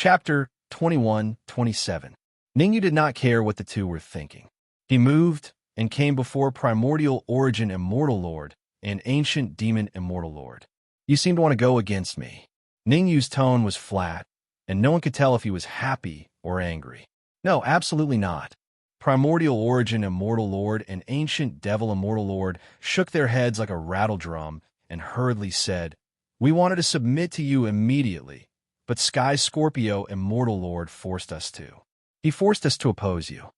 Chapter 21-27. Ningyu did not care what the two were thinking. He moved and came before primordial origin immortal lord and ancient demon immortal lord. You seem to want to go against me. Ningyu's tone was flat, and no one could tell if he was happy or angry. No, absolutely not. Primordial origin immortal lord and ancient devil immortal lord shook their heads like a rattle drum and hurriedly said, "We wanted to submit to you immediately, but Sky Scorpio immortal lord forced us to. He forced us to oppose you."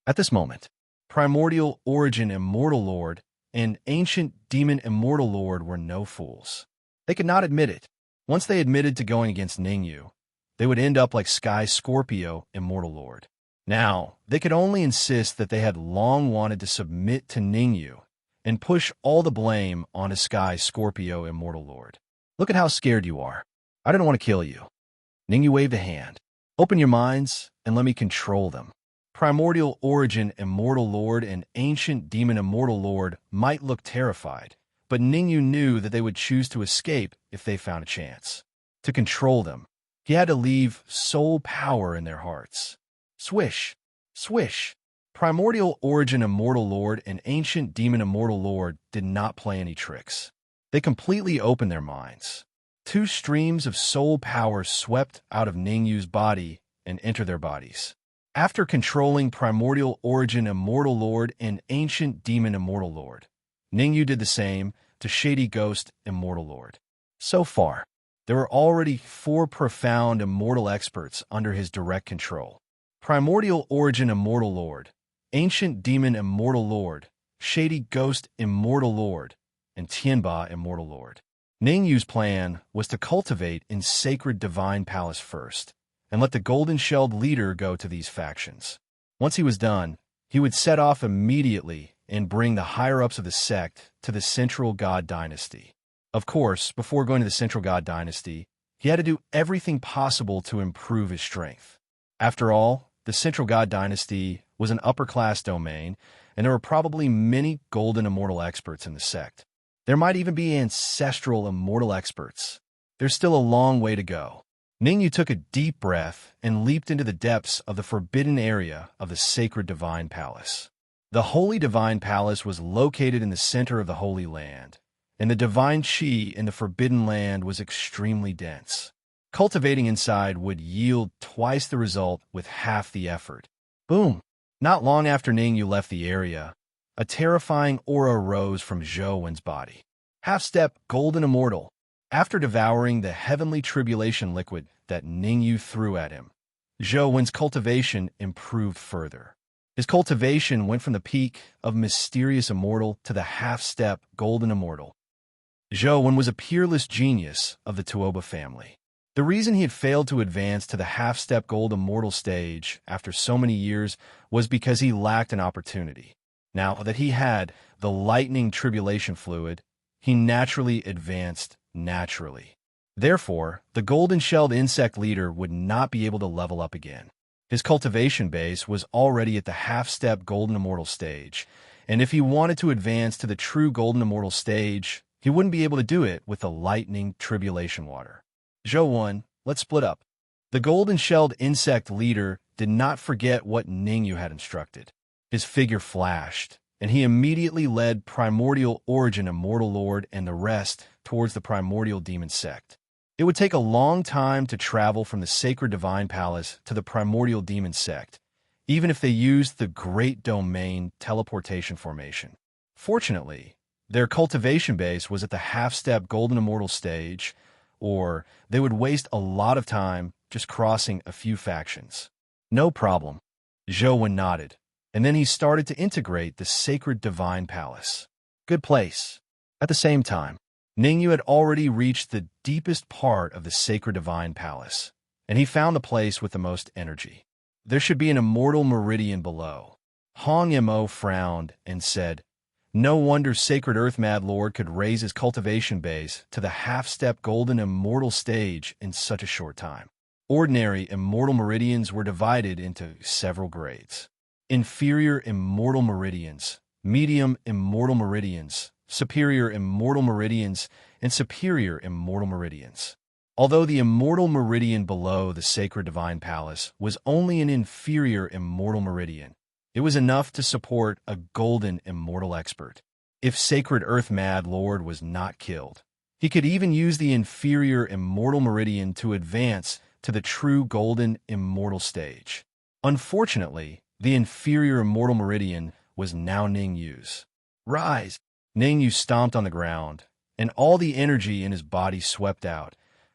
At this moment, primordial origin immortal lord and ancient demon immortal lord were no fools. They could not admit it. Once they admitted to going against Ningyu, they would end up like Sky Scorpio immortal lord. Now, they could only insist that they had long wanted to submit to Ningyu and push all the blame onto Sky Scorpio immortal lord. Look at how scared you are. I didn't want to kill you. Ningyu waved a hand. Open your minds and let me control them. Primordial origin immortal lord and ancient demon immortal lord might look terrified, but Ningyu knew that they would choose to escape if they found a chance. To control them, he had to leave soul power in their hearts. Swish, swish. Primordial origin immortal lord and ancient demon immortal lord did not play any tricks. They completely opened their minds. Two streams of soul power swept out of Ningyu's body and entered their bodies. After controlling primordial origin immortal lord and ancient demon immortal lord, Ningyu did the same to shady ghost immortal lord. So far, there were already 4 profound immortal experts under his direct control. Primordial origin immortal lord, ancient demon immortal lord, shady ghost immortal lord, and Tianba immortal lord. Ningyu's plan was to cultivate in sacred divine palace first, and let the golden-shelled leader go to these factions. Once he was done, he would set off immediately and bring the higher-ups of the sect to the Central God Dynasty. Of course, before going to the Central God Dynasty, he had to do everything possible to improve his strength. After all, the Central God Dynasty was an upper-class domain, and there were probably many golden immortal experts in the sect. There might even be ancestral immortal experts. There's still a long way to go. Ningyu took a deep breath and leaped into the depths of the forbidden area of the sacred divine palace. The holy divine palace was located in the center of the Holy Land, and the divine chi in the forbidden land was extremely dense. Cultivating inside would yield twice the result with half the effort. Boom! Not long after Ningyu left the area, a terrifying aura rose from Zhou Wen's body. Half-step golden immortal. After devouring the heavenly tribulation liquid that Ningyu threw at him, Zhou Wen's cultivation improved further. His cultivation went from the peak of mysterious immortal to the half-step golden immortal. Zhou Wen was a peerless genius of the Tuoba family. The reason he had failed to advance to the half-step gold immortal stage after so many years was because he lacked an opportunity. Now that he had the lightning tribulation fluid, he naturally advanced naturally. Therefore, the golden-shelled insect leader would not be able to level up again. His cultivation base was already at the half-step golden immortal stage, and if he wanted to advance to the true golden immortal stage, he wouldn't be able to do it with the lightning tribulation water. Zhou Wen, let's split up. The golden-shelled insect leader did not forget what Ningyu had instructed. His figure flashed, and he immediately led primordial origin immortal lord and the rest towards the primordial demon sect. It would take a long time to travel from the sacred divine palace to the primordial demon sect, even if they used the great domain teleportation formation. Fortunately, their cultivation base was at the half-step golden immortal stage, or they would waste a lot of time just crossing a few factions. No problem. Zhou Wen nodded, and then he started to integrate the sacred divine palace. Good place. At the same time, Ningyu had already reached the deepest part of the sacred divine palace, and he found the place with the most energy. There should be an immortal meridian below. Hong Mo frowned and said, "No wonder Sacred Earth Mad Lord could raise his cultivation base to the half-step golden immortal stage in such a short time." Ordinary immortal meridians were divided into several grades. Inferior immortal meridians, medium immortal meridians, superior immortal meridians, and superior immortal meridians. Although the immortal meridian below the sacred divine palace was only an inferior immortal meridian, it was enough to support a golden immortal expert. If sacred earth-mad lord was not killed, he could even use the inferior immortal meridian to advance to the true golden immortal stage. Unfortunately, the inferior immortal meridian was now Ningyu's. Rise! Ningyu stomped on the ground, and all the energy in his body swept out,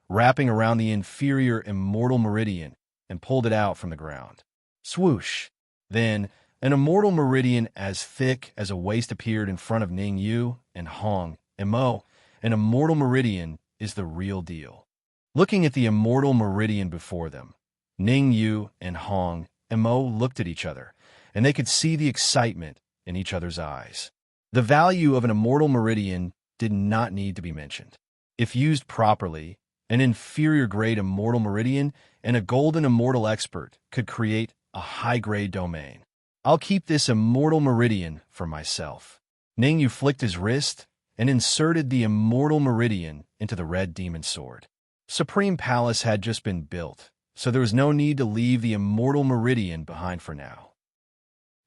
wrapping around the inferior immortal meridian, and pulled it out from the ground. Swoosh! Then, an immortal meridian as thick as a waist appeared in front of Ningyu and Hong. Mo, an immortal meridian is the real deal. Looking at the immortal meridian before them, Ningyu and Hong Mo looked at each other, and they could see the excitement in each other's eyes. The value of an immortal meridian did not need to be mentioned. If used properly, an inferior-grade immortal meridian and a golden immortal expert could create a high-grade domain. I'll keep this immortal meridian for myself. Ningyu flicked his wrist and inserted the immortal meridian into the red demon sword. Supreme Palace had just been built, so there was no need to leave the immortal meridian behind for now.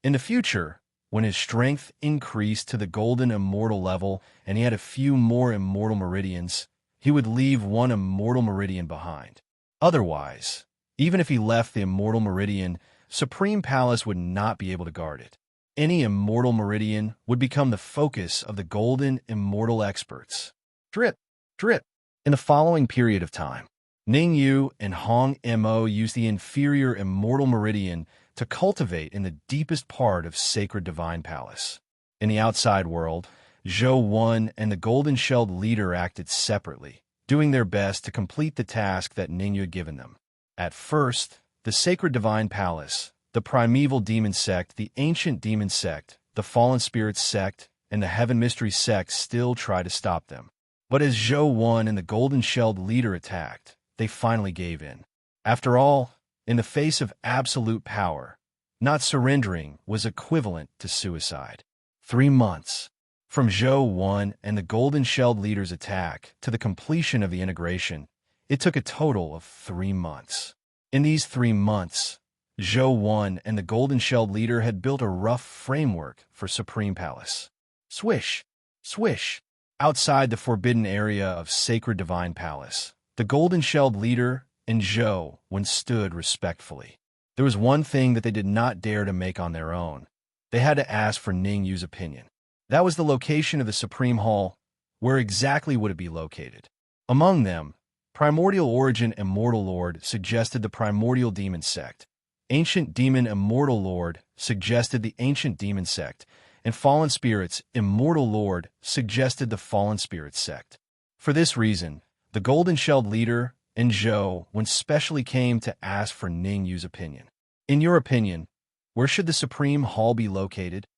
In the future, when his strength increased to the golden immortal level and he had a few more immortal meridians, he would leave one immortal meridian behind. Otherwise, even if he left the immortal meridian, Supreme Palace would not be able to guard it. Any immortal meridian would become the focus of the golden immortal experts. Drip, drip. In the following period of time, Ningyu and Hong Mo used the inferior immortal meridian to cultivate in the deepest part of sacred divine palace. In the outside world, Zhou Wen and the golden-shelled leader acted separately, doing their best to complete the task that Ningyu had given them. At first, the sacred divine palace, the primeval demon sect, the ancient demon sect, the fallen spirits sect, and the heaven mystery sect still tried to stop them. But as Zhou Wen and the golden-shelled leader attacked, they finally gave in. After all, in the face of absolute power, not surrendering was equivalent to suicide. 3 months. From Zhou Wen and the golden-shelled leader's attack to the completion of the integration, it took a total of 3 months. In these 3 months, Zhou Wen and the golden-shelled leader had built a rough framework for Supreme Palace. Swish, swish. Outside the forbidden area of sacred divine palace, the golden-shelled leader and Zhou Wen stood respectfully. There was one thing that they did not dare to make on their own. They had to ask for Ningyu's opinion. That was the location of the Supreme Hall. Where exactly would it be located? Among them, Primordial Origin Immortal Lord suggested the Primordial Demon Sect. Ancient Demon Immortal Lord suggested the Ancient Demon Sect, and Fallen Spirits Immortal Lord suggested the Fallen Spirits Sect. For this reason, the golden-shelled leader and Zhou Wen specially came to ask for Ningyu's opinion. In your opinion, where should the Supreme Hall be located?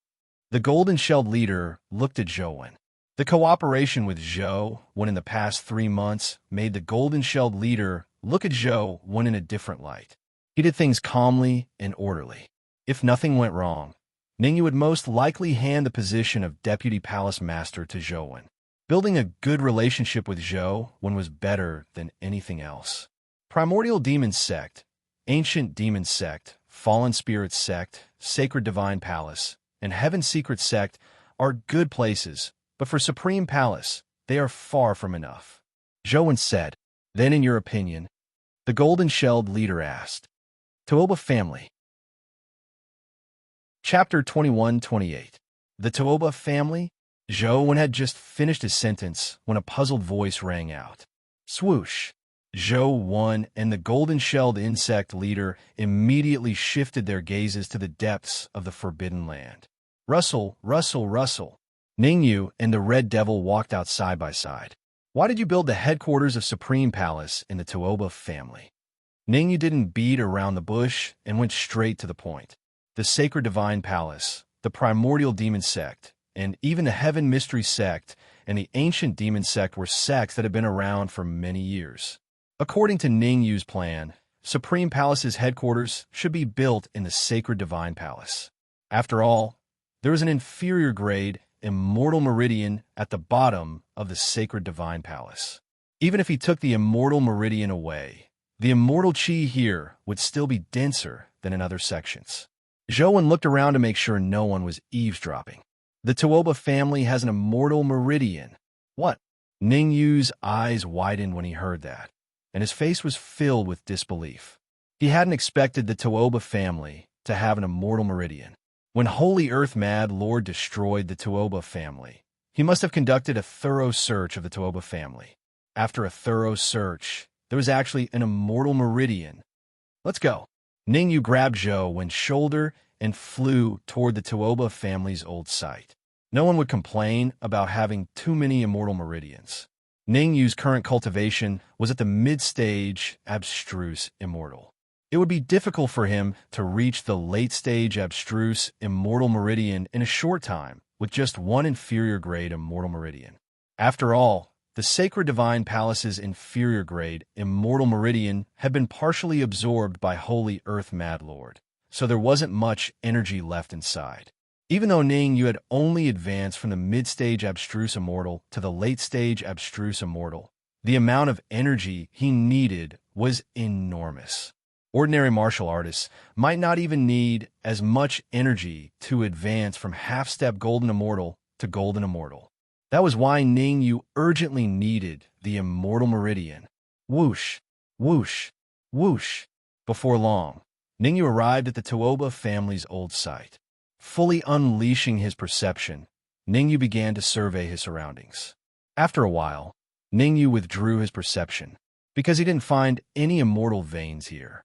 The golden-shelled leader looked at Zhou Wen. The cooperation with Zhou Wen in the past 3 months made the golden-shelled leader look at Zhou Wen in a different light. He did things calmly and orderly. If nothing went wrong, Ningyu would most likely hand the position of Deputy Palace Master to Zhou Wen. Building a good relationship with Zhou Wen was better than anything else. Primordial Demon Sect, Ancient Demon Sect, Fallen Spirit Sect, Sacred Divine Palace, and Heaven Secret Sect are good places, but for Supreme Palace, they are far from enough. Zhou Wen said. Then, in your opinion, the golden-shelled leader asked. Tuoba Family. Chapter 21-28. The Tuoba Family? Zhou Wen had just finished his sentence when a puzzled voice rang out. Swoosh! Zhou Wen and the golden-shelled insect leader immediately shifted their gazes to the depths of the Forbidden Land. Rustle, rustle, rustle. Ningyu and the Red Devil walked out side by side. Why did you build the headquarters of Supreme Palace in the Tuoba Family? Ningyu didn't beat around the bush and went straight to the point. The Sacred Divine Palace, the Primordial Demon Sect, and even the Heaven Mystery Sect and the Ancient Demon Sect were sects that had been around for many years. According to Ningyu's plan, Supreme Palace's headquarters should be built in the Sacred Divine Palace. After all, there was an inferior grade, immortal meridian at the bottom of the Sacred Divine Palace. Even if he took the immortal meridian away, the immortal chi here would still be denser than in other sections. Zhou looked around to make sure no one was eavesdropping. The Tuoba family has an immortal meridian. What? Ning Yu's eyes widened when he heard that, and his face was filled with disbelief. He hadn't expected the Tuoba family to have an immortal meridian. When Holy Earth Mad Lord destroyed the Tuoba family, he must have conducted a thorough search of the Tuoba family. After a thorough search, there was actually an immortal meridian. Let's go. Ning Yu grabbed Zhou shoulder and flew toward the Tuoba family's old site. No one would complain about having too many immortal meridians. Ning Yu's current cultivation was at the mid-stage abstruse immortal. It would be difficult for him to reach the late-stage abstruse immortal meridian in a short time with just one inferior-grade immortal meridian. After all, the Sacred Divine Palace's inferior-grade immortal meridian had been partially absorbed by Holy Earth Mad Lord, so there wasn't much energy left inside. Even though Ning Yu had only advanced from the mid-stage abstruse immortal to the late-stage abstruse immortal, the amount of energy he needed was enormous. Ordinary martial artists might not even need as much energy to advance from half-step golden immortal to golden immortal. That was why Ning Yu urgently needed the immortal meridian. Whoosh, whoosh, whoosh. Before long, Ning Yu arrived at the Tuoba family's old site. Fully unleashing his perception, Ning Yu began to survey his surroundings. After a while, Ning Yu withdrew his perception because he didn't find any immortal veins here.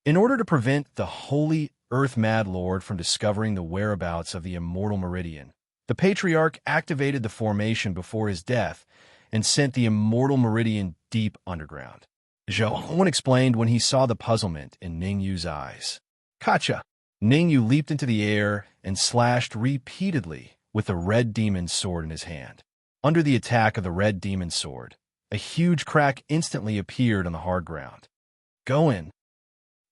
In order to prevent the Holy Earth Mad Lord from discovering the whereabouts of the immortal meridian, the Patriarch activated the formation before his death and sent the immortal meridian deep underground. Zhou explained when he saw the puzzlement in Ning Yu's eyes. Gotcha! Ning Yu leaped into the air and slashed repeatedly with the red demon sword in his hand. Under the attack of the red demon sword, a huge crack instantly appeared on the hard ground. Go in.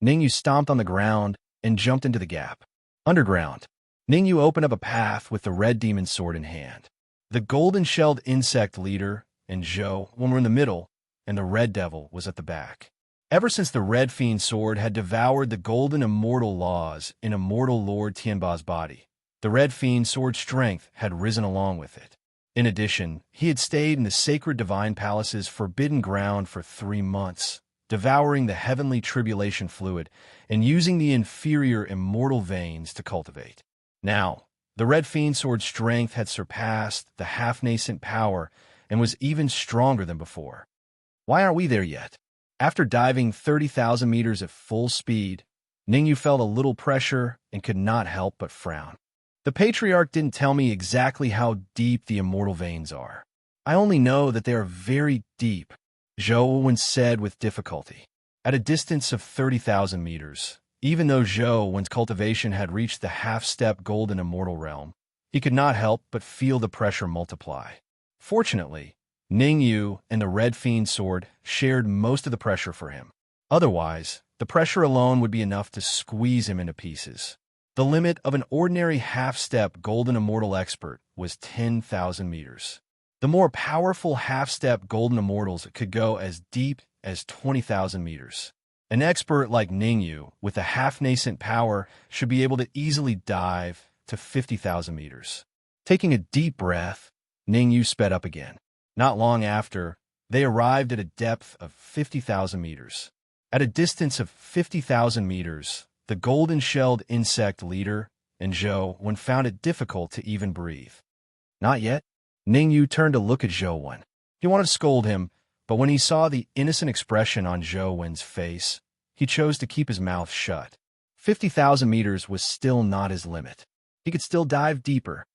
Ning Yu stomped on the ground and jumped into the gap. Underground, Ning Yu opened up a path with the red demon sword in hand. The golden-shelled insect leader and Zhou were in the middle, and the red devil was at the back. Ever since the red fiend sword had devoured the golden immortal laws in immortal Lord Tianba's body, the red fiend sword's strength had risen along with it. In addition, he had stayed in the Sacred Divine Palace's forbidden ground for 3 months, devouring the heavenly tribulation fluid and using the inferior immortal veins to cultivate. Now, the red fiend sword's strength had surpassed the half-nascent power and was even stronger than before. Why aren't we there yet? After diving 30,000 meters at full speed, Ning Yu felt a little pressure and could not help but frown. The Patriarch didn't tell me exactly how deep the immortal veins are. I only know that they are very deep, Zhou said with difficulty. At a distance of 30,000 meters, even though Zhou's cultivation had reached the half-step golden immortal realm, he could not help but feel the pressure multiply. Fortunately, Ning Yu and the red fiend sword shared most of the pressure for him. Otherwise, the pressure alone would be enough to squeeze him into pieces. The limit of an ordinary half-step golden immortal expert was 10,000 meters. The more powerful half-step golden immortals could go as deep as 20,000 meters. An expert like Ning Yu, with a half-nascent power, should be able to easily dive to 50,000 meters. Taking a deep breath, Ning Yu sped up again. Not long after, they arrived at a depth of 50,000 meters. At a distance of 50,000 meters, the golden-shelled insect leader and Zhou found it difficult to even breathe. Not yet. Ning Yu turned to look at Zhou. He wanted to scold him, but when he saw the innocent expression on Zhou's face, he chose to keep his mouth shut. 50,000 meters was still not his limit. He could still dive deeper.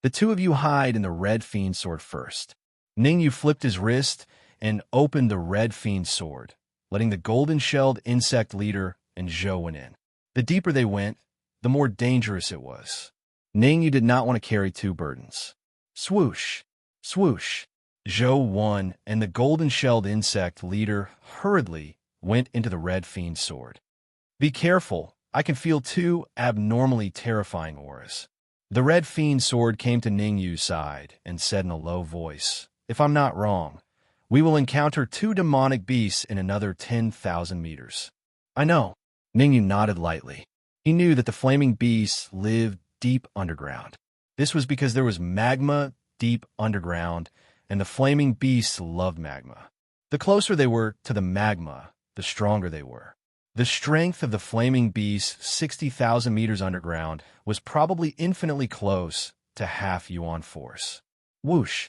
The two of you hide in the red fiend sword first. Ning Yu flipped his wrist and opened the red fiend sword, letting the golden-shelled insect leader and Zhou in. The deeper they went, the more dangerous it was. Ning Yu did not want to carry two burdens. Swoosh, swoosh. Zhou and the golden-shelled insect leader hurriedly went into the red fiend sword. Be careful, I can feel two abnormally terrifying auras. The red fiend sword came to Ning Yu's side and said in a low voice, if I'm not wrong, We will encounter two demonic beasts in another 10,000 meters. I know. Ningyu nodded lightly. He knew that the flaming beasts lived deep underground. This was because there was magma deep underground, and the flaming beasts loved magma. The closer they were to the magma, the stronger they were. The strength of the flaming beasts 60,000 meters underground was probably infinitely close to half Yuan force. Whoosh!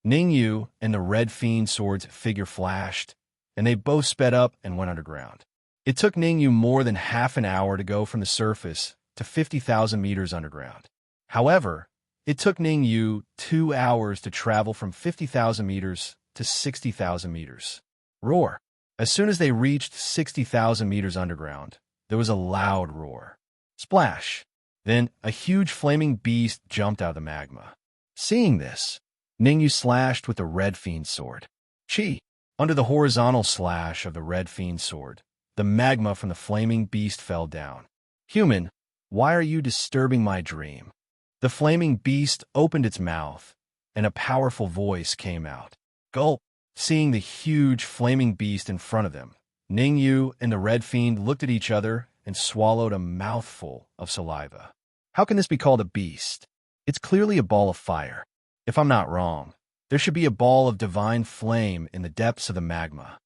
Ningyu and the red fiend sword's figure flashed, and they both sped up and went underground. It took Ningyu more than half an hour to go from the surface to 50,000 meters underground. However, it took Ningyu 2 hours to travel from 50,000 meters to 60,000 meters. Roar! As soon as they reached 60,000 meters underground, there was a loud roar. Splash! Then a huge flaming beast jumped out of the magma. Seeing this, Ningyu slashed with the red fiend sword. Chi! Under the horizontal slash of the red fiend sword, the magma from the flaming beast fell down. Human, why are you disturbing my dream? The flaming beast opened its mouth, and a powerful voice came out. Gulp! Seeing the huge flaming beast in front of them, Ningyu and the red fiend looked at each other and swallowed a mouthful of saliva. How can this be called a beast? It's clearly a ball of fire. If I'm not wrong, there should be a ball of divine flame in the depths of the magma.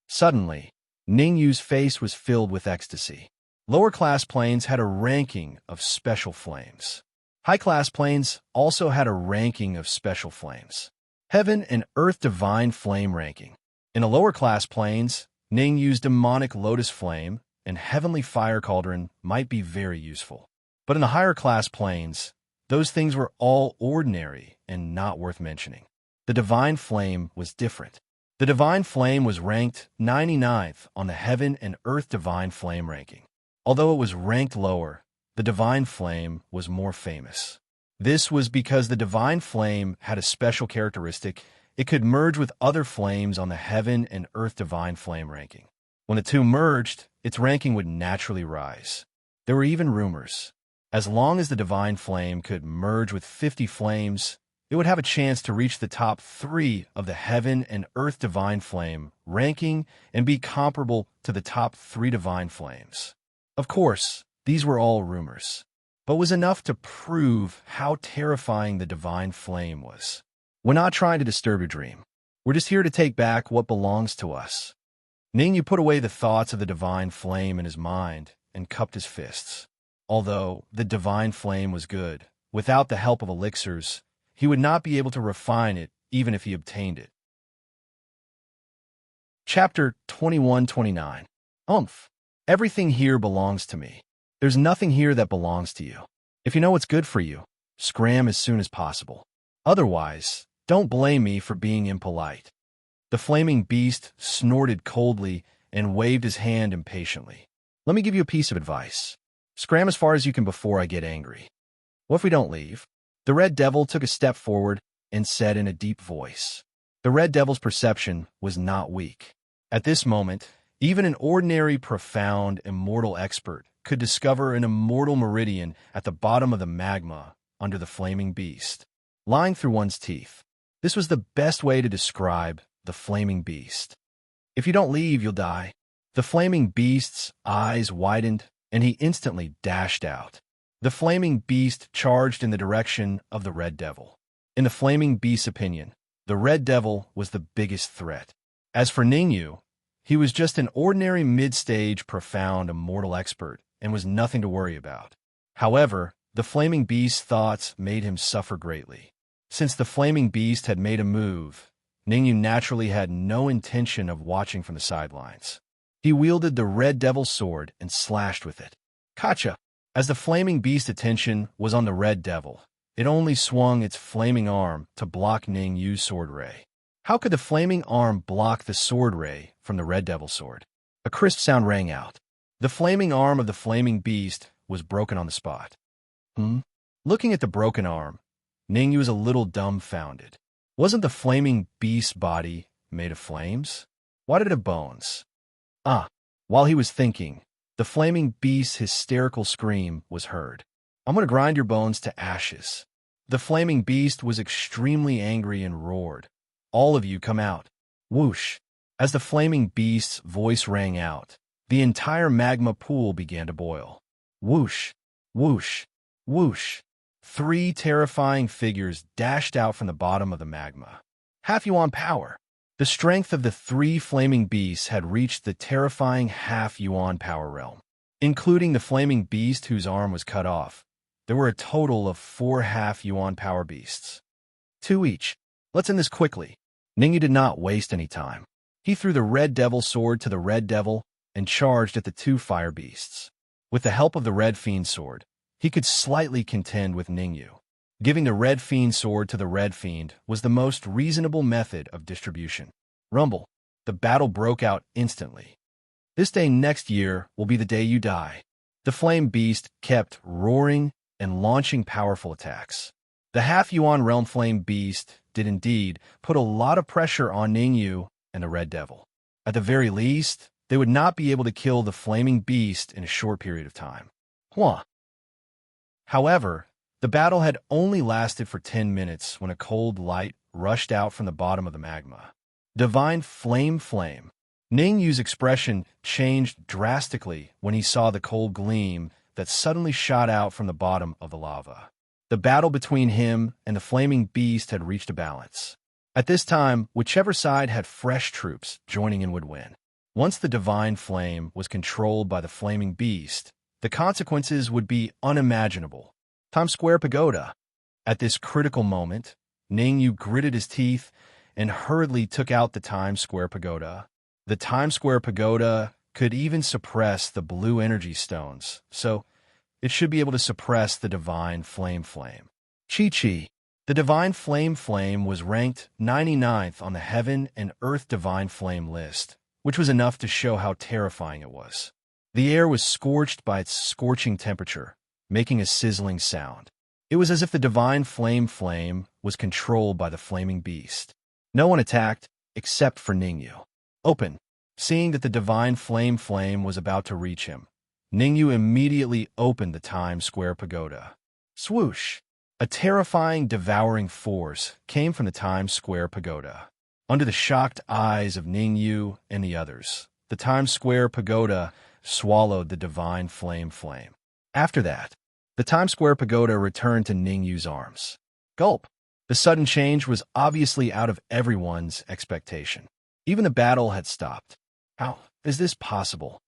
Suddenly, Ningyu's face was filled with ecstasy. Lower-class planes had a ranking of special flames. High-class planes also had a ranking of special flames. Heaven and Earth Divine Flame ranking. In the lower-class planes, Ningyu's demonic lotus flame and heavenly fire cauldron might be very useful. But in the higher-class planes, those things were all ordinary and not worth mentioning. The divine flame was different. The divine flame was ranked 99th on the Heaven and Earth Divine Flame ranking. Although it was ranked lower, the divine flame was more famous. This was because the divine flame had a special characteristic. It could merge with other flames on the Heaven and Earth Divine Flame ranking. When the two merged, its ranking would naturally rise. There were even rumors. As long as the divine flame could merge with 50 flames, it would have a chance to reach the top 3 of the Heaven and Earth Divine Flame ranking and be comparable to the top 3 divine flames. Of course, these were all rumors, but was enough to prove how terrifying the divine flame was. We're not trying to disturb your dream. We're just here to take back what belongs to us. Ningyu put away the thoughts of the divine flame in his mind and cupped his fists. Although the divine flame was good, without the help of elixirs, he would not be able to refine it even if he obtained it. Chapter 21-29. Everything here belongs to me. There's nothing here that belongs to you. If you know what's good for you, scram as soon as possible. Otherwise, don't blame me for being impolite. The flaming beast snorted coldly and waved his hand impatiently. Let me give you a piece of advice. Scram as far as you can before I get angry. What if we don't leave? The Red Devil took a step forward and said in a deep voice. The Red Devil's perception was not weak. At this moment, even an ordinary, profound, immortal expert could discover an immortal meridian at the bottom of the magma under the flaming beast, lying through one's teeth. This was the best way to describe the flaming beast. If you don't leave, you'll die. The flaming beast's eyes widened, and he instantly dashed out. The flaming beast charged in the direction of the Red Devil. In the flaming beast's opinion, the Red Devil was the biggest threat. As for Ningyu, he was just an ordinary mid-stage, profound, immortal expert and was nothing to worry about. However, the flaming beast's thoughts made him suffer greatly. Since the flaming beast had made a move, Ningyu naturally had no intention of watching from the sidelines. He wielded the Red Devil's sword and slashed with it. Kacha! As the flaming beast's attention was on the Red Devil, it only swung its flaming arm to block Ningyu's sword ray. How could the flaming arm block the sword ray from the Red Devil's sword? A crisp sound rang out. The flaming arm of the flaming beast was broken on the spot. Looking at the broken arm, Ningyu was a little dumbfounded. Wasn't the flaming beast's body made of flames? Why did it have bones? While he was thinking, the flaming beast's hysterical scream was heard. I'm going to grind your bones to ashes. The flaming beast was extremely angry and roared. All of you come out. Whoosh! As the flaming beast's voice rang out, the entire magma pool began to boil. Whoosh! Whoosh! Whoosh! 3 terrifying figures dashed out from the bottom of the magma. Half-yuan power. The strength of the 3 flaming beasts had reached the terrifying half-yuan power realm. Including the flaming beast whose arm was cut off, there were a total of 4 half-yuan power beasts. 2 each. Let's end this quickly. Ningyu did not waste any time. He threw the Red Devil sword to the Red Devil and charged at the 2 fire beasts. With the help of the Red Fiend sword, he could slightly contend with Ningyu. Giving the Red Fiend sword to the Red Fiend was the most reasonable method of distribution. Rumble. The battle broke out instantly. This day next year will be the day you die. The flame beast kept roaring and launching powerful attacks. The half-yuan realm flame beast did indeed put a lot of pressure on Ningyu and the Red Devil. At the very least, they would not be able to kill the flaming beast in a short period of time. However, the battle had only lasted for 10 minutes when a cold light rushed out from the bottom of the magma. Divine Flame. Ningyu's expression changed drastically when he saw the cold gleam that suddenly shot out from the bottom of the lava. The battle between him and the flaming beast had reached a balance. At this time, whichever side had fresh troops joining in would win. Once the Divine Flame was controlled by the flaming beast, the consequences would be unimaginable. Times Square Pagoda. At this critical moment, Ningyu gritted his teeth and hurriedly took out the Times Square Pagoda. The Times Square Pagoda could even suppress the blue energy stones, so it should be able to suppress the Divine Flame. Chi. The Divine Flame was ranked 99th on the Heaven and Earth Divine Flame list, which was enough to show how terrifying it was. The air was scorched by its scorching temperature, making a sizzling sound. It was as if the Divine Flame was controlled by the flaming beast. No one attacked, except for Ningyu. Open. Seeing that the Divine Flame was about to reach him, Ningyu immediately opened the Times Square Pagoda. Swoosh! A terrifying, devouring force came from the Times Square Pagoda. Under the shocked eyes of Ningyu and the others, the Times Square Pagoda swallowed the Divine Flame. After that, the Times Square Pagoda returned to Ningyu's arms. Gulp! The sudden change was obviously out of everyone's expectation. Even the battle had stopped. How is this possible?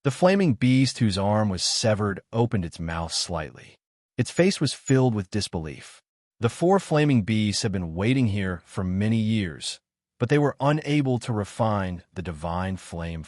The flaming beast whose arm was severed opened its mouth slightly. Its face was filled with disbelief. The 4 flaming beasts had been waiting here for many years, but they were unable to refine the Divine Flame.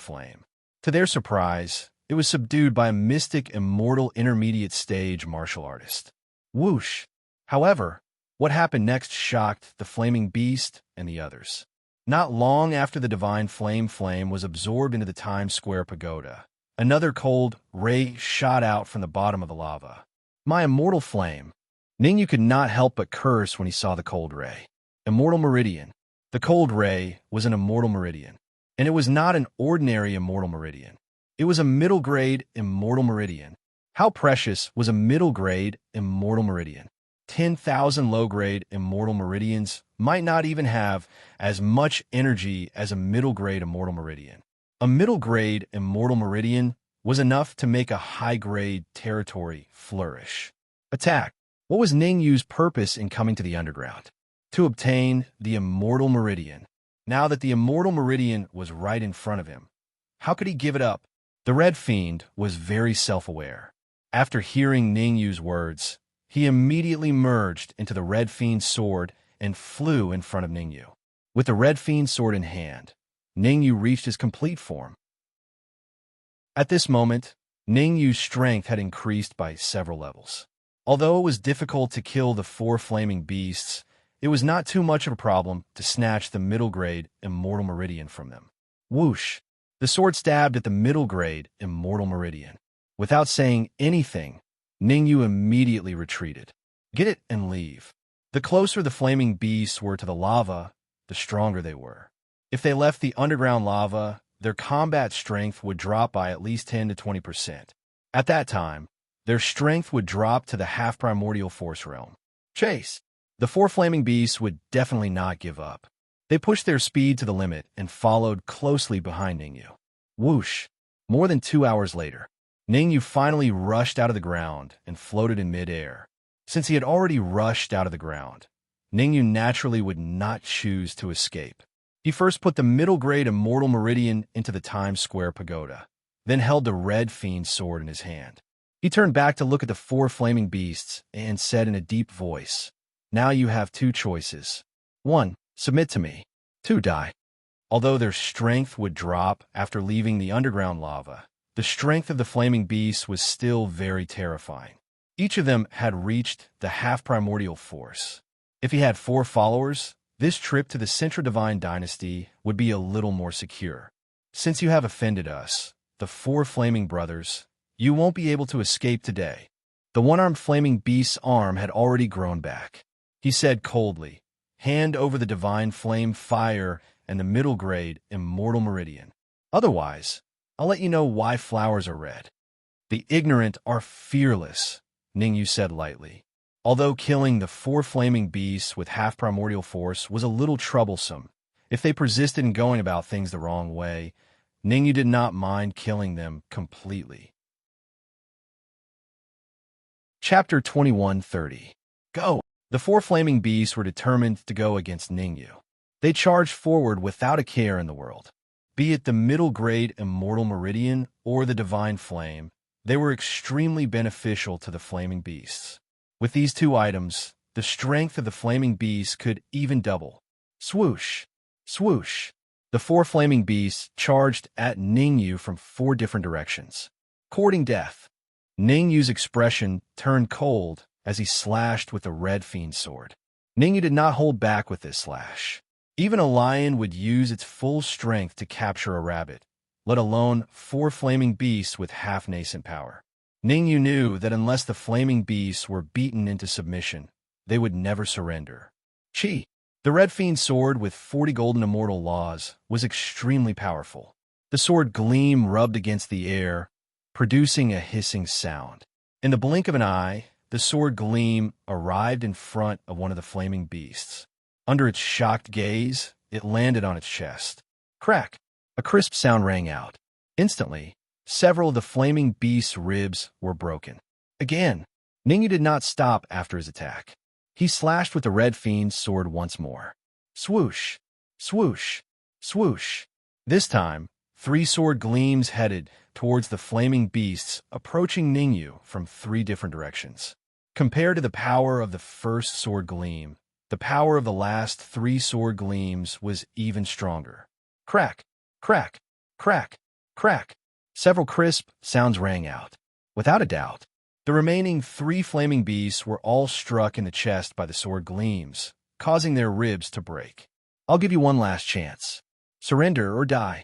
To their surprise, it was subdued by a mystic immortal intermediate stage martial artist. Whoosh! However, what happened next shocked the flaming beast and the others. Not long after the Divine Flame was absorbed into the Times Square Pagoda, another cold ray shot out from the bottom of the lava. My immortal flame! Ningyu could not help but curse when he saw the cold ray. Immortal Meridian. The cold ray was an immortal meridian, and it was not an ordinary immortal meridian. It was a middle-grade immortal meridian. How precious was a middle-grade immortal meridian? 10,000 low-grade immortal meridians might not even have as much energy as a middle-grade immortal meridian. A middle-grade immortal meridian was enough to make a high-grade territory flourish. Attack. What was Ningyu's purpose in coming to the underground? To obtain the immortal meridian. Now that the immortal meridian was right in front of him, how could he give it up? The Red Fiend was very self-aware. After hearing Ningyu's words, he immediately merged into the Red Fiend's sword and flew in front of Ningyu. With the Red Fiend's sword in hand, Ningyu reached his complete form. At this moment, Ningyu's strength had increased by several levels. Although it was difficult to kill the 4 flaming beasts, it was not too much of a problem to snatch the middle-grade immortal meridian from them. Whoosh! The sword stabbed at the middle-grade immortal meridian. Without saying anything, Ningyu immediately retreated. Get it and leave. The closer the flaming beasts were to the lava, the stronger they were. If they left the underground lava, their combat strength would drop by at least 10 to 20%. At that time, their strength would drop to the half-primordial force realm. Chase! The 4 flaming beasts would definitely not give up. They pushed their speed to the limit and followed closely behind Ningyu. Whoosh! More than 2 hours later, Ningyu finally rushed out of the ground and floated in midair. Since he had already rushed out of the ground, Ningyu naturally would not choose to escape. He first put the middle-grade Immortal Meridian into the Times Square pagoda, then held the red fiend sword in his hand. He turned back to look at the four flaming beasts and said in a deep voice, "Now you have two choices. 1. Submit to me. 2. Die." Although their strength would drop after leaving the underground lava, the strength of the flaming beasts was still very terrifying. Each of them had reached the half-primordial force. If he had 4 followers, this trip to the Central Divine Dynasty would be a little more secure. "Since you have offended us, the 4 flaming brothers, you won't be able to escape today." The one-armed flaming beast's arm had already grown back. He said coldly, "Hand over the divine flame fire and the middle grade Immortal Meridian. Otherwise, I'll let you know why flowers are red." "The ignorant are fearless," Ningyu said lightly. Although killing the 4 flaming beasts with half-primordial force was a little troublesome, if they persisted in going about things the wrong way, Ningyu did not mind killing them completely. Chapter 21:30. Go! The 4 flaming beasts were determined to go against Ningyu. They charged forward without a care in the world. Be it the middle-grade Immortal Meridian or the Divine Flame, they were extremely beneficial to the flaming beasts. With these 2 items, the strength of the flaming beasts could even double. Swoosh! Swoosh! The 4 flaming beasts charged at Ningyu from 4 different directions. Courting death. Ningyu's expression turned cold as he slashed with the red fiend sword. Ningyu did not hold back with this slash. Even a lion would use its full strength to capture a rabbit, let alone 4 flaming beasts with half-nascent power. Ningyu knew that unless the flaming beasts were beaten into submission, they would never surrender. Chi! The red fiend sword with 40 golden immortal laws was extremely powerful. The sword gleam rubbed against the air, producing a hissing sound. In the blink of an eye, the sword gleam arrived in front of one of the flaming beasts. Under its shocked gaze, it landed on its chest. Crack! A crisp sound rang out. Instantly, several of the flaming beast's ribs were broken. Again, Ningyu did not stop after his attack. He slashed with the red fiend's sword once more. Swoosh! Swoosh! Swoosh! This time, 3 sword gleams headed towards the flaming beasts, approaching Ningyu from 3 different directions. Compared to the power of the first sword gleam, the power of the last 3 sword gleams was even stronger. Crack! Crack! Crack! Crack! Several crisp sounds rang out. Without a doubt, the remaining 3 flaming beasts were all struck in the chest by the sword gleams, causing their ribs to break. "I'll give you one last chance. Surrender or die."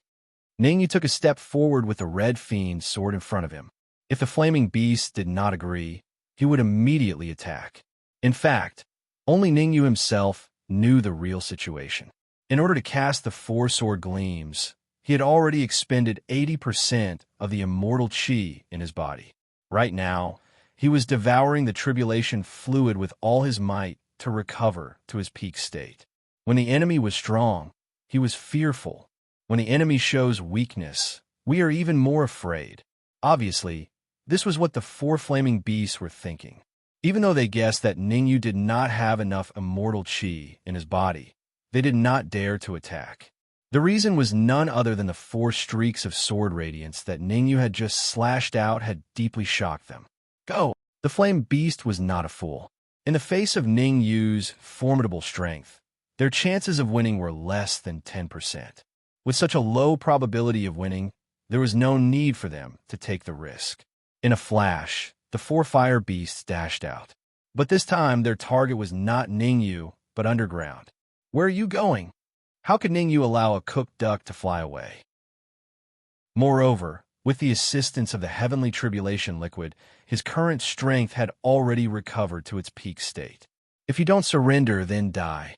Ningyu took a step forward with the red fiend's sword in front of him. If the flaming beasts did not agree, he would immediately attack. In fact, only Ningyu himself knew the real situation. In order to cast the 4 sword gleams, he had already expended 80% of the immortal chi in his body. Right now, he was devouring the tribulation fluid with all his might to recover to his peak state. When the enemy was strong, he was fearful. When the enemy shows weakness, we are even more afraid. Obviously, this was what the 4 flaming beasts were thinking. Even though they guessed that Ningyu did not have enough immortal chi in his body, they did not dare to attack. The reason was none other than the 4 streaks of sword radiance that Ningyu had just slashed out had deeply shocked them. Go! The flame beast was not a fool. In the face of Ningyu's formidable strength, their chances of winning were less than 10%. With such a low probability of winning, there was no need for them to take the risk. In a flash, the 4 fire beasts dashed out. But this time, their target was not Ningyu, but underground. "Where are you going?" How could Ningyu allow a cooked duck to fly away? Moreover, with the assistance of the heavenly tribulation liquid, his current strength had already recovered to its peak state. "If you don't surrender, then die."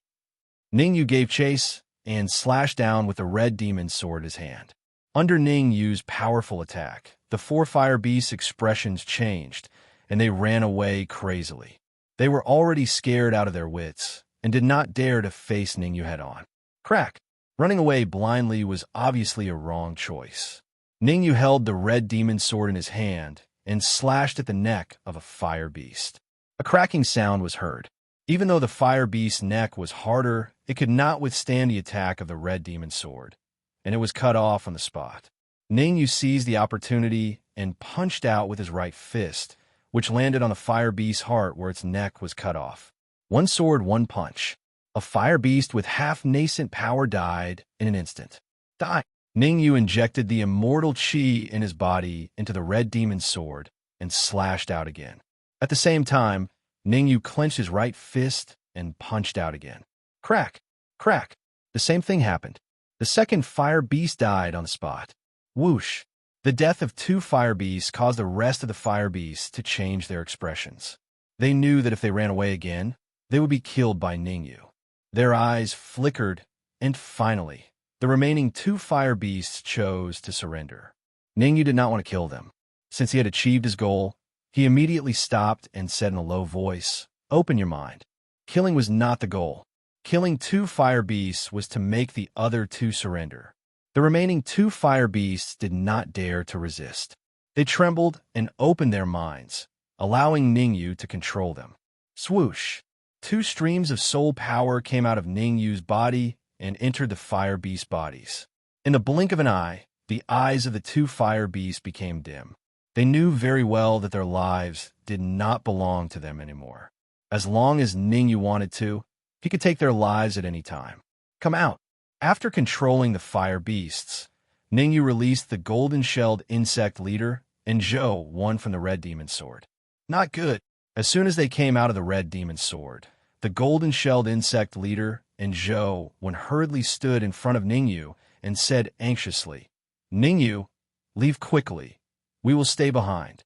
Ningyu gave chase and slashed down with the red demon's sword in his hand. Under Ningyu's powerful attack, the 4 fire beasts' expressions changed, and they ran away crazily. They were already scared out of their wits, and did not dare to face Ningyu head-on. Crack! Running away blindly was obviously a wrong choice. Ningyu held the red demon sword in his hand and slashed at the neck of a fire beast. A cracking sound was heard. Even though the fire beast's neck was harder, it could not withstand the attack of the red demon sword, and it was cut off on the spot. Ningyu seized the opportunity and punched out with his right fist, which landed on the fire beast's heart where its neck was cut off. One sword, one punch. A fire beast with half-nascent power died in an instant. Die! Ningyu injected the immortal chi in his body into the red demon's sword and slashed out again. At the same time, Ningyu clenched his right fist and punched out again. Crack! Crack! The same thing happened. The second fire beast died on the spot. Whoosh! The death of two fire beasts caused the rest of the fire beasts to change their expressions. They knew that if they ran away again, they would be killed by Ningyu. Their eyes flickered, and finally, the remaining two fire beasts chose to surrender. Ningyu did not want to kill them. Since he had achieved his goal, he immediately stopped and said in a low voice, "Open your mind." Killing was not the goal. Killing two fire beasts was to make the other two surrender. The remaining two fire beasts did not dare to resist. They trembled and opened their minds, allowing Ningyu to control them. Swoosh! Two streams of soul power came out of Ningyu's body and entered the fire beast bodies. In the blink of an eye, the eyes of the two fire beasts became dim. They knew very well that their lives did not belong to them anymore. As long as Ningyu wanted to, he could take their lives at any time. Come out! After controlling the fire beasts, Ningyu released the golden-shelled insect leader, and Zhou won from the red demon's sword. Not good. As soon as they came out of the red demon's sword, the golden-shelled insect leader and Zhou hurriedly stood in front of Ningyu and said anxiously, "Ningyu, leave quickly. We will stay behind."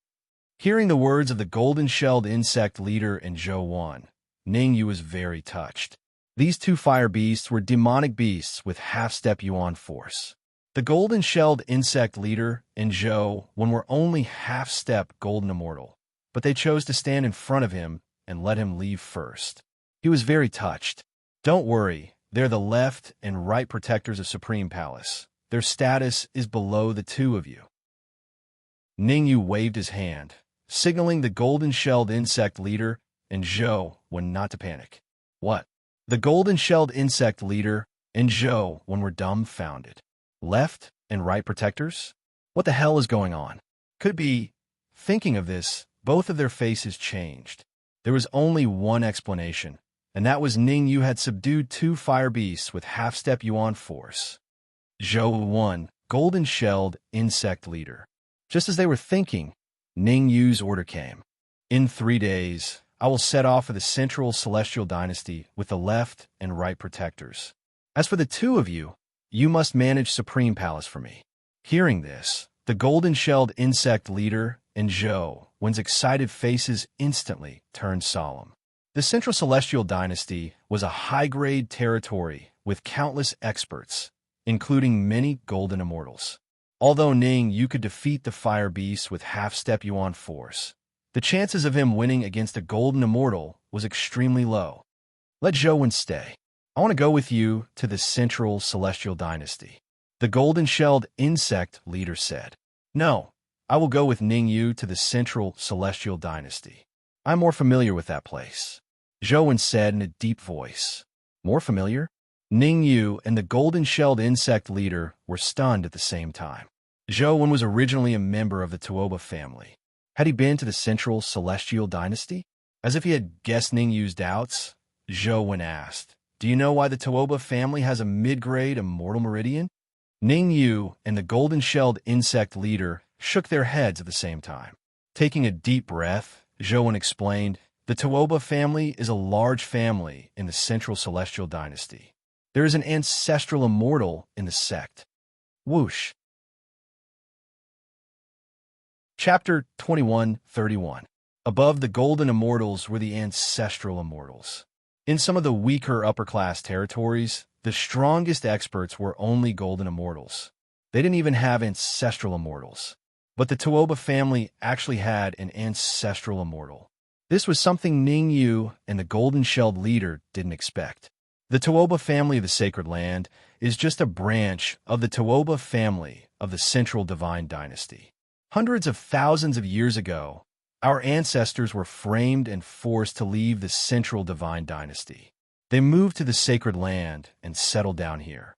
Hearing the words of the golden-shelled insect leader and Zhou, Ningyu was very touched. These two fire beasts were demonic beasts with half-step yuan force. The golden-shelled insect leader and Zhou were only half-step golden immortal, but they chose to stand in front of him and let him leave first. He was very touched. Don't worry, they're the left and right protectors of Supreme Palace. Their status is below the two of you. Ningyu waved his hand, signaling the golden-shelled insect leader and Zhou not to panic. What? The golden-shelled insect leader and Zhou were dumbfounded. Left and right protectors? What the hell is going on? Could be. Thinking of this, both of their faces changed. There was only one explanation, and that was Ningyu had subdued two fire beasts with half-step yuan force. Zhou, golden-shelled insect leader. Just as they were thinking, Ningyu's order came. In 3 days, I will set off for the central celestial dynasty with the left and right protectors. As for the two of you, you must manage Supreme Palace for me. Hearing this, the golden-shelled insect leader and Zhou's excited faces instantly turned solemn. The Central Celestial Dynasty was a high-grade territory with countless experts, including many golden immortals. Although Ningyu could defeat the fire beast with half-step yuan force, the chances of him winning against a golden immortal was extremely low. Let Zhou stay. I want to go with you to the Central Celestial Dynasty, the golden-shelled insect leader said. No, I will go with Ningyu to the Central Celestial Dynasty. I'm more familiar with that place, Zhou said in a deep voice. More familiar? Ningyu and the golden-shelled insect leader were stunned at the same time. Zhou was originally a member of the Tuoba family. Had he been to the Central Celestial Dynasty? As if he had guessed Ningyu's doubts, Zhou asked, "Do you know why the Tuoba family has a mid-grade immortal meridian?" Ningyu and the golden-shelled insect leader shook their heads at the same time. Taking a deep breath, Zhou explained, "The Tuoba family is a large family in the Central Celestial Dynasty. There is an ancestral immortal in the sect." Whoosh. Chapter 21:31. Above the golden immortals were the ancestral immortals. In some of the weaker upper-class territories, the strongest experts were only golden immortals. They didn't even have ancestral immortals. But the Tuoba family actually had an ancestral immortal. This was something Ningyu and the golden-shelled leader didn't expect. The Tuoba family of the Sacred Land is just a branch of the Tuoba family of the Central Divine Dynasty. Hundreds of thousands of years ago, our ancestors were framed and forced to leave the Central Divine Dynasty. They moved to the Sacred Land and settled down here.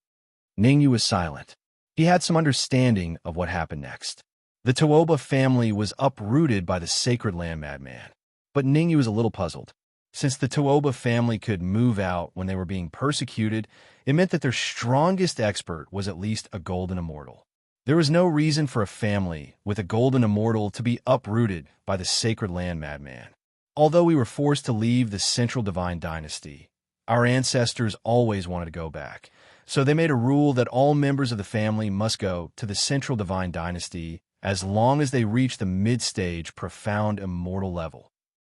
Ningyu was silent. He had some understanding of what happened next. The Tuoba family was uprooted by the Sacred Land madman. But Ningyu was a little puzzled. Since the Tuoba family could move out when they were being persecuted, it meant that their strongest expert was at least a golden immortal. There was no reason for a family with a golden immortal to be uprooted by the Sacred Land madman. Although we were forced to leave the Central Divine Dynasty, our ancestors always wanted to go back. So they made a rule that all members of the family must go to the Central Divine Dynasty as long as they reach the mid-stage profound immortal level.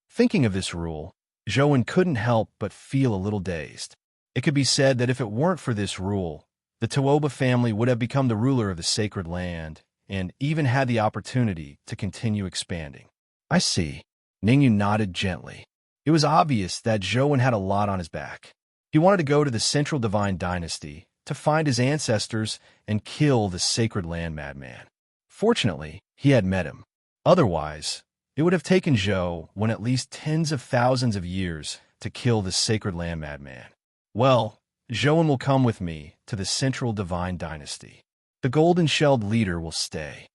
Thinking of this rule, Zhouwen couldn't help but feel a little dazed. It could be said that if it weren't for this rule, the Tuoba family would have become the ruler of the Sacred Land and even had the opportunity to continue expanding. I see. Ningyu nodded gently. It was obvious that Zhouwen had a lot on his back. He wanted to go to the Central Divine Dynasty to find his ancestors and kill the Sacred Land madman. Fortunately, he had met him. Otherwise, it would have taken Zhouwen at least tens of thousands of years to kill the Sacred Land madman. Well, Zhouwen will come with me to the Central Divine Dynasty. The golden-shelled leader will stay.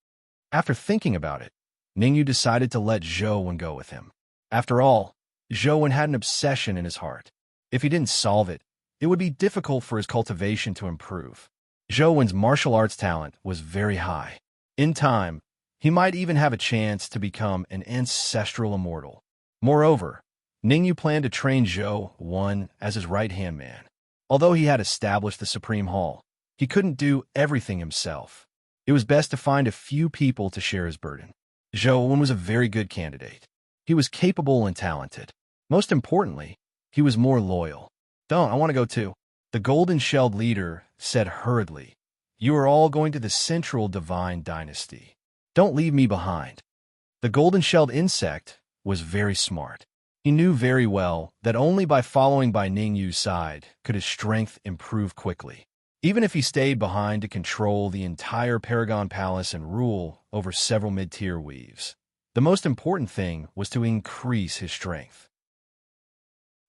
After thinking about it, Ningyu decided to let Zhouwen go with him. After all, Zhouwen had an obsession in his heart. If he didn't solve it, it would be difficult for his cultivation to improve. Zhouwen's martial arts talent was very high. In time, he might even have a chance to become an ancestral immortal. Moreover, Ningyu planned to train Zhouwen as his right-hand man. Although he had established the Supreme Hall, he couldn't do everything himself. It was best to find a few people to share his burden. Zhouwen was a very good candidate. He was capable and talented. Most importantly, he was more loyal. I want to go too. The golden-shelled leader said hurriedly, "You are all going to the Central Divine Dynasty. Don't leave me behind." The golden-shelled insect was very smart. He knew very well that only by following by Ningyu's side could his strength improve quickly. Even if he stayed behind to control the entire Paragon Palace and rule over several mid-tier weaves, the most important thing was to increase his strength.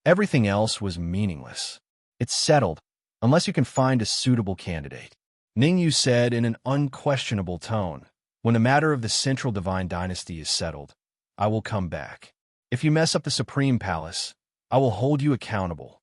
Everything else was meaningless. It's settled, unless you can find a suitable candidate, Ningyu said in an unquestionable tone. When the matter of the Central Divine Dynasty is settled, I will come back. If you mess up the Supreme Palace, I will hold you accountable.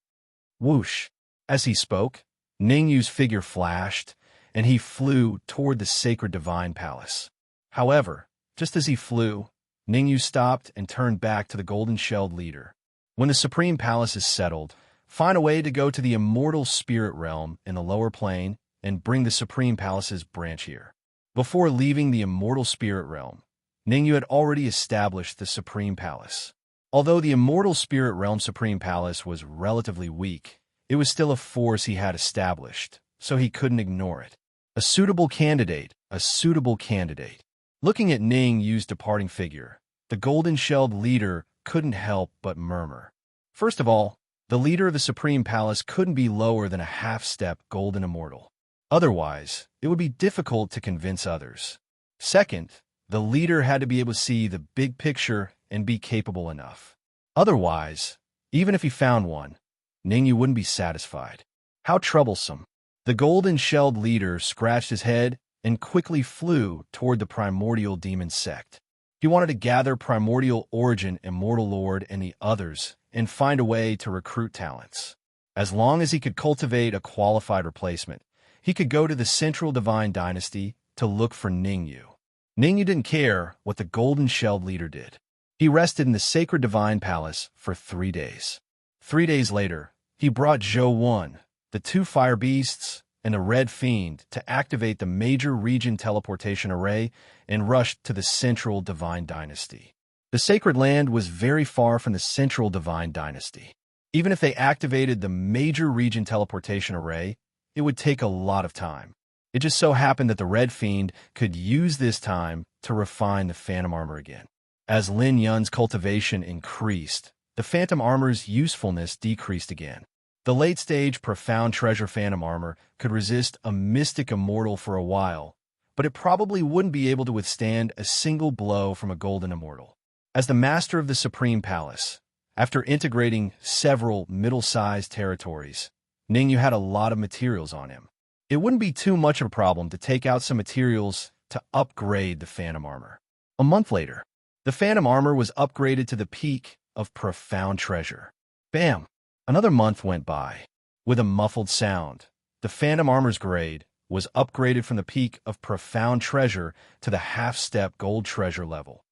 Whoosh! As he spoke, Ningyu's figure flashed, and he flew toward the Sacred Divine Palace. However, just as he flew, Ningyu stopped and turned back to the golden-shelled leader. When the Supreme Palace is settled, find a way to go to the immortal spirit realm in the lower plane and bring the Supreme Palace's branch here. Before leaving the immortal spirit realm, Ningyu had already established the Supreme Palace. Although the immortal spirit realm Supreme Palace was relatively weak, it was still a force he had established, so he couldn't ignore it. A suitable candidate, a suitable candidate. Looking at Ningyu's departing figure, the golden-shelled leader couldn't help but murmur. First of all, the leader of the Supreme Palace couldn't be lower than a half-step golden immortal. Otherwise, it would be difficult to convince others. Second, the leader had to be able to see the big picture and be capable enough. Otherwise, even if he found one, Ningyu wouldn't be satisfied. How troublesome. The golden-shelled leader scratched his head and quickly flew toward the primordial demon sect. He wanted to gather primordial origin Immortal Lord and the others and find a way to recruit talents. As long as he could cultivate a qualified replacement, he could go to the Central Divine Dynasty to look for Ningyu. Ningyu didn't care what the golden-shelled leader did. He rested in the Sacred Divine Palace for 3 days. 3 days later, he brought Zhouwen, the 2 fire beasts, and a red fiend to activate the major region teleportation array and rushed to the Central Divine Dynasty. The Sacred Land was very far from the Central Divine Dynasty. Even if they activated the major region teleportation array, it would take a lot of time. It just so happened that the Red Fiend could use this time to refine the Phantom Armor again. As Lin Yun's cultivation increased, the Phantom Armor's usefulness decreased again. The late-stage Profound Treasure Phantom Armor could resist a Mystic Immortal for a while, but it probably wouldn't be able to withstand a single blow from a Golden Immortal. As the master of the Supreme Palace, after integrating several middle-sized territories, Ningyu had a lot of materials on him. It wouldn't be too much of a problem to take out some materials to upgrade the Phantom Armor. A month later, the Phantom Armor was upgraded to the peak of Profound Treasure. Bam! Another month went by. With a muffled sound, the Phantom Armor's grade was upgraded from the peak of Profound Treasure to the half-step Gold Treasure level.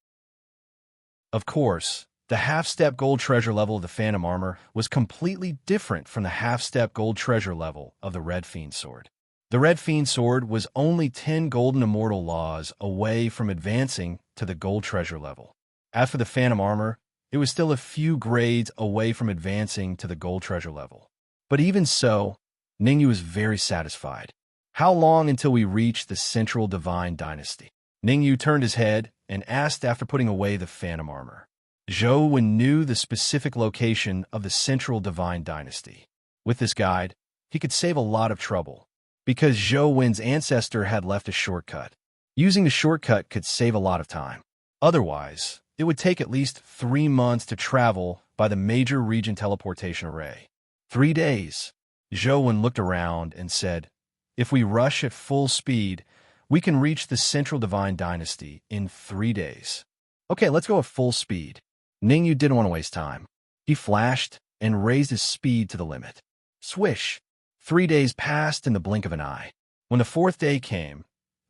Of course, the half-step Gold Treasure level of the Phantom Armor was completely different from the half-step Gold Treasure level of the Red Fiend Sword. The Red Fiend Sword was only 10 Golden Immortal Laws away from advancing to the Gold Treasure level. As for the Phantom Armor, it was still a few grades away from advancing to the Gold Treasure level. But even so, Ningyu was very satisfied. How long until we reach the Central Divine Dynasty? Ningyu turned his head and asked after putting away the Phantom Armor. Zhou Wen knew the specific location of the Central Divine Dynasty. With this guide, he could save a lot of trouble, because Zhou Wen's ancestor had left a shortcut. Using the shortcut could save a lot of time. Otherwise, it would take at least 3 months to travel by the major region teleportation array. 3 days. Zhou Wen looked around and said, "If we rush at full speed, we can reach the Central Divine Dynasty in 3 days." Okay, let's go at full speed. Ningyu didn't want to waste time. He flashed and raised his speed to the limit. Swish! 3 days passed in the blink of an eye. When the 4th day came,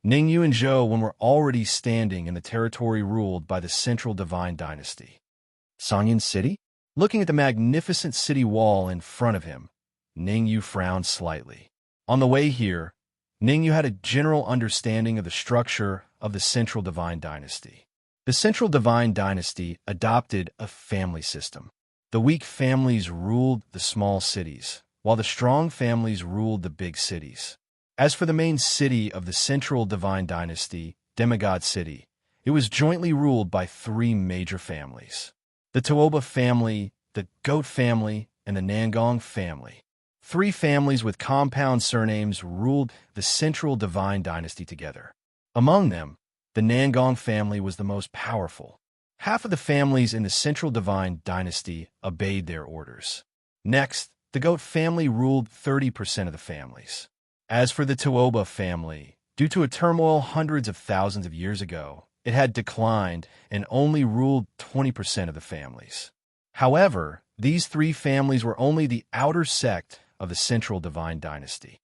Ningyu and Zhou Wen were already standing in the territory ruled by the Central Divine Dynasty. Sanyan City? Looking at the magnificent city wall in front of him, Ningyu frowned slightly. On the way here, Ningyu had a general understanding of the structure of the Central Divine Dynasty. The Central Divine Dynasty adopted a family system. The weak families ruled the small cities, while the strong families ruled the big cities. As for the main city of the Central Divine Dynasty, Demigod City, it was jointly ruled by 3 major families: the Tuoba family, the Goat family, and the Nangong family. 3 families with compound surnames ruled the Central Divine Dynasty together. Among them, the Nangong family was the most powerful. Half of the families in the Central Divine Dynasty obeyed their orders. Next, the Goat family ruled 30% of the families. As for the Tuoba family, due to a turmoil hundreds of thousands of years ago, it had declined and only ruled 20% of the families. However, these 3 families were only the outer sect of the Central Divine Dynasty.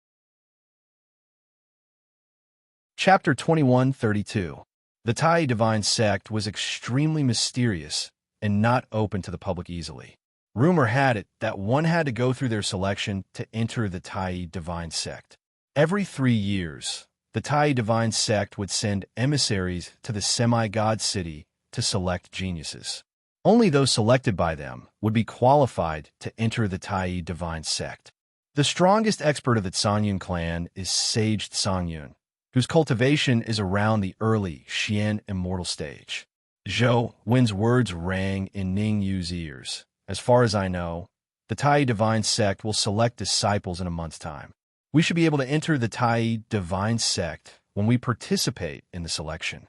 Chapter 2132. The Tai Divine Sect was extremely mysterious and not open to the public easily. Rumor had it that one had to go through their selection to enter the Tai Divine Sect. Every 3 years, the Tai Divine Sect would send emissaries to the semi-god city to select geniuses. Only those selected by them would be qualified to enter the Tai Divine Sect. The strongest expert of the Sangyun clan is Sage Sangyun, whose cultivation is around the early Xian Immortal stage. Zhou Wen's words rang in Ningyu's ears. As far as I know, the Tai Divine Sect will select disciples in a month's time. We should be able to enter the Tai Divine Sect when we participate in the selection.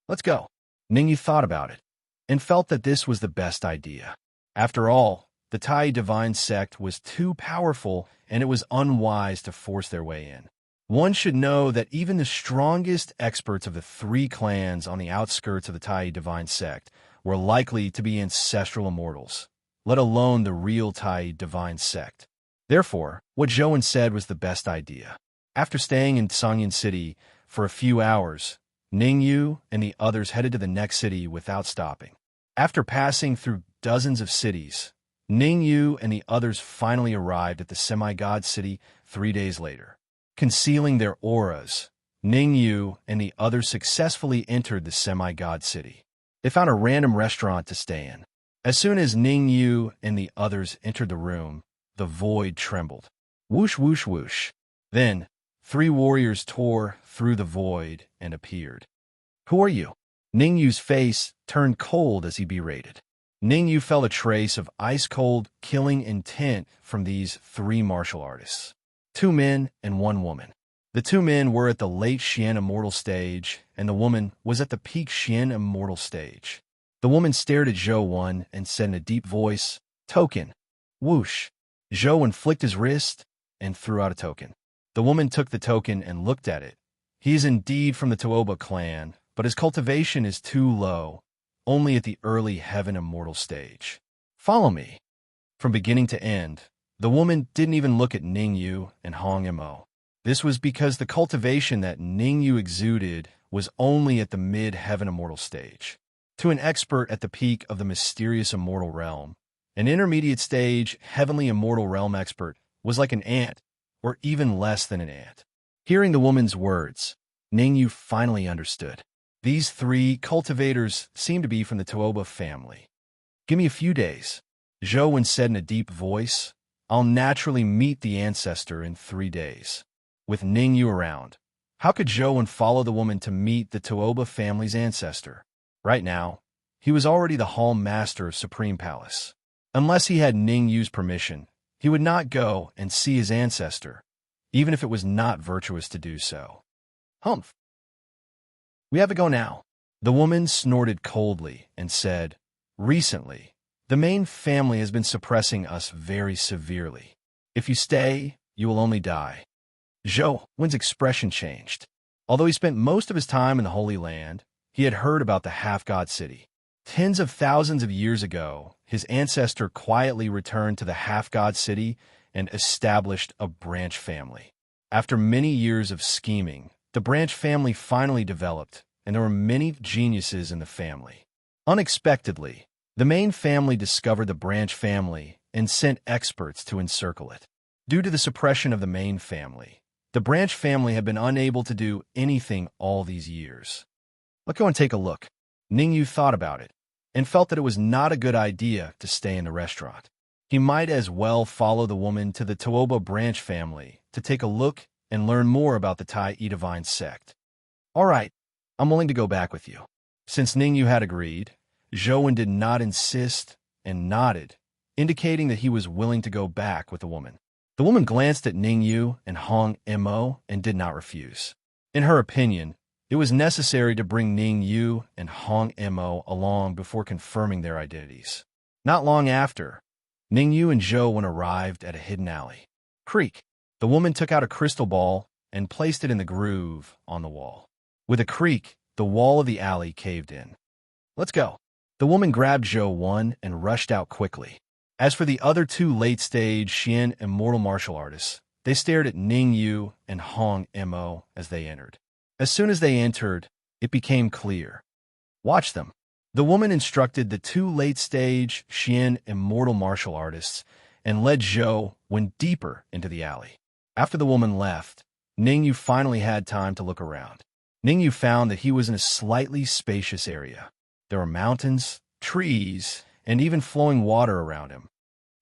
Let's go. Ningyu thought about it and felt that this was the best idea. After all, the Tai Divine Sect was too powerful and it was unwise to force their way in. One should know that even the strongest experts of the 3 clans on the outskirts of the Tai Divine Sect were likely to be ancestral immortals, let alone the real Tai Divine Sect. Therefore, what Zhou Wen said was the best idea. After staying in Sanyan City for a few hours, Ningyu and the others headed to the next city without stopping. After passing through dozens of cities, Ningyu and the others finally arrived at the semi-god city 3 days later. Concealing their auras, Ningyu and the others successfully entered the semi-god city. They found a random restaurant to stay in. As soon as Ningyu and the others entered the room, the void trembled. Whoosh, whoosh, whoosh. Then, 3 warriors tore through the void and appeared. Who are you? Ningyu's face turned cold as he berated. Ningyu felt a trace of ice-cold, killing intent from these three martial artists. 2 men and 1 woman. The 2 men were at the late Xian immortal stage, and the woman was at the peak Xian immortal stage. The woman stared at Zhou Wen and said in a deep voice, "Token." Whoosh. Zhou Wen flicked his wrist and threw out a token. The woman took the token and looked at it. He is indeed from the Tuoba clan, but his cultivation is too low, only at the early heaven immortal stage. Follow me. From beginning to end, the woman didn't even look at Ningyu and Hong Mo. This was because the cultivation that Ningyu exuded was only at the mid-heaven immortal stage. To an expert at the peak of the mysterious immortal realm, an intermediate stage heavenly immortal realm expert was like an ant, or even less than an ant. Hearing the woman's words, Ningyu finally understood. These 3 cultivators seemed to be from the Tuoba family. "Give me a few days," Zhou Wen said in a deep voice. "I'll naturally meet the ancestor in 3 days." With Ningyu around, how could Zhou Wen follow the woman to meet the Tuoba family's ancestor? Right now, he was already the Hall Master of Supreme Palace. Unless he had Ningyu's permission, he would not go and see his ancestor, even if it was not virtuous to do so. Humph. "We have to go now." The woman snorted coldly and said, "Recently, the main family has been suppressing us very severely. If you stay, you will only die." Zhou Wen's expression changed. Although he spent most of his time in the Holy Land, he had heard about the half-god city. Tens of thousands of years ago, his ancestor quietly returned to the half-god city and established a branch family. After many years of scheming, the branch family finally developed, and there were many geniuses in the family. Unexpectedly, the main family discovered the branch family and sent experts to encircle it. Due to the suppression of the main family, the branch family had been unable to do anything all these years. "Let's go and take a look." Ningyu thought about it and felt that it was not a good idea to stay in the restaurant. He might as well follow the woman to the Tuoba branch family to take a look and learn more about the Tai Divine sect. "All right, I'm willing to go back with you." Since Ningyu had agreed, Zhou Wen did not insist and nodded, indicating that he was willing to go back with the woman. The woman glanced at Ningyu and Hong Mo and did not refuse. In her opinion, it was necessary to bring Ningyu and Hong Mo along before confirming their identities. Not long after, Ningyu and Zhou Wen arrived at a hidden alley. Creak. The woman took out a crystal ball and placed it in the groove on the wall. With a creak, the wall of the alley caved in. "Let's go." The woman grabbed Zhou Wen and rushed out quickly. As for the other 2 late-stage Xian immortal martial artists, they stared at Ningyu and Hong Mo as they entered. As soon as they entered, it became clear. "Watch them." The woman instructed the 2 late-stage Xian immortal martial artists and led Zhou Wen deeper into the alley. After the woman left, Ningyu finally had time to look around. Ningyu found that he was in a slightly spacious area. There were mountains, trees, and even flowing water around him.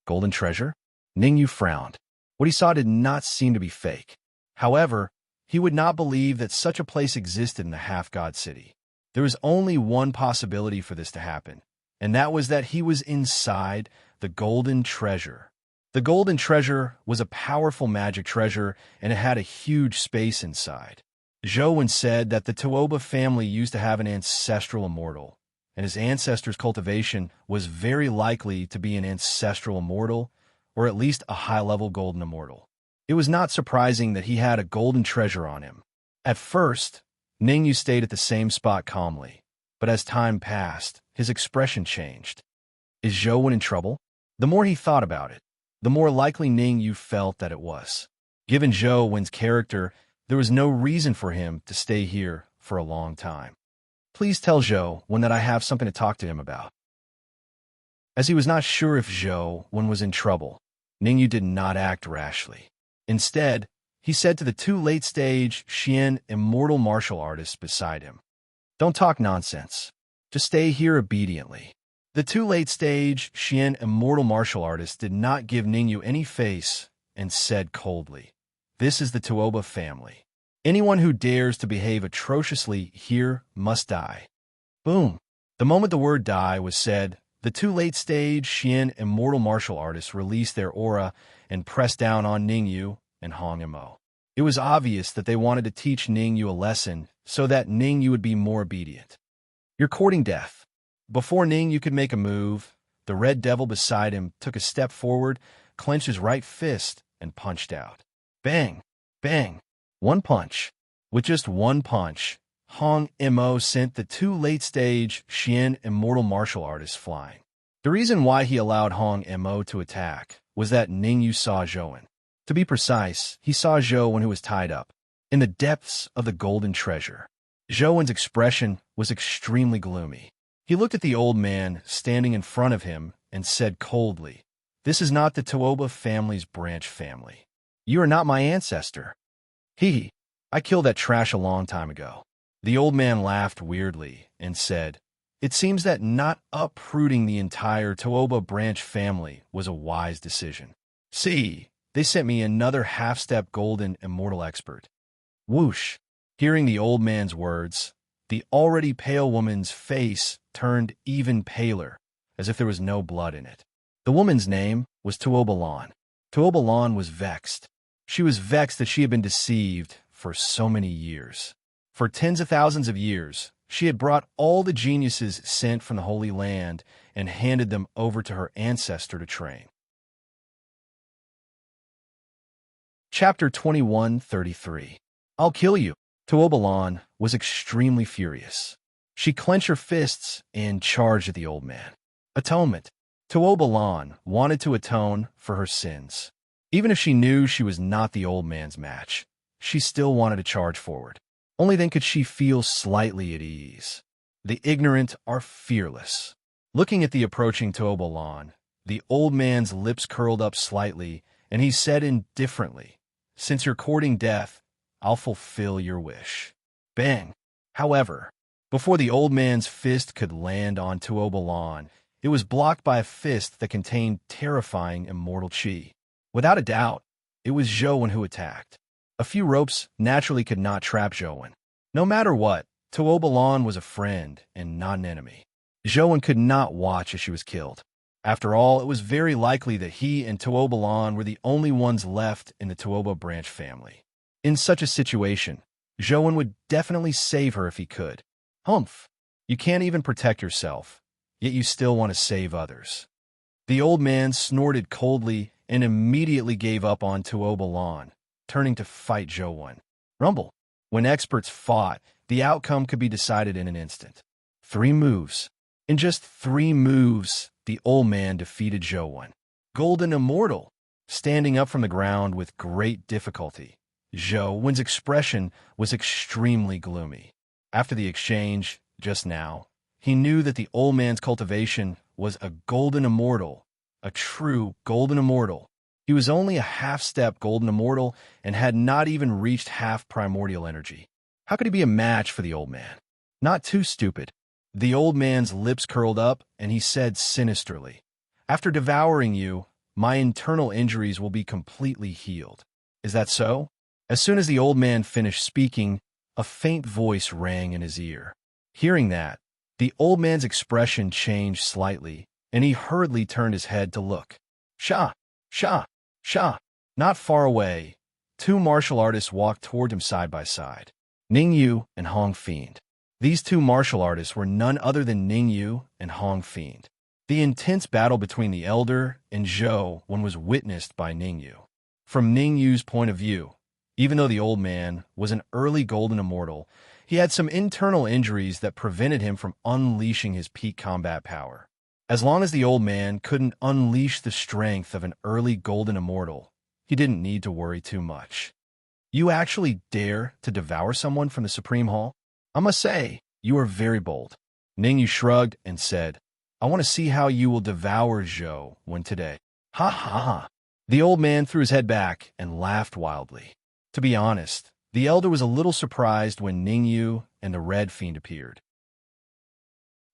Golden treasure? Ningyu frowned. What he saw did not seem to be fake. However, he would not believe that such a place existed in the half-god city. There was only one possibility for this to happen, and that was that he was inside the golden treasure. The golden treasure was a powerful magic treasure, and it had a huge space inside. Zhou Wen said that the Tuoba family used to have an ancestral immortal, and his ancestor's cultivation was very likely to be an ancestral immortal, or at least a high-level golden immortal. It was not surprising that he had a golden treasure on him. At first, Ningyu stayed at the same spot calmly, but as time passed, his expression changed. Is Zhou Wen in trouble? The more he thought about it, the more likely Ningyu felt that it was. Given Zhou Wen's character, there was no reason for him to stay here for a long time. "Please tell Zhou Wen that I have something to talk to him about." As he was not sure if Zhou Wen was in trouble, Ningyu did not act rashly. Instead, he said to the 2 late-stage Xian immortal martial artists beside him, "Don't talk nonsense. Just stay here obediently." The 2 late-stage Xian immortal martial artists did not give Ningyu any face and said coldly, "This is the Tuoba family. Anyone who dares to behave atrociously here must die." Boom! The moment the word "die" was said, The two late-stage Xian immortal martial artists released their aura and pressed down on Ningyu and Hong Mo. It was obvious that they wanted to teach Ningyu a lesson so that Ningyu would be more obedient. "You're courting death." Before Ningyu could make a move, the red devil beside him took a step forward, clenched his right fist, and punched out. Bang! Bang! One punch. With just one punch, Hong Mo sent the two late-stage Xian immortal martial artists flying. The reason why he allowed Hong Mo to attack was that Ningyu saw Zhouwen. To be precise, he saw Zhouwen who was tied up in the depths of the golden treasure. Zhouwen's expression was extremely gloomy. He looked at the old man standing in front of him and said coldly, "This is not the Tuoba family's branch family. You are not my ancestor." "Hee, I killed that trash a long time ago." The old man laughed weirdly and said, "It seems that not uprooting the entire Tuoba branch family was a wise decision. See, they sent me another half-step golden immortal expert." Whoosh! Hearing the old man's words, the already pale woman's face turned even paler, as if there was no blood in it. The woman's name was Tuobalan. Tuobalan was vexed. She was vexed that she had been deceived for so many years. For tens of thousands of years, she had brought all the geniuses sent from the Holy Land and handed them over to her ancestor to train. Chapter 21:33. "I'll kill you." Tuobalan was extremely furious. She clenched her fists and charged at the old man. Atonement. Tuobalan wanted to atone for her sins. Even if she knew she was not the old man's match, she still wanted to charge forward. Only then could she feel slightly at ease. The ignorant are fearless. Looking at the approaching Tuobalan, the old man's lips curled up slightly, and he said indifferently, "Since you're courting death, I'll fulfill your wish." Bang! However, before the old man's fist could land on Tuobalan, it was blocked by a fist that contained terrifying immortal chi. Without a doubt, it was Zhouwen who attacked. A few ropes naturally could not trap Zhouwen. No matter what, Tuobalan was a friend and not an enemy. Zhouwen could not watch as she was killed. After all, it was very likely that he and Tuobalan were the only ones left in the Tuoba branch family. In such a situation, Zhouwen would definitely save her if he could. Humph! You can't even protect yourself, yet you still want to save others. The old man snorted coldly and immediately gave up on Tuobalan, turning to fight Zhouwen. Rumble. When experts fought, the outcome could be decided in an instant. 3 moves. In just 3 moves, the old man defeated Zhouwen. Golden Immortal. Standing up from the ground with great difficulty, Zhouwen's expression was extremely gloomy. After the exchange, just now, he knew that the old man's cultivation was a golden immortal, a true golden immortal. He was only a half-step golden immortal and had not even reached half primordial energy. How could he be a match for the old man? Not too stupid. The old man's lips curled up, and he said sinisterly, "After devouring you, my internal injuries will be completely healed." Is that so? As soon as the old man finished speaking, a faint voice rang in his ear. Hearing that, the old man's expression changed slightly, and he hurriedly turned his head to look. Sha! Sha! Sha! Not far away, 2 martial artists walked toward him side by side. Ningyu and Hong Fiend. These 2 martial artists were none other than Ningyu and Hong Fiend. The intense battle between the elder and Zhouwen was witnessed by Ningyu. From Ningyu's point of view, even though the old man was an early golden immortal, he had some internal injuries that prevented him from unleashing his peak combat power. As long as the old man couldn't unleash the strength of an early golden immortal, he didn't need to worry too much. "You actually dare to devour someone from the Supreme Hall? I must say, you are very bold." Ningyu shrugged and said, "I want to see how you will devour Zhouwen today." Ha ha ha. The old man threw his head back and laughed wildly. To be honest, the elder was a little surprised when Ningyu and the Red Fiend appeared.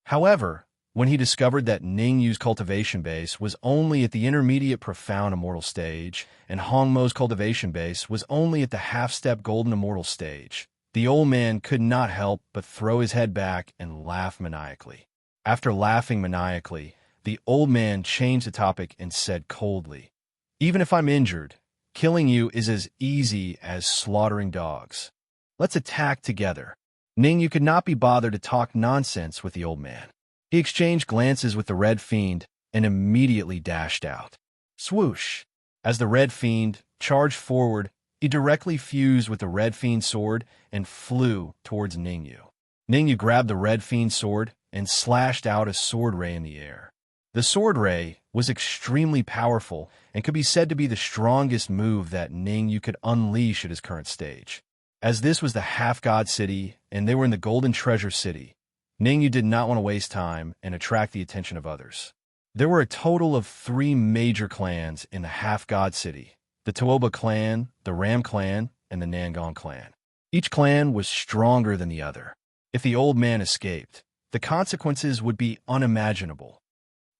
However, when he discovered that Ningyu's cultivation base was only at the intermediate profound immortal stage, and Hongmo's cultivation base was only at the half-step golden immortal stage, the old man could not help but throw his head back and laugh maniacally. After laughing maniacally, the old man changed the topic and said coldly, "Even if I'm injured, killing you is as easy as slaughtering dogs. Let's attack together." Ningyu could not be bothered to talk nonsense with the old man. He exchanged glances with the Red Fiend and immediately dashed out. Swoosh! As the Red Fiend charged forward, he directly fused with the Red Fiend's sword and flew towards Ningyu. Ningyu grabbed the Red Fiend's sword and slashed out a sword ray in the air. The sword ray was extremely powerful and could be said to be the strongest move that Ningyu could unleash at his current stage. As this was the half-god city and they were in the Golden Treasure City, Ningyu did not want to waste time and attract the attention of others. There were a total of 3 major clans in the half-god city: the Tuoba clan, the Ram clan, and the Nangong clan. Each clan was stronger than the other. If the old man escaped, the consequences would be unimaginable.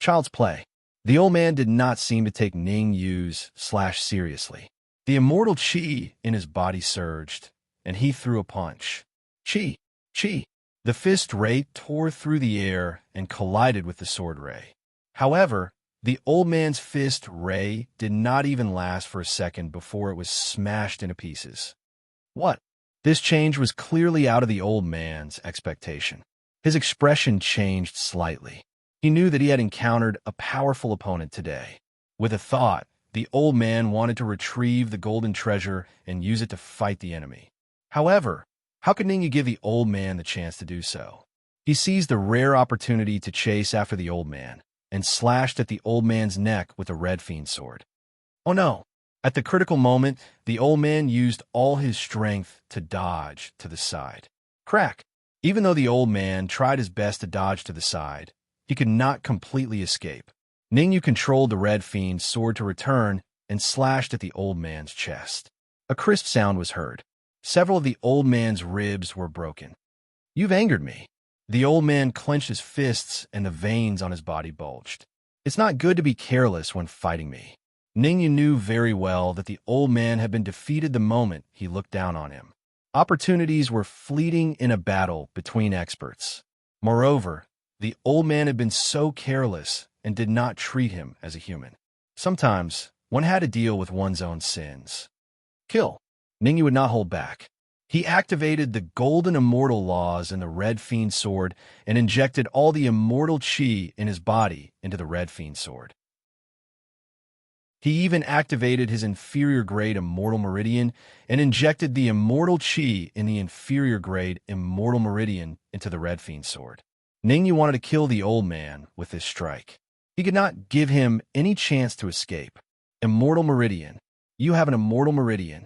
Child's play. The old man did not seem to take Ningyu's slash seriously. The immortal chi in his body surged, and he threw a punch. Chi! Chi! The fist ray tore through the air and collided with the sword ray. However, the old man's fist ray did not even last for a second before it was smashed into pieces. What? This change was clearly out of the old man's expectation. His expression changed slightly. He knew that he had encountered a powerful opponent today. With a thought, the old man wanted to retrieve the golden treasure and use it to fight the enemy. However, how could Ningyu give the old man the chance to do so? He seized the rare opportunity to chase after the old man and slashed at the old man's neck with a Red Fiend sword. Oh no! At the critical moment, the old man used all his strength to dodge to the side. Crack! Even though the old man tried his best to dodge to the side, he could not completely escape. Ningyu controlled the Red Fiend's sword to return and slashed at the old man's chest. A crisp sound was heard. Several of the old man's ribs were broken. "You've angered me." The old man clenched his fists and the veins on his body bulged. "It's not good to be careless when fighting me." Ningyu knew very well that the old man had been defeated the moment he looked down on him. Opportunities were fleeting in a battle between experts. Moreover, the old man had been so careless and did not treat him as a human. Sometimes, one had to deal with one's own sins. Kill. Ningyu would not hold back. He activated the golden immortal laws in the Red Fiend sword and injected all the immortal chi in his body into the Red Fiend sword. He even activated his inferior grade Immortal Meridian and injected the immortal chi in the inferior grade Immortal Meridian into the Red Fiend sword. Ningyu wanted to kill the old man with this strike. He could not give him any chance to escape. Immortal Meridian. You have an Immortal Meridian.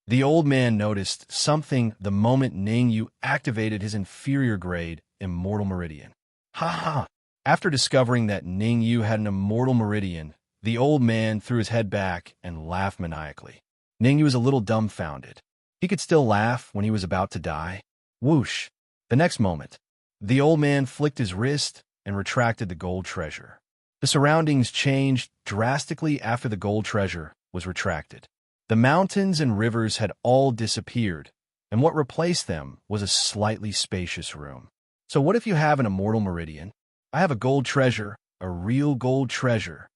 The old man noticed something the moment Ningyu activated his inferior grade Immortal Meridian. Ha ha! After discovering that Ningyu had an Immortal Meridian, the old man threw his head back and laughed maniacally. Ningyu was a little dumbfounded. He could still laugh when he was about to die. Whoosh! The next moment, the old man flicked his wrist and retracted the gold treasure. The surroundings changed drastically after the gold treasure was retracted. The mountains and rivers had all disappeared, and what replaced them was a slightly spacious room. So what if you have an Immortal Meridian? I have a gold treasure, a real gold treasure.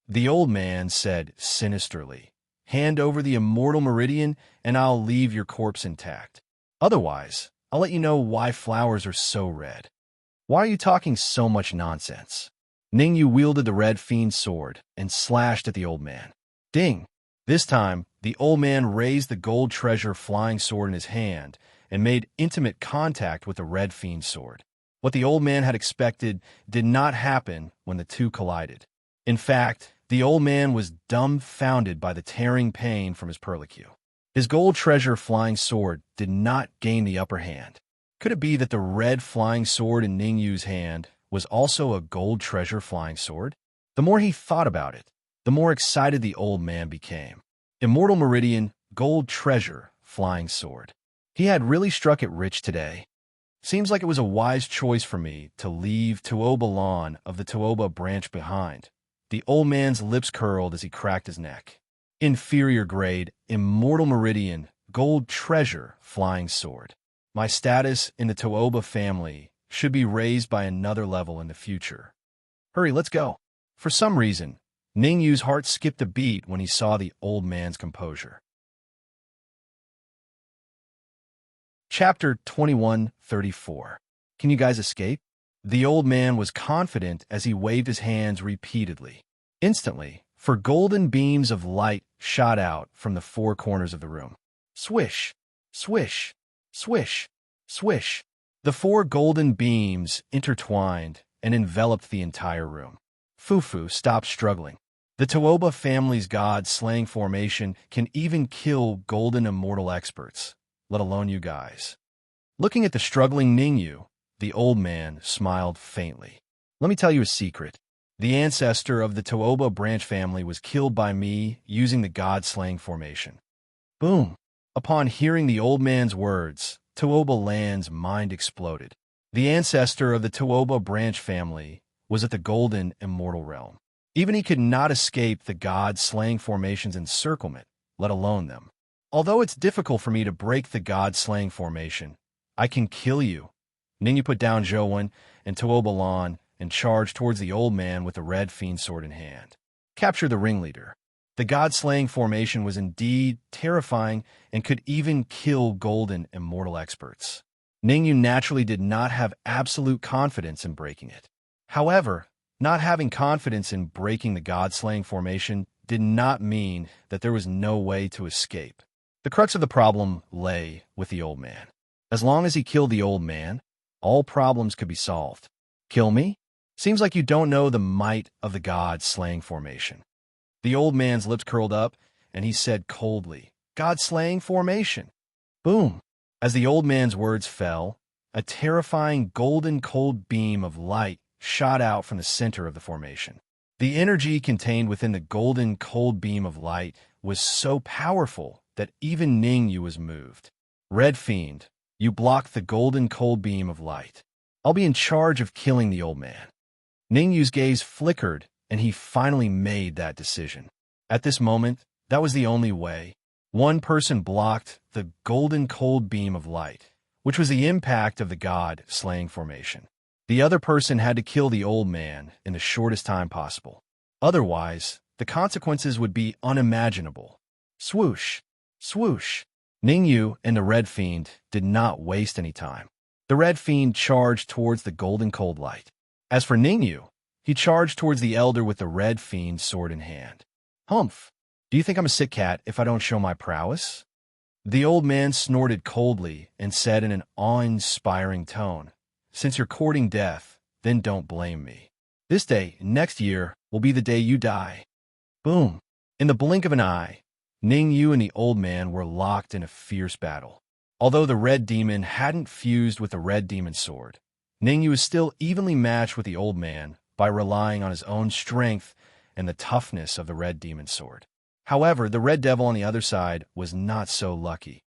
The old man said sinisterly, "Hand over the Immortal Meridian and I'll leave your corpse intact. Otherwise, I'll let you know why flowers are so red." Why are you talking so much nonsense? Ningyu wielded the Red Fiend sword and slashed at the old man. Ding! This time, the old man raised the gold treasure flying sword in his hand and made intimate contact with the Red Fiend sword. What the old man had expected did not happen when the two collided. In fact, the old man was dumbfounded by the tearing pain from his perlicue. His gold treasure flying sword did not gain the upper hand. Could it be that the red flying sword in Ningyu's hand was also a gold treasure flying sword? The more he thought about it, the more excited the old man became. Immortal Meridian, gold treasure, flying sword. He had really struck it rich today. Seems like it was a wise choice for me to leave Tuoba lawn of the Tuoba branch behind. The old man's lips curled as he cracked his neck. Inferior grade, Immortal Meridian, gold treasure, flying sword. My status in the Tuoba family should be raised by another level in the future. Hurry, let's go. For some reason, Ningyu's heart skipped a beat when he saw the old man's composure. Chapter 21:34. Can you guys escape? The old man was confident as he waved his hands repeatedly. Instantly, four golden beams of light shot out from the four corners of the room. Swish, swish, swish, swish. The four golden beams intertwined and enveloped the entire room. Fufu stopped struggling. The Tooba family's god-slaying formation can even kill golden immortal experts, let alone you guys. Looking at the struggling Ningyu, the old man smiled faintly. Let me tell you a secret. The ancestor of the Tooba branch family was killed by me using the god-slaying formation. Boom! Upon hearing the old man's words, Tooba Land's mind exploded. The ancestor of the Tooba branch family was at the golden immortal realm. Even he could not escape the god-slaying formation's encirclement, let alone them. Although it's difficult for me to break the god-slaying formation, I can kill you. Ningyu put down Zhouwen and Tooba Lan and charged towards the old man with the red fiend sword in hand. Capture the ringleader. The god-slaying formation was indeed terrifying and could even kill golden immortal experts. Ningyu naturally did not have absolute confidence in breaking it. However, not having confidence in breaking the god-slaying formation did not mean that there was no way to escape. The crux of the problem lay with the old man. As long as he killed the old man, all problems could be solved. Kill me? Seems like you don't know the might of the god-slaying formation. The old man's lips curled up, and he said coldly, God-slaying formation. Boom! As the old man's words fell, a terrifying golden cold beam of light shot out from the center of the formation. The energy contained within the golden cold beam of light was so powerful that even Ningyu was moved. Red Fiend, you blocked the golden cold beam of light. I'll be in charge of killing the old man. Ningyu's gaze flickered, and he finally made that decision. At this moment, that was the only way. One person blocked the golden cold beam of light, which was the impact of the god-slaying formation. The other person had to kill the old man in the shortest time possible. Otherwise, the consequences would be unimaginable. Swoosh, swoosh. Ningyu and the Red Fiend did not waste any time. The Red Fiend charged towards the golden cold light. As for Ningyu, he charged towards the elder with the Red Fiend sword in hand. Humph! Do you think I'm a sick cat if I don't show my prowess? The old man snorted coldly and said in an awe-inspiring tone, Since you're courting death, then don't blame me. This day, next year, will be the day you die. Boom! In the blink of an eye, Ningyu and the old man were locked in a fierce battle. Although the red demon hadn't fused with the red demon sword, Ningyu was still evenly matched with the old man by relying on his own strength and the toughness of the red demon sword. However, the red devil on the other side was not so lucky.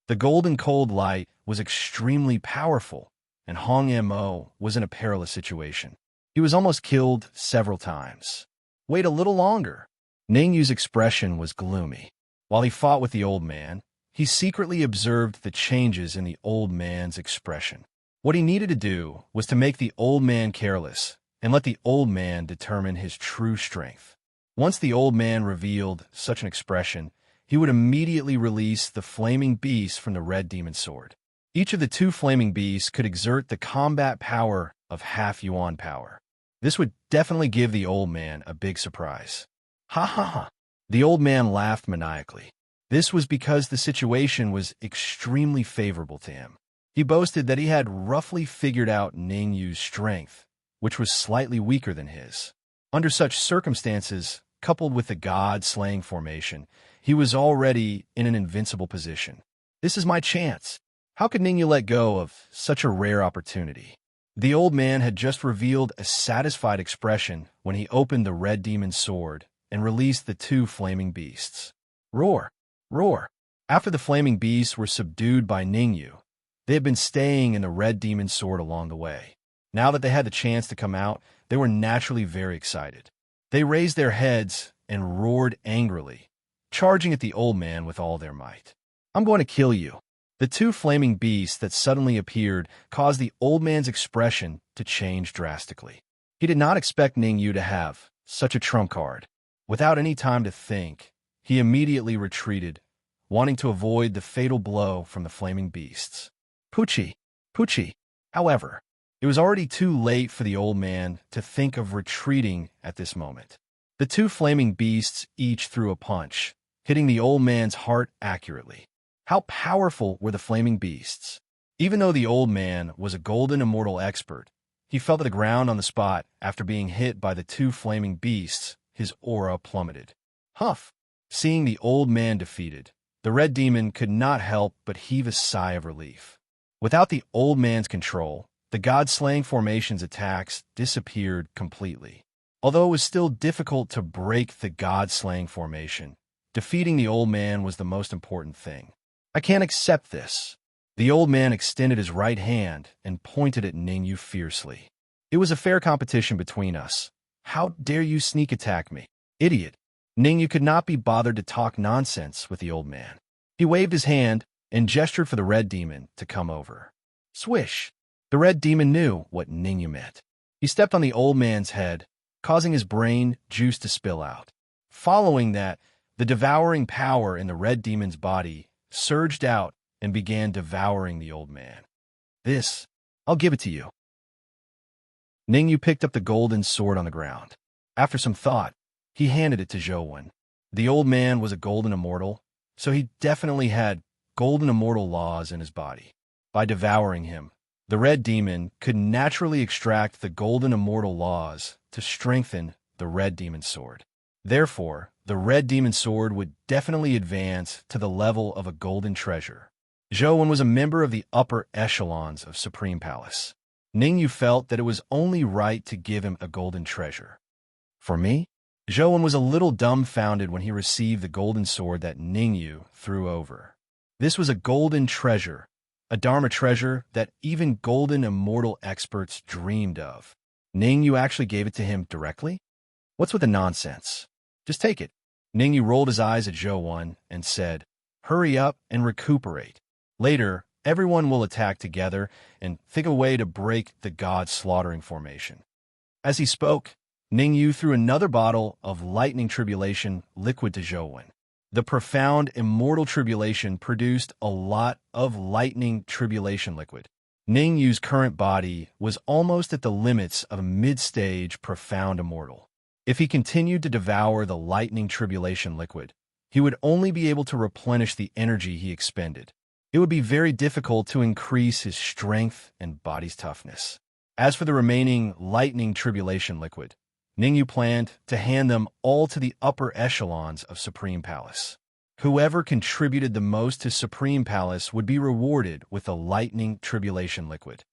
The golden cold light was extremely powerful, and Hong Mo was in a perilous situation. He was almost killed several times. Wait a little longer. Ningyu's expression was gloomy. While he fought with the old man, he secretly observed the changes in the old man's expression. What he needed to do was to make the old man careless and let the old man determine his true strength. Once the old man revealed such an expression, he would immediately release the flaming beast from the red demon sword. Each of the two flaming beasts could exert the combat power of half Yuan power. This would definitely give the old man a big surprise. Ha ha ha! The old man laughed maniacally. This was because the situation was extremely favorable to him. He boasted that he had roughly figured out Ningyu's strength, which was slightly weaker than his. Under such circumstances, coupled with the god-slaying formation, he was already in an invincible position. This is my chance. How could Ningyu let go of such a rare opportunity? The old man had just revealed a satisfied expression when he opened the red demon sword and released the two flaming beasts. Roar! Roar! After the flaming beasts were subdued by Ningyu, they had been staying in the red demon sword along the way. Now that they had the chance to come out, they were naturally very excited. They raised their heads and roared angrily, charging at the old man with all their might. I'm going to kill you. The two flaming beasts that suddenly appeared caused the old man's expression to change drastically. He did not expect Ningyu to have such a trump card. Without any time to think, he immediately retreated, wanting to avoid the fatal blow from the flaming beasts. Pucci, Pucci. However, it was already too late for the old man to think of retreating at this moment. The two flaming beasts each threw a punch, hitting the old man's heart accurately. How powerful were the flaming beasts? Even though the old man was a golden immortal expert, he fell to the ground on the spot after being hit by the two flaming beasts. His aura plummeted. Huff! Seeing the old man defeated, the red demon could not help but heave a sigh of relief. Without the old man's control, the god-slaying formation's attacks disappeared completely. Although it was still difficult to break the god-slaying formation, defeating the old man was the most important thing. I can't accept this. The old man extended his right hand and pointed at Ningyu fiercely. It was a fair competition between us. How dare you sneak attack me? Idiot. Ningyu could not be bothered to talk nonsense with the old man. He waved his hand and gestured for the red demon to come over. Swish! The red demon knew what Ningyu meant. He stepped on the old man's head, causing his brain juice to spill out. Following that, the devouring power in the red demon's body surged out and began devouring the old man. This, I'll give it to you. Ningyu picked up the golden sword on the ground. After some thought, he handed it to Zhou. The old man was a golden immortal, so he definitely had golden immortal laws in his body. By devouring him, the red demon could naturally extract the golden immortal laws to strengthen the red demon sword. Therefore, the red demon sword would definitely advance to the level of a golden treasure. Zhou was a member of the upper echelons of Supreme Palace. Ningyu felt that it was only right to give him a golden treasure. For me? Zhou was a little dumbfounded when he received the golden sword that Ningyu threw over. This was a golden treasure, a Dharma treasure that even golden immortal experts dreamed of. Ningyu actually gave it to him directly? What's with the nonsense? Just take it. Ningyu rolled his eyes at Zhou and said, Hurry up and recuperate. Later, everyone will attack together and think of a way to break the god-slaughtering formation. As he spoke, Ningyu threw another bottle of lightning tribulation liquid to Zhou. The profound immortal tribulation produced a lot of lightning tribulation liquid. Ningyu's current body was almost at the limits of a mid-stage profound immortal. If he continued to devour the lightning tribulation liquid, he would only be able to replenish the energy he expended. It would be very difficult to increase his strength and body's toughness. As for the remaining lightning tribulation liquid, Ningyu planned to hand them all to the upper echelons of Supreme Palace. Whoever contributed the most to Supreme Palace would be rewarded with the lightning tribulation liquid.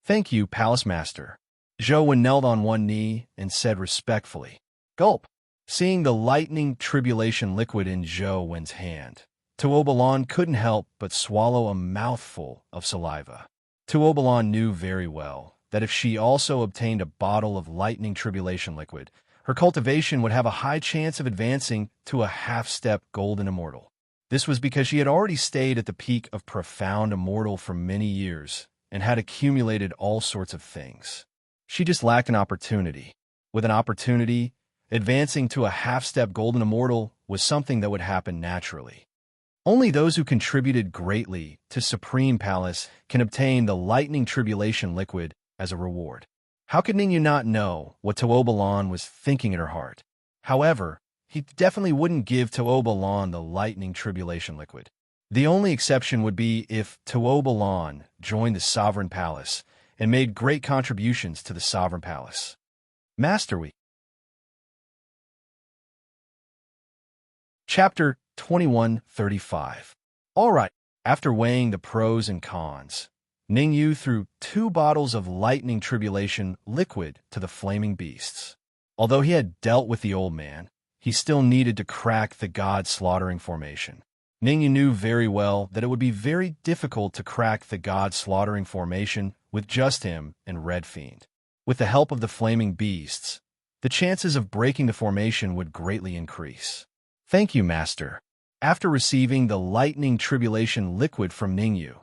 Thank you, Palace Master. Zhou knelt on one knee and said respectfully, Gulp. Seeing the lightning tribulation liquid in Zhou's hand, Tuobalon couldn't help but swallow a mouthful of saliva. Tuobalon knew very well that if she also obtained a bottle of lightning tribulation liquid, her cultivation would have a high chance of advancing to a half-step golden immortal. This was because she had already stayed at the peak of profound immortal for many years and had accumulated all sorts of things. She just lacked an opportunity. With an opportunity, advancing to a half-step golden immortal was something that would happen naturally. Only those who contributed greatly to Supreme Palace can obtain the lightning tribulation liquid as a reward. How could Ningyu not know what Tuobalon was thinking in her heart? However, he definitely wouldn't give Tuobalon the lightning tribulation liquid. The only exception would be if Tuobalon joined the Sovereign Palace and made great contributions to the Sovereign Palace. Master we. Chapter 2135. All right, after weighing the pros and cons, Ningyu threw 2 bottles of lightning tribulation liquid to the flaming beasts. Although he had dealt with the old man, he still needed to crack the god-slaughtering formation. Ningyu knew very well that it would be very difficult to crack the god-slaughtering formation with just him and Red Fiend. With the help of the flaming beasts, the chances of breaking the formation would greatly increase. Thank you, Master. After receiving the lightning tribulation liquid from Ningyu,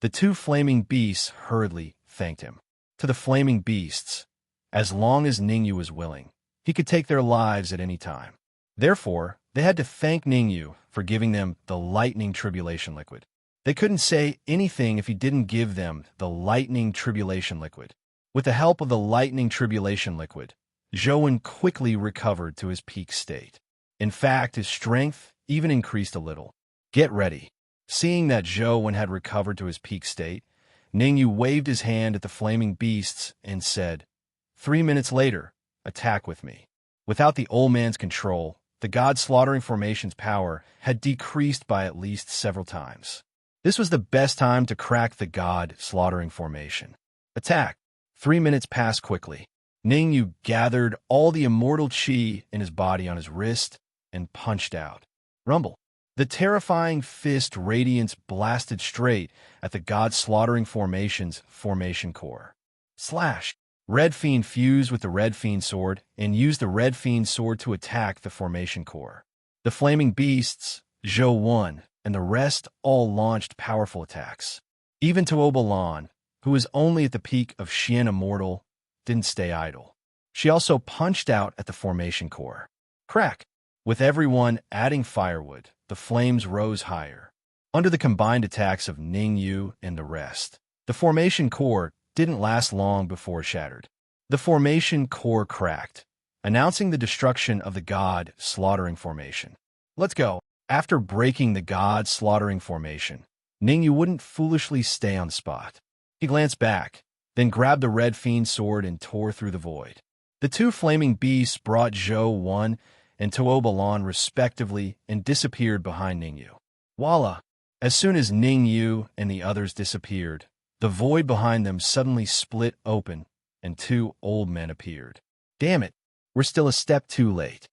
the 2 flaming beasts hurriedly thanked him. To the flaming beasts, As long as Ningyu was willing, he could take their lives at any time. Therefore, they had to thank Ningyu for giving them the lightning tribulation liquid. They couldn't say anything if he didn't give them the lightning tribulation liquid. With the help of the lightning tribulation liquid, Zhou quickly recovered to his peak state. In fact, his strength even increased a little. Get ready. Seeing that Zhou had recovered to his peak state, Ningyu waved his hand at the flaming beasts and said, 3 minutes later, attack with me. Without the old man's control, the god slaughtering formation's power had decreased by at least several times. This was the best time to crack the god slaughtering formation. Attack. 3 minutes passed quickly. Ningyu gathered all the immortal chi in his body on his wrist and punched out. Rumble. The terrifying fist radiance blasted straight at the god slaughtering formation's formation core. Slash. Red Fiend fused with the Red Fiend sword and used the Red Fiend sword to attack the formation core. The flaming beasts, Zhou 1, and the rest all launched powerful attacks. Even Tuobalan, who was only at the peak of Xian Immortal, didn't stay idle. She also punched out at the formation core. Crack! With everyone adding firewood, the flames rose higher. Under the combined attacks of Ningyu and the rest, the formation core didn't last long before it shattered. The formation core cracked, announcing the destruction of the god slaughtering formation. Let's go. After breaking the god slaughtering formation, Ningyu wouldn't foolishly stay on the spot. He glanced back, then grabbed the Red Fiend sword and tore through the void. The two flaming beasts brought Zhou 1 and Tuobalan respectively and disappeared behind Ningyu. Voila! As soon as Ningyu and the others disappeared, the void behind them suddenly split open, and two old men appeared. Damn it, we're still a step too late.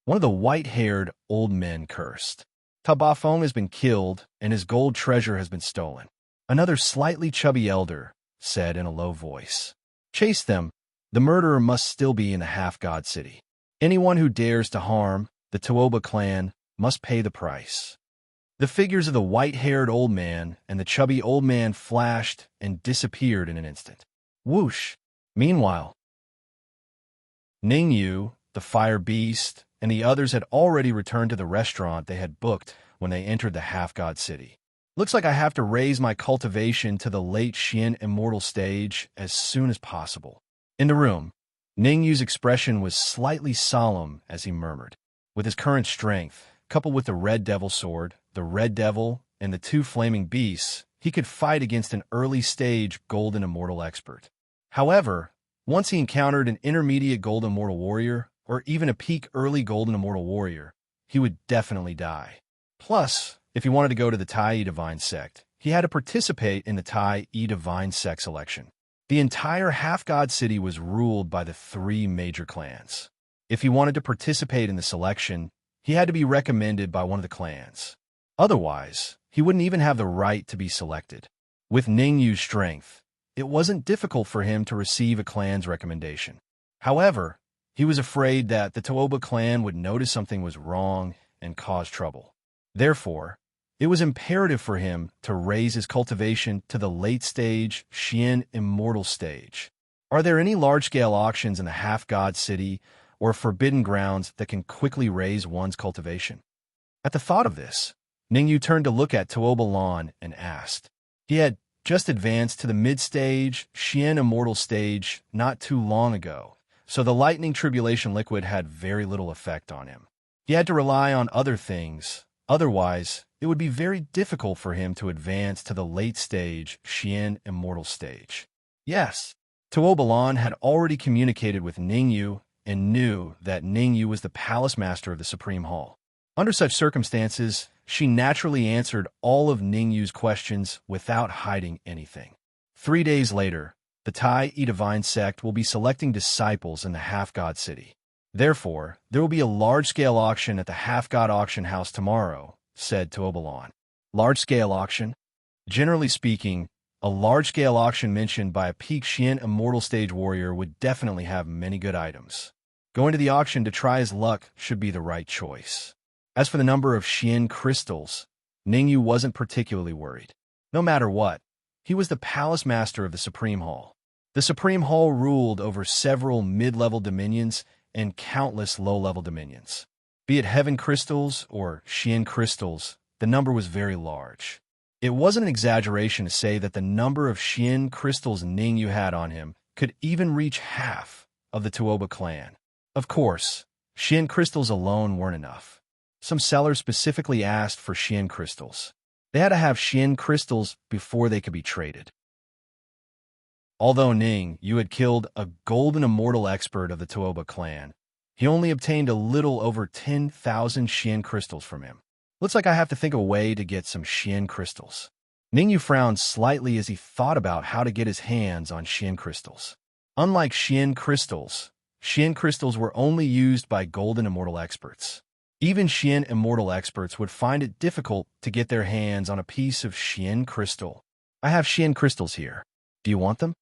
One of the white-haired old men cursed. Tabafeng has been killed, and his gold treasure has been stolen. Another slightly chubby elder said in a low voice. Chase them. The murderer must still be in the half-god city. Anyone who dares to harm the Tuoba clan must pay the price. The figures of the white-haired old man and the chubby old man flashed and disappeared in an instant. Whoosh! Meanwhile, Ningyu, the fire beast, and the others had already returned to the restaurant they had booked when they entered the half-god city. Looks like I have to raise my cultivation to the late Xian Immortal stage as soon as possible. In the room, Ningyu's expression was slightly solemn as he murmured. With his current strength, coupled with the Red Devil sword, the Red Devil, and the two flaming beasts, he could fight against an early-stage Golden Immortal expert. However, once he encountered an intermediate Golden Immortal warrior, or even a peak early Golden Immortal warrior, he would definitely die. Plus, if he wanted to go to the Tai Divine Sect, he had to participate in the Tai Divine Sect selection. The entire half-god city was ruled by the three major clans. If he wanted to participate in the selection, he had to be recommended by one of the clans. Otherwise, he wouldn't even have the right to be selected. With Ningyu's strength, it wasn't difficult for him to receive a clan's recommendation. However, he was afraid that the Tuoba clan would notice something was wrong and cause trouble. Therefore, it was imperative for him to raise his cultivation to the late-stage Xian Immortal stage. Are there any large-scale auctions in the half-god city or forbidden grounds that can quickly raise one's cultivation? At the thought of this, Ningyu turned to look at Tuobalan and asked. He had just advanced to the mid-stage Xian Immortal stage not too long ago, so the lightning tribulation liquid had very little effect on him. He had to rely on other things. Otherwise, it would be very difficult for him to advance to the late-stage Xian Immortal stage. Yes, Tuobalan had already communicated with Ningyu and knew that Ningyu was the palace master of the Supreme Hall. Under such circumstances, she naturally answered all of Ningyu's questions without hiding anything. 3 days later, the Tai Divine Sect will be selecting disciples in the half-god city. Therefore, there will be a large-scale auction at the half-god auction house tomorrow, said Tuobalan. Large-scale auction? Generally speaking, a large-scale auction mentioned by a peak Xian Immortal stage warrior would definitely have many good items. Going to the auction to try his luck should be the right choice. As for the number of Xian crystals, Ningyu wasn't particularly worried. No matter what, he was the palace master of the Supreme Hall. The Supreme Hall ruled over several mid-level dominions and countless low-level dominions. Be it heaven crystals or Xian crystals, the number was very large. It wasn't an exaggeration to say that the number of Xian crystals Ningyu had on him could even reach half of the Tuoba clan. Of course, Xian crystals alone weren't enough. Some sellers specifically asked for Xian crystals. They had to have Xian crystals before they could be traded. Although Ningyu had killed a golden immortal expert of the Tuoba clan, he only obtained a little over 10,000 Xian crystals from him. Looks like I have to think of a way to get some Xian crystals. Ningyu frowned slightly as he thought about how to get his hands on Xian crystals. Unlike Xian crystals were only used by golden immortal experts. Even Xian immortal experts would find it difficult to get their hands on a piece of Xian crystal. I have Xian crystals here. Do you want them?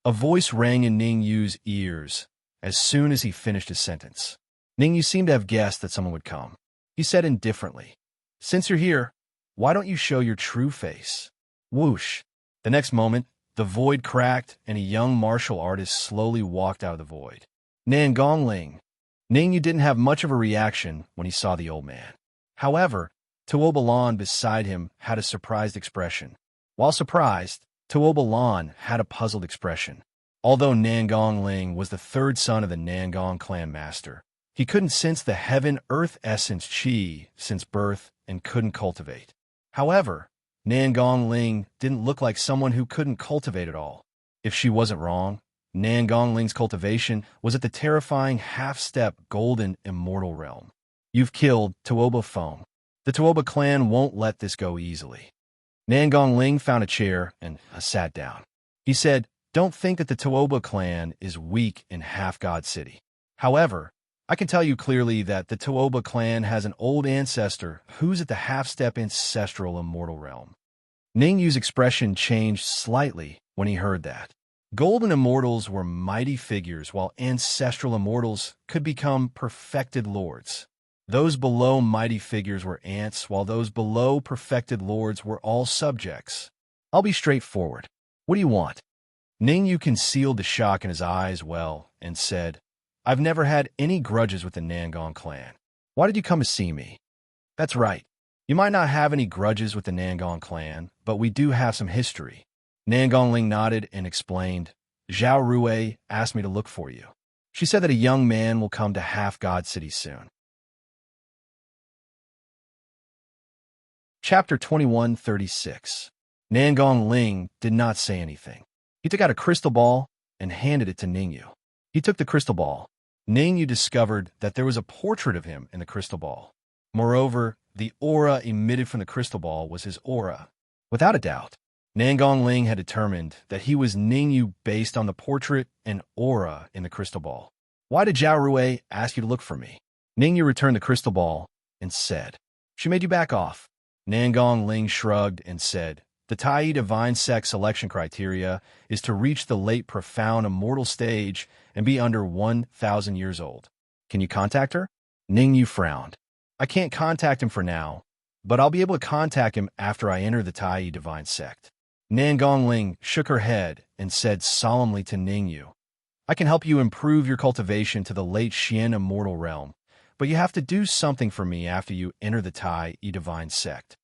A voice rang in Ningyu's ears as soon as he finished his sentence. Ningyu seemed to have guessed that someone would come. He said indifferently, "Since you're here, why don't you show your true face?" Whoosh! The next moment, the void cracked and a young martial artist slowly walked out of the void. Nangongling. Ningyu didn't have much of a reaction when he saw the old man. However, Tuoba Lan beside him had a surprised expression. While surprised, Tuoba Lan had a puzzled expression. Although Nangongling was the third son of the Nangong clan master, he couldn't sense the heaven-earth essence qi since birth and couldn't cultivate. However, Nangongling didn't look like someone who couldn't cultivate at all. If she wasn't wrong, Nangongling's cultivation was at the terrifying half-step golden immortal realm. You've killed Tuoba Foam. The Tuoba clan won't let this go easily. Nangongling found a chair and sat down. He said, "Don't think that the Tuoba clan is weak in Half-God City. However, I can tell you clearly that the Tuoba clan has an old ancestor who's at the half-step ancestral immortal realm." Ningyu's expression changed slightly when he heard that. Golden immortals were mighty figures, while ancestral immortals could become perfected lords. Those below mighty figures were ants, while those below perfected lords were all subjects. I'll be straightforward. What do you want? Ningyu concealed the shock in his eyes well and said, "I've never had any grudges with the Nangong clan. Why did you come to see me?" "That's right. You might not have any grudges with the Nangong clan, but we do have some history." Nangongling nodded and explained, "Zhao Rui asked me to look for you. She said that a young man will come to Half-God City soon." Chapter 2136. Nangongling did not say anything. He took out a crystal ball and handed it to Ningyu. He took the crystal ball. Ningyu discovered that there was a portrait of him in the crystal ball. Moreover, the aura emitted from the crystal ball was his aura. Without a doubt, Nangongling had determined that he was Ningyu based on the portrait and aura in the crystal ball. "Why did Zhao Rui ask you to look for me?" Ningyu returned the crystal ball and said, "She made you back off." Nangongling shrugged and said, "The Tai Divine Sect selection criteria is to reach the late profound immortal stage and be under 1,000 years old. Can you contact her?" Ningyu frowned. "I can't contact him for now, but I'll be able to contact him after I enter the Tai Divine Sect." Nangongling shook her head and said solemnly to Ningyu, "I can help you improve your cultivation to the late Xian immortal realm, but you have to do something for me after you enter the Tai Divine Sect.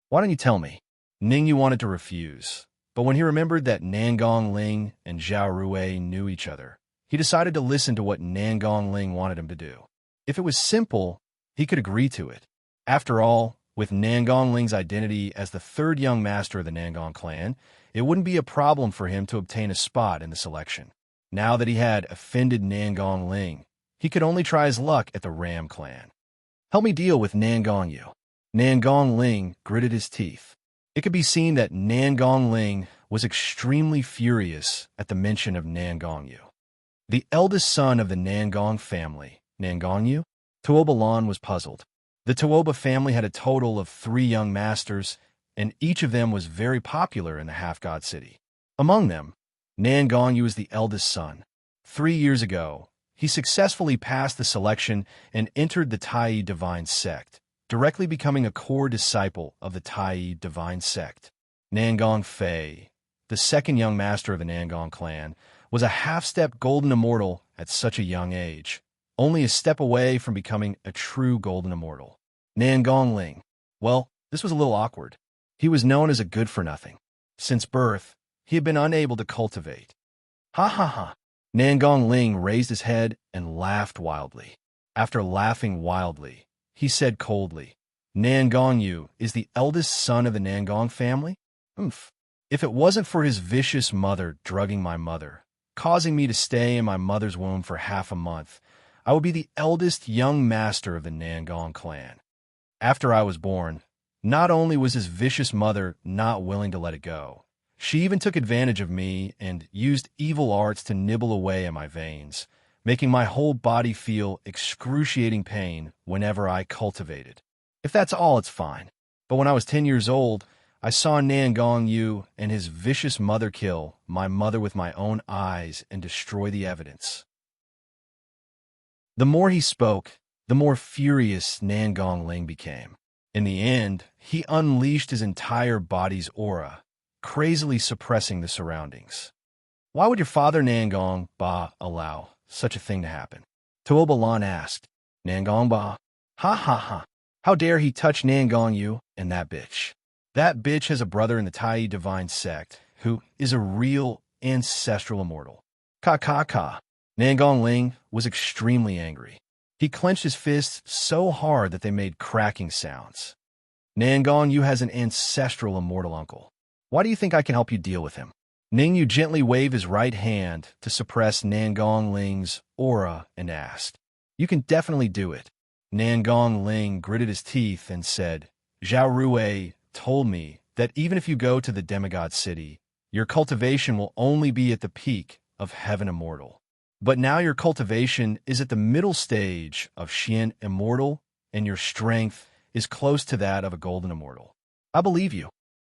Why don't you tell me?" Ningyu wanted to refuse, but when he remembered that Nangongling and Zhao Rui knew each other, he decided to listen to what Nangongling wanted him to do. If it was simple, he could agree to it. After all, with Nangongling's identity as the third young master of the Nangong clan, it wouldn't be a problem for him to obtain a spot in the selection. Now that he had offended Nangongling, he could only try his luck at the Ram clan. "Help me deal with Nangongyu." Nangongling gritted his teeth. It could be seen that Nangongling was extremely furious at the mention of Nangongyu. The eldest son of the Nangong family, Nangongyu? Tuoba Lan was puzzled. The Tuoba family had a total of 3 young masters, and each of them was very popular in the Half-God City. Among them, Nangongyu was the eldest son. 3 years ago, he successfully passed the selection and entered the Tai Divine Sect, directly becoming a core disciple of the Tai Divine Sect. Nangong Fei, the second young master of the Nangong clan, was a half-step golden immortal at such a young age, only a step away from becoming a true golden immortal. Nangong Ling. Well, this was a little awkward. He was known as a good-for-nothing. Since birth, he had been unable to cultivate. Ha ha ha. Nangong Ling raised his head and laughed wildly. After laughing wildly, he said coldly, Nangong Yu is the eldest son of the Nangong family? Oomph. If it wasn't for his vicious mother drugging my mother, causing me to stay in my mother's womb for half a month, I would be the eldest young master of the Nangong clan. After I was born, not only was his vicious mother not willing to let it go, she even took advantage of me and used evil arts to nibble away at my veins, making my whole body feel excruciating pain whenever I cultivated. If that's all, it's fine. But when I was 10 years old, I saw Nangong Yu and his vicious mother kill my mother with my own eyes and destroy the evidence. The more he spoke, the more furious Nangong Ling became. In the end, he unleashed his entire body's aura, crazily suppressing the surroundings. Why would your father Nangong Ba allow such a thing to happen? Tuobalan asked. Nangong Ba? Ha ha ha. How dare he touch Nangong Yu and that bitch? That bitch has a brother in the Tai divine sect who is a real ancestral immortal. Ka ka ka. Nangong Ling was extremely angry. He clenched his fists so hard that they made cracking sounds. Nangong Yu has an ancestral immortal uncle. Why do you think I can help you deal with him? Ning Yu gently waved his right hand to suppress Nangong Ling's aura and asked, You can definitely do it. Nangong Ling gritted his teeth and said, Zhao Rui told me that even if you go to the demigod city, your cultivation will only be at the peak of heaven immortal. But now your cultivation is at the middle stage of Xian immortal, and your strength is close to that of a golden immortal. I believe you.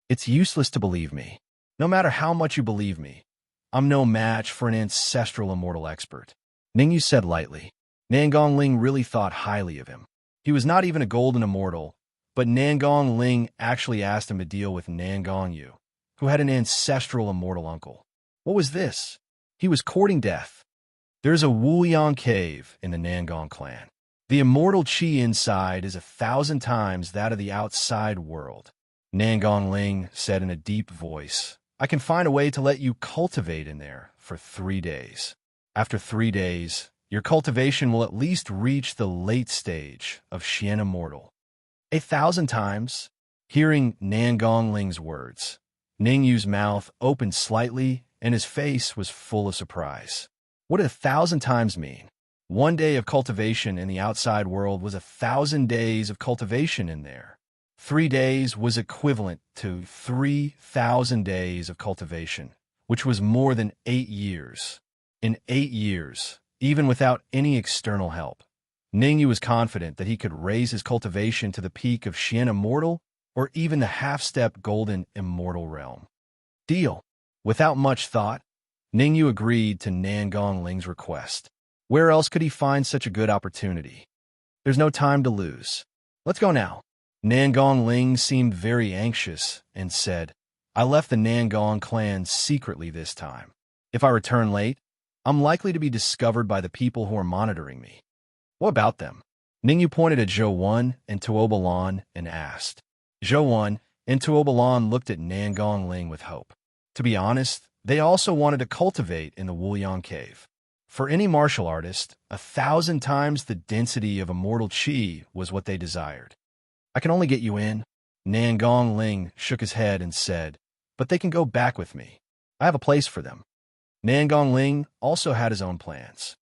It's useless to believe me. No matter how much you believe me, I'm no match for an ancestral immortal expert. Ningyu said lightly. Nangong Ling really thought highly of him. He was not even a golden immortal, but Nangong Ling actually asked him to deal with Nangong Yu, who had an ancestral immortal uncle. What was this? He was courting death. There's a Wuyang cave in the Nangong clan. The immortal chi inside is 1,000 times that of the outside world. Nangong Ling said in a deep voice, I can find a way to let you cultivate in there for 3 days. After 3 days, your cultivation will at least reach the late stage of Xian immortal. 1,000 times? Hearing Nangong Ling's words, Ningyu's mouth opened slightly and his face was full of surprise. What did 1,000 times mean? 1 day of cultivation in the outside world was 1,000 days of cultivation in there. 3 days was equivalent to 3,000 days of cultivation, which was more than 8 years. In 8 years, even without any external help, Ningyu was confident that he could raise his cultivation to the peak of Xian immortal or even the half-step golden immortal realm. Deal. Without much thought, Ningyu agreed to Nangong Ling's request. Where else could he find such a good opportunity? There's no time to lose. Let's go now. Nangong Ling seemed very anxious and said, I left the Nangong clan secretly this time. If I return late, I'm likely to be discovered by the people who are monitoring me. What about them? Ningyu pointed at Zhou Wan and Tuobalan and asked. Zhou Wan and Tuobalan looked at Nangong Ling with hope. To be honest, they also wanted to cultivate in the Wuyang cave. For any martial artist, 1,000 times the density of immortal chi was what they desired. I can only get you in. Nangong Ling shook his head and said, but they can go back with me. I have a place for them. Nangong Ling also had his own plans.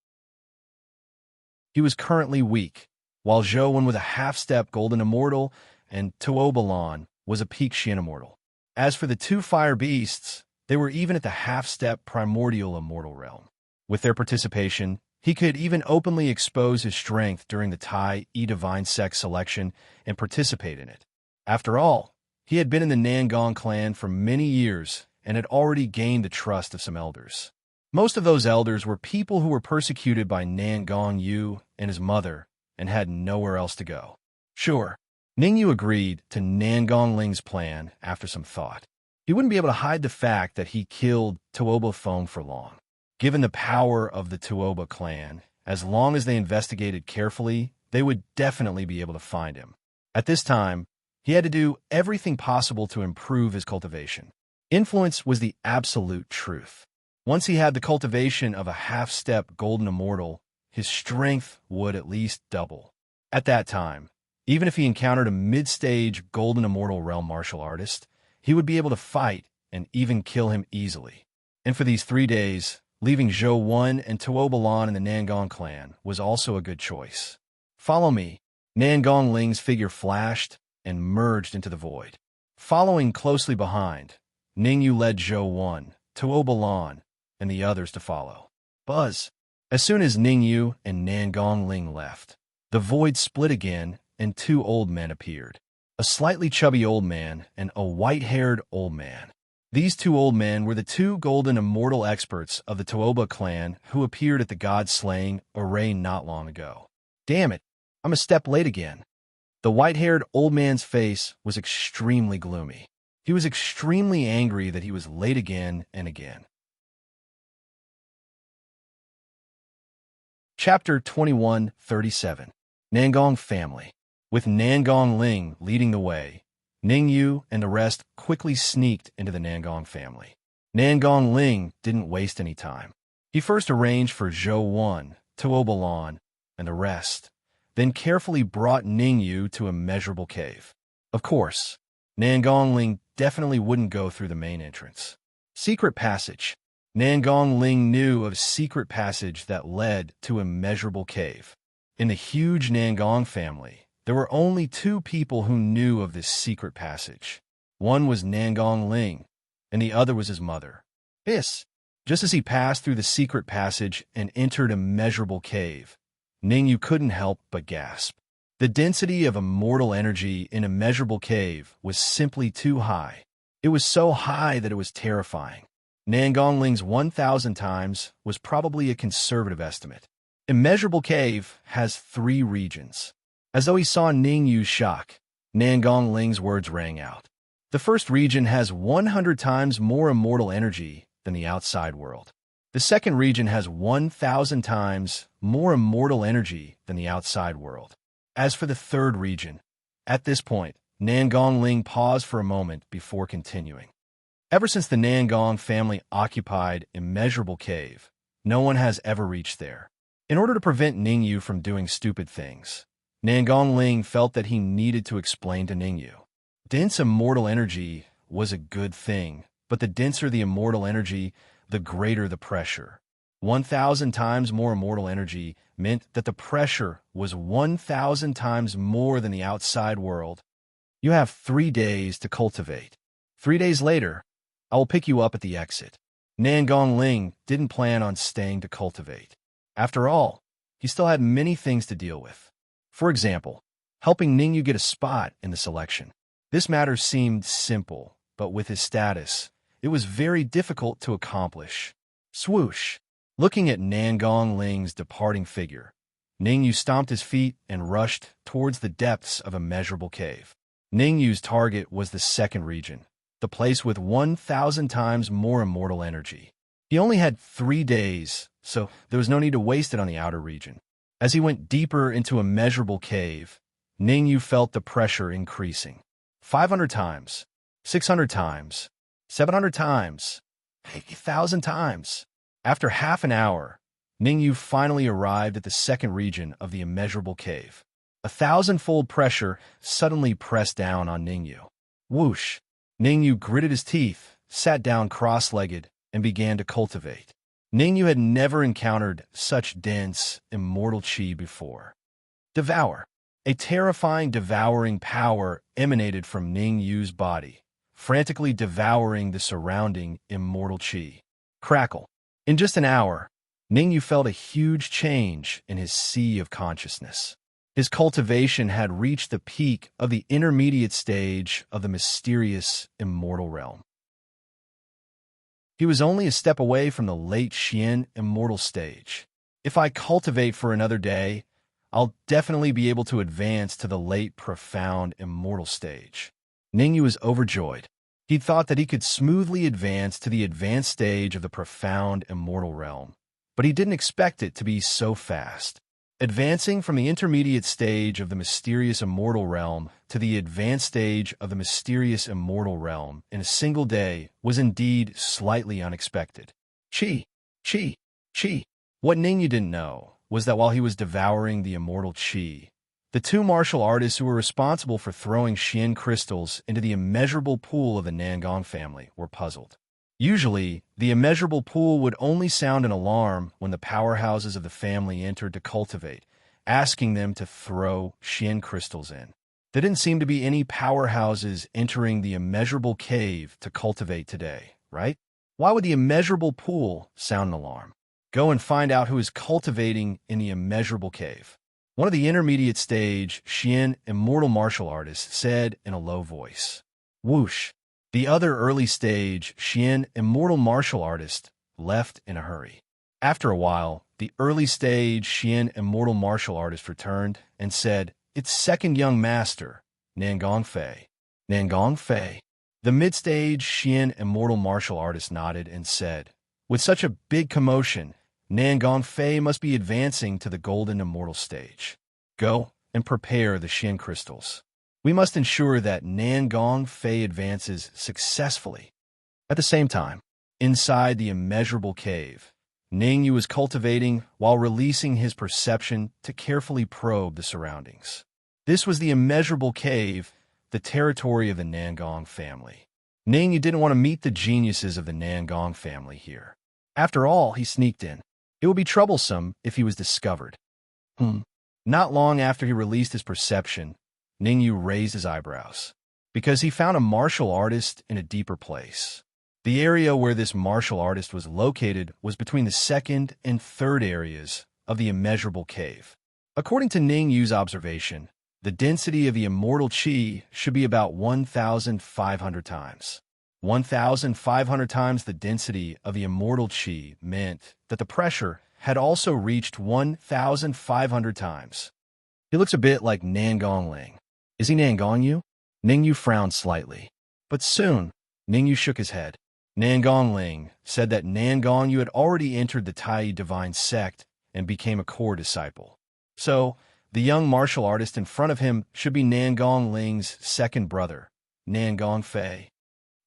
He was currently weak, while Zhou Wan was a half-step golden immortal and Tuobalan was a peak Xian immortal. As for the two fire beasts, they were even at the half-step primordial immortal realm. With their participation, he could even openly expose his strength during the Tai divine sect selection and participate in it. After all, he had been in the Nangong clan for many years and had already gained the trust of some elders. Most of those elders were people who were persecuted by Nangong Yu and his mother and had nowhere else to go. Sure, Ningyu agreed to Nangong Ling's plan after some thought. He wouldn't be able to hide the fact that he killed Tuoba Feng for long. Given the power of the Tuoba clan, as long as they investigated carefully, they would definitely be able to find him. At this time, he had to do everything possible to improve his cultivation. Influence was the absolute truth. Once he had the cultivation of a half-step golden immortal, his strength would at least double. At that time, even if he encountered a mid-stage golden immortal realm martial artist, he would be able to fight and even kill him easily. And for these 3 days, leaving Zhou Wen and Tuobalan in the Nangong clan was also a good choice. Follow me. Nangong Ling's figure flashed and merged into the void. Following closely behind, Ningyu led Zhou Wen, Tuobalan, and the others to follow. Buzz. As soon as Ningyu and Nangong Ling left, the void split again and 2 old men appeared. A slightly chubby old man and a white-haired old man. These 2 old men were the 2 golden immortal experts of the Tuoba clan who appeared at the god-slaying array not long ago. Damn it, I'm a step late again. The white-haired old man's face was extremely gloomy. He was extremely angry that he was late again and again. Chapter 21:37. Nangong Family. With Nangong Ling leading the way, Ningyu and the rest quickly sneaked into the Nangong family. Nangong Ling didn't waste any time. He first arranged for Zhou Wen, Tuobalan, and the rest, then carefully brought Ningyu to a measurable cave. Of course, Nangong Ling definitely wouldn't go through the main entrance. Secret passage. Nangong Ling knew of a secret passage that led to a measurable cave. In the huge Nangong family, there were only 2 people who knew of this secret passage. One was Nangong Ling, and the other was his mother. Just as he passed through the secret passage and entered a measurable cave, Ningyu couldn't help but gasp. The density of immortal energy in a measurable cave was simply too high. It was so high that it was terrifying. Nangong Ling's 1,000 times was probably a conservative estimate. Immeasurable cave has 3 regions. As though he saw Ningyu's shock, Nangong Ling's words rang out. The first region has 100 times more immortal energy than the outside world. The second region has 1,000 times more immortal energy than the outside world. As for the third region, at this point, Nangong Ling paused for a moment before continuing. Ever since the Nangong family occupied Immeasurable Cave, no one has ever reached there. In order to prevent Ningyu from doing stupid things, Nangong Ling felt that he needed to explain to Ningyu. Dense immortal energy was a good thing, but the denser the immortal energy, the greater the pressure. 1,000 times more immortal energy meant that the pressure was 1,000 times more than the outside world. You have 3 days to cultivate. 3 days later, I will pick you up at the exit. Nangong Ling didn't plan on staying to cultivate. After all, he still had many things to deal with. For example, helping Ningyu get a spot in the selection. This matter seemed simple, but with his status, it was very difficult to accomplish. Swoosh! Looking at Nangong Ling's departing figure, Ningyu stomped his feet and rushed towards the depths of Immeasurable Cave. Ningyu's target was the second region, the place with 1,000 times more immortal energy. He only had 3 days, so there was no need to waste it on the outer region. As he went deeper into Immeasurable Cave, Ningyu felt the pressure increasing. 500 times, 600 times, 700 times, 1,000 times. After half an hour, Ningyu finally arrived at the second region of the Immeasurable Cave. 1,000-fold pressure suddenly pressed down on Ningyu. Whoosh! Ningyu gritted his teeth, sat down cross-legged, and began to cultivate. Ningyu had never encountered such dense, immortal chi before. Devour. A terrifying devouring power emanated from Ningyu's body, frantically devouring the surrounding immortal chi. Crackle. In just an hour, Ningyu felt a huge change in his sea of consciousness. His cultivation had reached the peak of the intermediate stage of the mysterious immortal realm. He was only a step away from the late Xian immortal stage. If I cultivate for another day, I'll definitely be able to advance to the late profound immortal stage. Ningyu was overjoyed. He thought that he could smoothly advance to the advanced stage of the profound immortal realm, but he didn't expect it to be so fast. Advancing from the intermediate stage of the mysterious immortal realm to the advanced stage of the mysterious immortal realm in a single day was indeed slightly unexpected. Chi, chi, chi. What Ningyu didn't know was that while he was devouring the immortal chi, the two martial artists who were responsible for throwing Xian crystals into the immeasurable pool of the Nangong family were puzzled. Usually, the immeasurable pool would only sound an alarm when the powerhouses of the family entered to cultivate, asking them to throw Xian crystals in. There didn't seem to be any powerhouses entering the immeasurable cave to cultivate today, right? Why would the immeasurable pool sound an alarm? Go and find out who is cultivating in the immeasurable cave. One of the intermediate stage Xian immortal martial artists said in a low voice. Whoosh! The other early stage Xian immortal martial artist left in a hurry. After a while, the early stage Xian immortal martial artist returned and said, "It's second young master, Nangong Fei." Nangong Fei. The mid-stage Xian immortal martial artist nodded and said, "With such a big commotion, Nangong Fei must be advancing to the golden immortal stage. Go and prepare the Xian crystals. We must ensure that Nangong Fei advances successfully." At the same time, inside the immeasurable cave, Ningyu was cultivating while releasing his perception to carefully probe the surroundings. This was the immeasurable cave, the territory of the Nangong family. Ningyu didn't want to meet the geniuses of the Nangong family here. After all, he sneaked in. It would be troublesome if he was discovered. Not long after he released his perception, Ningyu raised his eyebrows, because he found a martial artist in a deeper place. The area where this martial artist was located was between the second and third areas of the immeasurable cave. According to Ningyu's observation, the density of the immortal chi should be about 1,500 times. 1,500 times the density of the immortal chi meant that the pressure had also reached 1,500 times. He looks a bit like Nangong Ling. Is he Nangong you? Ningyu frowned slightly. But soon, Ningyu shook his head. Nangong Ling said that Nangong Yu had already entered the Tai divine sect and became a core disciple. So, the young martial artist in front of him should be Nangong Ling's second brother, Nangong Fei.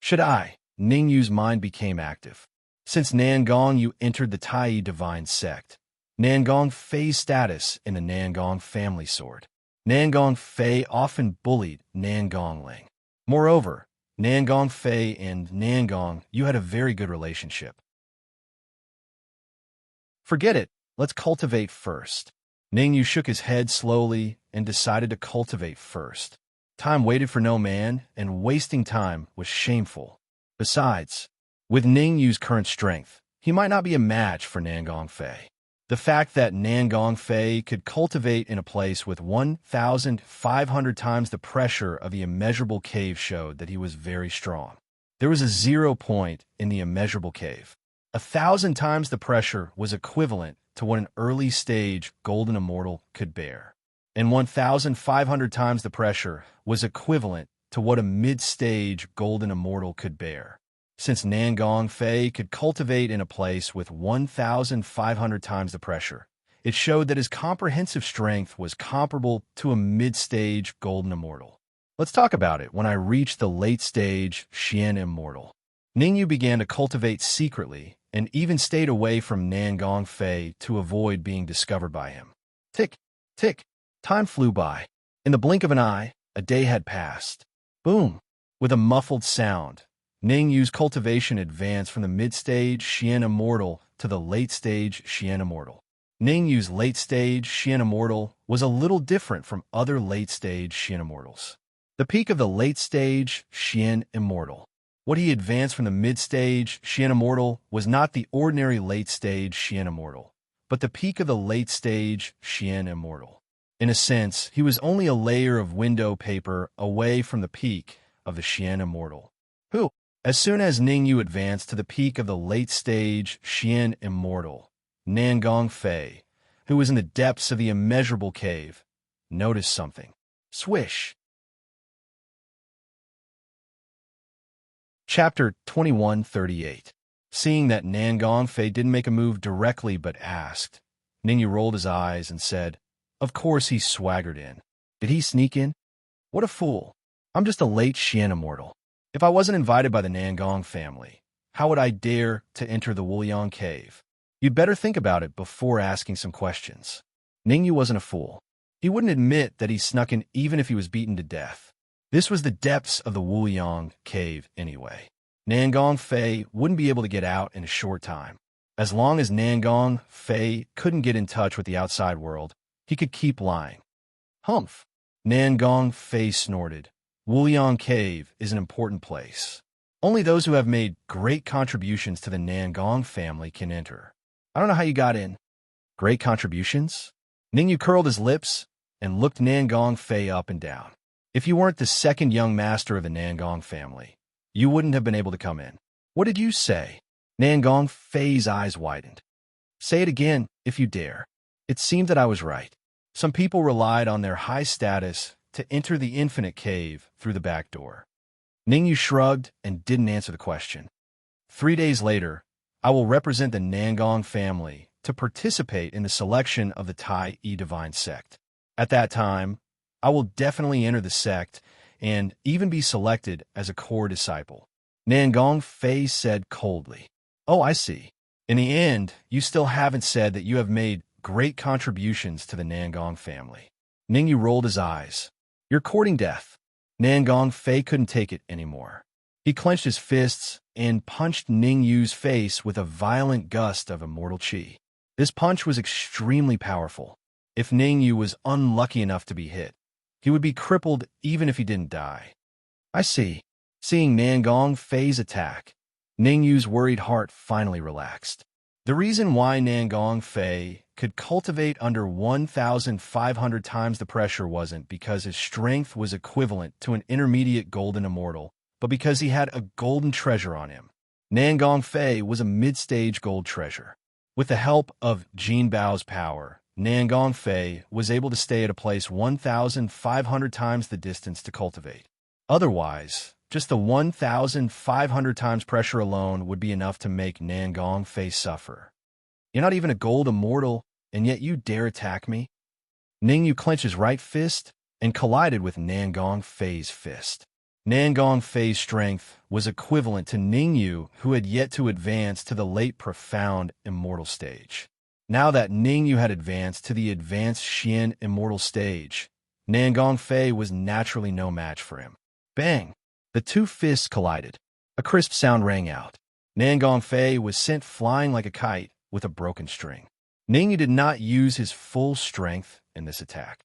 Should I? Ningyu's mind became active. Since Nangong Yu entered the Tai divine sect, Nangong Fei's status in the Nangong family soared. Nangong Fei often bullied Nangong Ling. Moreover, Nangong Fei and Nangong Yu had a very good relationship. Forget it, let's cultivate first. Ningyu shook his head slowly and decided to cultivate first. Time waited for no man, and wasting time was shameful. Besides, with Ningyu's current strength, he might not be a match for Nangong Fei. The fact that Nangong Fei could cultivate in a place with 1,500 times the pressure of the immeasurable cave showed that he was very strong. There was a 0 point in the immeasurable cave. 1,000 times the pressure was equivalent to what an early stage golden immortal could bear. And 1,500 times the pressure was equivalent to what a mid-stage golden immortal could bear. Since Nangong Fei could cultivate in a place with 1,500 times the pressure, it showed that his comprehensive strength was comparable to a mid-stage golden immortal. Let's talk about it when I reached the late-stage Xian immortal. Ningyu began to cultivate secretly and even stayed away from Nangong Fei to avoid being discovered by him. Tick, tick. Time flew by. In the blink of an eye, a day had passed. Boom! With a muffled sound, Ningyu's cultivation advanced from the mid-stage Xian immortal to the late-stage Xian immortal. Ningyu's late-stage Xian immortal was a little different from other late-stage Xian immortals. The peak of the late-stage Xian immortal. What he advanced from the mid-stage Xian immortal was not the ordinary late-stage Xian immortal, but the peak of the late-stage Xian immortal. In a sense, he was only a layer of window paper away from the peak of the Xian immortal. Who? As soon as Ningyu advanced to the peak of the late-stage Xian immortal, Nangong Fei, who was in the depths of the immeasurable cave, noticed something. Swish! Chapter 2138. Seeing that Nangong Fei didn't make a move directly but asked, Ningyu rolled his eyes and said, "Of course he swaggered in. Did he sneak in? What a fool. I'm just a late Xian immortal. If I wasn't invited by the Nangong family, how would I dare to enter the Wuliang cave? You'd better think about it before asking some questions." Ningyu wasn't a fool. He wouldn't admit that he snuck in even if he was beaten to death. This was the depths of the Wuliang cave anyway. Nangong Fei wouldn't be able to get out in a short time. As long as Nangong Fei couldn't get in touch with the outside world, he could keep lying. Humph! Nangong Fei snorted. Wuliang Cave is an important place. Only those who have made great contributions to the Nangong family can enter. I don't know how you got in. Great contributions? Ningyu curled his lips and looked Nangong Fei up and down. If you weren't the second young master of the Nangong family, you wouldn't have been able to come in. What did you say? Nangong Fei's eyes widened. Say it again, if you dare. It seemed that I was right. Some people relied on their high status to enter the infinite cave through the back door. Ningyu shrugged and didn't answer the question. 3 days later, I will represent the Nangong family to participate in the selection of the Tai Yi Divine Sect. At that time, I will definitely enter the sect and even be selected as a core disciple. Nangong Fei said coldly. Oh, I see. In the end, you still haven't said that you have made great contributions to the Nangong family. Ningyu rolled his eyes. You're courting death. Nangong Fei couldn't take it anymore. He clenched his fists and punched Ningyu's face with a violent gust of immortal qi. This punch was extremely powerful. If Ningyu was unlucky enough to be hit, he would be crippled even if he didn't die. I see. Seeing Nangong Fei's attack, Ningyu's worried heart finally relaxed. The reason why Nangong Fei could cultivate under 1,500 times the pressure wasn't because his strength was equivalent to an intermediate golden immortal, but because he had a golden treasure on him. Nangong Fei was a mid-stage gold treasure. With the help of Jin Bao's power, Nangong Fei was able to stay at a place 1,500 times the distance to cultivate. Otherwise, just the 1,500 times pressure alone would be enough to make Nangong Fei suffer. You're not even a gold immortal, and yet you dare attack me? Ningyu clenched his right fist and collided with Nangong Fei's fist. Nangong Fei's strength was equivalent to Ningyu, who had yet to advance to the late profound immortal stage. Now that Ningyu had advanced to the advanced Xian immortal stage, Nangong Fei was naturally no match for him. Bang! The two fists collided. A crisp sound rang out. Nangong Fei was sent flying like a kite with a broken string. Ningyu did not use his full strength in this attack.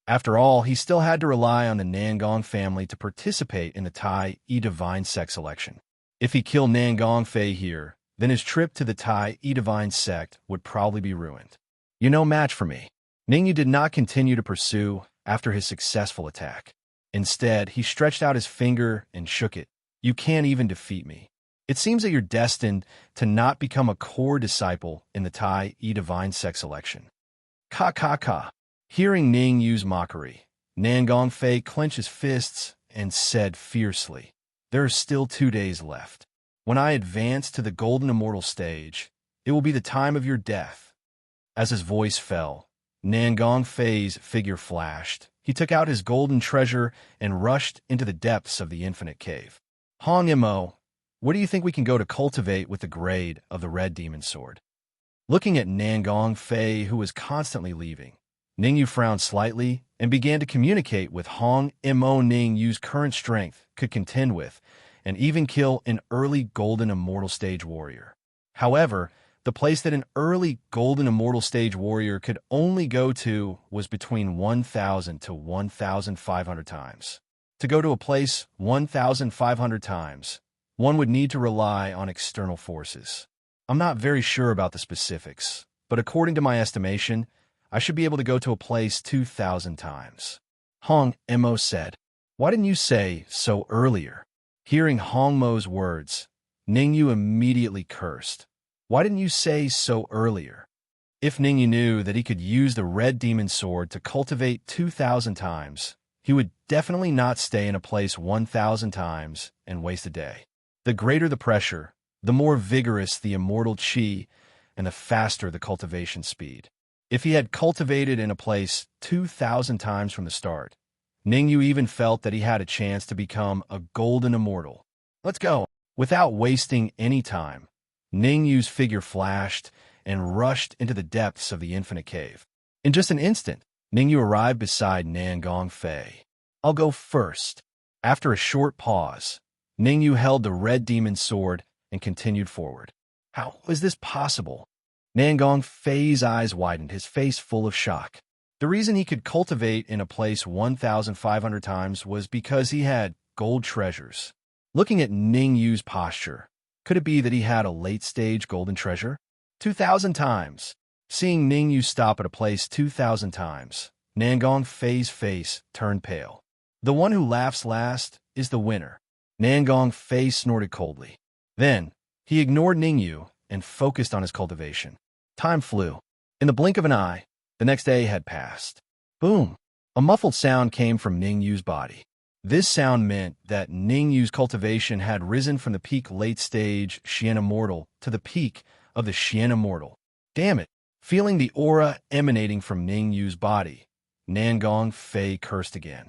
After all, he still had to rely on the Nangong family to participate in the Tai Yi Divine Sect selection. If he killed Nangong Fei here, then his trip to the Tai Yi Divine Sect would probably be ruined. You're no match for me. Ningyu did not continue to pursue after his successful attack. Instead, he stretched out his finger and shook it. You can't even defeat me. It seems that you're destined to not become a core disciple in the Tai Yi Divine Sect selection. Ka ka ka. Hearing Ningyu's mockery, Nangong Fei clenched his fists and said fiercely, There are still 2 days left. When I advance to the golden immortal stage, it will be the time of your death. As his voice fell, Nangong Fei's figure flashed. He took out his golden treasure and rushed into the depths of the infinite cave. Hong Mo, where do you think we can go to cultivate with the grade of the red demon sword? Looking at Nangong Fei, who was constantly leaving, Ningyu frowned slightly and began to communicate with Hong Mo. Ningyu's current strength could contend with and even kill an early golden immortal stage warrior. However, the place that an early golden immortal stage warrior could only go to was between 1,000 to 1,500 times. To go to a place 1,500 times, one would need to rely on external forces. I'm not very sure about the specifics, but according to my estimation, I should be able to go to a place 2,000 times. Hong Mo said, Why didn't you say so earlier? Hearing Hong Mo's words, Ningyu immediately cursed. Why didn't you say so earlier? If Ningyu knew that he could use the red demon sword to cultivate 2,000 times, he would definitely not stay in a place 1,000 times and waste a day. The greater the pressure, the more vigorous the immortal chi, and the faster the cultivation speed. If he had cultivated in a place 2,000 times from the start, Ningyu even felt that he had a chance to become a golden immortal. Let's go. Without wasting any time, Ningyu's figure flashed and rushed into the depths of the infinite cave. In just an instant, Ningyu arrived beside Nangong Fei. I'll go first. After a short pause, Ningyu held the red demon sword and continued forward. How is this possible? Nangong Fei's eyes widened, his face full of shock. The reason he could cultivate in a place 1,500 times was because he had gold treasures. Looking at Ningyu's posture, could it be that he had a late-stage golden treasure? 2,000 times. Seeing Ningyu stop at a place 2,000 times, Nangong Fei's face turned pale. The one who laughs last is the winner. Nangong Fei snorted coldly. Then, he ignored Ningyu and focused on his cultivation. Time flew. In the blink of an eye, the next day had passed. Boom! A muffled sound came from Ningyu's body. This sound meant that Ningyu's cultivation had risen from the peak late-stage Xian Immortal to the peak of the Xian Immortal. Damn it! Feeling the aura emanating from Ningyu's body, Nangong Fei cursed again.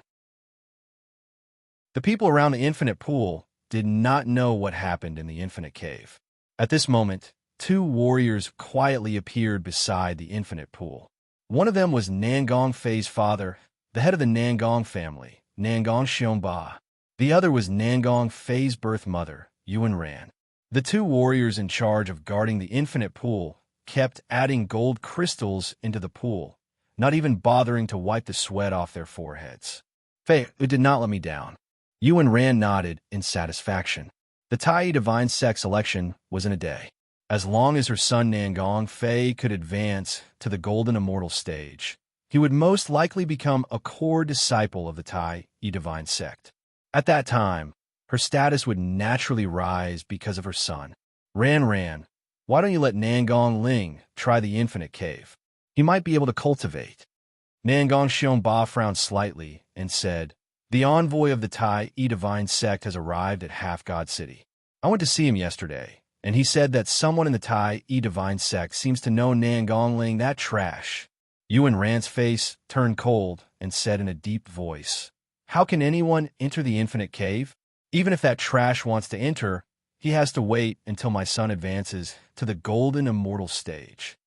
The people around the infinite pool did not know what happened in the infinite cave. At this moment, two warriors quietly appeared beside the infinite pool. One of them was Nangong Fei's father, the head of the Nangong family, Nangong Xiongba. The other was Nangong Fei's birth mother, Yuan Ran. The two warriors in charge of guarding the infinite pool kept adding gold crystals into the pool, not even bothering to wipe the sweat off their foreheads. Fei, it did not let me down. Yuan Ran nodded in satisfaction. The Tai Divine Sect selection was in a day. As long as her son Nangong Fei could advance to the Golden Immortal stage, he would most likely become a core disciple of the Tai Divine Sect. At that time, her status would naturally rise because of her son. Ran, why don't you let Nangong Ling try the infinite cave? He might be able to cultivate. Nangong Xiongba frowned slightly and said, the envoy of the Tai Divine Sect has arrived at Half-God City. I went to see him yesterday, and he said that someone in the Tai Divine Sect seems to know Nangong Ling that trash. Yuan Ran's face turned cold and said in a deep voice, how can anyone enter the infinite cave? Even if that trash wants to enter, he has to wait until my son advances to the Golden Immortal stage.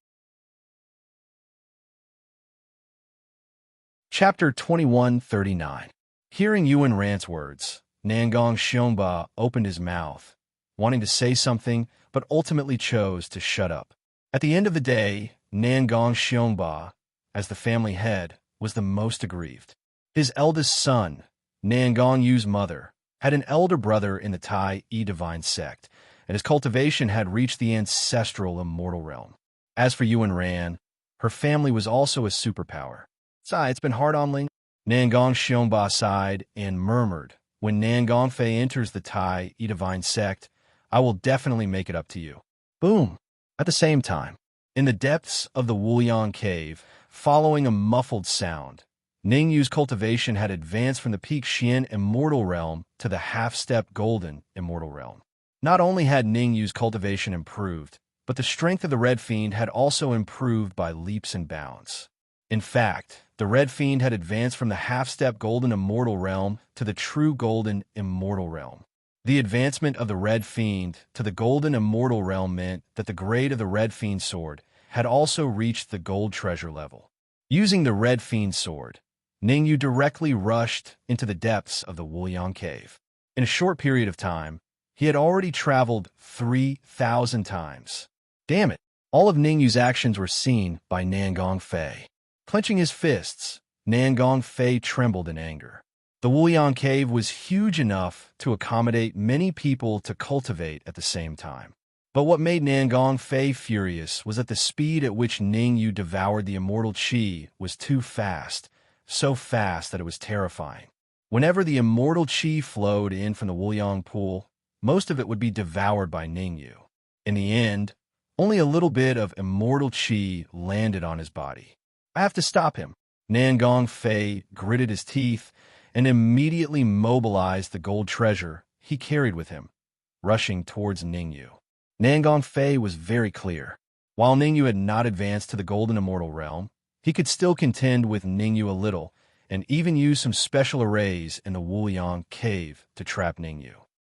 Chapter 2139. Hearing Yuan Ran's words, Nangong Xiongba opened his mouth, wanting to say something, but ultimately chose to shut up. At the end of the day, Nangong Xiongba, as the family head, was the most aggrieved. His eldest son, Nangong Yu's mother, had an elder brother in the Tai Divine Sect, and his cultivation had reached the ancestral immortal realm. As for Yuan Ran, her family was also a superpower. Sigh, it's been hard on Ling. Nangong Xiongba sighed and murmured, when Nangong Fei enters the Tai Divine Sect, I will definitely make it up to you. Boom! At the same time, in the depths of the Wuliang cave, following a muffled sound, Ningyu's cultivation had advanced from the peak Xian Immortal Realm to the half-step Golden Immortal Realm. Not only had Ningyu's cultivation improved, but the strength of the Red Fiend had also improved by leaps and bounds. In fact, the Red Fiend had advanced from the half-step Golden Immortal Realm to the true Golden Immortal Realm. The advancement of the Red Fiend to the Golden Immortal Realm meant that the grade of the Red Fiend sword had also reached the gold treasure level. Using the Red Fiend sword, Ningyu directly rushed into the depths of the Wuliang cave. In a short period of time, he had already traveled 3,000 times. Damn it! All of Ningyu's actions were seen by Nangong Fei. Clenching his fists, Nangong Fei trembled in anger. The Wuliang cave was huge enough to accommodate many people to cultivate at the same time. But what made Nangong Fei furious was that the speed at which Ningyu devoured the immortal qi was too fast, so fast that it was terrifying. Whenever the immortal qi flowed in from the Wuliang pool, most of it would be devoured by Ningyu. In the end, only a little bit of immortal qi landed on his body. I have to stop him. Nangong Fei gritted his teeth and immediately mobilized the gold treasure he carried with him, rushing towards Ningyu. Nangong Fei was very clear. While Ningyu had not advanced to the golden immortal realm, he could still contend with Ningyu a little, and even use some special arrays in the Wuliang cave to trap Ningyu.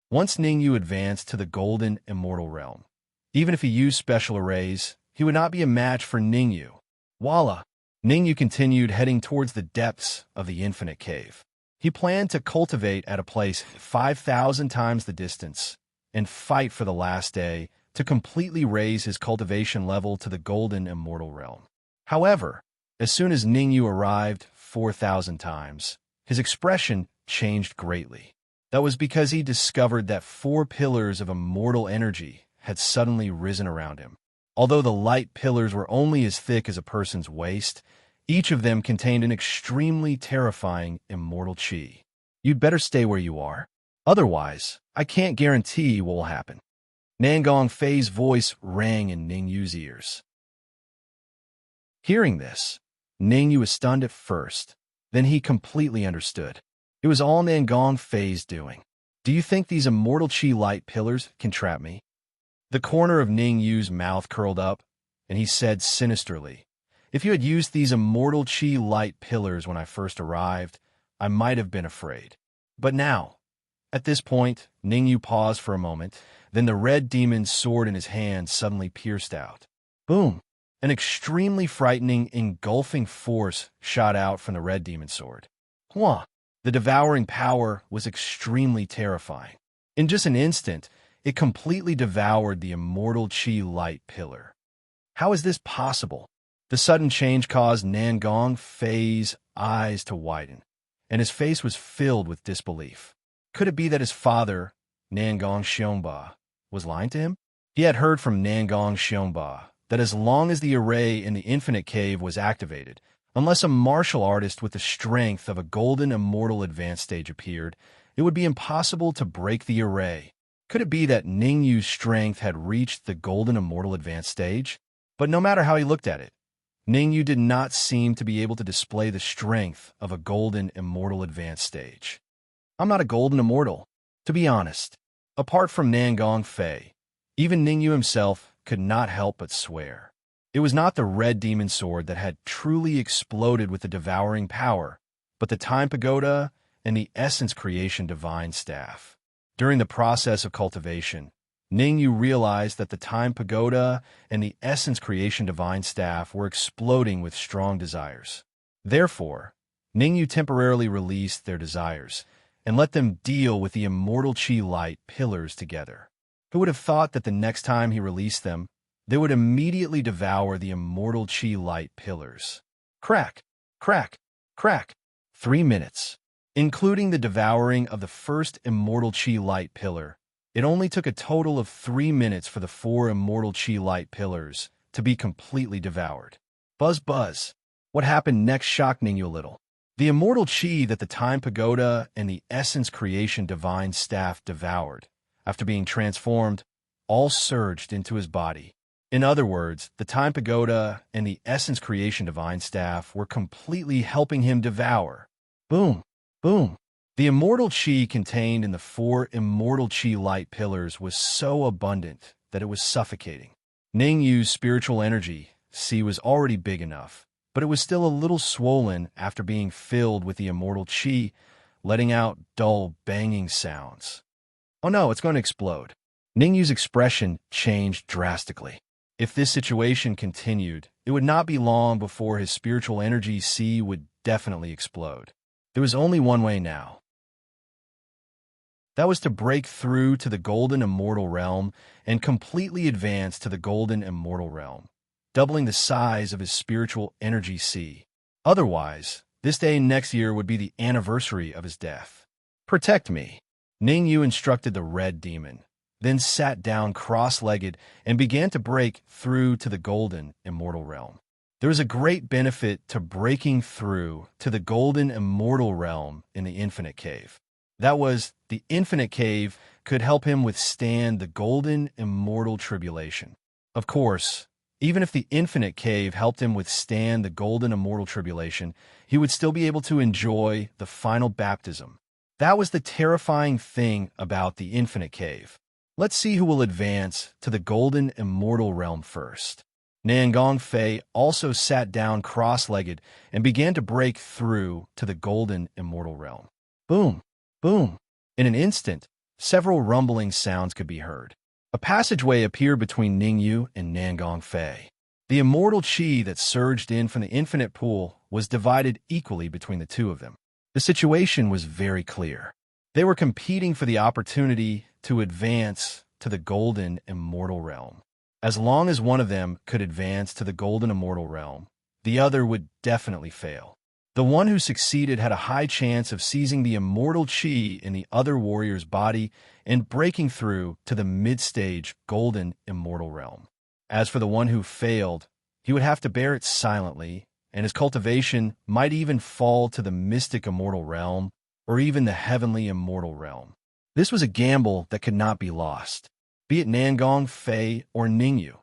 Once Ningyu advanced to the golden immortal realm, even if he used special arrays, he would not be a match for Ningyu. Voila! Ningyu continued heading towards the depths of the infinite cave. He planned to cultivate at a place 5,000 times the distance and fight for the last day to completely raise his cultivation level to the golden immortal realm. However, as soon as Ningyu arrived 4,000 times, his expression changed greatly. That was because he discovered that 4 pillars of immortal energy had suddenly risen around him. Although the light pillars were only as thick as a person's waist, each of them contained an extremely terrifying immortal chi. You'd better stay where you are. Otherwise, I can't guarantee what will happen. Nangong Fei's voice rang in Ningyu's ears. Hearing this, Ningyu was stunned at first. Then he completely understood. It was all Nangong Fei's doing. Do you think these immortal chi light pillars can trap me? The corner of Ningyu's mouth curled up, and he said sinisterly, if you had used these immortal chi light pillars when I first arrived, I might have been afraid. But now, at this point, Ningyu paused for a moment, then the red demon's sword in his hand suddenly pierced out. Boom! An extremely frightening, engulfing force shot out from the red demon's sword. Hua! The devouring power was extremely terrifying. In just an instant, it completely devoured the immortal chi light pillar. How is this possible? The sudden change caused Nangong Fei's eyes to widen, and his face was filled with disbelief. Could it be that his father, Nangong Xiongba, was lying to him? He had heard from Nangong Xiongba that as long as the array in the infinite cave was activated, unless a martial artist with the strength of a golden immortal advanced stage appeared, it would be impossible to break the array. Could it be that Ningyu's strength had reached the golden immortal advanced stage? But no matter how he looked at it, Ningyu did not seem to be able to display the strength of a golden immortal advanced stage. I'm not a golden immortal, to be honest. Apart from Nangong Fei, even Ningyu himself could not help but swear. It was not the red demon sword that had truly exploded with the devouring power, but the time pagoda and the essence creation divine staff. During the process of cultivation, Ningyu realized that the time pagoda and the essence creation divine staff were exploding with strong desires. Therefore, Ningyu temporarily released their desires and let them deal with the immortal chi light pillars together. Who would have thought that the next time he released them, they would immediately devour the immortal chi light pillars? Crack, crack, crack. 3 minutes. Including the devouring of the first immortal chi light pillar, it only took a total of 3 minutes for the 4 immortal chi light pillars to be completely devoured. Buzz buzz. What happened next shocked Ningyu a little. The immortal chi that the time pagoda and the essence creation divine staff devoured, after being transformed, all surged into his body. In other words, the time pagoda and the essence creation divine staff were completely helping him devour. Boom! Boom! The immortal chi contained in the 4 immortal chi light pillars was so abundant that it was suffocating. Ningyu's spiritual energy, was already big enough, but it was still a little swollen after being filled with the immortal chi, letting out dull, banging sounds. Oh no, it's going to explode. Ningyu's expression changed drastically. If this situation continued, it would not be long before his spiritual energy would definitely explode. There was only one way now. That was to break through to the golden immortal realm and completely advance to the golden immortal realm, doubling the size of his spiritual energy. Otherwise, this day next year would be the anniversary of his death. Protect me, Ningyu instructed the red demon, then sat down cross-legged and began to break through to the golden immortal realm. There is a great benefit to breaking through to the golden immortal realm in the infinite cave. That was, the infinite cave could help him withstand the golden immortal tribulation. Of course, Even if the infinite cave helped him withstand the golden immortal tribulation, he would still be able to enjoy the final baptism. That was the terrifying thing about the infinite cave. Let's see who will advance to the golden immortal realm first. Nangong Fei also sat down cross-legged and began to break through to the golden immortal realm. Boom! Boom! In an instant, several rumbling sounds could be heard. A passageway appeared between Ningyu and Nangong Fei. The immortal qi that surged in from the infinite pool was divided equally between the two of them. The situation was very clear. They were competing for the opportunity to advance to the golden immortal realm. As long as one of them could advance to the golden immortal realm, the other would definitely fail. The one who succeeded had a high chance of seizing the immortal qi in the other warrior's body and breaking through to the mid-stage golden immortal realm. As for the one who failed, he would have to bear it silently, and his cultivation might even fall to the mystic immortal realm or even the heavenly immortal realm. This was a gamble that could not be lost. Be it Nangong Fei or Ningyu,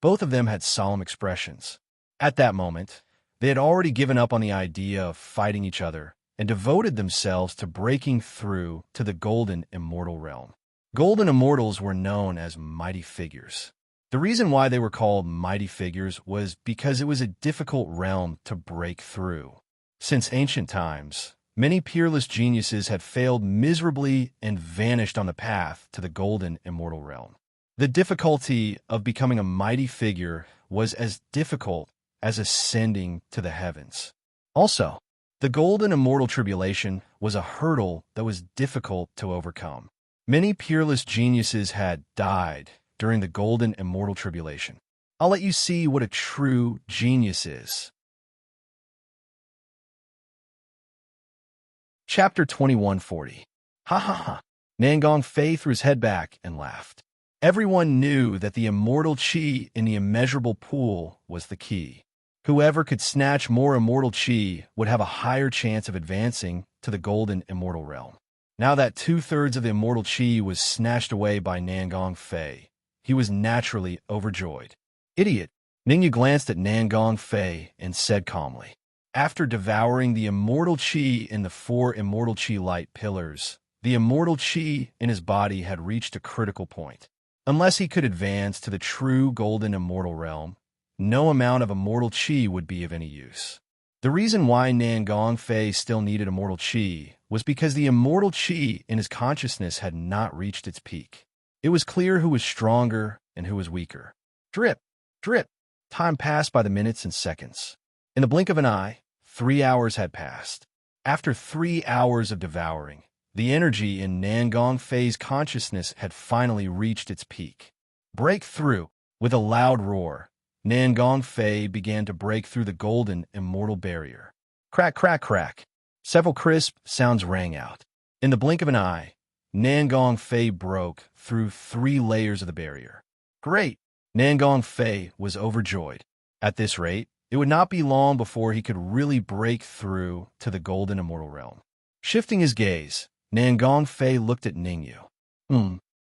both of them had solemn expressions. At that moment, they had already given up on the idea of fighting each other and devoted themselves to breaking through to the golden immortal realm. Golden immortals were known as mighty figures. The reason why they were called mighty figures was because it was a difficult realm to break through. Since ancient times, many peerless geniuses had failed miserably and vanished on the path to the golden immortal realm. The difficulty of becoming a mighty figure was as difficult as ascending to the heavens. Also, the golden immortal tribulation was a hurdle that was difficult to overcome. Many peerless geniuses had died during the golden immortal tribulation. I'll let you see what a true genius is. Chapter 2140. Ha ha ha. Nangong Fei threw his head back and laughed. Everyone knew that the immortal qi in the immeasurable pool was the key. Whoever could snatch more immortal qi would have a higher chance of advancing to the golden immortal realm. Now that 2/3 of the immortal qi was snatched away by Nangong Fei, he was naturally overjoyed. Idiot! Ningyu glanced at Nangong Fei and said calmly. After devouring the immortal qi in the 4 immortal qi light pillars, the immortal qi in his body had reached a critical point. Unless he could advance to the true golden immortal realm, no amount of immortal qi would be of any use. The reason why Nangong Fei still needed immortal qi was because the immortal qi in his consciousness had not reached its peak. It was clear who was stronger and who was weaker. Drip, drip. Time passed by the minutes and seconds. In the blink of an eye, 3 hours had passed. After 3 hours of devouring, the energy in Nangong Fei's consciousness had finally reached its peak. Break through! With a loud roar, Nangong Fei began to break through the golden immortal barrier. Crack, crack, crack. Several crisp sounds rang out. In the blink of an eye, Nangong Fei broke through 3 layers of the barrier. Great! Nangong Fei was overjoyed. At this rate, it would not be long before he could really break through to the golden immortal realm. Shifting his gaze, Nangong Fei looked at Ningyu.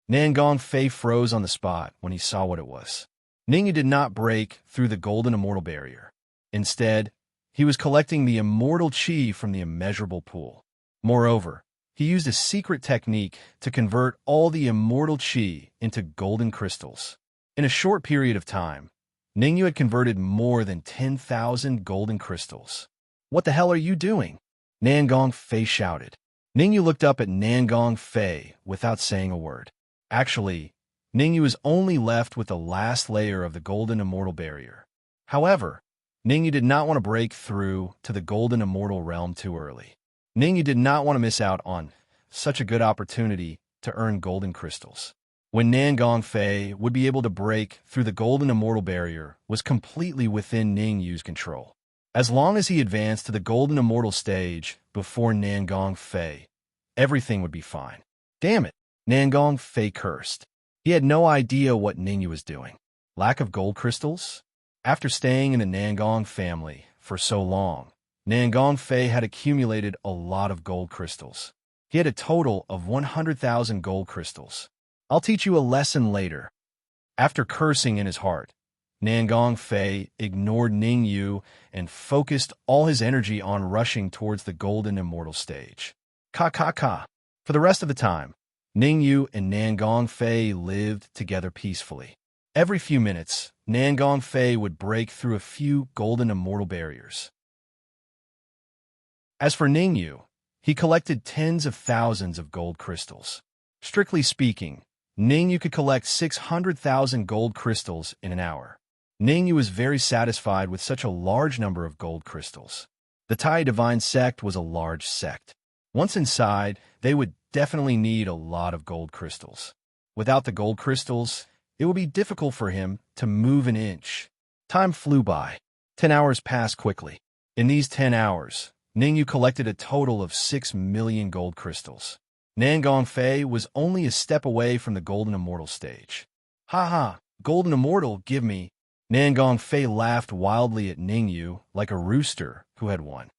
Nangong Fei froze on the spot when he saw what it was. Ningyu did not break through the golden immortal barrier. Instead, he was collecting the immortal qi from the immeasurable pool. Moreover, he used a secret technique to convert all the immortal qi into golden crystals. In a short period of time, Ningyu had converted more than 10,000 golden crystals. What the hell are you doing? Nangong Fei shouted. Ningyu looked up at Nangong Fei without saying a word. Actually, Ningyu was only left with the last layer of the golden immortal barrier. However, Ningyu did not want to break through to the golden immortal realm too early. Ningyu did not want to miss out on such a good opportunity to earn golden crystals. When Nangong Fei would be able to break through the golden immortal barrier was completely within Ningyu's control. As long as he advanced to the golden immortal stage before Nangong Fei, everything would be fine. Damn it, Nangong Fei cursed. He had no idea what Ningyu was doing. Lack of gold crystals? After staying in the Nangong family for so long, Nangong Fei had accumulated a lot of gold crystals. He had a total of 100,000 gold crystals. I'll teach you a lesson later. After cursing in his heart, Nangong Fei ignored Ning Yu and focused all his energy on rushing towards the golden immortal stage. Ka ka ka. For the rest of the time, Ning Yu and Nangong Fei lived together peacefully. Every few minutes, Nangong Fei would break through a few golden immortal barriers. As for Ning Yu, he collected tens of thousands of gold crystals. Strictly speaking, Ning Yu could collect 600,000 gold crystals in an hour. Ning Yu was very satisfied with such a large number of gold crystals. The Tai Divine Sect was a large sect. Once inside, they would definitely need a lot of gold crystals. Without the gold crystals, it would be difficult for him to move an inch. Time flew by. 10 hours passed quickly. In these 10 hours, Ning Yu collected a total of 6 million gold crystals. Nangong Fei was only a step away from the Golden Immortal stage. Ha ha, Golden Immortal, give me. Nangong Fei laughed wildly at Ning Yu like a rooster who had won.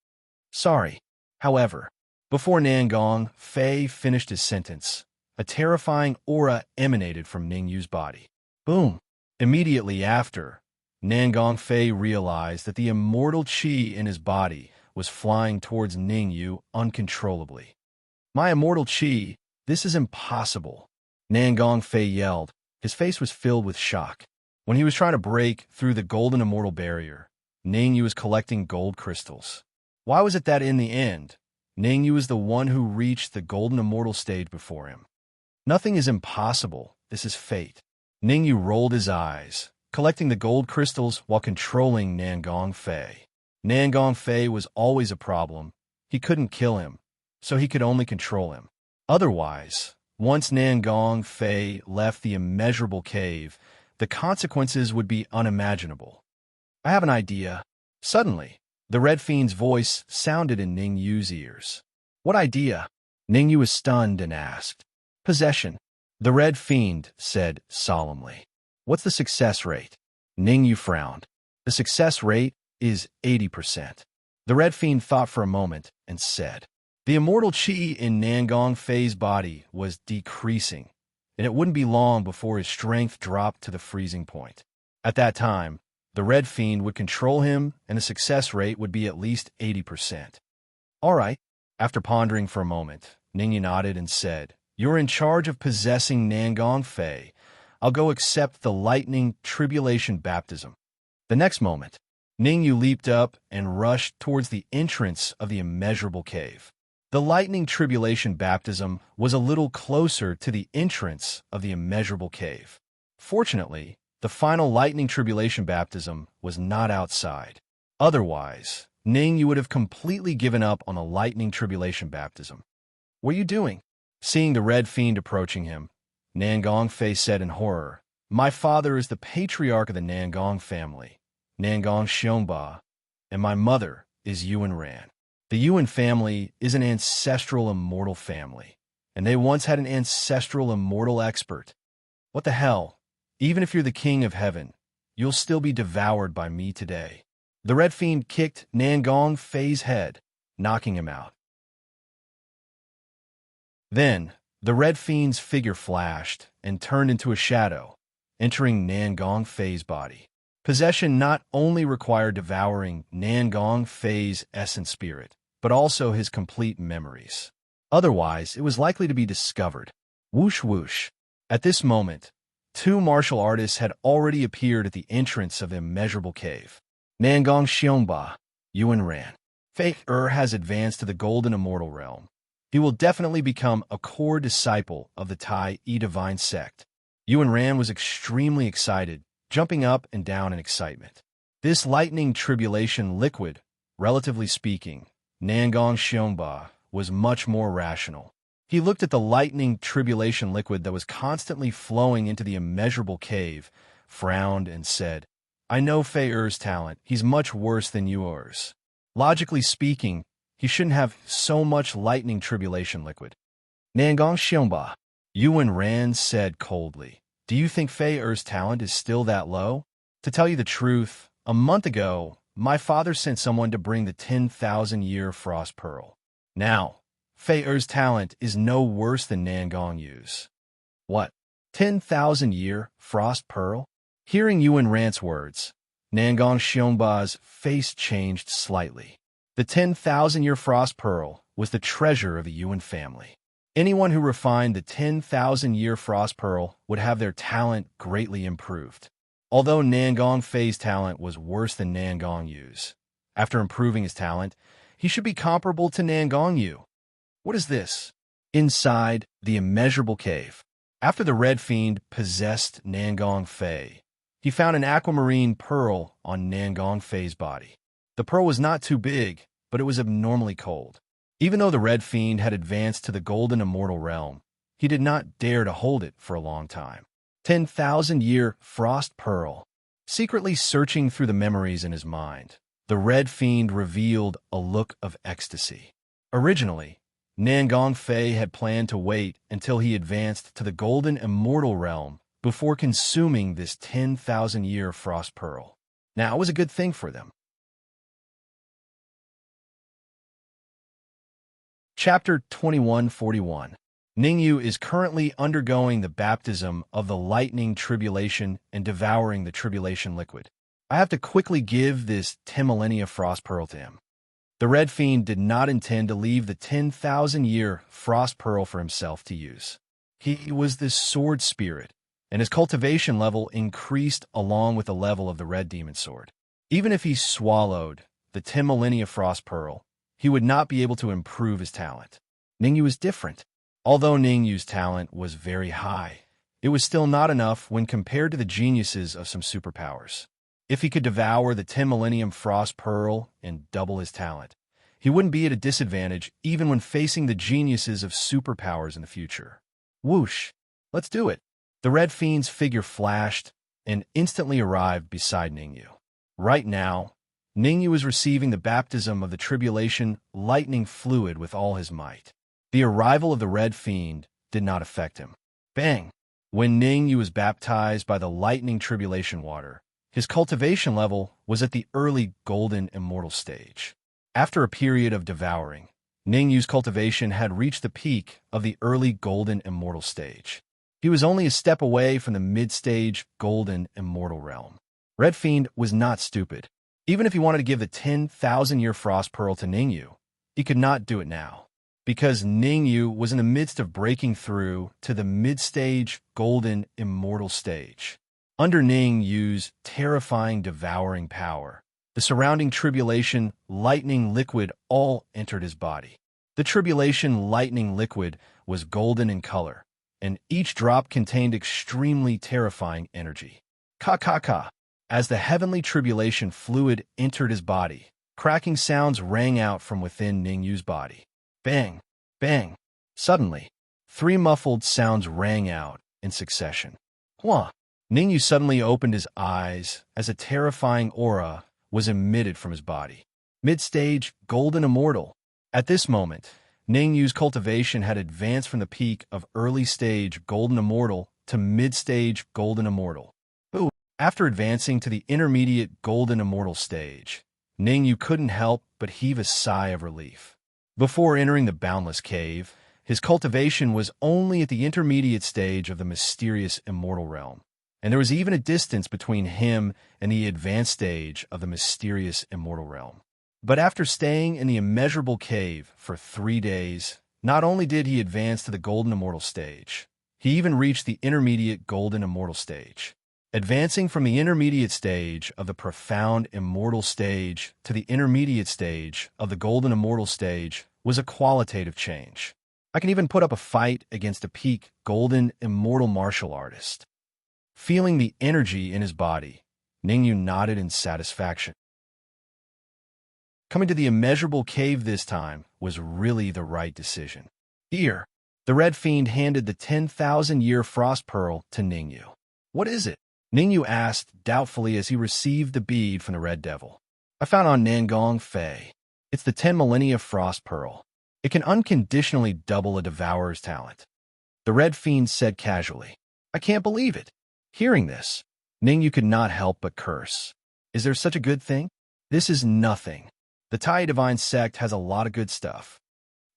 Sorry. However, before Nangong Fei finished his sentence, a terrifying aura emanated from Ning Yu's body. Boom! Immediately after, Nangong Fei realized that the immortal qi in his body was flying towards Ning Yu uncontrollably. My immortal qi, this is impossible. Nangong Fei yelled. His face was filled with shock. When he was trying to break through the golden immortal barrier, Ning Yu was collecting gold crystals. Why was it that in the end, Ning Yu was the one who reached the golden immortal stage before him? Nothing is impossible. This is fate. Ning Yu rolled his eyes, collecting the gold crystals while controlling Nangong Fei. Nangong Fei was always a problem. He couldn't kill him, so he could only control him. Otherwise, once Nangong Fei left the immeasurable cave, the consequences would be unimaginable. I have an idea. Suddenly, the Red Fiend's voice sounded in Ning Yu's ears. What idea? Ning Yu was stunned and asked. Possession. The Red Fiend said solemnly. What's the success rate? Ning Yu frowned. The success rate is 80%. The Red Fiend thought for a moment and said, the immortal qi in Nangong Fei's body was decreasing, and it wouldn't be long before his strength dropped to the freezing point. At that time, the Red Fiend would control him, and the success rate would be at least 80%. All right. After pondering for a moment, Ning Yu nodded and said, you're in charge of possessing Nangong Fei. I'll go accept the lightning tribulation baptism. The next moment, Ning Yu leaped up and rushed towards the entrance of the immeasurable cave. The lightning tribulation baptism was a little closer to the entrance of the immeasurable cave. Fortunately, the final lightning tribulation baptism was not outside. Otherwise, Ning Yu would have completely given up on the lightning tribulation baptism. What are you doing? Seeing the Red Fiend approaching him, Nangong Fei said in horror, my father is the patriarch of the Nangong family, Nangong Xiongba, and my mother is Yuan Ran. The Yuan family is an ancestral immortal family, and they once had an ancestral immortal expert. What the hell? Even if you're the king of heaven, you'll still be devoured by me today. The Red Fiend kicked Nangong Fei's head, knocking him out. Then, the Red Fiend's figure flashed and turned into a shadow, entering Nangong Fei's body. Possession not only required devouring Nangong Fei's essence spirit, but also his complete memories. Otherwise, it was likely to be discovered. Whoosh whoosh. At this moment, two martial artists had already appeared at the entrance of the immeasurable cave. Nangong Xiongba, Yuan Ran. Fei has advanced to the golden immortal realm. He will definitely become a core disciple of the Tai Divine Sect. Yuan Ran was extremely excited, jumping up and down in excitement. This lightning tribulation liquid, relatively speaking, Nangong Xiongba was much more rational. He looked at the lightning tribulation liquid that was constantly flowing into the immeasurable cave, frowned, and said, I know Fei Er's talent. He's much worse than yours. Logically speaking, he shouldn't have so much lightning tribulation liquid. Nangong Xiongba, Yuan Ran said coldly, do you think Fei Er's talent is still that low? To tell you the truth, a month ago, my father sent someone to bring the 10,000-year frost pearl. Now, Fei Er's talent is no worse than Nangong Yu's. What? 10,000-year frost pearl? Hearing Yuan Rant's words, Nangong Xiongba's face changed slightly. The 10,000-year frost pearl was the treasure of the Yuan family. Anyone who refined the 10,000-year frost pearl would have their talent greatly improved. Although Nangong Fei's talent was worse than Nangong Yu's, after improving his talent, he should be comparable to Nangong Yu. What is this? Inside the immeasurable cave. After the Red Fiend possessed Nangong Fei, he found an aquamarine pearl on Nangong Fei's body. The pearl was not too big, but it was abnormally cold. Even though the Red Fiend had advanced to the golden immortal realm, he did not dare to hold it for a long time. 10,000-year frost pearl. Secretly searching through the memories in his mind, the Red Fiend revealed a look of ecstasy. Originally, Nangong Fei had planned to wait until he advanced to the golden immortal realm before consuming this 10,000-year frost pearl. Now it was a good thing for them. Chapter 2141. Ningyu is currently undergoing the baptism of the lightning tribulation and devouring the tribulation liquid. I have to quickly give this 10 millennia frost pearl to him. The Red Fiend did not intend to leave the 10,000-year frost pearl for himself to use. He was this sword spirit, and his cultivation level increased along with the level of the red demon sword. Even if he swallowed the 10 millennia frost pearl, he would not be able to improve his talent. Ningyu is different. Although Ningyu's talent was very high, it was still not enough when compared to the geniuses of some superpowers. If he could devour the 10 millennium frost pearl and double his talent, he wouldn't be at a disadvantage even when facing the geniuses of superpowers in the future. Whoosh! Let's do it! The Red Fiend's figure flashed and instantly arrived beside Ningyu. Right now, Ningyu is receiving the baptism of the tribulation lightning fluid with all his might. The arrival of the Red Fiend did not affect him. Bang! When Ningyu was baptized by the lightning tribulation water, his cultivation level was at the early golden immortal stage. After a period of devouring, Ningyu's cultivation had reached the peak of the early golden immortal stage. He was only a step away from the mid-stage golden immortal realm. Red Fiend was not stupid. Even if he wanted to give the 10,000-year frost pearl to Ningyu, he could not do it now, because Ningyu was in the midst of breaking through to the mid-stage golden immortal stage. Under Ningyu's terrifying devouring power, the surrounding tribulation lightning liquid all entered his body. The tribulation lightning liquid was golden in color, and each drop contained extremely terrifying energy. Ka-ka-ka! As the heavenly tribulation fluid entered his body, cracking sounds rang out from within Ningyu's body. Bang! Bang! Suddenly, 3 muffled sounds rang out in succession. Hua! Ningyu suddenly opened his eyes as a terrifying aura was emitted from his body. Mid-stage golden immortal. At this moment, Ningyu's cultivation had advanced from the peak of early-stage golden immortal to mid-stage golden immortal. After advancing to the intermediate golden immortal stage, Ningyu couldn't help but heave a sigh of relief. Before entering the boundless cave, his cultivation was only at the intermediate stage of the mysterious immortal realm, and there was even a distance between him and the advanced stage of the mysterious immortal realm. But after staying in the immeasurable cave for 3 days, not only did he advance to the golden immortal stage, he even reached the intermediate golden immortal stage. Advancing from the intermediate stage of the profound immortal stage to the intermediate stage of the golden immortal stage was a qualitative change. I can even put up a fight against a peak golden immortal martial artist. Feeling the energy in his body, Ningyu nodded in satisfaction. Coming to the immeasurable cave this time was really the right decision. Here, the Red Fiend handed the 10,000-year frost pearl to Ningyu. What is it? Ningyu asked doubtfully as he received the bead from the Red Devil. I found on Nangong Fei. It's the 10 millennia frost pearl. It can unconditionally double a devourer's talent. The Red Fiend said casually. I can't believe it. Hearing this, Ningyu could not help but curse. Is there such a good thing? This is nothing. The Tai Divine sect has a lot of good stuff.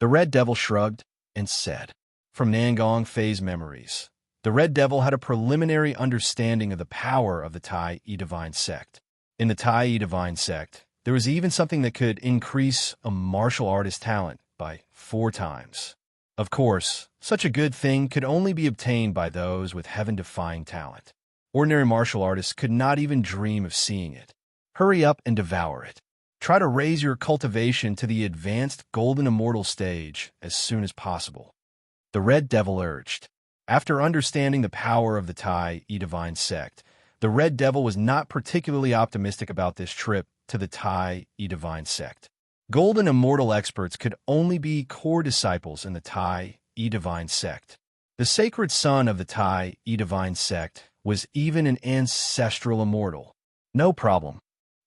The Red Devil shrugged and said. From Nangong Fei's memories, the Red Devil had a preliminary understanding of the power of the Tai Divine Sect. In the Tai Divine Sect, there was even something that could increase a martial artist's talent by 4 times. Of course, such a good thing could only be obtained by those with heaven-defying talent. Ordinary martial artists could not even dream of seeing it. Hurry up and devour it. Try to raise your cultivation to the advanced golden immortal stage as soon as possible, the Red Devil urged. After understanding the power of the Tai Divine Sect, the Red Devil was not particularly optimistic about this trip to the Tai Divine Sect. Golden immortal experts could only be core disciples in the Tai Divine Sect. The sacred son of the Tai Divine Sect was even an ancestral immortal. No problem.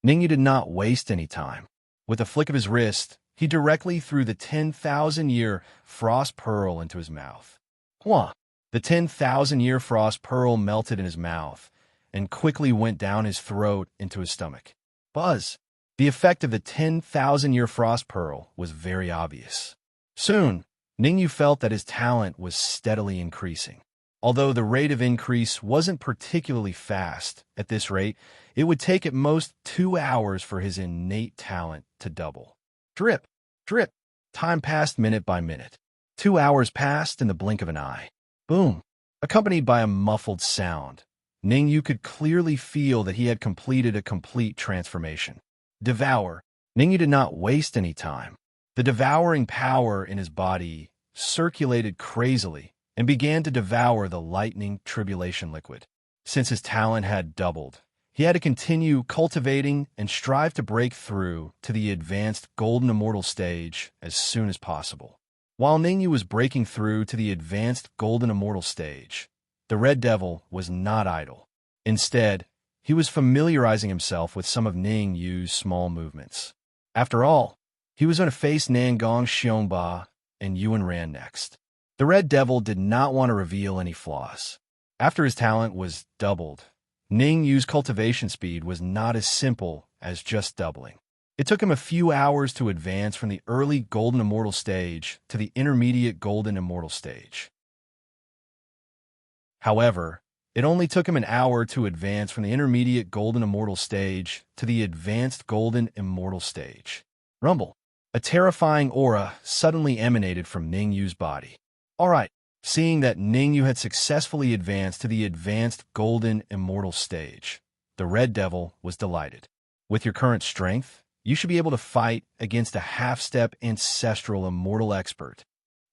Ningyu did not waste any time. With a flick of his wrist, he directly threw the 10,000-year frost pearl into his mouth. Hwah! The 10,000-year frost pearl melted in his mouth and quickly went down his throat into his stomach. Buzz! The effect of the 10,000-year frost pearl was very obvious. Soon, Ningyu felt that his talent was steadily increasing. Although the rate of increase wasn't particularly fast, at this rate, it would take at most 2 hours for his innate talent to double. Drip, drip. Time passed minute by minute. 2 hours passed in the blink of an eye. Boom! Accompanied by a muffled sound, Ningyu could clearly feel that he had completed a complete transformation. Devour. Ningyu did not waste any time. The devouring power in his body circulated crazily and began to devour the lightning tribulation liquid. Since his talent had doubled, he had to continue cultivating and strive to break through to the advanced golden immortal stage as soon as possible. While Ningyu was breaking through to the advanced golden immortal stage, the Red Devil was not idle. Instead, he was familiarizing himself with some of Ningyu's small movements. After all, he was going to face Nangong Xiongba and Yuan Ran next. The Red Devil did not want to reveal any flaws. After his talent was doubled, Ningyu's cultivation speed was not as simple as just doubling. It took him a few hours to advance from the early golden immortal stage to the intermediate golden immortal stage. However, it only took him an hour to advance from the intermediate golden immortal stage to the advanced golden immortal stage. Rumble. A terrifying aura suddenly emanated from Ningyu's body. All right, seeing that Ningyu had successfully advanced to the advanced golden immortal stage, the Red Devil was delighted. With your current strength, you should be able to fight against a half-step ancestral immortal expert.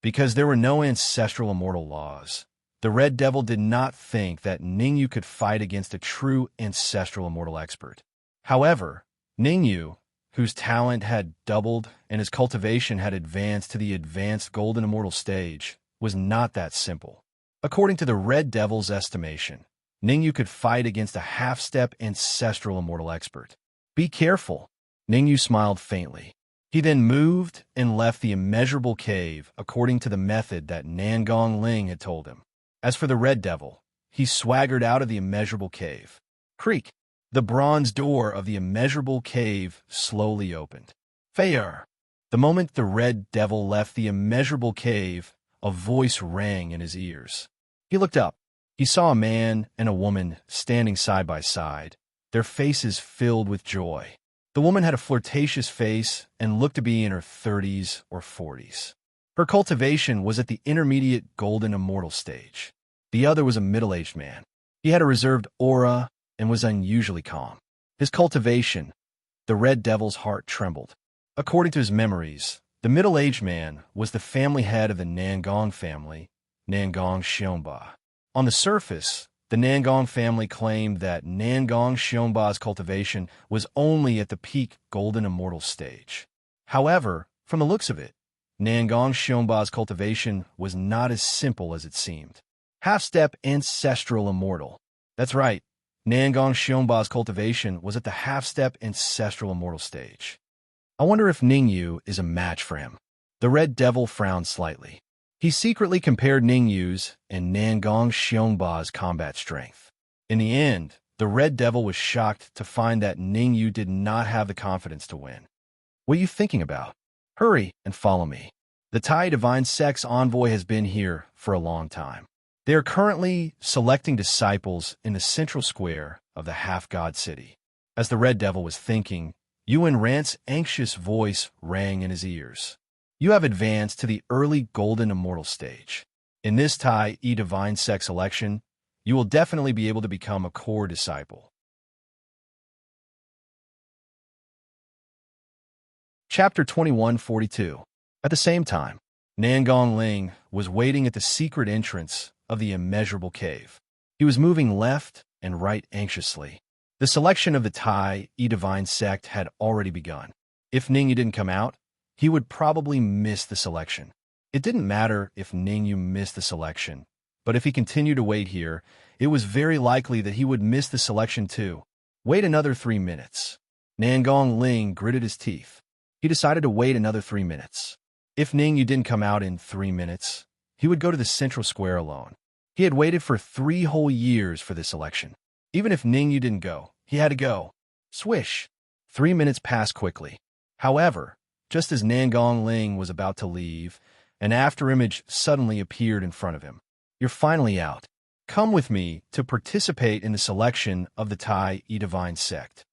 Because there were no ancestral immortal laws, the Red Devil did not think that Ningyu could fight against a true ancestral immortal expert. However, Ningyu, whose talent had doubled and his cultivation had advanced to the advanced golden immortal stage, was not that simple. According to the Red Devil's estimation, Ningyu could fight against a half-step ancestral immortal expert. Be careful. Ningyu smiled faintly. He then moved and left the immeasurable cave according to the method that Nangong Ling had told him. As for the Red Devil, he swaggered out of the immeasurable cave. Creak! The bronze door of the immeasurable cave slowly opened. Fair! The moment the Red Devil left the immeasurable cave, a voice rang in his ears. He looked up. He saw a man and a woman standing side by side, their faces filled with joy. The woman had a flirtatious face and looked to be in her 30s or 40s. Her cultivation was at the intermediate golden immortal stage. The other was a middle-aged man. He had a reserved aura and was unusually calm. His cultivation, the Red Devil's heart trembled. According to his memories, the middle-aged man was the family head of the Nangong family, Nangong Xiongba. On the surface, the Nangong family claimed that Nangong Xiongba's cultivation was only at the peak golden immortal stage. However, from the looks of it, Nangong Xiongba's cultivation was not as simple as it seemed. Half-step ancestral immortal. That's right, Nangong Xiongba's cultivation was at the half-step ancestral immortal stage. I wonder if Ningyu is a match for him. The Red Devil frowned slightly. He secretly compared Ningyu's and Nangong Xiongba's combat strength. In the end, the Red Devil was shocked to find that Ningyu did not have the confidence to win. What are you thinking about? Hurry and follow me. The Tai Divine Sect's envoy has been here for a long time. They are currently selecting disciples in the central square of the half-god city. As the Red Devil was thinking, Yuan Rant's anxious voice rang in his ears. You have advanced to the early Golden Immortal stage. In this Tai E Divine Sect selection, you will definitely be able to become a core disciple. Chapter 2142. At the same time, Nangong Ling was waiting at the secret entrance of the immeasurable cave. He was moving left and right anxiously. The selection of the Tai E Divine Sect had already begun. If Ningyu didn't come out, he would probably miss the selection. It didn't matter if Ningyu missed the selection, but if he continued to wait here, it was very likely that he would miss the selection too. Wait another 3 minutes. Nangong Ling gritted his teeth. He decided to wait another 3 minutes. If Ningyu didn't come out in 3 minutes, he would go to the central square alone. He had waited for 3 whole years for this election. Even if Ningyu didn't go, he had to go. Swish! 3 minutes passed quickly. However, just as Nangong Ling was about to leave, an afterimage suddenly appeared in front of him. You're finally out. Come with me to participate in the selection of the Tai E Divine Sect.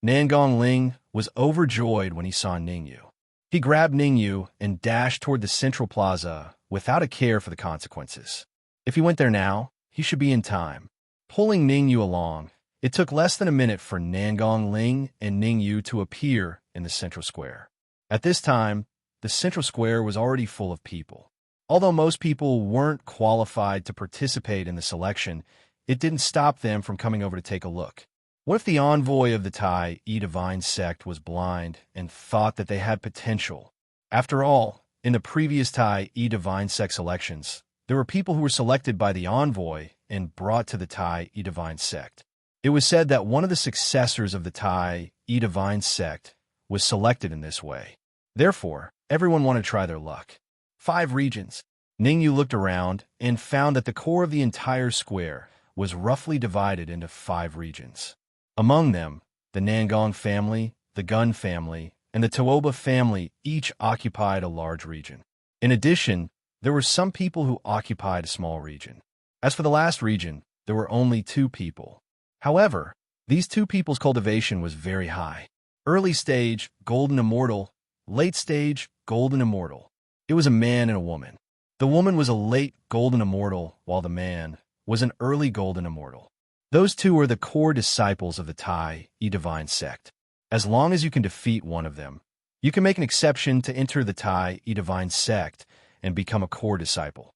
Nangong Ling was overjoyed when he saw Ningyu. He grabbed Ningyu and dashed toward the central plaza without a care for the consequences. If he went there now, he should be in time. Pulling Ningyu along, it took less than a minute for Nangong Ling and Ningyu to appear in the central square. At this time, the central square was already full of people. Although most people weren't qualified to participate in the selection, it didn't stop them from coming over to take a look. What if the envoy of the Tai E Divine Sect was blind and thought that they had potential? After all, in the previous Tai E Divine Sect selections, there were people who were selected by the envoy and brought to the Tai E Divine Sect. It was said that one of the successors of the Tai E Divine Sect was selected in this way. Therefore, everyone wanted to try their luck. 5 regions. Ningyu looked around and found that the core of the entire square was roughly divided into 5 regions. Among them, the Nangong family, the Gun family, and the Tooba family each occupied a large region. In addition, there were some people who occupied a small region. As for the last region, there were only 2 people. However, these 2 people's cultivation was very high. Early stage, Golden Immortal. Late stage, Golden Immortal. It was a man and a woman. The woman was a late Golden Immortal, while the man was an early Golden Immortal. Those 2 are the core disciples of the Tai E Divine Sect. As long as you can defeat one of them, you can make an exception to enter the Tai E Divine Sect and become a core disciple.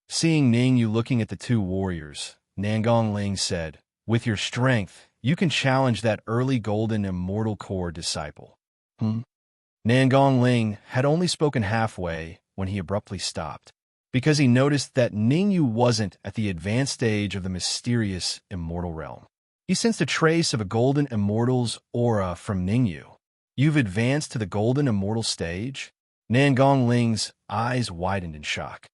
Seeing Ningyu looking at the 2 warriors, Nangong Ling said, with your strength, you can challenge that early Golden Immortal core disciple. Nangong Ling had only spoken halfway when he abruptly stopped, because he noticed that Ningyu wasn't at the advanced stage of the mysterious immortal realm. He sensed a trace of a Golden Immortal's aura from Ningyu. You've advanced to the Golden Immortal stage? Nangong Ling's eyes widened in shock.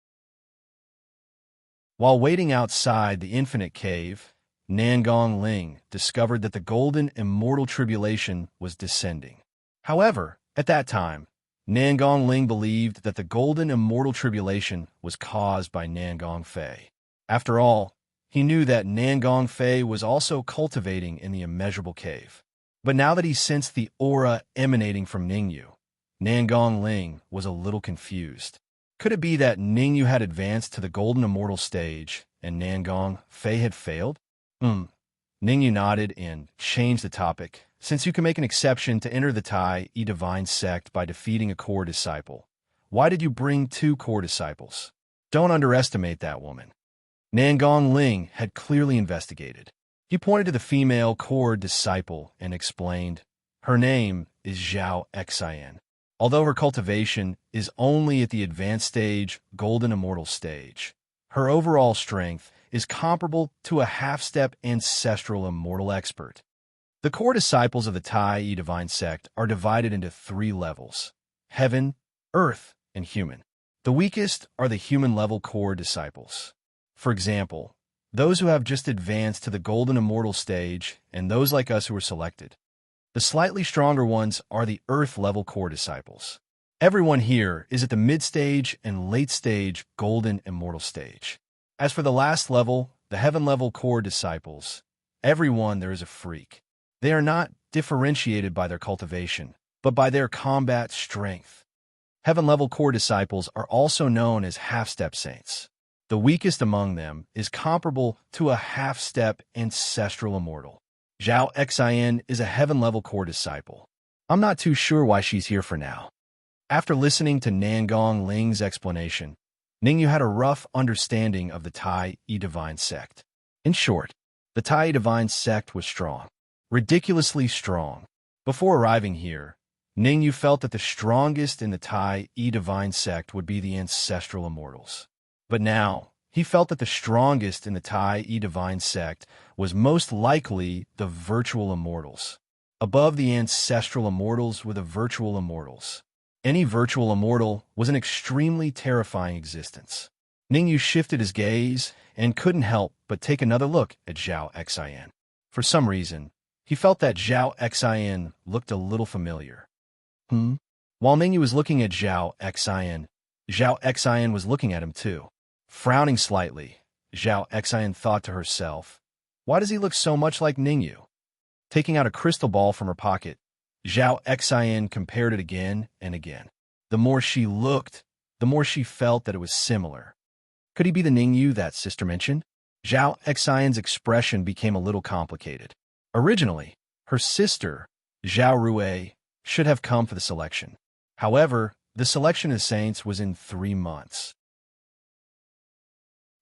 While waiting outside the infinite cave, Nangong Ling discovered that the Golden Immortal Tribulation was descending. However, at that time, Nangong Ling believed that the Golden Immortal Tribulation was caused by Nangong Fei. After all, he knew that Nangong Fei was also cultivating in the immeasurable cave. But now that he sensed the aura emanating from Ningyu, Nangong Ling was a little confused. Could it be that Ningyu had advanced to the Golden Immortal stage and Nangong Fei had failed? Ningyu nodded and changed the topic. Since you can make an exception to enter the Tai E Divine Sect by defeating a core disciple, why did you bring 2 core disciples? Don't underestimate that woman. Nangong Ling had clearly investigated. He pointed to the female core disciple and explained, her name is Zhao Xian. Although her cultivation is only at the advanced stage, Golden Immortal stage, her overall strength is comparable to a half-step ancestral immortal expert. The core disciples of the Tai E Divine Sect are divided into 3 levels: heaven, earth, and human. The weakest are the human-level core disciples. For example, those who have just advanced to the Golden Immortal stage and those like us who were selected. The slightly stronger ones are the earth-level core disciples. Everyone here is at the mid-stage and late-stage Golden Immortal stage. As for the last level, the heaven-level core disciples, everyone there is a freak. They are not differentiated by their cultivation, but by their combat strength. Heaven-level core disciples are also known as half-step saints. The weakest among them is comparable to a half-step ancestral immortal. Zhao Xian is a heaven-level core disciple. I'm not too sure why she's here for now. After listening to Nangong Ling's explanation, Ningyu had a rough understanding of the Tai Yi Divine Sect. In short, the Tai Yi Divine Sect was strong, ridiculously strong. Before arriving here, Ningyu felt that the strongest in the Tai Yi Divine Sect would be the ancestral immortals. But now, he felt that the strongest in the Tai Yi Divine Sect was most likely the virtual immortals. Above the ancestral immortals were the virtual immortals. Any virtual immortal was an extremely terrifying existence. Ningyu shifted his gaze and couldn't help but take another look at Zhao Xian. For some reason, he felt that Zhao Xian looked a little familiar. While Ningyu was looking at Zhao Xian was looking at him too. Frowning slightly, Zhao Xian thought to herself, why does he look so much like Ningyu? Taking out a crystal ball from her pocket, Zhao Xian compared it again and again. The more she looked, the more she felt that it was similar. Could he be the Ningyu that sister mentioned? Zhao Xian's expression became a little complicated. Originally, her sister, Zhao Rui, should have come for the selection. However, the selection of saints was in 3 months.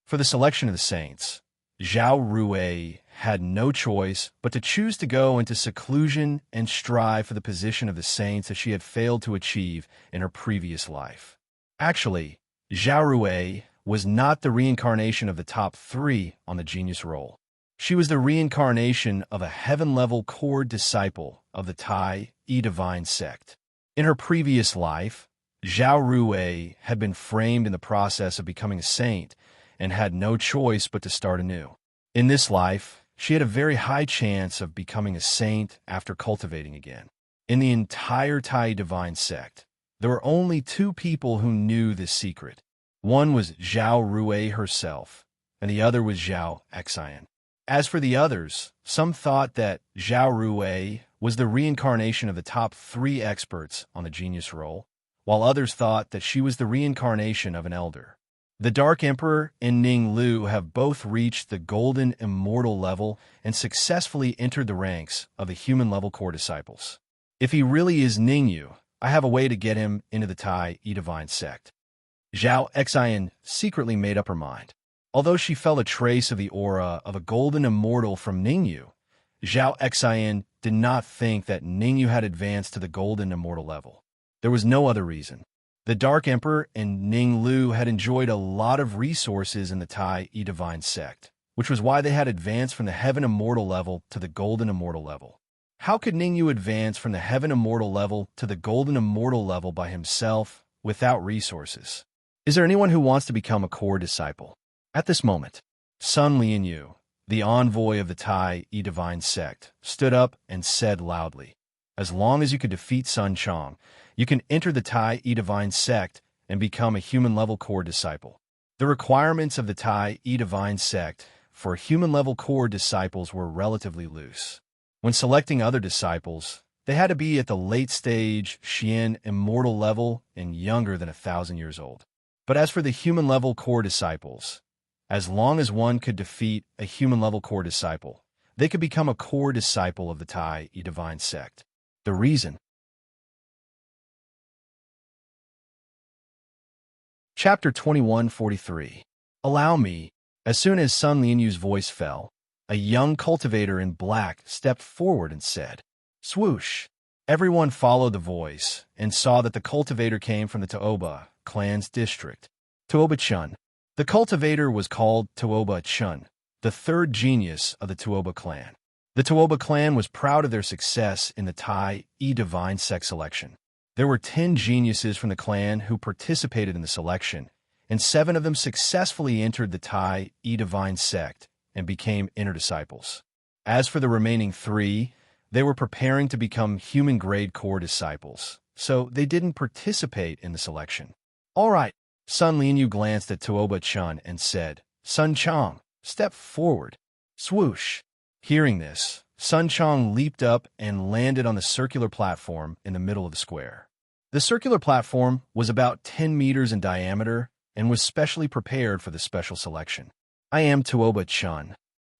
For the selection of the saints, Zhao Rui had no choice but to choose to go into seclusion and strive for the position of the saints that she had failed to achieve in her previous life. Actually, Zhao Rui was not the reincarnation of the top 3 on the genius roll. She was the reincarnation of a heaven-level core disciple of the Tai Yi Divine Sect. In her previous life, Zhao Rui had been framed in the process of becoming a saint and had no choice but to start anew. In this life, she had a very high chance of becoming a saint after cultivating again. In the entire Tai Yi Divine Sect, there were only 2 people who knew this secret. One was Zhao Rui herself, and the other was Zhao Xian. As for the others, some thought that Zhao Rui was the reincarnation of the top 3 experts on the genius roll, while others thought that she was the reincarnation of an elder. The Dark Emperor and Ning Lu have both reached the golden immortal level and successfully entered the ranks of the human-level core disciples. If he really is Ningyu, I have a way to get him into the Tai Yi Divine Sect. Zhao Xian secretly made up her mind. Although she felt a trace of the aura of a golden immortal from Ningyu, Zhao Xian did not think that Ningyu had advanced to the golden immortal level. There was no other reason. The Dark Emperor and Ning Lu had enjoyed a lot of resources in the Tai Yi Divine Sect, which was why they had advanced from the Heaven Immortal level to the Golden Immortal level. How could Ningyu advance from the Heaven Immortal level to the Golden Immortal level by himself without resources? Is there anyone who wants to become a core disciple? At this moment, Sun Lianyu, the envoy of the Tai Yi Divine Sect, stood up and said loudly, as long as you could defeat Sun Chong, you can enter the Tai Yi Divine Sect and become a human-level core disciple. The requirements of the Tai Yi Divine Sect for human-level core disciples were relatively loose. When selecting other disciples, they had to be at the late-stage Xian immortal level and younger than 1,000 years old. But as for the human-level core disciples, as long as one could defeat a human-level core disciple, they could become a core disciple of the Tai Yi Divine Sect. The reason. Chapter 2143. Allow me. As soon as Sun Lianyu's voice fell, a young cultivator in black stepped forward and said, swoosh. Everyone followed the voice and saw that the cultivator came from the Tuoba clan's district. Tuoba Chun. The cultivator was called Tuoba Chun, the 3rd genius of the Tuoba clan. The Tuoba clan was proud of their success in the Tai Yi Divine Sect selection. There were 10 geniuses from the clan who participated in the selection, and 7 of them successfully entered the Tai Yi Divine Sect and became inner disciples. As for the remaining 3, they were preparing to become human-grade core disciples, so they didn't participate in the selection. All right, Sun Lianyu glanced at Tuoba Chun and said, Sun Chong, step forward. Swoosh. Hearing this, Sun Chong leaped up and landed on the circular platform in the middle of the square. The circular platform was about 10 meters in diameter and was specially prepared for the special selection. I am Tuoba Chun.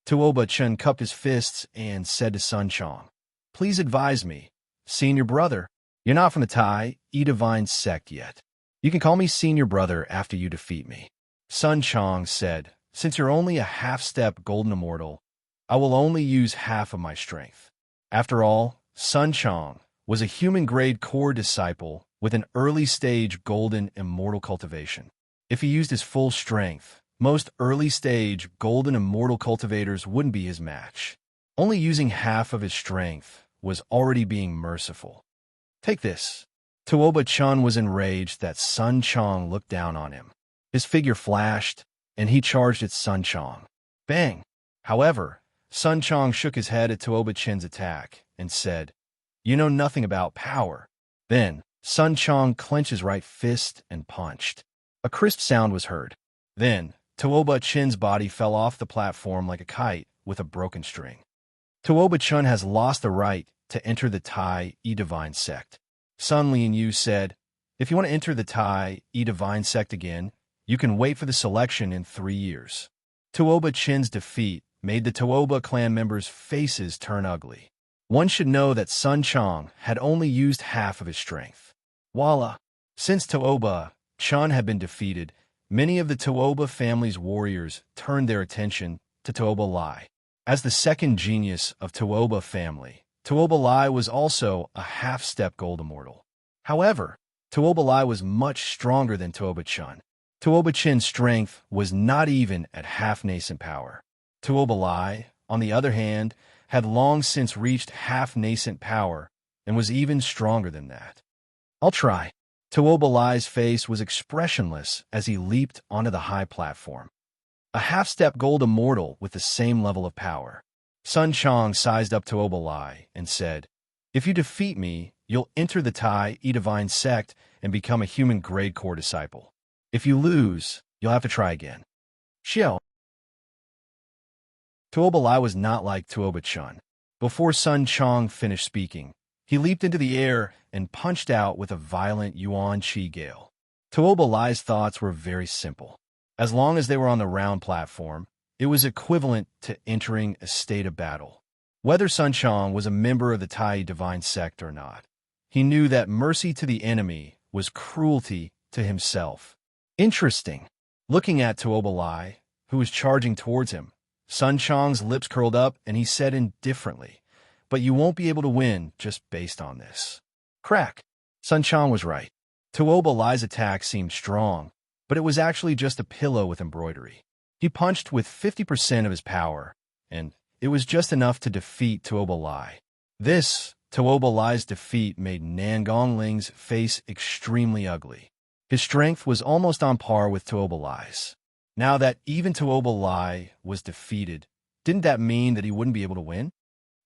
Tuoba Chun cupped his fists and said to Sun Chong, "Please advise me, senior brother. You're not from the Tai Divine sect yet. You can call me senior brother after you defeat me." Sun Chong said, "Since you're only a half-step golden immortal, I will only use half of my strength." After all, Sun Chong was a human-grade core disciple with an early-stage golden immortal cultivation. If he used his full strength, most early-stage golden immortal cultivators wouldn't be his match. Only using half of his strength was already being merciful. "Take this." Tuoba Chun was enraged that Sun Chong looked down on him. His figure flashed, and he charged at Sun Chong. Bang! However, Sun Chong shook his head at Tuoba Chun's attack and said, "You know nothing about power." Then, Sun Chong clenched his right fist and punched. A crisp sound was heard. Then, Tuoba Chun's body fell off the platform like a kite with a broken string. Tuoba Chun has lost the right to enter the Tai Divine sect. Sun Lin Yu said, "If you want to enter the Tai Divine sect again, you can wait for the selection in 3 years." Tuoba Chun's defeat made the Tuoba clan members' faces turn ugly. One should know that Sun Chong had only used half of his strength. Voila! Since Tuoba Chun had been defeated, many of the Tuoba family's warriors turned their attention to Tuoba Lai. As the second genius of Tuoba family, Tuoba Lai was also a half-step gold immortal. However, Tuoba Lai was much stronger than Tuoba Chun. Tuoba Chun's strength was not even at half-nascent power. Tuoba Lai, on the other hand, had long since reached half-nascent power and was even stronger than that. "I'll try." Tuoba Lai's face was expressionless as he leaped onto the high platform. A half-step gold immortal with the same level of power. Sun Chong sized up Tuoba Lai and said, "If you defeat me, you'll enter the Tai Divine sect and become a human-grade core disciple. If you lose, you'll have to try again." Xiao. Tuoba Lai was not like Tuoba Chun. Before Sun Chong finished speaking, he leaped into the air and punched out with a violent Yuan Qi gale. Tuoba Lai's thoughts were very simple. As long as they were on the round platform, it was equivalent to entering a state of battle. Whether Sun Chong was a member of the Tai Divine sect or not, he knew that mercy to the enemy was cruelty to himself. Interesting. Looking at Tuoba Lai, who was charging towards him, Sun Chong's lips curled up and he said indifferently, "But you won't be able to win just based on this." Crack! Sun Chong was right. Tuoba Lai's attack seemed strong, but it was actually just a pillow with embroidery. He punched with 50% of his power, and it was just enough to defeat Tuoba Lai. This, Tuoba Lai's defeat, made Nan Gongling's face extremely ugly. His strength was almost on par with Tuoba Lai's. Now that even Tuoba Lai was defeated, didn't that mean that he wouldn't be able to win?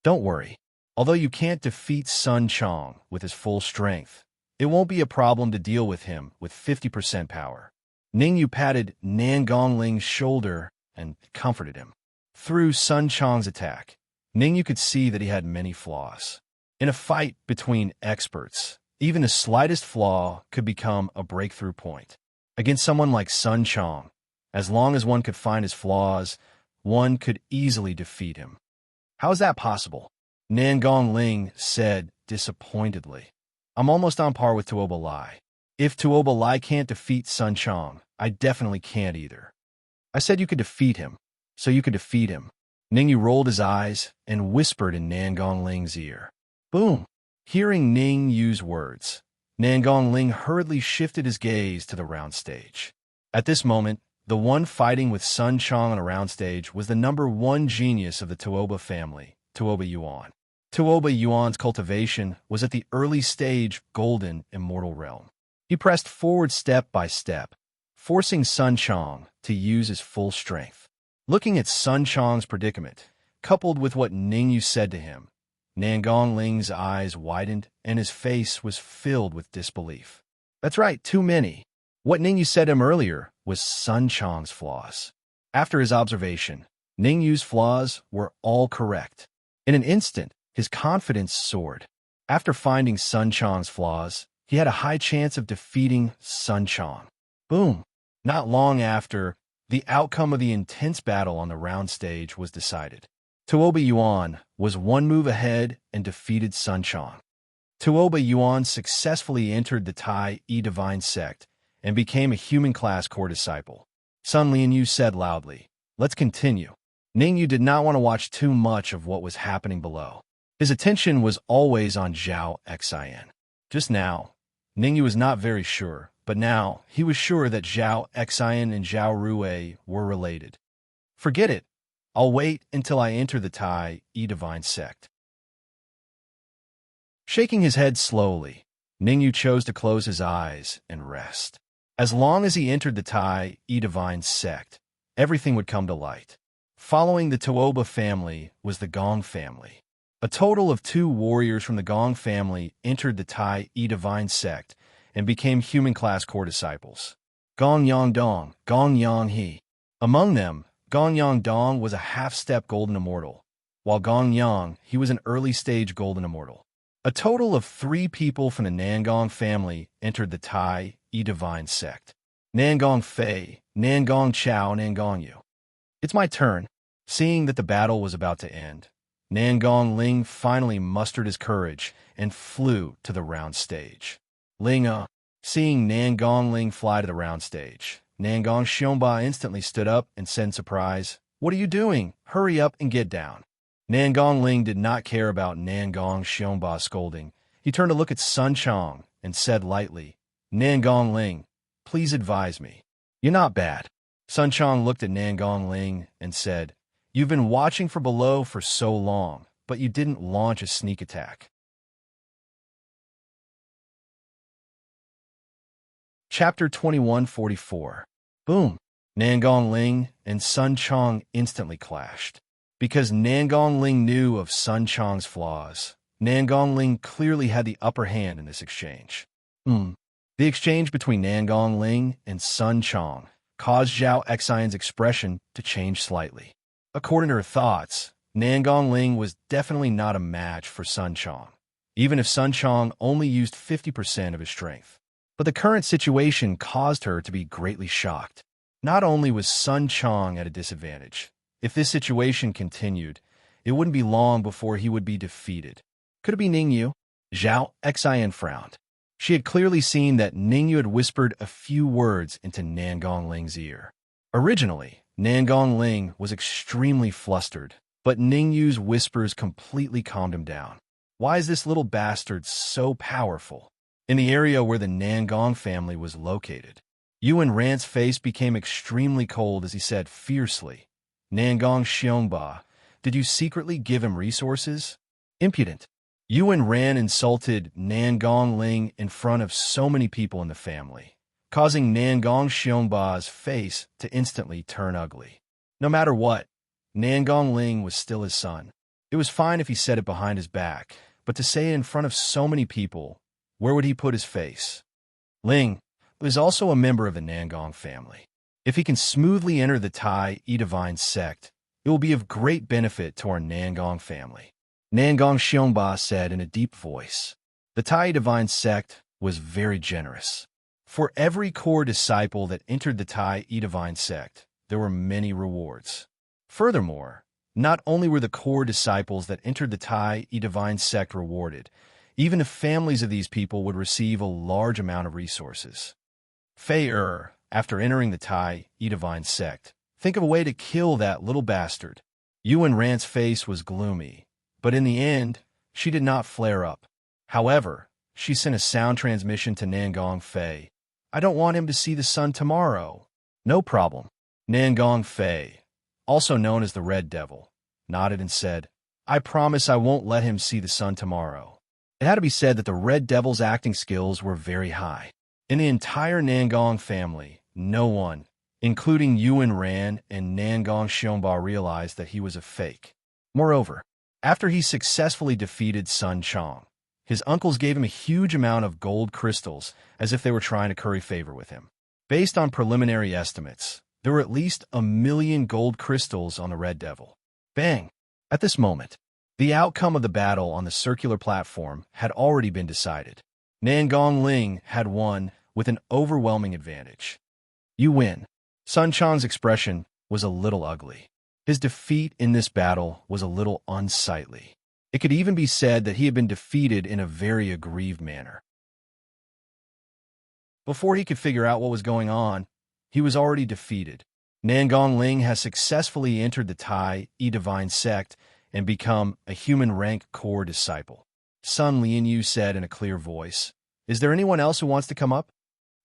Don't worry. Although you can't defeat Sun Chong with his full strength, it won't be a problem to deal with him with 50% power. Ningyu patted Nan Gongling's shoulder and comforted him. Through Sun Chong's attack, Ningyu could see that he had many flaws. In a fight between experts, even the slightest flaw could become a breakthrough point. Against someone like Sun Chong, as long as one could find his flaws, one could easily defeat him. "How is that possible?" Nan Gongling said disappointedly. "I'm almost on par with Tuoba Lai. If Tuoba Lai can't defeat Sun Chong, I definitely can't either." "I said you could defeat him, so you could defeat him." Ningyu rolled his eyes and whispered in Nan Gongling's ear. Boom! Hearing Ningyu's words, Nan Gongling hurriedly shifted his gaze to the round stage. At this moment, the one fighting with Sun Chong on a round stage was the #1 genius of the Tuoba family, Tuoba Yuan. Tuoba Yuan's cultivation was at the early stage golden immortal realm. He pressed forward step by step, forcing Sun Chong to use his full strength. Looking at Sun Chong's predicament, coupled with what Ningyu said to him, Nan Gongling's eyes widened and his face was filled with disbelief. That's right, too many. What Ningyu said to him earlier was Sun Chong's flaws. After his observation, Ningyu's flaws were all correct. In an instant, his confidence soared. After finding Sun Chang's flaws, he had a high chance of defeating Sun Chang. Boom! Not long after, the outcome of the intense battle on the round stage was decided. Tuoba Yuan was one move ahead and defeated Sun Chang. Tuoba Yuan successfully entered the Tai E Divine Sect and became a human-class core disciple. Sun Lianyu said loudly, "Let's continue." Ningyu did not want to watch too much of what was happening below. His attention was always on Zhao Xian. Just now, Ningyu was not very sure, but now he was sure that Zhao Xian and Zhao Rui were related. "Forget it. I'll wait until I enter the Tai E Divine Sect." Shaking his head slowly, Ningyu chose to close his eyes and rest. As long as he entered the Tai E Divine Sect, everything would come to light. Following the Tuoba family was the Gong family. A total of 2 warriors from the Gong family entered the Tai E Divine Sect and became human-class core disciples. Gong Yang Dong, Gong Yang He. Among them, Gong Yang Dong was a half-step golden immortal, while Gong Yang He was an early-stage golden immortal. A total of 3 people from the Nangong family entered the Tai E Divine Sect. Nangong Fei, Nangong Chao, Nangong Yu. It's my turn. Seeing that the battle was about to end, Nangong Ling finally mustered his courage and flew to the round stage. Seeing Nangong Ling fly to the round stage, Nangong Xiongba instantly stood up and said in surprise, "What are you doing? Hurry up and get down." Nangong Ling did not care about Nangong Xiongba's scolding. He turned to look at Sun Chang and said lightly, "Nangong Ling, please advise me." "You're not bad." Sun Chang looked at Nangong Ling and said, "You've been watching from below for so long, but you didn't launch a sneak attack." Chapter 2144. Boom! Nangong Ling and Sun Chang instantly clashed. Because Nangong Ling knew of Sun Chang's flaws, Nangong Ling clearly had the upper hand in this exchange. The exchange between Nangong Ling and Sun Chang caused Zhao Xian's expression to change slightly. According to her thoughts, Nangong Ling was definitely not a match for Sun Chang, even if Sun Chang only used 50% of his strength. But the current situation caused her to be greatly shocked. Not only was Sun Chang at a disadvantage, if this situation continued, it wouldn't be long before he would be defeated. Could it be Ningyu? Zhao Xian frowned. She had clearly seen that Ningyu had whispered a few words into Nangong Ling's ear. Originally, Nangong Ling was extremely flustered, but Ningyu's whispers completely calmed him down. Why is this little bastard so powerful? In the area where the Nangong family was located, Yuan Ran's face became extremely cold as he said fiercely, "Nangong Xiongba, did you secretly give him resources?" Impudent. Yuan Ran insulted Nangong Ling in front of so many people in the family, causing Nangong Xiongba's face to instantly turn ugly. No matter what, Nangong Ling was still his son. It was fine if he said it behind his back, but to say it in front of so many people, where would he put his face? Ling is also a member of the Nangong family. If he can smoothly enter the Tai E Divine Sect, it will be of great benefit to our Nangong family. Nangong Xiongba said in a deep voice. The Tai E Divine Sect was very generous. For every core disciple that entered the Tai E Divine Sect, there were many rewards. Furthermore, not only were the core disciples that entered the Tai E Divine Sect rewarded, even the families of these people would receive a large amount of resources. Fei after entering the Tai E Divine Sect, think of a way to kill that little bastard. Yuan Ran's face was gloomy, but in the end, she did not flare up. However, she sent a sound transmission to Nangong Fei. "I don't want him to see the sun tomorrow." "No problem." Nangong Fei, also known as the Red Devil, nodded and said, "I promise I won't let him see the sun tomorrow." It had to be said that the Red Devil's acting skills were very high. In the entire Nangong family, no one, including Yuan Ran and Nangong Xiongba, realized that he was a fake. Moreover, after he successfully defeated Sun Chang, his uncles gave him a huge amount of gold crystals as if they were trying to curry favor with him. Based on preliminary estimates, There were at least 1,000,000 gold crystals on the red devil. Bang! At this moment, the outcome of the battle on the circular platform had already been decided. Nangong Ling had won with an overwhelming advantage. You win. Sun Chang's expression was a little ugly. His defeat in this battle was a little unsightly. It could even be said that he had been defeated in a very aggrieved manner. Before he could figure out what was going on, he was already defeated. Nangong Ling has successfully entered the Tai Divine sect and become a human rank core disciple. Sun Lianyu said in a clear voice, "Is there anyone else who wants to come up?"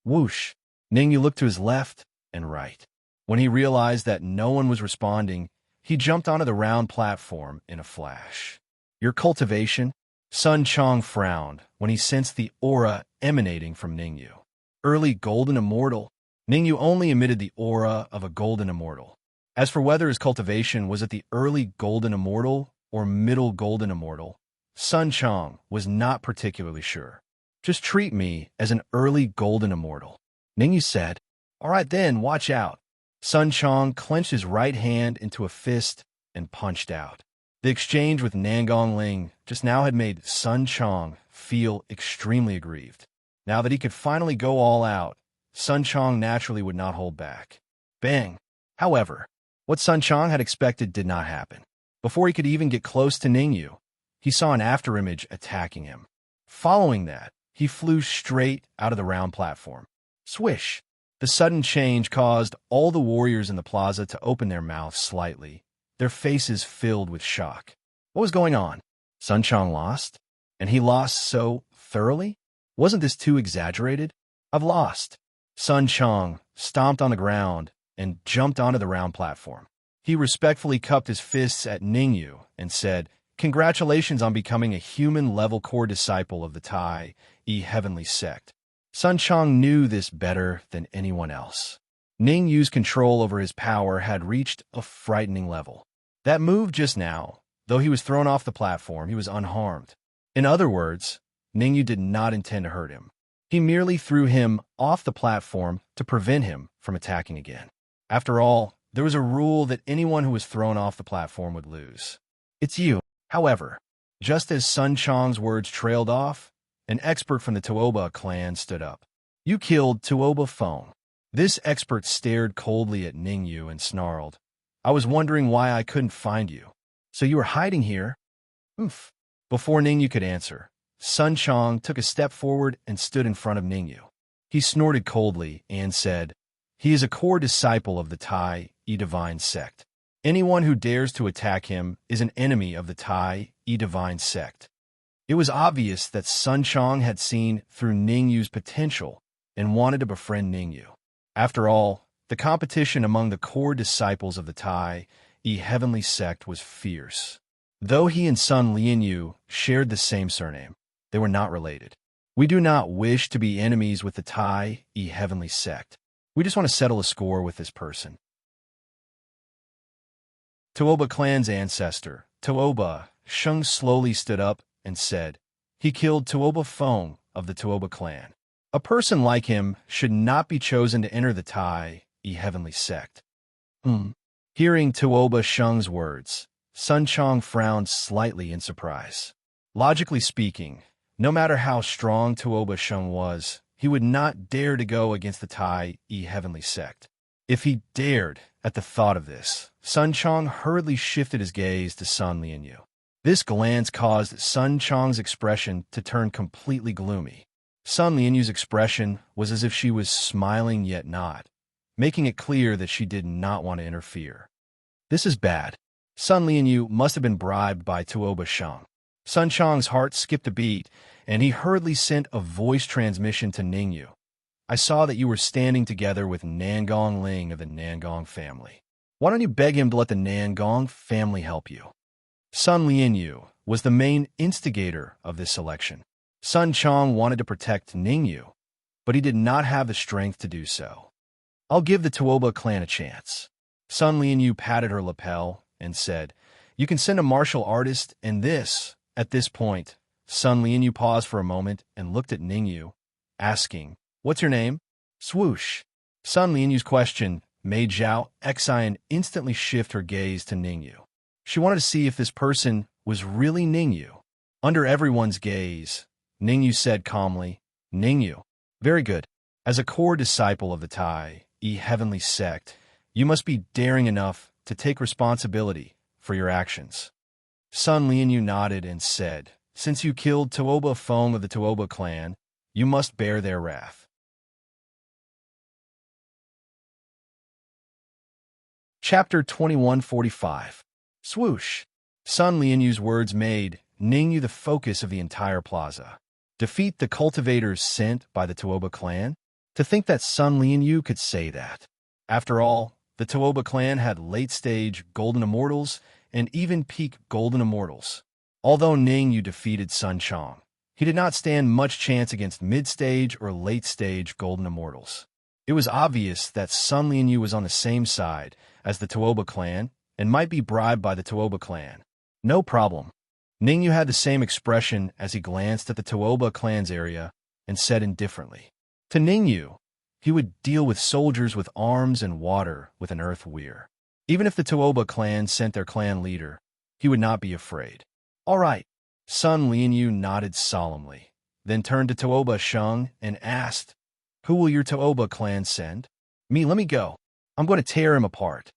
Whoosh! Ningyu looked to his left and right. When he realized that no one was responding, he jumped onto the round platform in a flash. Your cultivation? Sun Chang frowned when he sensed the aura emanating from Ningyu. Early golden immortal. Ningyu only emitted the aura of a golden immortal. As for whether his cultivation was at the early golden immortal or middle golden immortal, Sun Chang was not particularly sure. Just treat me as an early golden immortal, Ningyu said. All right then, watch out. Sun Chang clenched his right hand into a fist and punched out. The exchange with Nangong Ling just now had made Sun Chang feel extremely aggrieved. Now that he could finally go all out, Sun Chang naturally would not hold back. Bang! However, what Sun Chang had expected did not happen. Before he could even get close to Ningyu, he saw an afterimage attacking him. Following that, he flew straight out of the round platform. Swish! The sudden change caused all the warriors in the plaza to open their mouths slightly, their faces filled with shock. What was going on? Sun Chang lost? And he lost so thoroughly? Wasn't this too exaggerated? I've lost. Sun Chang stomped on the ground and jumped onto the round platform. He respectfully cupped his fists at Ningyu and said, "Congratulations on becoming a human-level core disciple of the Tai Heavenly sect." Sun Chang knew this better than anyone else. Ningyu's control over his power had reached a frightening level. That move just now, though he was thrown off the platform, he was unharmed. In other words, Ningyu did not intend to hurt him. He merely threw him off the platform to prevent him from attacking again. After all, there was a rule that anyone who was thrown off the platform would lose. It's you. However, just as Sun Chang's words trailed off, an expert from the Tuoba clan stood up. You killed Tuoba Feng. This expert stared coldly at Ningyu and snarled, I was wondering why I couldn't find you. So you were hiding here? Oof. Before Ningyu could answer, Sun Chang took a step forward and stood in front of Ningyu. He snorted coldly and said, he is a core disciple of the Tai Divine sect. Anyone who dares to attack him is an enemy of the Tai Divine sect. It was obvious that Sun Chang had seen through Ningyu's potential and wanted to befriend Ningyu. After all, the competition among the core disciples of the Tai Heavenly sect was fierce. Though he and Sun Lianyu shared the same surname, they were not related. We do not wish to be enemies with the Tai Heavenly sect. We just want to settle a score with this person. Tuoba clan's ancestor, Tuoba Sheng, slowly stood up and said, he killed Tuoba Feng of the Tuoba clan. A person like him should not be chosen to enter the Tai Heavenly sect. Hearing Tuoba Sheng's words, Sun Chang frowned slightly in surprise. Logically speaking, no matter how strong Tuoba Sheng was, he would not dare to go against the Tai Heavenly sect. If he dared at the thought of this, Sun Chang hurriedly shifted his gaze to Sun Lianyu. This glance caused Sun Chang's expression to turn completely gloomy. Sun Lianyu's expression was as if she was smiling yet not, making it clear that she did not want to interfere. This is bad. Sun Lianyu must have been bribed by Tuoba Sheng. Sun Chang's heart skipped a beat, and he hurriedly sent a voice transmission to Ningyu. I saw that you were standing together with Nangong Ling of the Nangong family. Why don't you beg him to let the Nangong family help you? Sun Lianyu was the main instigator of this selection. Sun Chang wanted to protect Ningyu, but he did not have the strength to do so. I'll give the Tuoba clan a chance. Sun Lianyu patted her lapel and said, you can send a martial artist and this. At this point, Sun Lianyu paused for a moment and looked at Ningyu, asking, what's your name? Swoosh. Sun Lianyu's question made Zhao Xian instantly shift her gaze to Ningyu. She wanted to see if this person was really Ningyu. Under everyone's gaze, Ningyu said calmly, "Ningyu, very good. As a core disciple of the Tai Heavenly Sect, you must be daring enough to take responsibility for your actions." Sun Lianyu nodded and said, "Since you killed Tuoba Feng of the Tuoba clan, you must bear their wrath." Chapter 2145. Swoosh. Sun Lianyu's words made Ningyu the focus of the entire plaza. Defeat the cultivators sent by the Tuoba clan? To think that Sun Lianyu could say that. After all, the Tuoba clan had late-stage Golden Immortals and even peak Golden Immortals. Although Ningyu defeated Sun Chong, he did not stand much chance against mid-stage or late-stage Golden Immortals. It was obvious that Sun Lianyu was on the same side as the Tuoba clan and might be bribed by the Tuoba clan. No problem. Ningyu had the same expression as he glanced at the Tuoba clan's area and said indifferently. To Ningyu, he would deal with soldiers with arms and water with an earth weir. Even if the Tuoba clan sent their clan leader, he would not be afraid. All right. Sun Lianyu nodded solemnly, then turned to Tuoba Sheng and asked, "Who will your Tuoba clan send?" "Me, let me go. I'm going to tear him apart.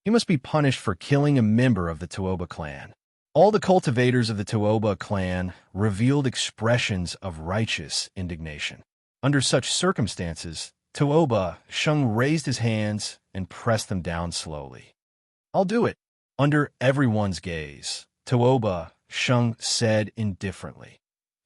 He must be punished for killing a member of the Tuoba clan." All the cultivators of the Tuoba clan revealed expressions of righteous indignation. Under such circumstances, Tuoba Sheng raised his hands and pressed them down slowly. "I'll do it." Under everyone's gaze, Tuoba Sheng said indifferently,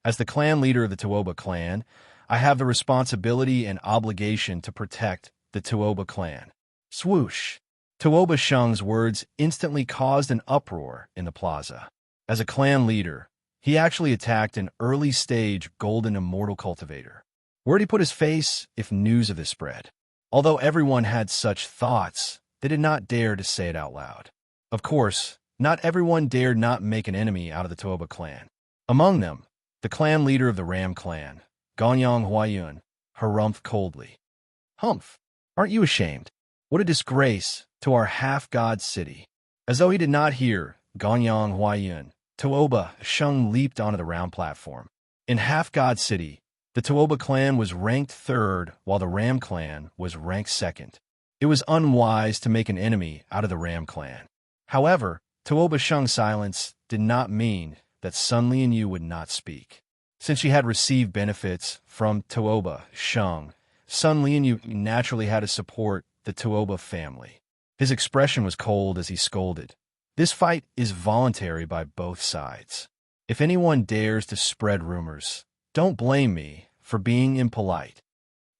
"As the clan leader of the Tuoba clan, I have the responsibility and obligation to protect the Tuoba clan." Swoosh. Tuoba Sheng's words instantly caused an uproar in the plaza. As a clan leader, he actually attacked an early-stage Golden Immortal cultivator. Where'd he put his face if news of this spread? Although everyone had such thoughts, they did not dare to say it out loud. Of course, not everyone dared not make an enemy out of the Tuoba clan. Among them, the clan leader of the Ram clan, Ganyang Huayun, harumphed coldly. "Humph! Aren't you ashamed? What a disgrace to our half-god city." As though he did not hear Ganyang Huayun, Tuoba Sheng leaped onto the round platform. In half-god city, the Tuoba clan was ranked third while the Ram clan was ranked second. It was unwise to make an enemy out of the Ram clan. However, Tuoba Sheng's silence did not mean that Sun Lianyu would not speak. Since she had received benefits from Tuoba Sheng, Sun Lianyu naturally had to support the Tuoba family. His expression was cold as he scolded. "This fight is voluntary by both sides. If anyone dares to spread rumors, don't blame me for being impolite."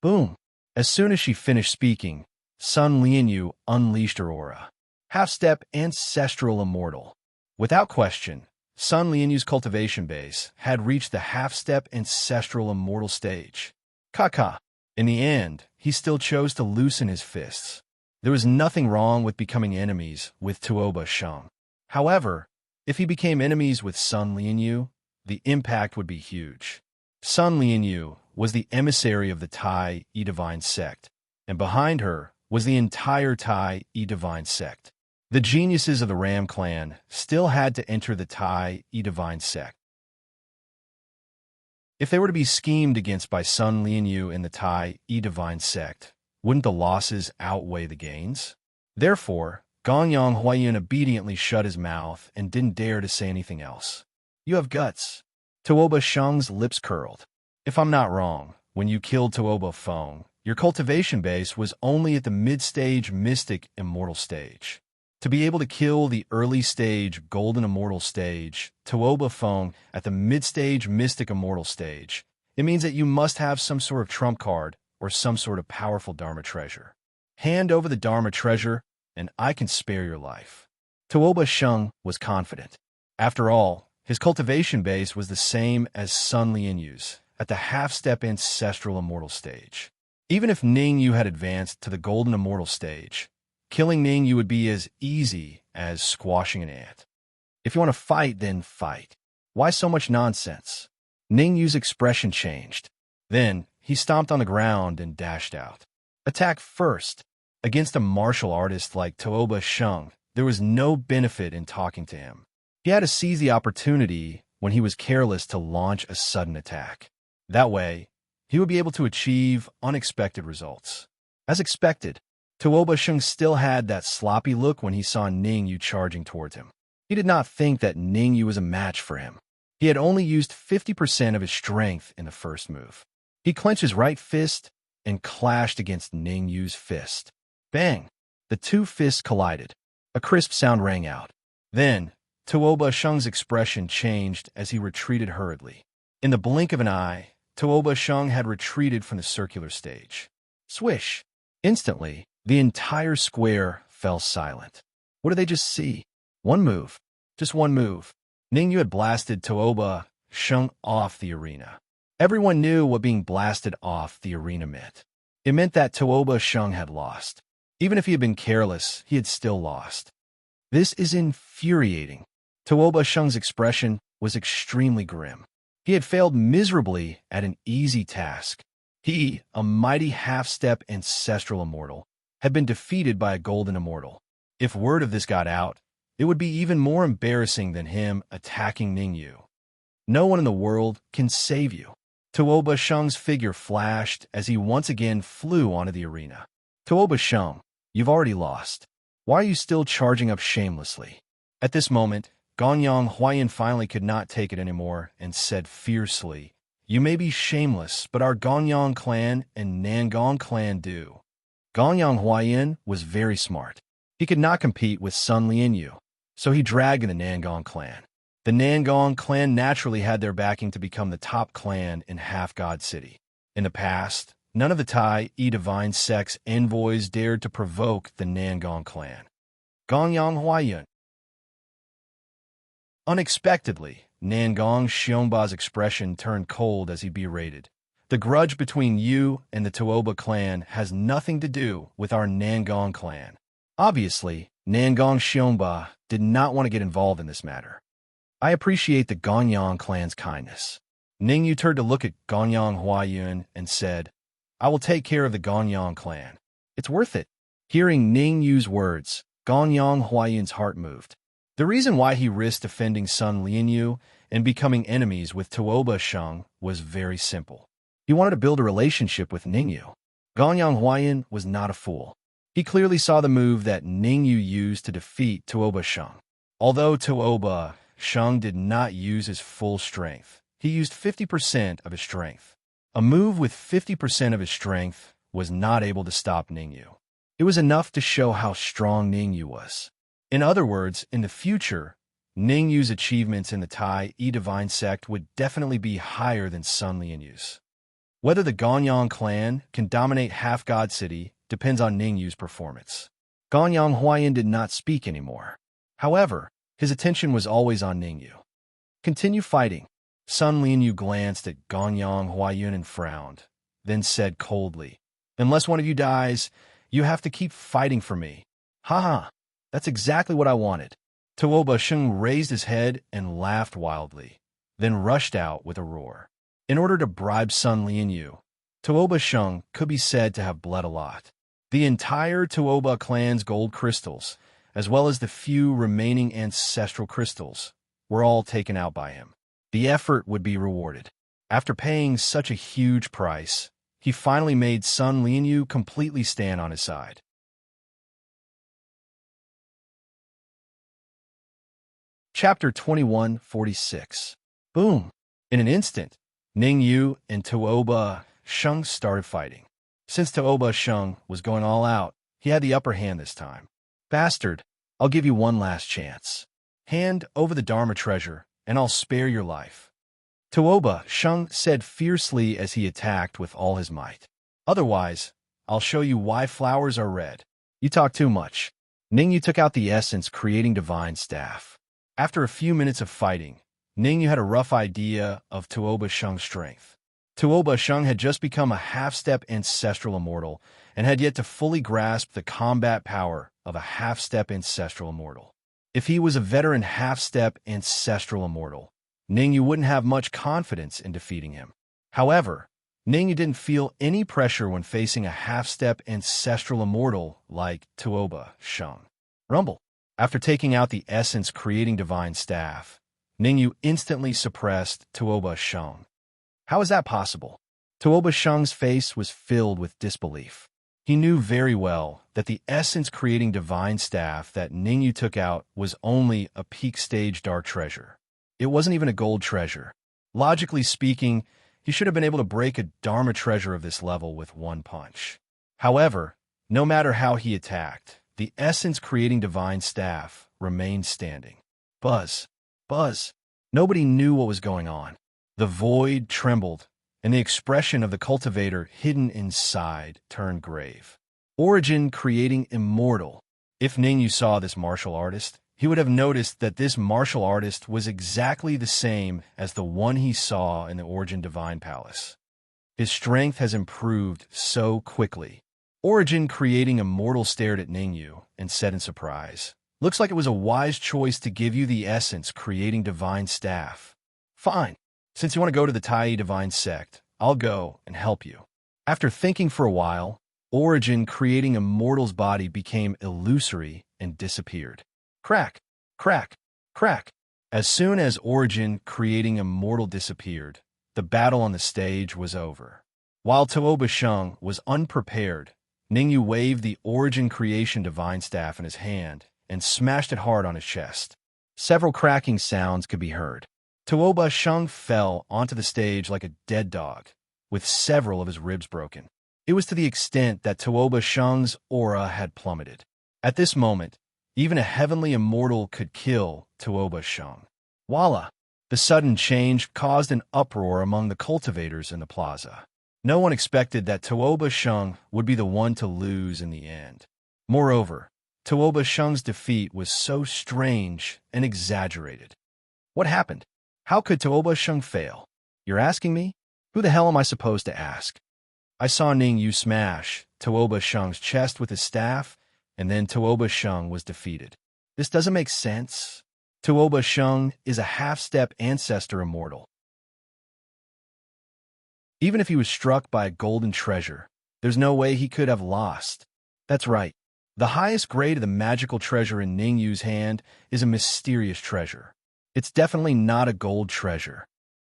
Boom! As soon as she finished speaking, Sun Lianyu unleashed her aura. Half-step ancestral immortal. Without question, Sun Lianyu's cultivation base had reached the half-step ancestral immortal stage. Kaka. In the end, he still chose to loosen his fists. There was nothing wrong with becoming enemies with Tuoba Sheng. However, if he became enemies with Sun Lianyu, the impact would be huge. Sun Lianyu was the emissary of the Tai Divine Sect, and behind her was the entire Tai Divine Sect. The geniuses of the Ram clan still had to enter the Tai Divine Sect. If they were to be schemed against by Sun Lianyu and the Tai Divine Sect, wouldn't the losses outweigh the gains? Therefore, Ganyang Huayun obediently shut his mouth and didn't dare to say anything else. "You have guts." Tuoba Sheng's lips curled. "If I'm not wrong, when you killed Tuoba Feng, your cultivation base was only at the mid-stage Mystic Immortal stage. To be able to kill the early-stage Golden Immortal stage, Tuoba Feng at the mid-stage Mystic Immortal stage, it means that you must have some sort of trump card or some sort of powerful Dharma treasure. Hand over the Dharma treasure, and I can spare your life." Tuoba Sheng was confident. After all, his cultivation base was the same as Sun Lianyu's at the half-step ancestral immortal stage. Even if Ningyu had advanced to the Golden Immortal stage, killing Ningyu would be as easy as squashing an ant. If you want to fight, then fight. Why so much nonsense? Ningyu's expression changed. Then, he stomped on the ground and dashed out. "Attack first." Against a martial artist like Tuoba Sheng, there was no benefit in talking to him. He had to seize the opportunity when he was careless to launch a sudden attack. That way, he would be able to achieve unexpected results. As expected, Tuoba Sheng still had that sloppy look when he saw Ning Yu charging towards him. He did not think that Ning Yu was a match for him. He had only used 50% of his strength in the first move. He clenched his right fist and clashed against Ning Yu's fist. Bang! The two fists collided. A crisp sound rang out. Then, Tuoba Sheng's expression changed as he retreated hurriedly. In the blink of an eye, Tuoba Sheng had retreated from the circular stage. Swish! Instantly, the entire square fell silent. What did they just see? One move. Just one move. Ning Yu had blasted Tuoba Sheng off the arena. Everyone knew what being blasted off the arena meant. It meant that Tuoba Sheng had lost. Even if he had been careless, he had still lost. This is infuriating. Tuoba Sheng's expression was extremely grim. He had failed miserably at an easy task. He, a mighty half-step ancestral immortal, had been defeated by a golden immortal. If word of this got out, it would be even more embarrassing than him attacking Ning Yu. No one in the world can save you. Tuoba Sheng's figure flashed as he once again flew onto the arena. Tuoba Sheng, you've already lost. Why are you still charging up shamelessly? At this moment, Gonyang Huayan finally could not take it anymore and said fiercely, You may be shameless, but our Gonyang clan and Nangong clan do. Gonyang Huayan was very smart. He could not compete with Sun Lianyu, so he dragged in the Nangong clan. The Nangong clan naturally had their backing to become the top clan in Half-God City. In the past, none of the Tai Divine Sect's envoys dared to provoke the Nangong clan. Gonyang Huayan. Unexpectedly, Nangong Xiongba's expression turned cold as he berated. The grudge between you and the Tuoba clan has nothing to do with our Nangong clan. Obviously, Nangong Xiongba did not want to get involved in this matter. I appreciate the Gonyang clan's kindness. Ning Yu turned to look at Gonyang Huayun and said, I will take care of the Gonyang clan. It's worth it. Hearing Ning Yu's words, Gonyang Huayun's heart moved. The reason why he risked defending Sun Lianyu and becoming enemies with Tuoba Sheng was very simple. He wanted to build a relationship with Ning Yu. Gonyang Huayun was not a fool. He clearly saw the move that Ning Yu used to defeat Tuoba Sheng. Although Tuoba Sheng did not use his full strength, he used 50% of his strength. A move with 50% of his strength was not able to stop Ning Yu. It was enough to show how strong Ning Yu was. In other words, in the future, Ning Yu's achievements in the Tai Divine Sect would definitely be higher than Sun Lianyu's. Whether the Gonyang clan can dominate Half-God City depends on Ning Yu's performance. Gonyang Huayan did not speak anymore. However, his attention was always on Ning Yu. Continue fighting. Sun Lianyu glanced at Gonyang Huayun and frowned, then said coldly, Unless one of you dies, you have to keep fighting for me. Haha, that's exactly what I wanted. Tuoba Sheng raised his head and laughed wildly, then rushed out with a roar. In order to bribe Sun Lianyu, Tuoba Sheng could be said to have bled a lot. The entire Tuoba clan's gold crystals, as well as the few remaining ancestral crystals, were all taken out by him. The effort would be rewarded. After paying such a huge price, he finally made Sun Lianyu completely stand on his side. Chapter 2146. Boom! In an instant, Ning Yu and Tuoba Sheng started fighting. Since Tuoba Sheng was going all out, he had the upper hand this time. Bastard, I'll give you one last chance. Hand over the Dharma treasure, and I'll spare your life. Tuoba Sheng said fiercely as he attacked with all his might. Otherwise, I'll show you why flowers are red. You talk too much. Ning Yu took out the essence, creating divine staff. After a few minutes of fighting, Ning Yu had a rough idea of Tuoba Sheng's strength. Tuoba Sheng had just become a half-step ancestral immortal and had yet to fully grasp the combat power of a half-step ancestral immortal. If he was a veteran half-step ancestral immortal, Ning Yu wouldn't have much confidence in defeating him. However, Ningyu didn't feel any pressure when facing a half-step ancestral immortal like Tuoba Sheng. Rumble. After taking out the essence-creating divine staff, Ningyu instantly suppressed Tuoba Sheng. How is that possible? Tuoba Sheng's face was filled with disbelief. He knew very well that the essence-creating divine staff that Ningyu took out was only a peak-stage dark treasure. It wasn't even a gold treasure. Logically speaking, he should have been able to break a Dharma treasure of this level with one punch. However, no matter how he attacked, the essence-creating divine staff remained standing. Buzz. Buzz. Nobody knew what was going on. The void trembled, and the expression of the cultivator hidden inside turned grave. Origin creating immortal. If Ningyu saw this martial artist, he would have noticed that this martial artist was exactly the same as the one he saw in the Origin Divine Palace. His strength has improved so quickly. Origin creating immortal stared at Ningyu and said in surprise, "Looks like it was a wise choice to give you the essence creating divine staff. Fine. Since you want to go to the Tai Divine Sect, I'll go and help you." After thinking for a while, Origin creating immortal's body became illusory and disappeared. Crack, crack, crack. As soon as Origin creating immortal disappeared, the battle on the stage was over. While Tuoba Sheng was unprepared, Ningyu waved the Origin creation divine staff in his hand and smashed it hard on his chest. Several cracking sounds could be heard. Tuoba Sheng fell onto the stage like a dead dog, with several of his ribs broken. It was to the extent that Tuoba Sheng's aura had plummeted. At this moment, even a heavenly immortal could kill Tuoba Sheng. Voila! The sudden change caused an uproar among the cultivators in the plaza. No one expected that Tuoba Sheng would be the one to lose in the end. Moreover, Tuoba Sheng's defeat was so strange and exaggerated. What happened? How could Tuoba Sheng fail? You're asking me? Who the hell am I supposed to ask? I saw Ningyu smash Tuoba Sheng's chest with his staff, and then Tuoba Sheng was defeated. This doesn't make sense. Tuoba Sheng is a half-step ancestor immortal. Even if he was struck by a golden treasure, there's no way he could have lost. That's right. The highest grade of the magical treasure in Ningyu's hand is a mysterious treasure. It's definitely not a gold treasure.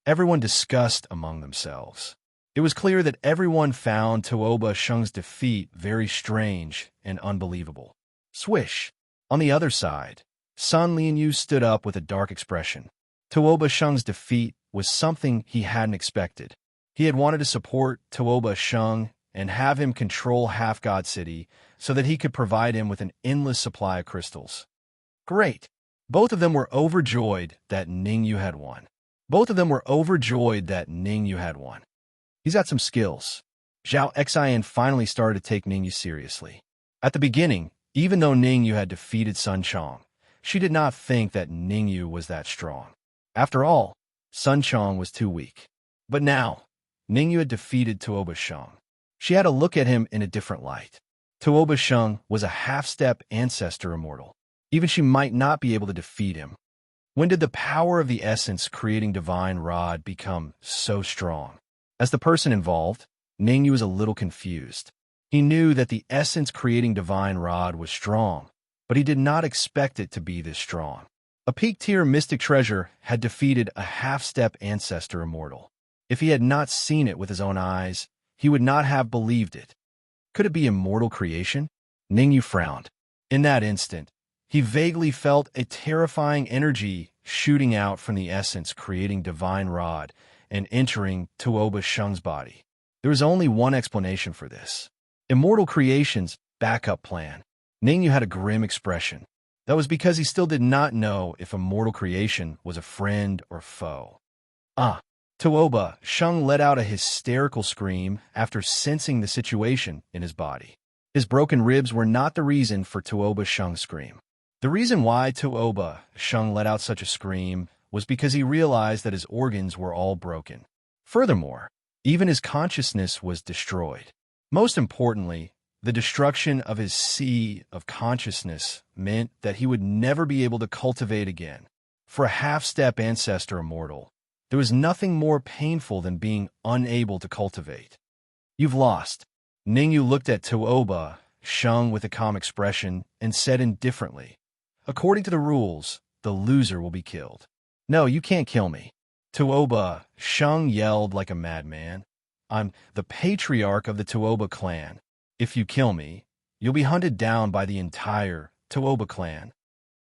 Everyone discussed among themselves. It was clear that everyone found Tuoba Sheng's defeat very strange and unbelievable. Swish! On the other side, Sun Lianyu stood up with a dark expression. Tuoba Sheng's defeat was something he hadn't expected. He had wanted to support Tuoba Sheng and have him control Half-God City so that he could provide him with an endless supply of crystals. Great! Both of them were overjoyed that Ningyu had won. He's got some skills. Zhao Xian finally started to take Ningyu seriously. At the beginning, even though Ningyu had defeated Sun Chong, she did not think that Ningyu was that strong. After all, Sun Chong was too weak. But now, Ningyu had defeated Tuoba Sheng. She had to look at him in a different light. Tuoba Sheng was a half-step ancestor immortal. Even she might not be able to defeat him. When did the power of the essence creating divine rod become so strong? As the person involved, Ningyu was a little confused. He knew that the essence creating divine rod was strong, but he did not expect it to be this strong. A peak-tier mystic treasure had defeated a half-step ancestor immortal. If he had not seen it with his own eyes, he would not have believed it. Could it be immortal creation? Ningyu frowned. In that instant, he vaguely felt a terrifying energy shooting out from the essence creating divine rod and entering Tuoba Sheng's body. There was only one explanation for this. Immortal creation's backup plan. Ningyu had a grim expression. That was because he still did not know if immortal creation was a friend or foe. Tuoba Sheng let out a hysterical scream after sensing the situation in his body. His broken ribs were not the reason for Tuoba Sheng's scream. The reason why Tuoba Sheng let out such a scream was because he realized that his organs were all broken. Furthermore, even his consciousness was destroyed. Most importantly, the destruction of his sea of consciousness meant that he would never be able to cultivate again. For a half-step ancestor immortal, There was nothing more painful than being unable to cultivate. You've lost. Ningyu looked at Tuoba Sheng with a calm expression and said indifferently, according to the rules, the loser will be killed. No, you can't kill me. Tuoba Sheng yelled like a madman. I'm the patriarch of the Tuoba clan. If you kill me, you'll be hunted down by the entire Tuoba clan.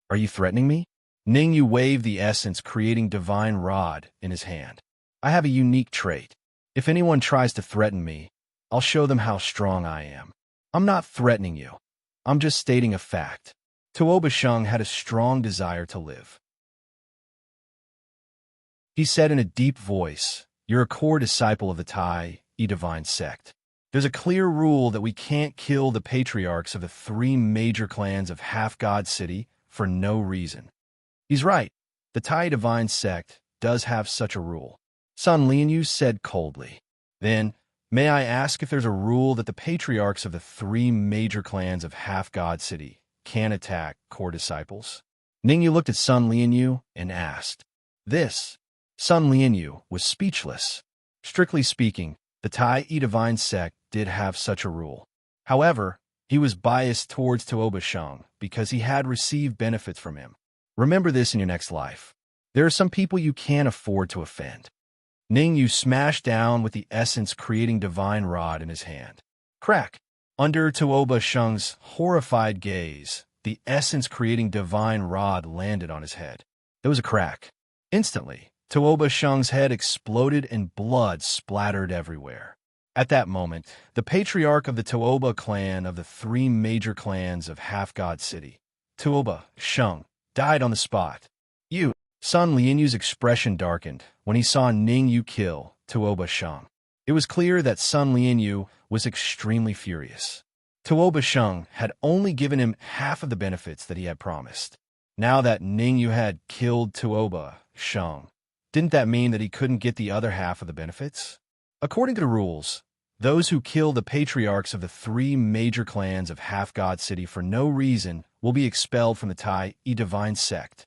Are you threatening me? Ningyu waved the essence creating divine rod in his hand. I have a unique trait. If anyone tries to threaten me, I'll show them how strong I am. I'm not threatening you. I'm just stating a fact. Tuoba Sheng had a strong desire to live. He said in a deep voice, "You're a core disciple of the Tai Divine sect. There's a clear rule that we can't kill the patriarchs of the three major clans of Half-God City for no reason." He's right. The Tai Divine sect does have such a rule. Sun Lianyu said coldly. Then, may I ask if there's a rule that the patriarchs of the three major clans of Half-God City can attack core disciples? Ningyu looked at Sun Lianyu and asked. This. Sun Lianyu was speechless. Strictly speaking, the Tai Divine sect did have such a rule. However, he was biased towards Tuoba Sheng because he had received benefits from him. Remember this in your next life. There are some people you can't afford to offend. Ningyu smashed down with the essence creating divine rod in his hand. Crack! Under Tuoba Sheng's horrified gaze, the essence creating divine rod landed on his head. There was a crack. Instantly, Tuoba Sheng's head exploded and blood splattered everywhere. At that moment, the patriarch of the Tuoba clan of the three major clans of Half-God City, Tuoba Sheng, died on the spot. Sun Lianyu's expression darkened when he saw Ningyu kill Tuoba Sheng. It was clear that Sun Lianyu was extremely furious. Tuoba Sheng had only given him half of the benefits that he had promised. Now that Ningyu had killed Tuoba Sheng, didn't that mean that he couldn't get the other half of the benefits? According to the rules, those who kill the patriarchs of the three major clans of Half-God City for no reason will be expelled from the Tai Divine sect.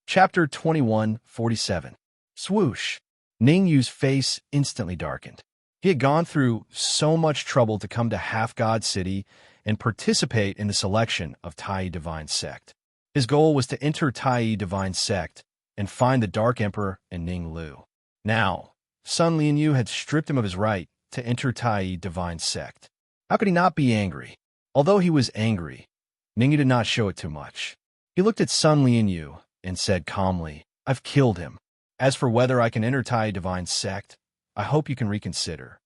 Chapter 21:47. Swoosh. Ningyu's face instantly darkened. He had gone through so much trouble to come to Half-God City and participate in the selection of Tai Divine sect. His goal was to enter Tai Divine sect and find the Dark Emperor and Ning Lu. Now, Sun Lianyu had stripped him of his right to enter Tai Divine sect. How could he not be angry? Although he was angry, Ningyu did not show it too much. He looked at Sun Lianyu and said calmly, I've killed him. As for whether I can enter Tai Divine sect, I hope you can reconsider.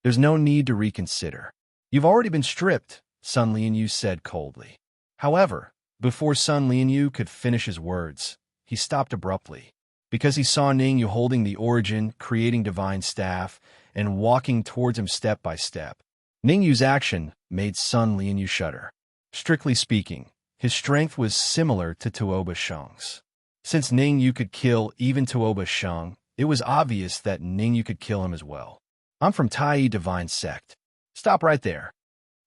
There's no need to reconsider. You've already been stripped, Sun Lianyu said coldly. However, before Sun Lianyu could finish his words, he stopped abruptly, because he saw Ningyu holding the origin, creating divine staff, and walking towards him step by step. Ningyu's action made Sun Lianyu shudder. Strictly speaking, his strength was similar to Tuoba Sheng's. Since Ningyu could kill even Tuoba Sheng, it was obvious that Ningyu could kill him as well. I'm from Tai Divine sect. Stop right there.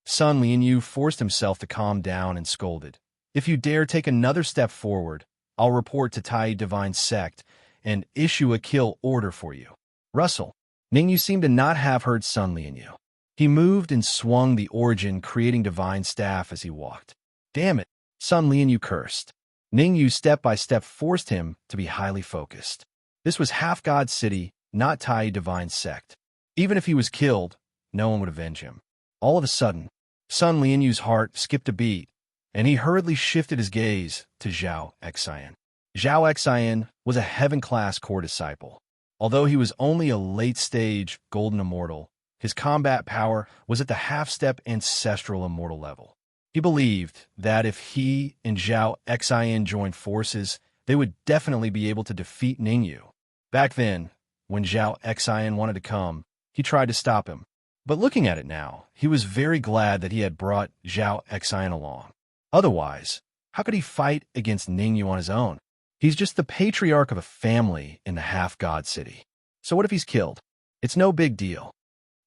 Sun Lianyu forced himself to calm down and scolded. If you dare take another step forward, I'll report to Tai Divine sect and issue a kill order for you. Russell. Ningyu seemed to not have heard Sun Lianyu. He moved and swung the origin, creating divine staff as he walked. Damn it, Sun Lianyu cursed. Ningyu step by step forced him to be highly focused. This was Half-God City, not Tai Divine sect. Even if he was killed, no one would avenge him. All of a sudden, Sun Lianyu's heart skipped a beat, and he hurriedly shifted his gaze to Zhao Xian. Zhao Xian was a heaven-class core disciple. Although he was only a late-stage golden immortal, his combat power was at the half-step ancestral immortal level. He believed that if he and Zhao Xian joined forces, they would definitely be able to defeat Ningyu. Back then, when Zhao Xian wanted to come, he tried to stop him. But looking at it now, he was very glad that he had brought Zhao Xian along. Otherwise, how could he fight against Ningyu on his own? He's just the patriarch of a family in the Half-God City. So what if he's killed? It's no big deal.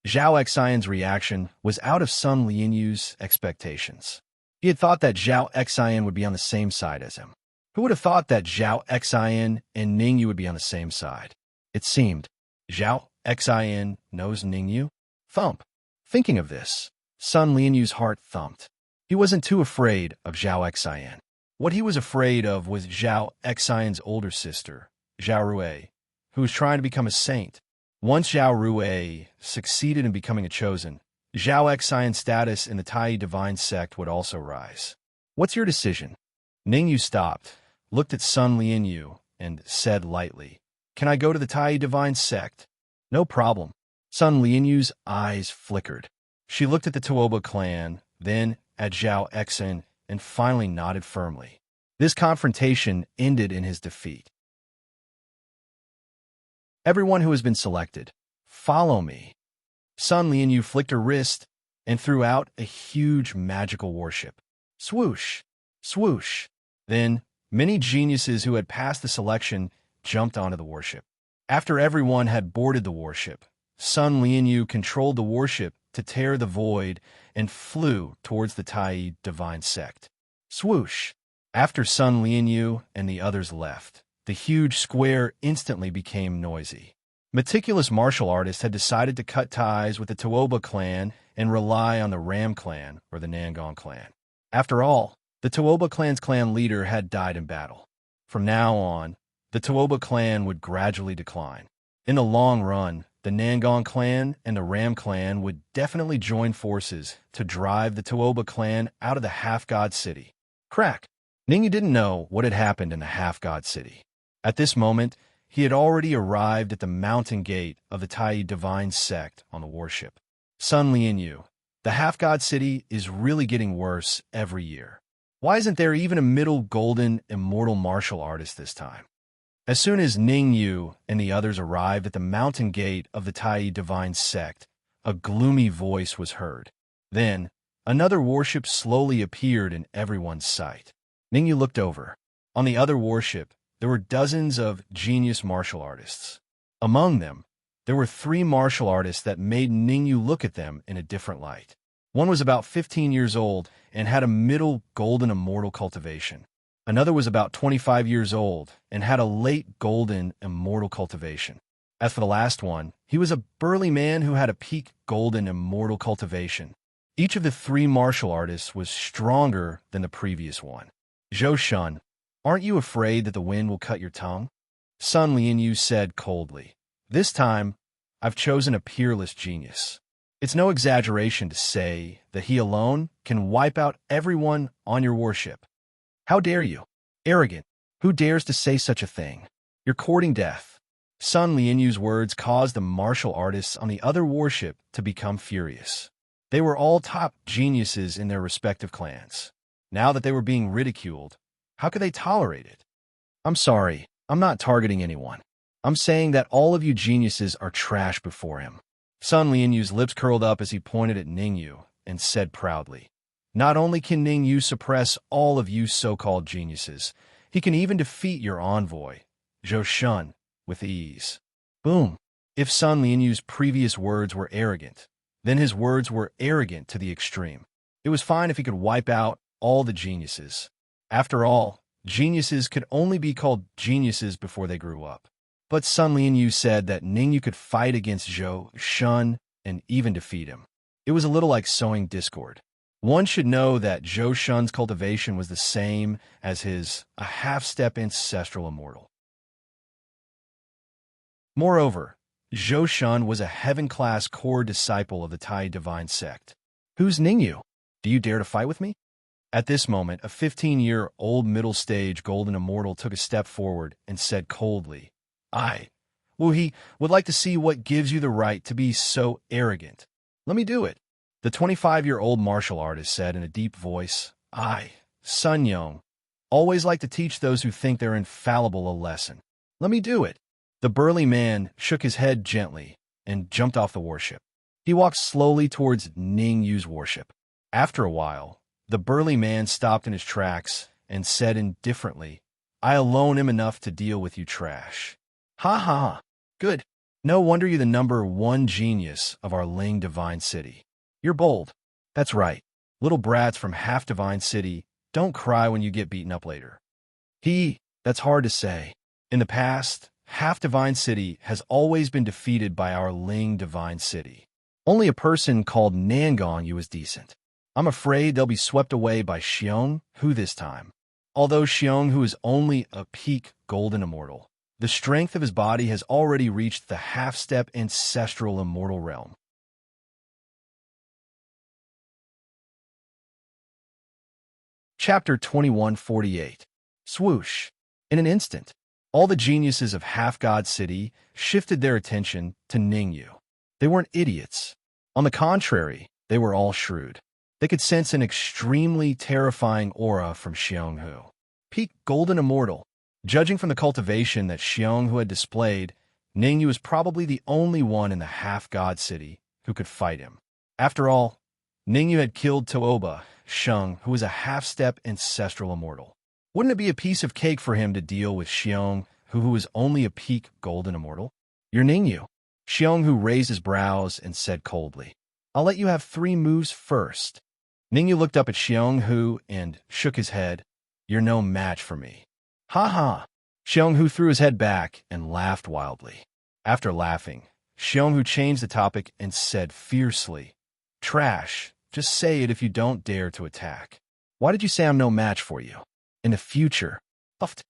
Zhao Xian's reaction was out of Sun Lianyu's expectations. He had thought that Zhao Xian would be on the same side as him. Who would have thought that Zhao Xian and Ningyu would be on the same side? It seemed. Zhao Xian knows Ningyu? Thump. Thinking of this, Sun Lianyu's heart thumped. He wasn't too afraid of Zhao Xian. What he was afraid of was Zhao Xian's older sister, Zhao Rui, who was trying to become a saint. Once Zhao Rui succeeded in becoming a chosen, Zhao Xian's status in the Tai divine sect would also rise. What's your decision? Ningyu stopped, looked at Sun Lianyu, and said lightly, Can I go to the Tai divine sect? No problem. Sun Lianyu's eyes flickered. She looked at the Tuoba clan, then at Zhao Xian, and finally nodded firmly. This confrontation ended in his defeat. Everyone who has been selected, follow me. Sun Lianyu flicked her wrist and threw out a huge magical warship. Swoosh, swoosh. Then, many geniuses who had passed the selection jumped onto the warship. After everyone had boarded the warship, Sun Lianyu controlled the warship to tear the void and flew towards the Tai divine sect. Swoosh. After Sun Lianyu and the others left, the huge square instantly became noisy. Meticulous martial artists had decided to cut ties with the Tuoba clan and rely on the Ram clan or the Nangong clan. After all, the Tuoba clan's clan leader had died in battle. From now on, the Tuoba clan would gradually decline. In the long run, the Nangong clan and the Ram clan would definitely join forces to drive the Tuoba clan out of the half-god city. Crack! Ningyu didn't know what had happened in the half-god city. At this moment, he had already arrived at the mountain gate of the Tai divine sect on the warship. Sun Lianyu, the half-god city is really getting worse every year. Why isn't there even a middle golden immortal martial artist this time? As soon as Ningyu and the others arrived at the mountain gate of the Tai divine sect, a gloomy voice was heard. Then, another warship slowly appeared in everyone's sight. Ningyu looked over. On the other warship, there were dozens of genius martial artists. Among them, there were 3 martial artists that made Ningyu look at them in a different light. One was about 15 years old and had a middle golden immortal cultivation. Another was about 25 years old and had a late golden immortal cultivation. As for the last one, he was a burly man who had a peak golden immortal cultivation. Each of the 3 martial artists was stronger than the previous one. Zhou Shun, aren't you afraid that the wind will cut your tongue? Sun Lianyu said coldly. This time, I've chosen a peerless genius. It's no exaggeration to say that he alone can wipe out everyone on your warship. How dare you? Arrogant. Who dares to say such a thing? You're courting death. Sun Lianyu's words caused the martial artists on the other warship to become furious. They were all top geniuses in their respective clans. Now that they were being ridiculed, how could they tolerate it? I'm sorry, I'm not targeting anyone. I'm saying that all of you geniuses are trash before him. Sun Lianyu's lips curled up as he pointed at Ningyu and said proudly, Not only can Ningyu suppress all of you so-called geniuses, he can even defeat your envoy, Zhou Shun, with ease. Boom. If Sun Lianyu's previous words were arrogant, then his words were arrogant to the extreme. It was fine if he could wipe out all the geniuses. After all, geniuses could only be called geniuses before they grew up. But Sun Lianyu said that Ningyu could fight against Zhou Shun and even defeat him. It was a little like sowing discord. One should know that Zhou Shun's cultivation was the same as his a half-step ancestral immortal. Moreover, Zhou Shun was a heaven-class core disciple of the Tai divine sect. Who's Ningyu? Do you dare to fight with me? At this moment, a 15-year-old middle-stage golden immortal took a step forward and said coldly, he would like to see what gives you the right to be so arrogant. Let me do it. The 25-year-old martial artist said in a deep voice, Sun Yong, always like to teach those who think they're infallible a lesson. Let me do it. The burly man shook his head gently and jumped off the warship. He walked slowly towards Ningyu's warship. After a while, the burly man stopped in his tracks and said indifferently, I alone am enough to deal with you trash. Ha ha ha. Good. No wonder you're the number 1 genius of our Ling divine city. You're bold. That's right. Little brats from half-divine city, don't cry when you get beaten up later. That's hard to say. In the past, half-divine city has always been defeated by our Ling divine city. Only a person called Nangon Yu is decent. I'm afraid they'll be swept away by Xiong Hu this time. Although Xiong Hu is only a peak golden immortal, the strength of his body has already reached the half-step ancestral immortal realm. Chapter 2148. Swoosh. In an instant, all the geniuses of Half-God City shifted their attention to Ningyu. They weren't idiots. On the contrary, they were all shrewd. They could sense an extremely terrifying aura from Xiong Hu. Peak golden immortal. Judging from the cultivation that Xiong Hu had displayed, Ningyu was probably the only one in the Half-God City who could fight him. After all, Ningyu had killed Tooba Sheng, who was a half-step ancestral immortal. Wouldn't it be a piece of cake for him to deal with Xiong Hu, who was only a peak golden immortal? You're Ningyu. Xiong Hu raised his brows and said coldly, I'll let you have 3 moves first. Ningyu looked up at Xiong Hu and shook his head. You're no match for me. Ha ha. Xiong Hu threw his head back and laughed wildly. After laughing, Xiong Hu changed the topic and said fiercely, Trash, just say it if you don't dare to attack. Why did you say I'm no match for you? In the future. Puffed.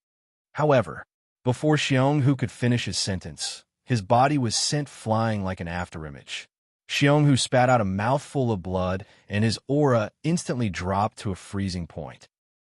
However, before Xiong Hu could finish his sentence, his body was sent flying like an afterimage. Xiong Hu spat out a mouthful of blood, and his aura instantly dropped to a freezing point.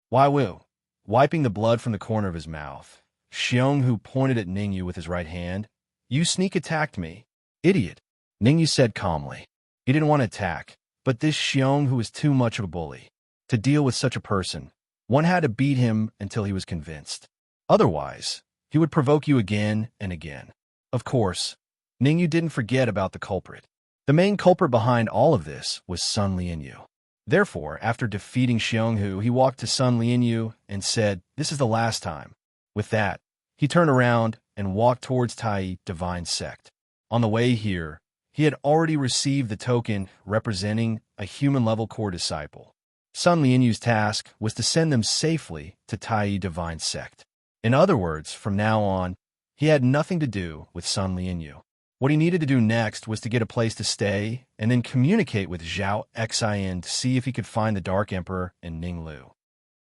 Why woo? Wiping the blood from the corner of his mouth, Xiong Hu pointed at Ningyu with his right hand. You sneak attacked me. Idiot. Ningyu said calmly. He didn't want to attack, but this Xiong Hu was too much of a bully. To deal with such a person, one had to beat him until he was convinced. Otherwise, he would provoke you again and again. Of course, Ningyu didn't forget about the culprit. The main culprit behind all of this was Sun Lianyu. Therefore, after defeating Xiong Hu, he walked to Sun Lianyu and said, This is the last time. With that, he turned around and walked towards Tai Divine Sect. On the way here, he had already received the token representing a human-level core disciple. Sun Lianyu's task was to send them safely to Tai Divine Sect. In other words, from now on, he had nothing to do with Sun Lianyu. What he needed to do next was to get a place to stay and then communicate with Zhao Xian to see if he could find the Dark Emperor and Ning Lu.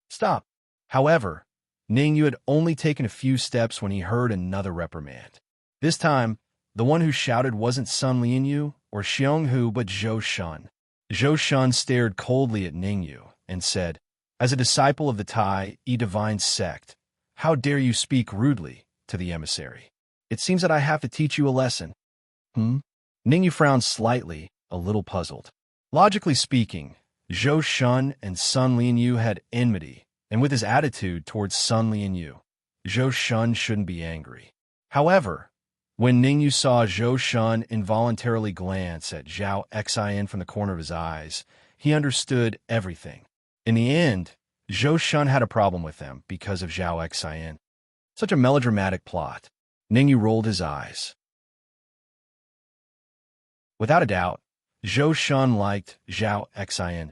Stop. However, Ningyu had only taken a few steps when he heard another reprimand. This time, the one who shouted wasn't Sun Lianyu or Xiong Hu but Zhou Shun. Zhou Shun stared coldly at Ningyu and said, As a disciple of the Tai Divine Sect, how dare you speak rudely to the emissary? It seems that I have to teach you a lesson. Ningyu frowned slightly, a little puzzled. Logically speaking, Zhou Shun and Sun Lianyu had enmity, and with his attitude towards Sun Lianyu, Zhou Shun shouldn't be angry. However, when Ningyu saw Zhou Shun involuntarily glance at Zhao Xian from the corner of his eyes, he understood everything. In the end, Zhou Shun had a problem with them because of Zhao Xian. Such a melodramatic plot. Ningyu rolled his eyes. Without a doubt, Zhou Shun liked Zhao Xian,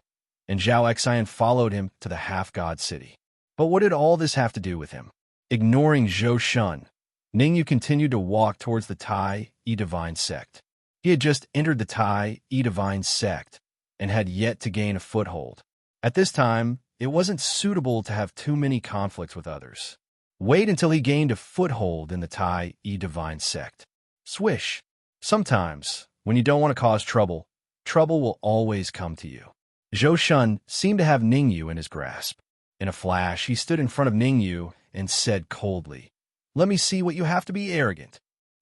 and Zhao Xian followed him to the half-god city. But what did all this have to do with him? Ignoring Zhou Shun, Ningyu continued to walk towards the Tai Divine Sect. He had just entered the Tai Divine Sect and had yet to gain a foothold. At this time, it wasn't suitable to have too many conflicts with others. Wait until he gained a foothold in the Tai Divine Sect. Swish. Sometimes, when you don't want to cause trouble, trouble will always come to you. Zhou Shun seemed to have Ningyu in his grasp. In a flash, he stood in front of Ningyu and said coldly, Let me see what you have to be arrogant.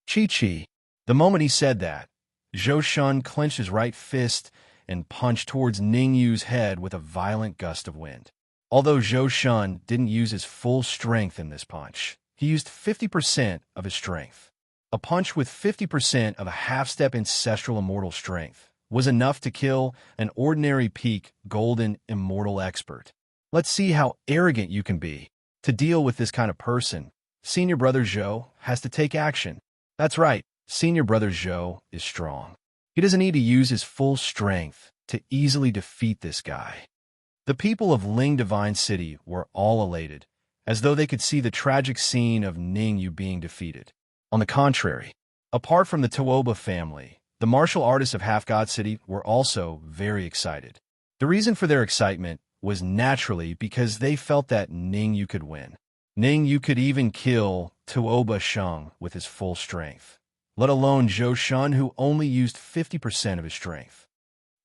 Chi-chi. The moment he said that, Zhou Shun clenched his right fist and punched towards Ningyu's head with a violent gust of wind. Although Zhou Shun didn't use his full strength in this punch, he used 50% of his strength. A punch with 50% of a half-step ancestral immortal strength was enough to kill an ordinary peak golden immortal expert. Let's see how arrogant you can be. To deal with this kind of person, Senior Brother Zhou has to take action. That's right, Senior Brother Zhou is strong. He doesn't need to use his full strength to easily defeat this guy. The people of Ling Divine City were all elated, as though they could see the tragic scene of Ningyu being defeated. On the contrary, apart from the Tuoba family, the martial artists of Half-God City were also very excited. The reason for their excitement was naturally because they felt that Ningyu could win. Ningyu could even kill Tuoba Sheng with his full strength, let alone Zhou Shun, who only used 50% of his strength.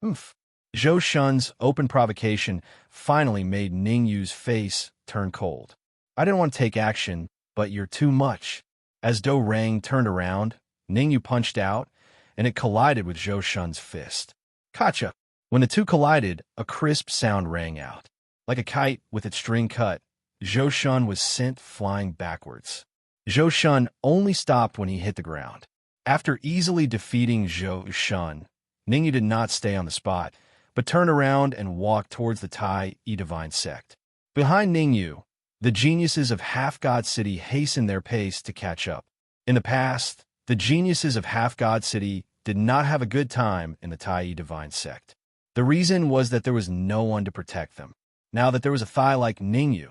Oof. Zhou Shun's open provocation finally made Ningyu's face turn cold. I didn't want to take action, but you're too much. As Do Rang turned around, Ningyu punched out, and it collided with Zhou Shun's fist. Gotcha! When the two collided, a crisp sound rang out. Like a kite with its string cut, Zhou Shun was sent flying backwards. Zhou Shun only stopped when he hit the ground. After easily defeating Zhou Shun, Ningyu did not stay on the spot, but turned around and walked towards the Tai Yi Divine Sect. Behind Ningyu, the geniuses of Half-God City hastened their pace to catch up. In the past, the geniuses of Half-God City did not have a good time in the Tai Yi Divine Sect. The reason was that there was no one to protect them. Now that there was a thigh like Ningyu,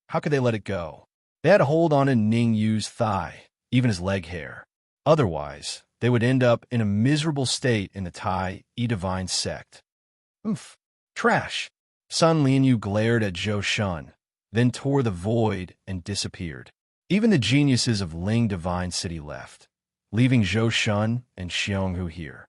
how could they let it go? They had to hold on to Ningyu's thigh, even his leg hair. Otherwise, they would end up in a miserable state in the Tai Yi Divine Sect. Oof. Trash. Sun Lianyu glared at Zhou Shun, then tore the void and disappeared. Even the geniuses of Ling Divine City left, leaving Zhou Shun and Xionghu here.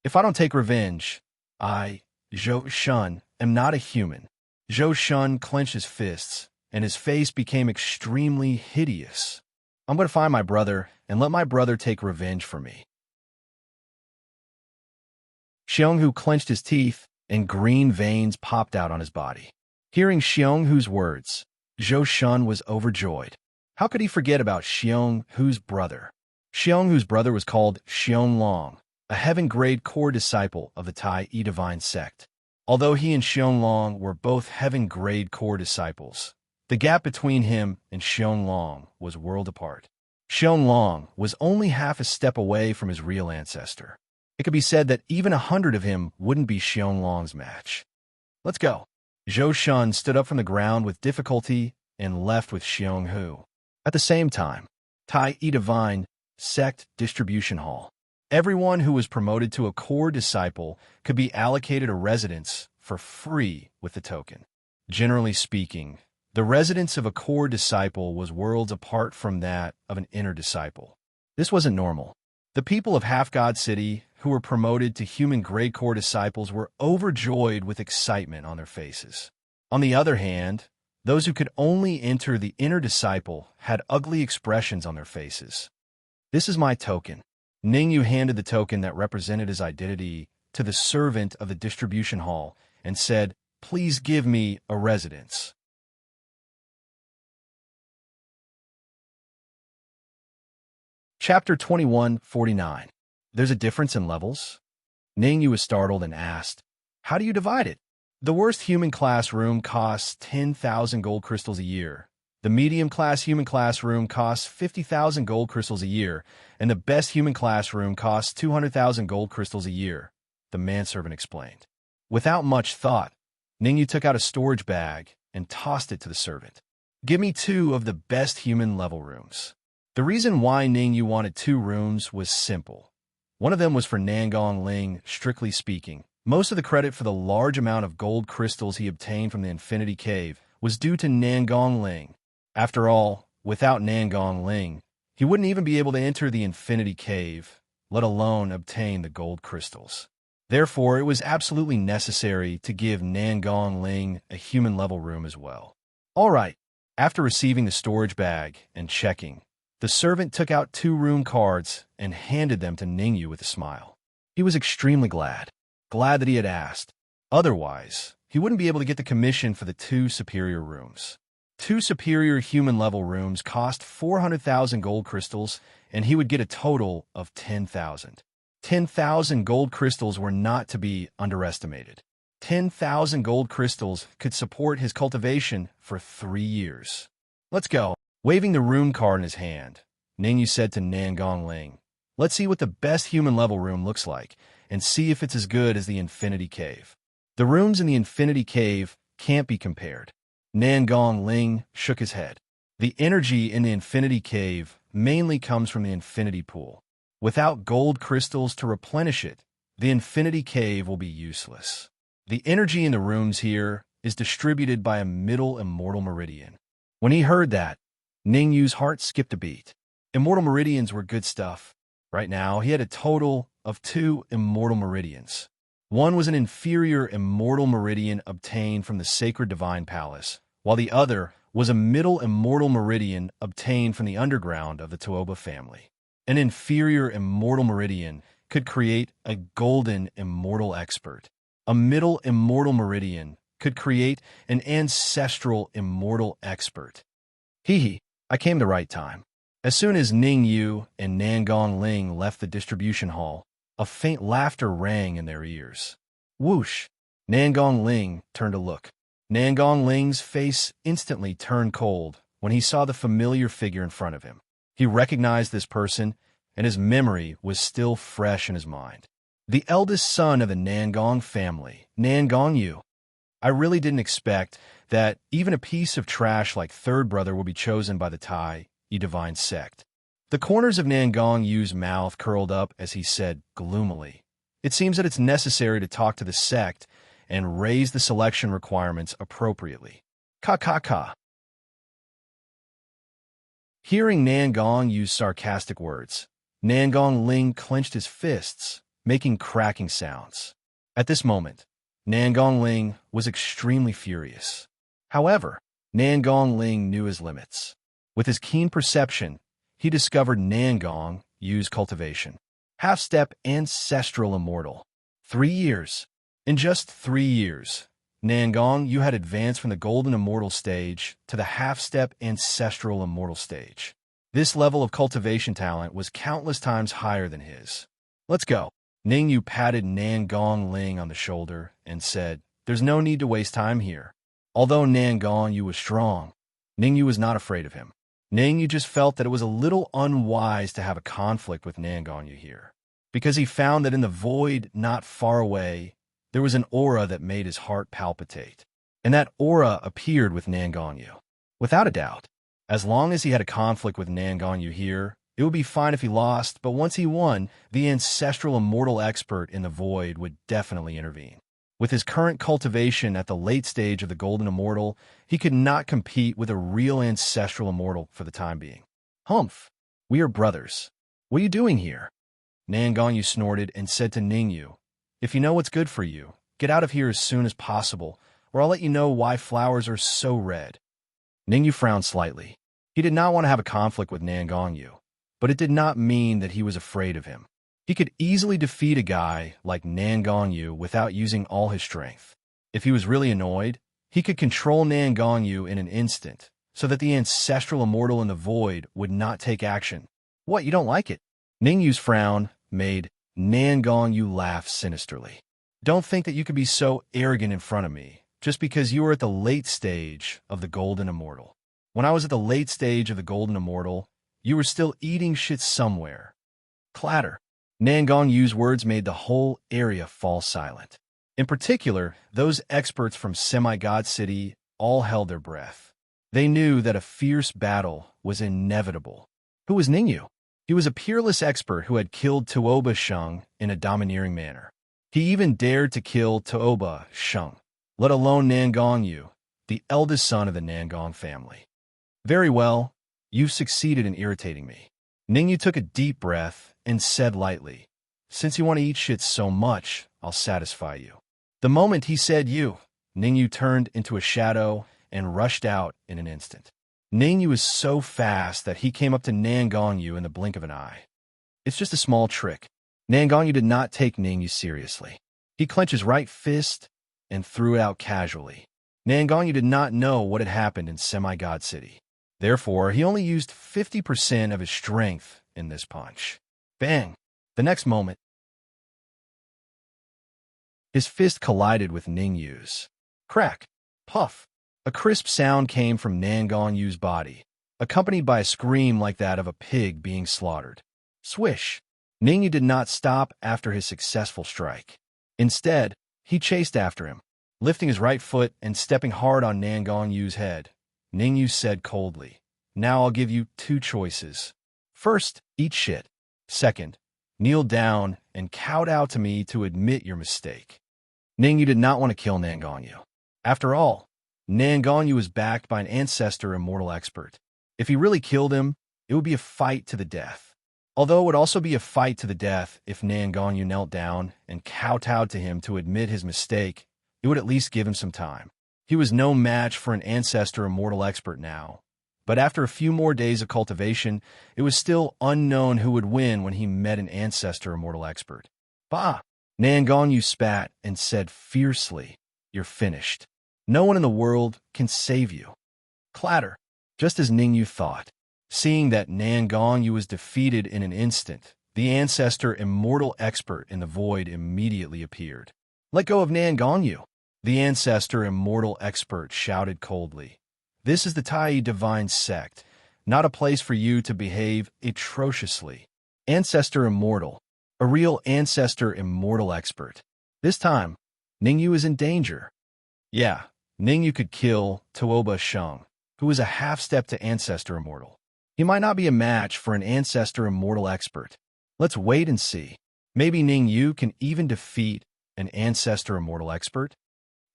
If I don't take revenge, I, Zhou Shun, am not a human. Zhou Shun clenched his fists, and his face became extremely hideous. I'm going to find my brother and let my brother take revenge for me. Xionghu clenched his teeth, and green veins popped out on his body. Hearing Xionghu's words, Zhou Shun was overjoyed. How could he forget about Xionghu's brother? Xionghu's brother was called Xiong, a heaven-grade core disciple of the Tai Yi Divine Sect. Although he and Xiong were both heaven-grade core disciples, the gap between him and Xiong was world apart. Xiong was only half a step away from his real ancestor. It could be said that even 100 of him wouldn't be Xiong match. Let's go. Zhou Shun stood up from the ground with difficulty and left with Xionghu. At the same time, Tai Yi Divine Sect Distribution Hall. Everyone who was promoted to a core disciple could be allocated a residence for free with the token. Generally speaking, the residence of a core disciple was worlds apart from that of an inner disciple. This wasn't normal. The people of Half-God City who were promoted to human-grade core disciples were overjoyed with excitement on their faces. On the other hand, those who could only enter the inner disciple had ugly expressions on their faces. This is my token. Ningyu handed the token that represented his identity to the servant of the distribution hall and said, "Please give me a residence." Chapter 2149. There's a difference in levels? Ningyu was startled and asked, "How do you divide it?" The worst human classroom costs 10,000 gold crystals a year. The medium-class human classroom costs 50,000 gold crystals a year, and the best human classroom costs 200,000 gold crystals a year, the manservant explained. Without much thought, Ningyu took out a storage bag and tossed it to the servant. "Give me 2 of the best human level rooms." The reason why Ningyu wanted 2 rooms was simple. One of them was for Nangong Ling, strictly speaking. Most of the credit for the large amount of gold crystals he obtained from the Infinity Cave was due to Nangong Ling. After all, without Nangong Ling, he wouldn't even be able to enter the Infinity Cave, let alone obtain the gold crystals. Therefore, it was absolutely necessary to give Nangong Ling a human-level room as well. All right. After receiving the storage bag and checking, the servant took out 2 room cards and handed them to Ningyu with a smile. He was extremely glad that he had asked. Otherwise, he wouldn't be able to get the commission for the 2 superior rooms. 2 superior human-level rooms cost 400,000 gold crystals, and he would get a total of 10,000. 10,000 gold crystals were not to be underestimated. 10,000 gold crystals could support his cultivation for 3 years. Let's go. Waving the room card in his hand, Ningyu said to Nangong Ling, "Let's see what the best human-level room looks like, and see if it's as good as the Infinity Cave. The rooms in the Infinity Cave can't be compared. Nangong Ling shook his head. The energy in the Infinity Cave mainly comes from the Infinity Pool. Without gold crystals to replenish it, the Infinity Cave will be useless. The energy in the rooms here is distributed by a middle immortal meridian. When he heard that, Ningyu's heart skipped a beat. Immortal meridians were good stuff. Right now, he had a total of 2 immortal meridians. One was an inferior immortal meridian obtained from the Sacred Divine Palace, while the other was a middle immortal meridian obtained from the underground of the Toba family. An inferior immortal meridian could create a golden immortal expert. A middle immortal meridian could create an ancestral immortal expert. Hee, I came the right time. As soon as Ning Yu and Nangong Ling left the distribution hall, a faint laughter rang in their ears. Whoosh! Nangong Ling turned to look. Nangong Ling's face instantly turned cold when he saw the familiar figure in front of him. He recognized this person, and his memory was still fresh in his mind. The eldest son of the Nangong family, Nangong Yu. I really didn't expect that even a piece of trash like third brother would be chosen by the Tai Divine sect. The corners of Nangong Yu's mouth curled up as he said gloomily, "It seems that it's necessary to talk to the sect and raise the selection requirements appropriately." Ka. Hearing Nangong use sarcastic words, Nangong Ling clenched his fists, making cracking sounds. At this moment, Nangong Ling was extremely furious. However, Nangong Ling knew his limits. With his keen perception, he discovered Nangong Yu's cultivation. Half-step ancestral immortal. 3 years. In just 3 years, Nangong Yu had advanced from the golden immortal stage to the half-step ancestral immortal stage. This level of cultivation talent was countless times higher than his. Let's go. Ning Yu patted Nangong Ling on the shoulder and said, "There's no need to waste time here." Although Nangong Yu was strong, Ning Yu was not afraid of him. Ning Yu just felt that it was a little unwise to have a conflict with Nangong Yu here, because he found that in the void not far away, there was an aura that made his heart palpitate. And that aura appeared with Nangong Yu. Without a doubt, as long as he had a conflict with Nangong Yu here, it would be fine if he lost, but once he won, the ancestral immortal expert in the void would definitely intervene. With his current cultivation at the late stage of the golden immortal, he could not compete with a real ancestral immortal for the time being. Humph, we are brothers. What are you doing here? Nangong Yu snorted and said to Ning Yu, "If you know what's good for you, get out of here as soon as possible, or I'll let you know why flowers are so red." Ning Yu frowned slightly. He did not want to have a conflict with Nangong Yu, but it did not mean that he was afraid of him. He could easily defeat a guy like Nangong Yu without using all his strength. If he was really annoyed, he could control Nangong Yu in an instant, so that the ancestral immortal in the void would not take action. What, you don't like it? Ning Yu's frown made Nangong Yu laugh sinisterly. Don't think that you could be so arrogant in front of me, just because you were at the late stage of the golden immortal. When I was at the late stage of the golden immortal, you were still eating shit somewhere. Clatter. Nangong Yu's words made the whole area fall silent. In particular, those experts from Semi-God City all held their breath. They knew that a fierce battle was inevitable. Who was Ning Yu? He was a peerless expert who had killed Toba Sheng in a domineering manner. He even dared to kill Toba Sheng, let alone Nangong Yu, the eldest son of the Nangong family. Very well, you've succeeded in irritating me. Ning Yu took a deep breath and said lightly, "Since you want to eat shit so much, I'll satisfy you." The moment he said "you," Ning Yu turned into a shadow and rushed out in an instant. Ning Yu was so fast that he came up to Nangong Yu in the blink of an eye. It's just a small trick. Nangong Yu did not take Ning Yu seriously. He clenched his right fist and threw it out casually. Nangong Yu did not know what had happened in Semi-God City. Therefore, he only used 50% of his strength in this punch. Bang! The next moment, his fist collided with Ning Yu's. Crack! Puff! A crisp sound came from Nangong Yu's body, accompanied by a scream like that of a pig being slaughtered. Swish! Ningyu did not stop after his successful strike. Instead, he chased after him, lifting his right foot and stepping hard on Nan Gongyu's head. Ningyu said coldly, "Now I'll give you two choices. First, eat shit. Second, kneel down and kowtow to me to admit your mistake." Ningyu did not want to kill Nan Gongyu. After all, Nan Gongyu was backed by an ancestor immortal expert. If he really killed him, it would be a fight to the death. Although it would also be a fight to the death if Nan Gongyu knelt down and kowtowed to him to admit his mistake, it would at least give him some time. He was no match for an ancestor immortal expert now. But after a few more days of cultivation, it was still unknown who would win when he met an ancestor immortal expert. "Bah!" Nan Gongyu spat and said fiercely, "You're finished. No one in the world can save you." Clatter. Just as Ningyu thought. Seeing that Nan Gongyu was defeated in an instant, the ancestor immortal expert in the void immediately appeared. "Let go of Nan Gongyu," the ancestor immortal expert shouted coldly. "This is the Tai divine sect, not a place for you to behave atrociously." Ancestor immortal, a real ancestor immortal expert. This time, Ningyu is in danger. Yeah, Ningyu could kill Tuoba Sheng, who was a half-step to ancestor immortal. He might not be a match for an ancestor immortal expert. Let's wait and see. Maybe Ningyu can even defeat an ancestor immortal expert?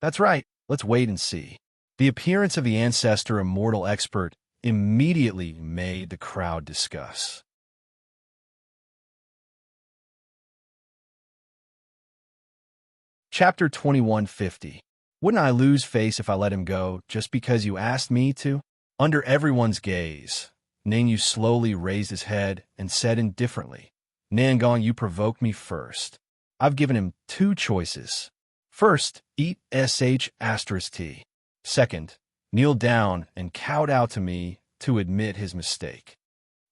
That's right, let's wait and see. The appearance of the ancestor immortal expert immediately made the crowd discuss. Chapter 2150. Wouldn't I lose face if I let him go just because you asked me to? Under everyone's gaze, Ningyu slowly raised his head and said indifferently, "Nan Gong, you provoked me first. I've given him two choices. First, eat *T. Second, kneel down and kowtow to me to admit his mistake."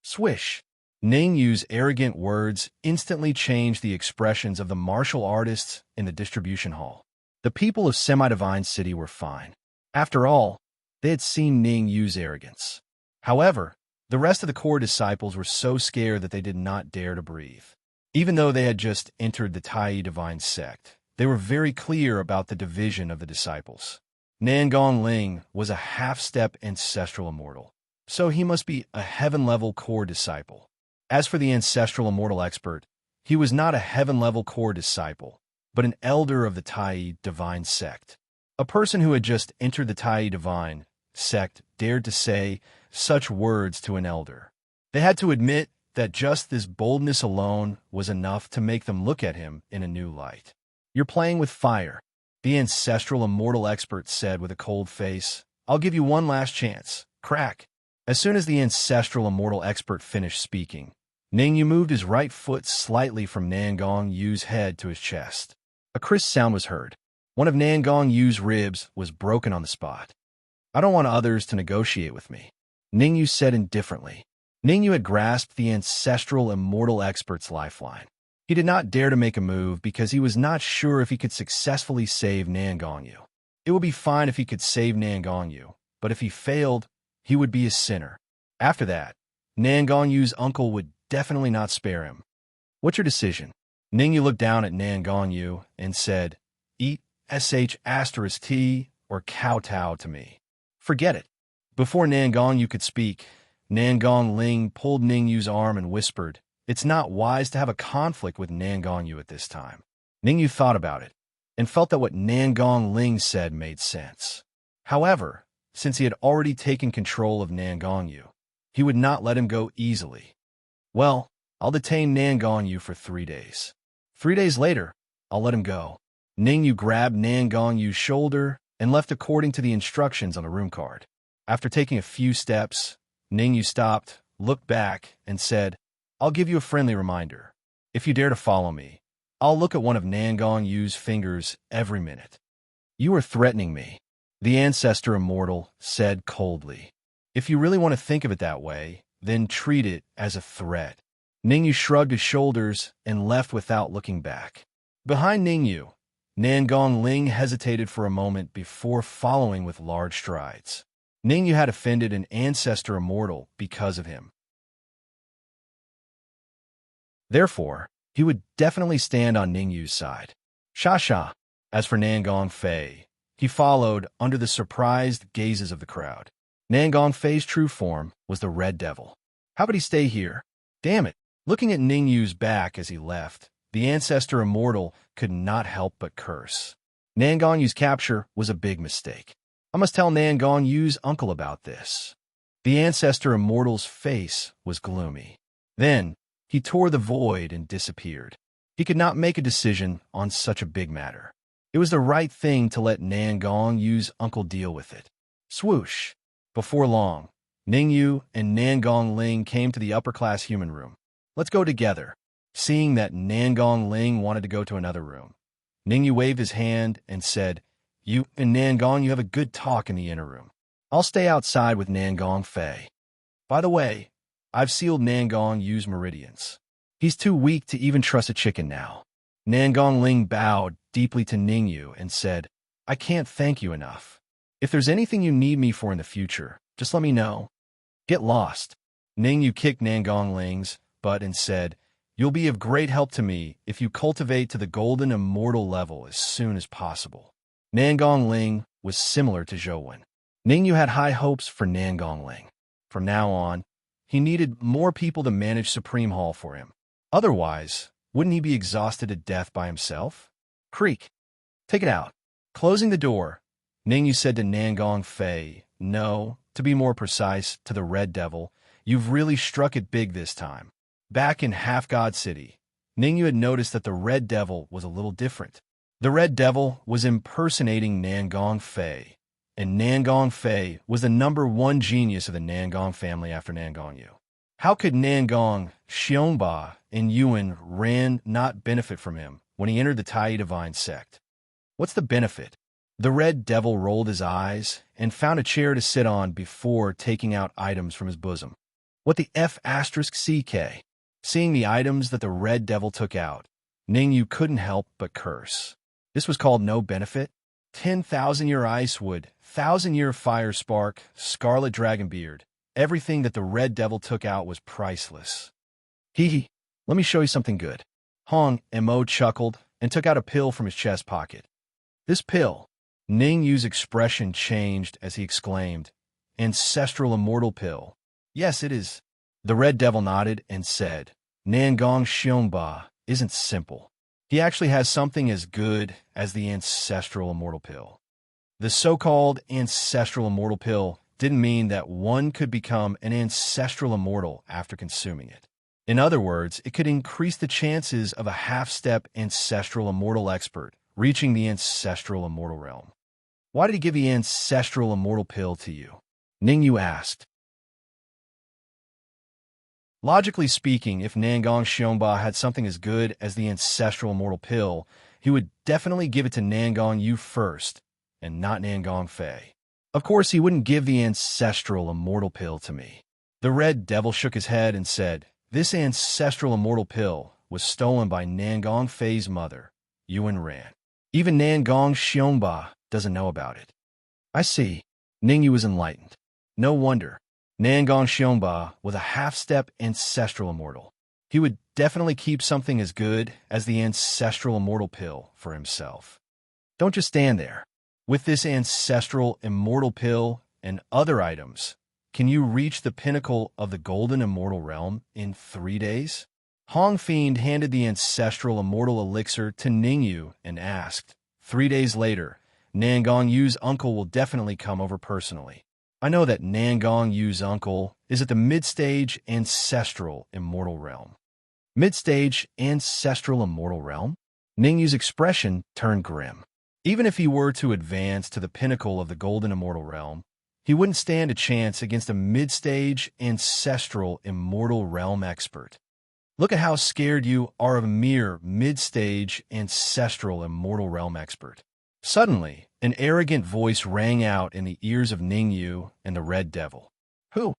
Swish. Ningyu's arrogant words instantly changed the expressions of the martial artists in the distribution hall. The people of Semi-Divine City were fine. After all, they had seen Ningyu's arrogance. However, the rest of the core disciples were so scared that they did not dare to breathe. Even though they had just entered the Tai Divine Sect, they were very clear about the division of the disciples. Nan Gongling was a half-step ancestral immortal, so he must be a heaven-level core disciple. As for the ancestral immortal expert, he was not a heaven-level core disciple, but an elder of the Tai Divine Sect. A person who had just entered the Tai Divine Sect dared to say such words to an elder. They had to admit that just this boldness alone was enough to make them look at him in a new light. "You're playing with fire," the ancestral immortal expert said with a cold face. "I'll give you one last chance. Crack." As soon as the ancestral immortal expert finished speaking, Ningyu moved his right foot slightly from Nan Gongyu's head to his chest. A crisp sound was heard. One of Nan Gongyu's ribs was broken on the spot. "I don't want others to negotiate with me," Ningyu said indifferently. Ningyu had grasped the ancestral immortal expert's lifeline. He did not dare to make a move because he was not sure if he could successfully save Nan Gongyu. It would be fine if he could save Nan Gongyu, but if he failed, he would be a sinner. After that, Nan Gongyu's uncle would definitely not spare him. "What's your decision?" Ningyu looked down at Nan Gongyu and said, "Eat *T or kowtow to me." "Forget it." Before Nan Gongyu could speak, Nan Gongling pulled Ningyu's arm and whispered, "It's not wise to have a conflict with Nan Gongyu at this time." Ningyu thought about it and felt that what Nan Gongling said made sense. However, since he had already taken control of Nan Gongyu, he would not let him go easily. "Well, I'll detain Nan Gongyu for 3 days. 3 days later, I'll let him go." Ningyu grabbed Nan Gongyu's shoulder and left according to the instructions on the room card. After taking a few steps, Ningyu stopped, looked back, and said, "I'll give you a friendly reminder. If you dare to follow me, I'll look at one of Nan Gongyu's fingers every minute." "You are threatening me," the ancestor immortal said coldly. "If you really want to think of it that way, then treat it as a threat." Ningyu shrugged his shoulders and left without looking back. Behind Ningyu, Nan Gongling hesitated for a moment before following with large strides. Ningyu had offended an ancestor immortal because of him. Therefore, he would definitely stand on Ningyu's side. Sha sha. As for Nangong Fei, he followed under the surprised gazes of the crowd. Nangong Fei's true form was the Red Devil. How could he stay here? Damn it. Looking at Ningyu's back as he left, the ancestor immortal could not help but curse. Nangong capture was a big mistake. I must tell Nangong uncle about this. The ancestor immortal's face was gloomy. Then, he tore the void and disappeared. He could not make a decision on such a big matter. It was the right thing to let Nangong's uncle deal with it. Swoosh! Before long, Ningyu and Nangong Ling came to the upper-class human room. Let's go together. Seeing that Nangong Ling wanted to go to another room, Ningyu waved his hand and said, "You and Nangong, you have a good talk in the inner room. I'll stay outside with Nangong Fei. By the way, I've sealed Nangong's meridians. He's too weak to even trust a chicken now." Nangong Ling bowed deeply to Ningyu and said, "I can't thank you enough. If there's anything you need me for in the future, just let me know." Get lost. Ningyu kicked Nangong Ling's butt and said, "You'll be of great help to me if you cultivate to the golden immortal level as soon as possible." Nangong Ling was similar to Zhouwen. Ningyu had high hopes for Nangong Ling. From now on, he needed more people to manage Supreme Hall for him. Otherwise, wouldn't he be exhausted to death by himself? Creak. Take it out. Closing the door, Ningyu said to Nangong Fei, "No, to be more precise, to the Red Devil, you've really struck it big this time." Back in Half-God City, Ningyu had noticed that the Red Devil was a little different. The Red Devil was impersonating Nangong Fei, and Nangong Fei was the #1 genius of the Nangong family after Nangong Yu. How could Nangong, Xiongba, and Yuan Ran not benefit from him when he entered the Tai Divine sect? What's the benefit? The Red Devil rolled his eyes and found a chair to sit on before taking out items from his bosom. What the F***CK? Seeing the items that the Red Devil took out, Ningyu couldn't help but curse. This was called no benefit? 10,000-year Icewood, 1,000-year Fire Spark, Scarlet Dragonbeard. Everything that the Red Devil took out was priceless. Hee, let me show you something good. Hong Mo chuckled and took out a pill from his chest pocket. This pill. Ningyu's expression changed as he exclaimed, "Ancestral immortal pill." "Yes, it is." The Red Devil nodded and said, "Nangong Xiongba isn't simple. He actually has something as good as the ancestral immortal pill." The so-called ancestral immortal pill didn't mean that one could become an ancestral immortal after consuming it. In other words, it could increase the chances of a half-step ancestral immortal expert reaching the ancestral immortal realm. "Why did he give the ancestral immortal pill to you?" Ningyu asked. Logically speaking, if Nangong Xiongba had something as good as the ancestral immortal pill, he would definitely give it to Nangong Yu first, and not Nangong Fei. Of course, he wouldn't give the ancestral immortal pill to me. The Red Devil shook his head and said, "This ancestral immortal pill was stolen by Nangong Fei's mother, Yuan Ran. Even Nangong Xiongba doesn't know about it." I see. Ningyu was enlightened. No wonder. Nangong Xiongba was a half-step ancestral immortal. He would definitely keep something as good as the ancestral immortal pill for himself. Don't just stand there. With this ancestral immortal pill and other items, can you reach the pinnacle of the golden immortal realm in 3 days? Hong Fiend handed the ancestral immortal elixir to Ningyu and asked, 3 days later, Nangong Yu's uncle will definitely come over personally. I know that Nangong Yu's uncle is at the mid-stage ancestral immortal realm. Mid-stage ancestral immortal realm? Ningyu's expression turned grim. Even if he were to advance to the pinnacle of the golden immortal realm, he wouldn't stand a chance against a mid-stage ancestral immortal realm expert. Look at how scared you are of a mere mid-stage ancestral immortal realm expert. Suddenly, an arrogant voice rang out in the ears of Ningyu and the Red Devil. Who?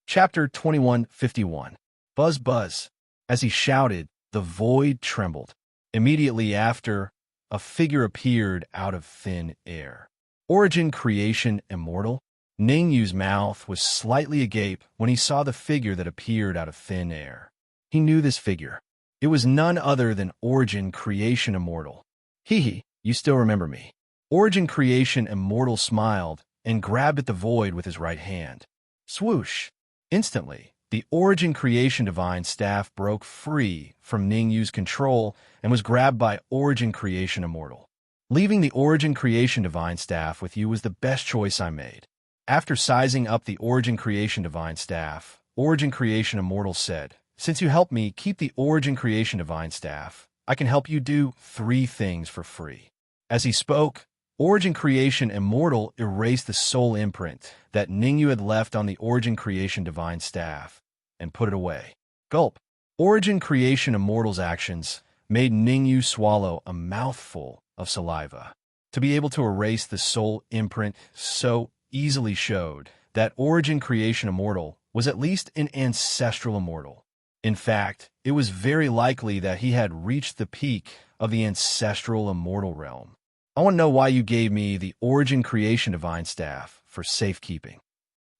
Chapter 2151. Buzz Buzz. As he shouted, the void trembled. Immediately after, a figure appeared out of thin air. Origin creation immortal? Ningyu's mouth was slightly agape when he saw the figure that appeared out of thin air. He knew this figure. It was none other than Origin Creation Immortal. Hee, you still remember me. Origin Creation Immortal smiled and grabbed at the void with his right hand. Swoosh! Instantly, the Origin Creation Divine Staff broke free from Ningyu's control and was grabbed by Origin Creation Immortal. Leaving the Origin Creation Divine Staff with you was the best choice I made. After sizing up the Origin Creation Divine Staff, Origin Creation Immortal said, "Since you helped me keep the Origin Creation Divine Staff, I can help you do 3 things for free." As he spoke, Origin Creation Immortal erased the soul imprint that Ningyu had left on the Origin Creation Divine Staff and put it away. Gulp. Origin Creation Immortal's actions made Ningyu swallow a mouthful of saliva. To be able to erase the soul imprint so easily showed that Origin Creation Immortal was at least an ancestral immortal. In fact, it was very likely that he had reached the peak of the ancestral immortal realm. I want to know why you gave me the Origin Creation Divine Staff for safekeeping.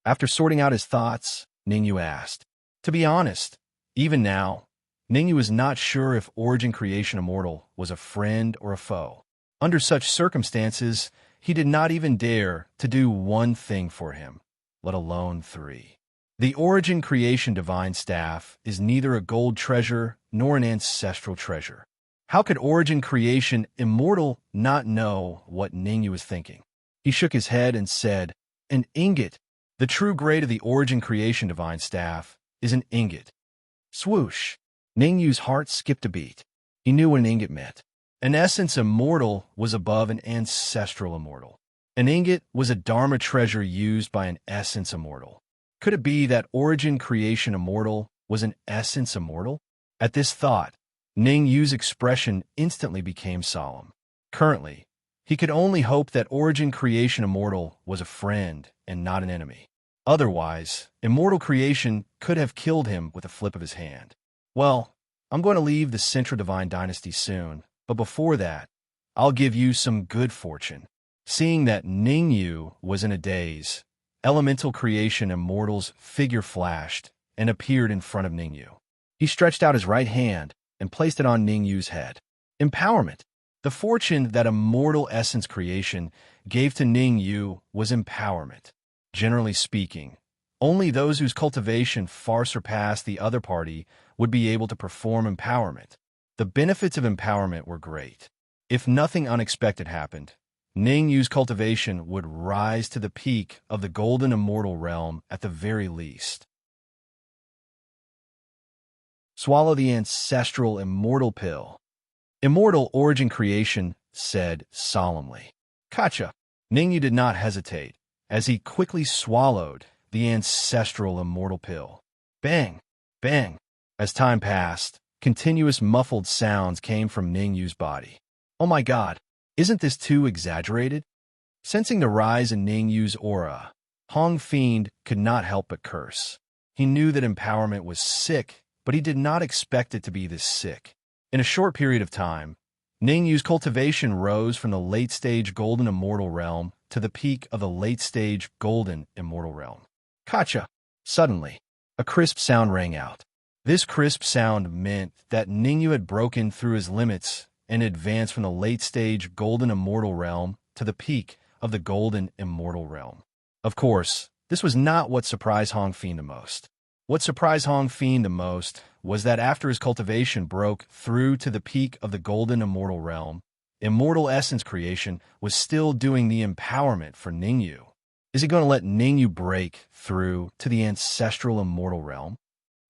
After sorting out his thoughts, Ningyu asked. To be honest, even now, Ningyu was not sure if Origin Creation Immortal was a friend or a foe. Under such circumstances, he did not even dare to do 1 thing for him, let alone 3. The Origin Creation Divine Staff is neither a gold treasure nor an ancestral treasure. How could Origin Creation Immortal not know what Ningyu was thinking? He shook his head and said, "An ingot. The true grade of the Origin Creation Divine Staff is an ingot." Swoosh! Ningyu's heart skipped a beat. He knew what an ingot meant. An essence immortal was above an ancestral immortal. An ingot was a Dharma treasure used by an essence immortal. Could it be that Origin Creation Immortal was an essence immortal? At this thought, Ningyu's expression instantly became solemn. Currently, he could only hope that Origin Creation Immortal was a friend and not an enemy. Otherwise, Immortal Creation could have killed him with a flip of his hand. Well, I'm going to leave the Central Divine Dynasty soon, but before that, I'll give you some good fortune. Seeing that Ningyu was in a daze, Elemental Creation Immortal's figure flashed and appeared in front of Ningyu. He stretched out his right hand and placed it on Ningyu's head. Empowerment. The fortune that Immortal Essence Creation gave to Ningyu was empowerment. Generally speaking, only those whose cultivation far surpassed the other party would be able to perform empowerment. The benefits of empowerment were great. If nothing unexpected happened, Ningyu's cultivation would rise to the peak of the Golden Immortal Realm at the very least. Swallow the ancestral immortal pill. Immortal Origin Creation said solemnly. Kacha. Ningyu did not hesitate, as he quickly swallowed the ancestral immortal pill. Bang! Bang! As time passed, continuous muffled sounds came from Ningyu's body. Oh my god, isn't this too exaggerated? Sensing the rise in Ningyu's aura, Hong Fiend could not help but curse. He knew that empowerment was sick, but he did not expect it to be this sick. In a short period of time, Ningyu's cultivation rose from the late-stage Golden Immortal Realm to the peak of the late-stage Golden Immortal Realm. Kacha! Suddenly, a crisp sound rang out. This crisp sound meant that Ningyu had broken through his limits and advanced from the late-stage Golden Immortal Realm to the peak of the Golden Immortal Realm. Of course, this was not what surprised Hong Fiend the most. What surprised Hong Fiend the most was that after his cultivation broke through to the peak of the Golden Immortal Realm, Immortal Essence Creation was still doing the empowerment for Ningyu. Is he going to let Ningyu break through to the Ancestral Immortal Realm?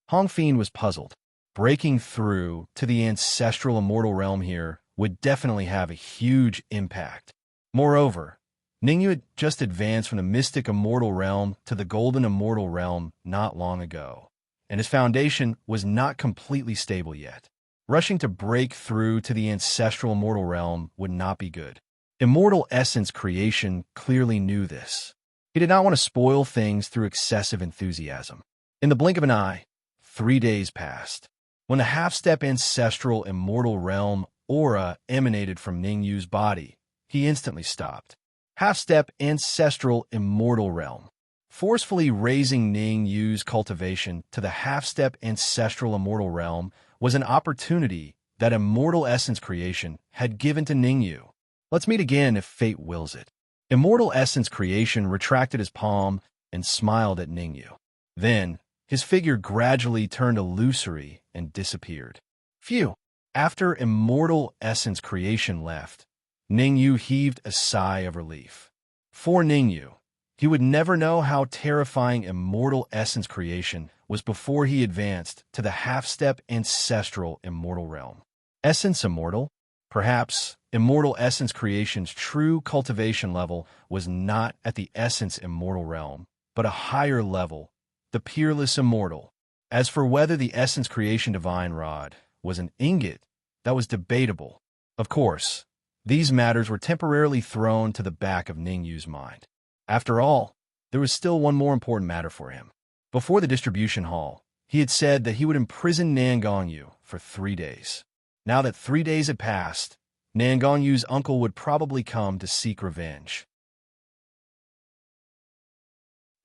Hong Fiend was puzzled. Breaking through to the Ancestral Immortal Realm here would definitely have a huge impact. Moreover, Ningyu had just advanced from the Mystic Immortal Realm to the Golden Immortal Realm not long ago, and his foundation was not completely stable yet. Rushing to break through to the Ancestral Immortal Realm would not be good. Immortal Essence Creation clearly knew this. He did not want to spoil things through excessive enthusiasm. In the blink of an eye, 3 days passed. When the half-step Ancestral Immortal Realm aura emanated from Ningyu's body, he instantly stopped. Half-step Ancestral Immortal Realm. Forcefully raising Ning Yu's cultivation to the half-step ancestral immortal realm was an opportunity that immortal essence creation had given to Ning Yu. Let's meet again if fate wills it. Immortal essence creation retracted his palm and smiled at Ning Yu. Then, his figure gradually turned illusory and disappeared. Phew! After immortal essence creation left, Ning Yu heaved a sigh of relief. For Ning Yu, he would never know how terrifying immortal essence creation was before he advanced to the half-step ancestral immortal realm. Essence immortal? Perhaps immortal essence creation's true cultivation level was not at the essence immortal realm, but a higher level, the peerless immortal. As for whether the essence creation divine rod was an ingot, that was debatable. Of course, these matters were temporarily thrown to the back of Ning Yu's mind. After all, there was still one more important matter for him. Before the distribution hall, he had said that he would imprison Nan Gongyu for 3 days. Now that 3 days had passed, Nan Gongyu's uncle would probably come to seek revenge.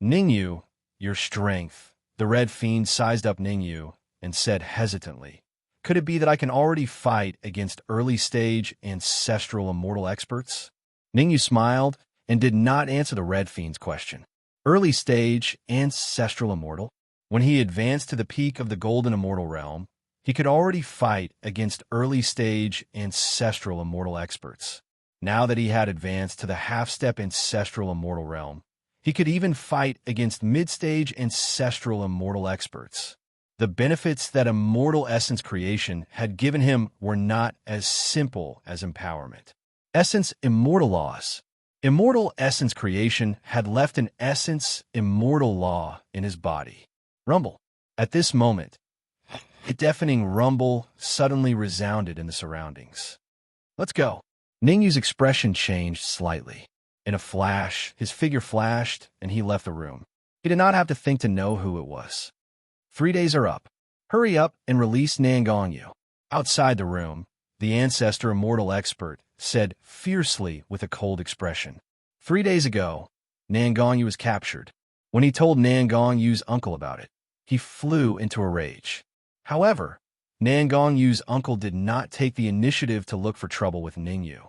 Ning Yu, your strength. The Red Fiend sized up Ning Yu and said hesitantly, could it be that I can already fight against early-stage ancestral immortal experts? Ning Yu smiled and did not answer the Red Fiend's question. Early-stage ancestral immortal? When he advanced to the peak of the golden immortal realm, he could already fight against early-stage ancestral immortal experts. Now that he had advanced to the half-step ancestral immortal realm, he could even fight against mid-stage ancestral immortal experts. The benefits that immortal essence creation had given him were not as simple as empowerment. Essence immortal laws. Immortal essence creation had left an essence immortal law in his body. Rumble. At this moment, a deafening rumble suddenly resounded in the surroundings. Let's go. Ning Yu's expression changed slightly. In a flash, his figure flashed, and he left the room. He did not have to think to know who it was. 3 days are up. Hurry up and release Nan Gongyu. Outside the room, the ancestor immortal expert said fiercely with a cold expression. 3 days ago, Nan Gongyu was captured. When he told Nan Gongyu's uncle about it, he flew into a rage. However, Nan Gongyu's uncle did not take the initiative to look for trouble with Ning Yu.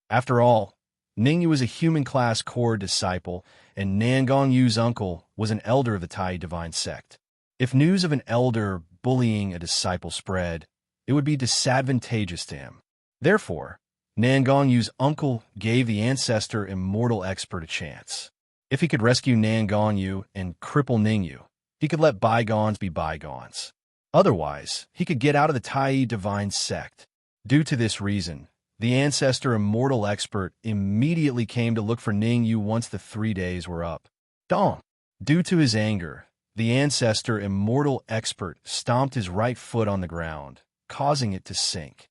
After all, Ning Yu was a human-class core disciple, and Nan Gongyu's uncle was an elder of the Tai divine sect. If news of an elder bullying a disciple spread, it would be disadvantageous to him. Therefore, Nan Gongyu's uncle gave the ancestor immortal expert a chance. If he could rescue Nan Gongyu and cripple Ning Yu, he could let bygones be bygones. Otherwise, he could get out of the Tai divine sect. Due to this reason, the ancestor immortal expert immediately came to look for Ning Yu once the 3 days were up. Dong! Due to his anger, the ancestor immortal expert stomped his right foot on the ground, causing it to sink.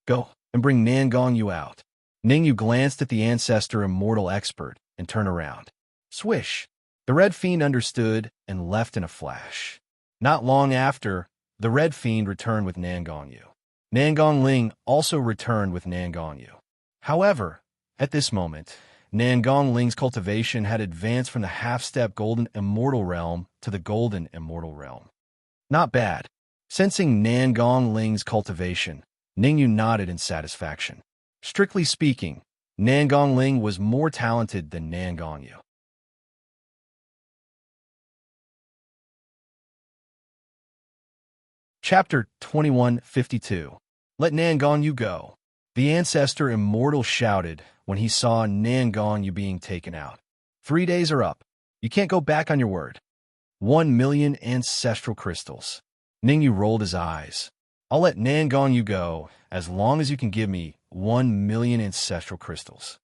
Go and bring Nan Gongyu out. Ning Yu glanced at the ancestor immortal expert and turned around. Swish! The Red Fiend understood and left in a flash. Not long after, the Red Fiend returned with Nan Gongyu. Nan Gongling also returned with Nan Gongyu. However, at this moment, Nan Gongling's cultivation had advanced from the half-step golden immortal realm to the golden immortal realm. Not bad. Sensing Nan Gongling's cultivation, Ning Yu nodded in satisfaction. Strictly speaking, Nan Gongling was more talented than Nan Gongyu. Chapter 2152. Let Nan Gongyu go. The ancestor immortal shouted when he saw Nan Gongyu being taken out. 3 days are up. You can't go back on your word. 1 million ancestral crystals. Ning Yu rolled his eyes. I'll let Nan Gongyu go as long as you can give me 1 million ancestral crystals.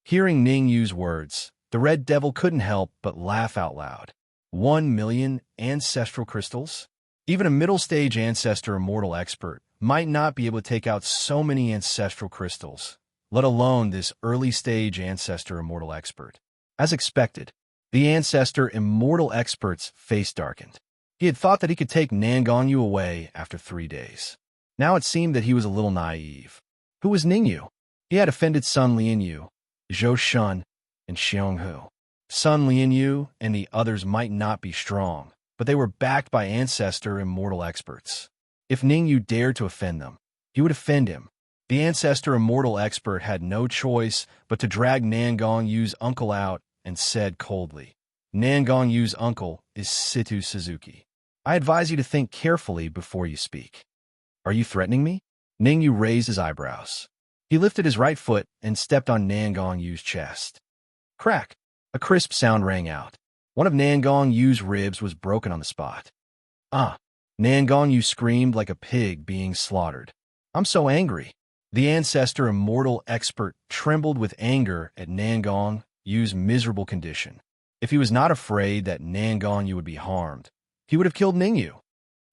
Hearing Ning Yu's words, the Red Devil couldn't help but laugh out loud. 1 million ancestral crystals? Even a middle-stage ancestor immortal expert might not be able to take out so many ancestral crystals, let alone this early-stage ancestor immortal expert. As expected, the ancestor immortal expert's face darkened. He had thought that he could take Nan Gongyu away after 3 days. Now it seemed that he was a little naive. Who was Ning Yu? He had offended Sun Lian Yu, Zhou Shun, and Xiong Hu. Sun Lianyu and the others might not be strong, but they were backed by ancestor immortal experts. If Ningyu dared to offend them, he would offend him. The ancestor immortal expert had no choice but to drag Nangongyu's uncle out and said coldly, Nangongyu's uncle is Situ Suzuki. I advise you to think carefully before you speak. Are you threatening me? Ningyu raised his eyebrows. He lifted his right foot and stepped on Nangongyu's chest. Crack! A crisp sound rang out. One of Nangongyu's ribs was broken on the spot. Ah! Nangongyu screamed like a pig being slaughtered. I'm so angry. The ancestor immortal expert trembled with anger at Nangongyu's miserable condition. If he was not afraid that Nangongyu would be harmed, he would have killed Ningyu.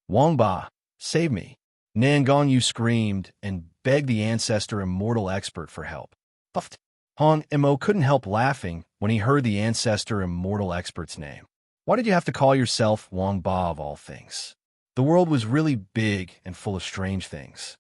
Wangba, save me. Nangongyu screamed and begged the ancestor immortal expert for help. Puffed. Hong Mo couldn't help laughing when he heard the ancestor immortal expert's name. Why did you have to call yourself Wangba of all things? The world was really big and full of strange things.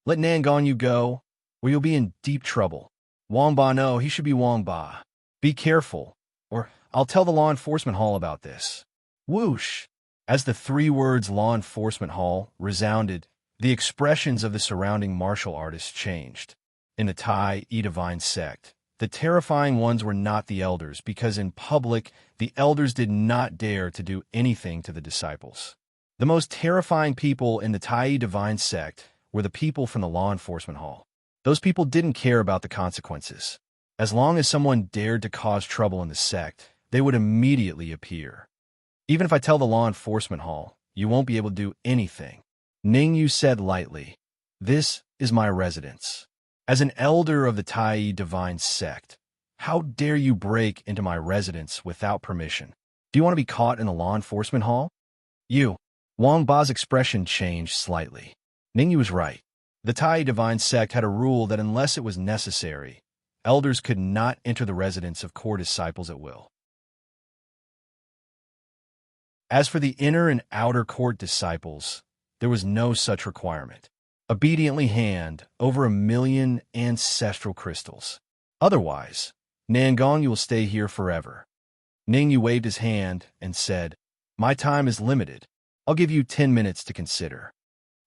Let Nangongyu go, or you'll be in deep trouble. Wangba, no, he should be Wangba. Be careful, or I'll tell the law enforcement hall about this. Whoosh! As the 3 words law enforcement hall resounded, the expressions of the surrounding martial artists changed. In the Tai Divine sect, the terrifying ones were not the elders, because in public, the elders did not dare to do anything to the disciples. The most terrifying people in the Tai Divine sect were the people from the law enforcement hall. Those people didn't care about the consequences. As long as someone dared to cause trouble in the sect, they would immediately appear. Even if I tell the law enforcement hall, you won't be able to do anything. Ningyu said lightly, This is my residence. As an elder of the Tai Divine sect, how dare you break into my residence without permission? Do you want to be caught in the law enforcement hall? You. Wangba's expression changed slightly. Ningyu was right. The Tai Divine sect had a rule that unless it was necessary, elders could not enter the residence of core disciples at will. As for the inner and outer court disciples, there was no such requirement. Obediently hand over 1,000,000 ancestral crystals. Otherwise, Nangongyu will stay here forever. Ningyu waved his hand and said, My time is limited. I'll give you 10 minutes to consider.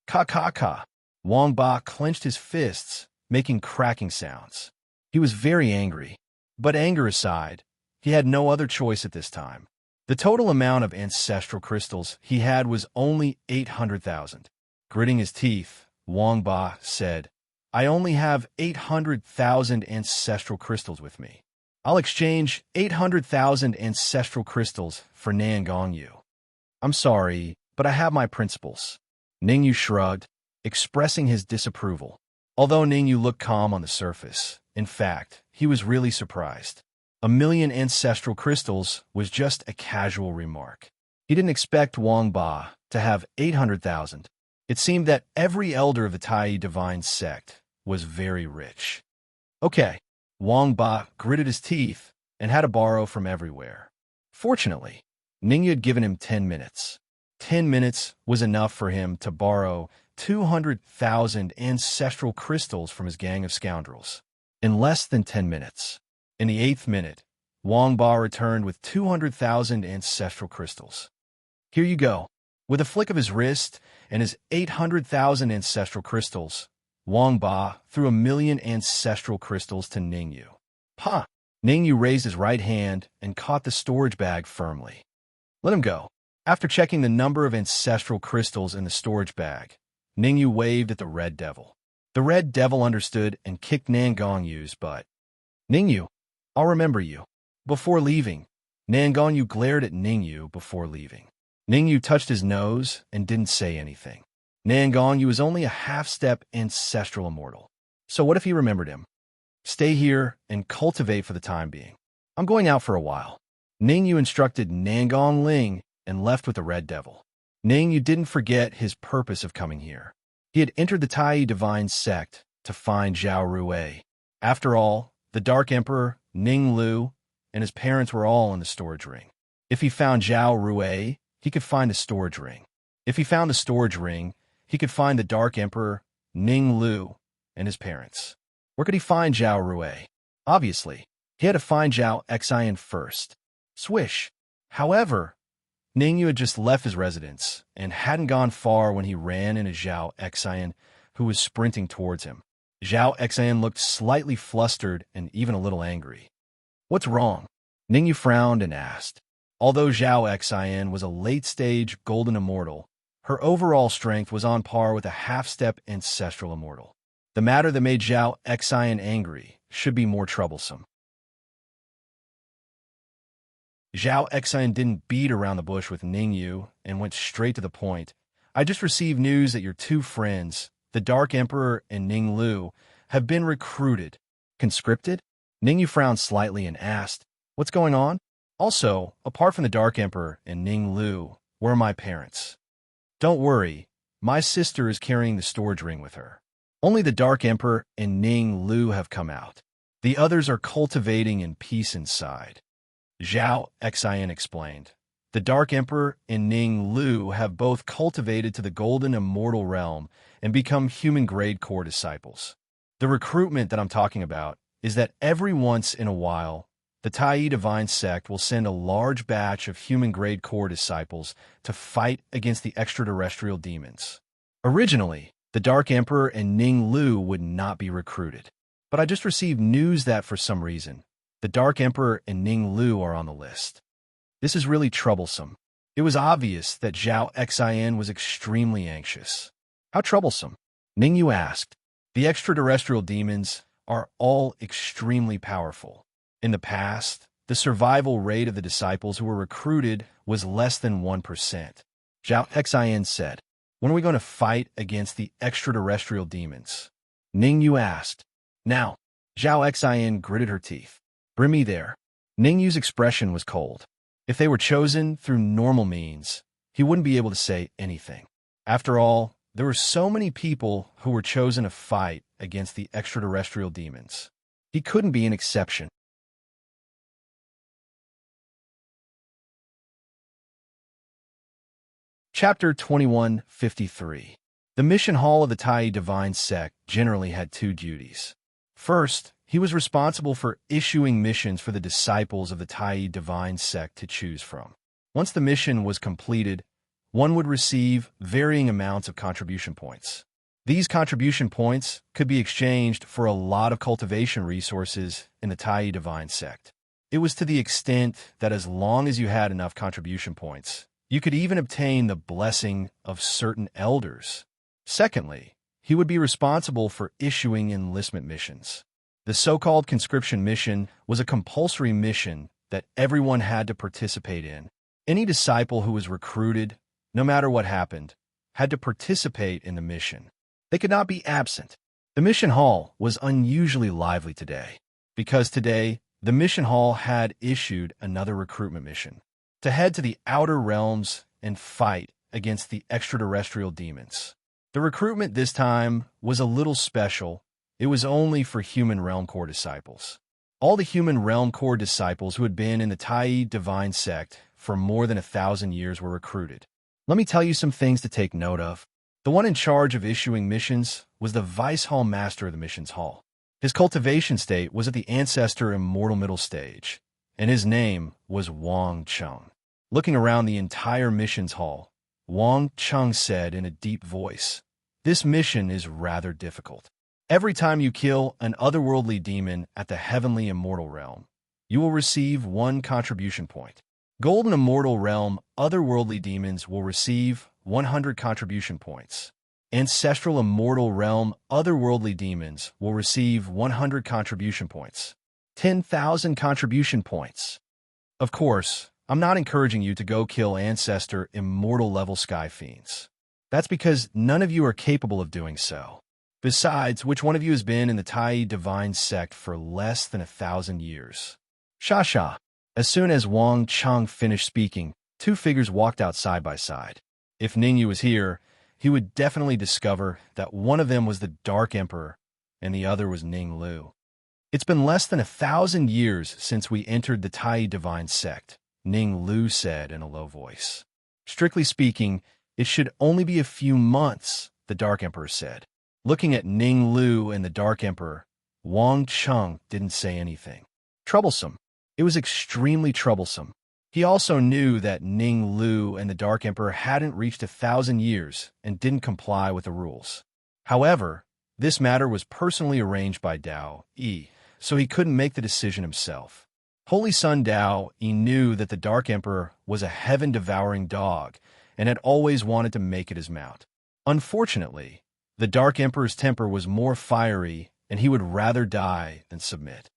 Ka. Wangba clenched his fists, making cracking sounds. He was very angry. But anger aside, he had no other choice at this time. The total amount of ancestral crystals he had was only 800,000. Gritting his teeth, Wangba said, I only have 800,000 ancestral crystals with me. I'll exchange 800,000 ancestral crystals for Nangongyu. I'm sorry, but I have my principles. Ningyu shrugged, expressing his disapproval. Although Ningyu looked calm on the surface, in fact, he was really surprised. 1,000,000 ancestral crystals was just a casual remark. He didn't expect Wangba to have 800,000. It seemed that every elder of the Tai Divine sect was very rich. Okay, Wangba gritted his teeth and had to borrow from everywhere. Fortunately, Ningyu had given him 10 minutes. 10 minutes was enough for him to borrow 200,000 ancestral crystals from his gang of scoundrels. In less than 10 minutes. In the 8th minute, Wangba returned with 200,000 ancestral crystals. Here you go. With a flick of his wrist and his 800,000 ancestral crystals, Wangba threw 1,000,000 ancestral crystals to Ningyu. Pa! Ningyu raised his right hand and caught the storage bag firmly. Let him go. After checking the number of ancestral crystals in the storage bag, Ningyu waved at the Red Devil. The Red Devil understood and kicked Nangongyu's butt. Ningyu, I'll remember you. Before leaving, Nangongyu glared at Ningyu before leaving. Ningyu touched his nose and didn't say anything. Nangongyu was only a half-step ancestral immortal. So what if he remembered him? Stay here and cultivate for the time being. I'm going out for a while. Ningyu instructed Nangongling and left with the Red Devil. Ningyu didn't forget his purpose of coming here. He had entered the Tai Divine sect to find Zhao Rui. After all, the Dark Emperor, Ning Lu, and his parents were all in the storage ring. If he found Zhao Rui, he could find the storage ring. If he found the storage ring, he could find the Dark Emperor, Ning Lu, and his parents. Where could he find Zhao Rui? Obviously, he had to find Zhao Xian first. Swish. However, Ningyu had just left his residence and hadn't gone far when he ran into Zhao Xian, who was sprinting towards him. Zhao Xian looked slightly flustered and even a little angry. What's wrong? Ningyu frowned and asked. Although Zhao Xian was a late-stage golden immortal, her overall strength was on par with a half-step ancestral immortal. The matter that made Zhao Xian angry should be more troublesome. Zhao Xian didn't beat around the bush with Ningyu and went straight to the point. I just received news that your two friends, the Dark Emperor and Ning Lu, have been recruited. Conscripted? Ningyu frowned slightly and asked, what's going on? Also, apart from the Dark Emperor and Ning Lu, where are my parents? Don't worry, my sister is carrying the storage ring with her. Only the Dark Emperor and Ning Lu have come out. The others are cultivating in peace inside. Zhao Xian explained. The Dark Emperor and Ning Lu have both cultivated to the golden immortal realm and become human-grade core disciples. The recruitment that I'm talking about is that every once in a while, the Tai Divine Sect will send a large batch of human-grade core disciples to fight against the extraterrestrial demons. Originally, the Dark Emperor and Ning Lu would not be recruited, but I just received news that for some reason, the Dark Emperor and Ning Lu are on the list. This is really troublesome. It was obvious that Zhao Xian was extremely anxious. How troublesome? Ningyu asked. The extraterrestrial demons are all extremely powerful. In the past, the survival rate of the disciples who were recruited was less than 1%. Zhao Xian said, when are we going to fight against the extraterrestrial demons? Ningyu asked. Now, Zhao Xian gritted her teeth. Bring me there. Ningyu's expression was cold. If they were chosen through normal means, he wouldn't be able to say anything. After all, there were so many people who were chosen to fight against the extraterrestrial demons. He couldn't be an exception. Chapter 2153. The mission hall of the Tai Divine Sect generally had two duties. First, he was responsible for issuing missions for the disciples of the Tai Divine Sect to choose from. Once the mission was completed, one would receive varying amounts of contribution points. These contribution points could be exchanged for a lot of cultivation resources in the Tai Divine Sect. It was to the extent that as long as you had enough contribution points, you could even obtain the blessing of certain elders. Secondly, he would be responsible for issuing enlistment missions. The so-called conscription mission was a compulsory mission that everyone had to participate in. Any disciple who was recruited, no matter what happened, had to participate in the mission. They could not be absent. The mission hall was unusually lively today, because today the mission hall had issued another recruitment mission to head to the outer realms and fight against the extraterrestrial demons. The recruitment this time was a little special. It was only for human realm core disciples. All the human realm core disciples who had been in the Tai Divine Sect for more than 1,000 years were recruited. Let me tell you some things to take note of. The one in charge of issuing missions was the Vice Hall Master of the Missions Hall. His cultivation state was at the Ancestor Immortal Middle Stage, and his name was Wang Chung. Looking around the entire missions hall, Wang Chung said in a deep voice, "This mission is rather difficult. Every time you kill an otherworldly demon at the Heavenly Immortal Realm, you will receive 1 contribution point. Golden Immortal Realm otherworldly demons will receive 100 contribution points. Ancestral Immortal Realm otherworldly demons will receive 100 contribution points. 10,000 contribution points. Of course, I'm not encouraging you to go kill Ancestor Immortal level Sky Fiends. That's because none of you are capable of doing so. Besides, which one of you has been in the Tai Divine Sect for less than 1,000 years? Sha. As soon as Wang Chung finished speaking, 2 figures walked out side by side. If Ningyu was here, he would definitely discover that one of them was the Dark Emperor and the other was Ning Lu. It's been less than 1,000 years since we entered the Tai Divine Sect, Ning Lu said in a low voice. Strictly speaking, it should only be a few months, the Dark Emperor said. Looking at Ning Lu and the Dark Emperor, Wang Chung didn't say anything. Troublesome. It was extremely troublesome. He also knew that Ning Lu and the Dark Emperor hadn't reached 1,000 years and didn't comply with the rules. However, this matter was personally arranged by Dao Yi, so he couldn't make the decision himself. Holy Son Dao Yi knew that the Dark Emperor was a heaven-devouring dog and had always wanted to make it his mount. Unfortunately, the Dark Emperor's temper was more fiery and he would rather die than submit.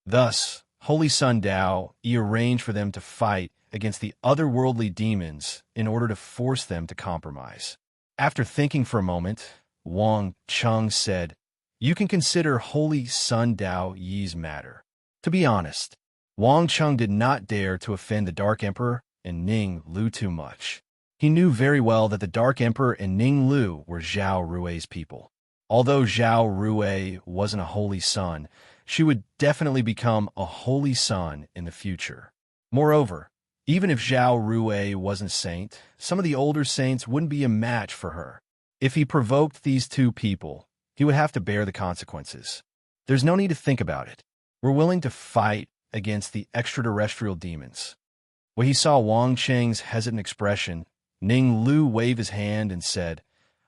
Thus, Holy Son Dao Yi arranged for them to fight against the otherworldly demons in order to force them to compromise. After thinking for a moment, Wang Cheng said, "You can consider Holy Son Dao Yi's matter." To be honest, Wang Cheng did not dare to offend the Dark Emperor and Ning Lu too much. He knew very well that the Dark Emperor and Ning Lu were Zhao Rui's people. Although Zhao Rui wasn't a holy son, she would definitely become a holy son in the future. Moreover, even if Zhao Rui wasn't a saint, some of the older saints wouldn't be a match for her. If he provoked these two people, he would have to bear the consequences. There's no need to think about it. We're willing to fight against the extraterrestrial demons. When he saw Wang Cheng's hesitant expression, Ning Lu waved his hand and said,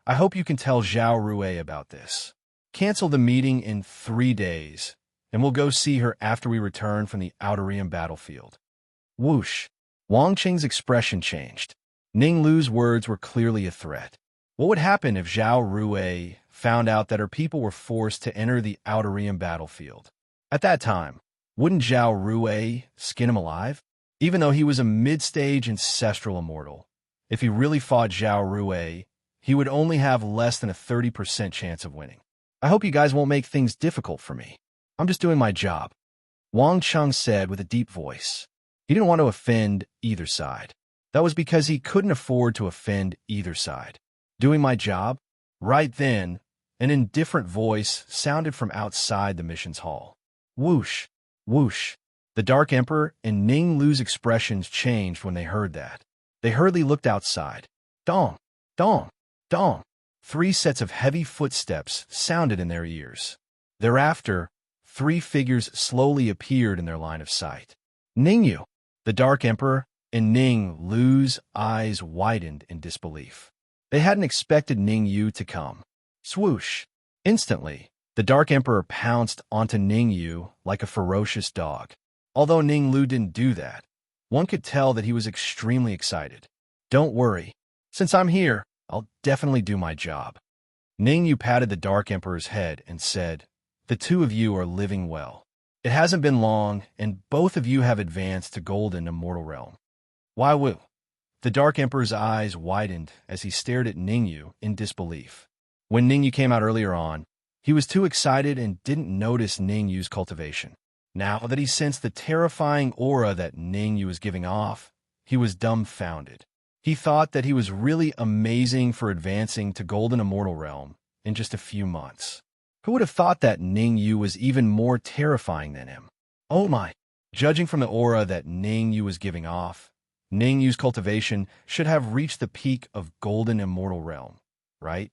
"I hope you can tell Zhao Rui about this. Cancel the meeting in 3 days, and we'll go see her after we return from the Outer Rim battlefield." Whoosh! Wang Cheng's expression changed. Ning Lu's words were clearly a threat. What would happen if Zhao Rui found out that her people were forced to enter the Outer Rim battlefield? At that time, wouldn't Zhao Rui skin him alive? Even though he was a mid-stage ancestral immortal, if he really fought Zhao Rui, he would only have less than a 30% chance of winning. "I hope you guys won't make things difficult for me. I'm just doing my job," Wang Cheng said with a deep voice. He didn't want to offend either side. That was because he couldn't afford to offend either side. "Doing my job?" Right then, an indifferent voice sounded from outside the missions hall. Whoosh! Whoosh! The Dark Emperor and Ning Lu's expressions changed when they heard that. They hurriedly looked outside. Dong! Dong! Dong! 3 sets of heavy footsteps sounded in their ears. Thereafter, 3 figures slowly appeared in their line of sight. Ningyu, the Dark Emperor, and Ning Lu's eyes widened in disbelief. They hadn't expected Ningyu to come. Swoosh! Instantly, the Dark Emperor pounced onto Ningyu like a ferocious dog. Although Ning Lu didn't do that, one could tell that he was extremely excited. "Don't worry. Since I'm here, I'll definitely do my job." Ningyu patted the Dark Emperor's head and said, "The 2 of you are living well. It hasn't been long, and both of you have advanced to Golden Immortal Realm." "Why woo?" The Dark Emperor's eyes widened as he stared at Ningyu in disbelief. When Ningyu came out earlier on, he was too excited and didn't notice Ningyu's cultivation. Now that he sensed the terrifying aura that Ningyu was giving off, he was dumbfounded. He thought that he was really amazing for advancing to Golden Immortal Realm in just a few months. Who would have thought that Ningyu was even more terrifying than him? Oh my! Judging from the aura that Ningyu was giving off, Ningyu's cultivation should have reached the peak of Golden Immortal Realm, right?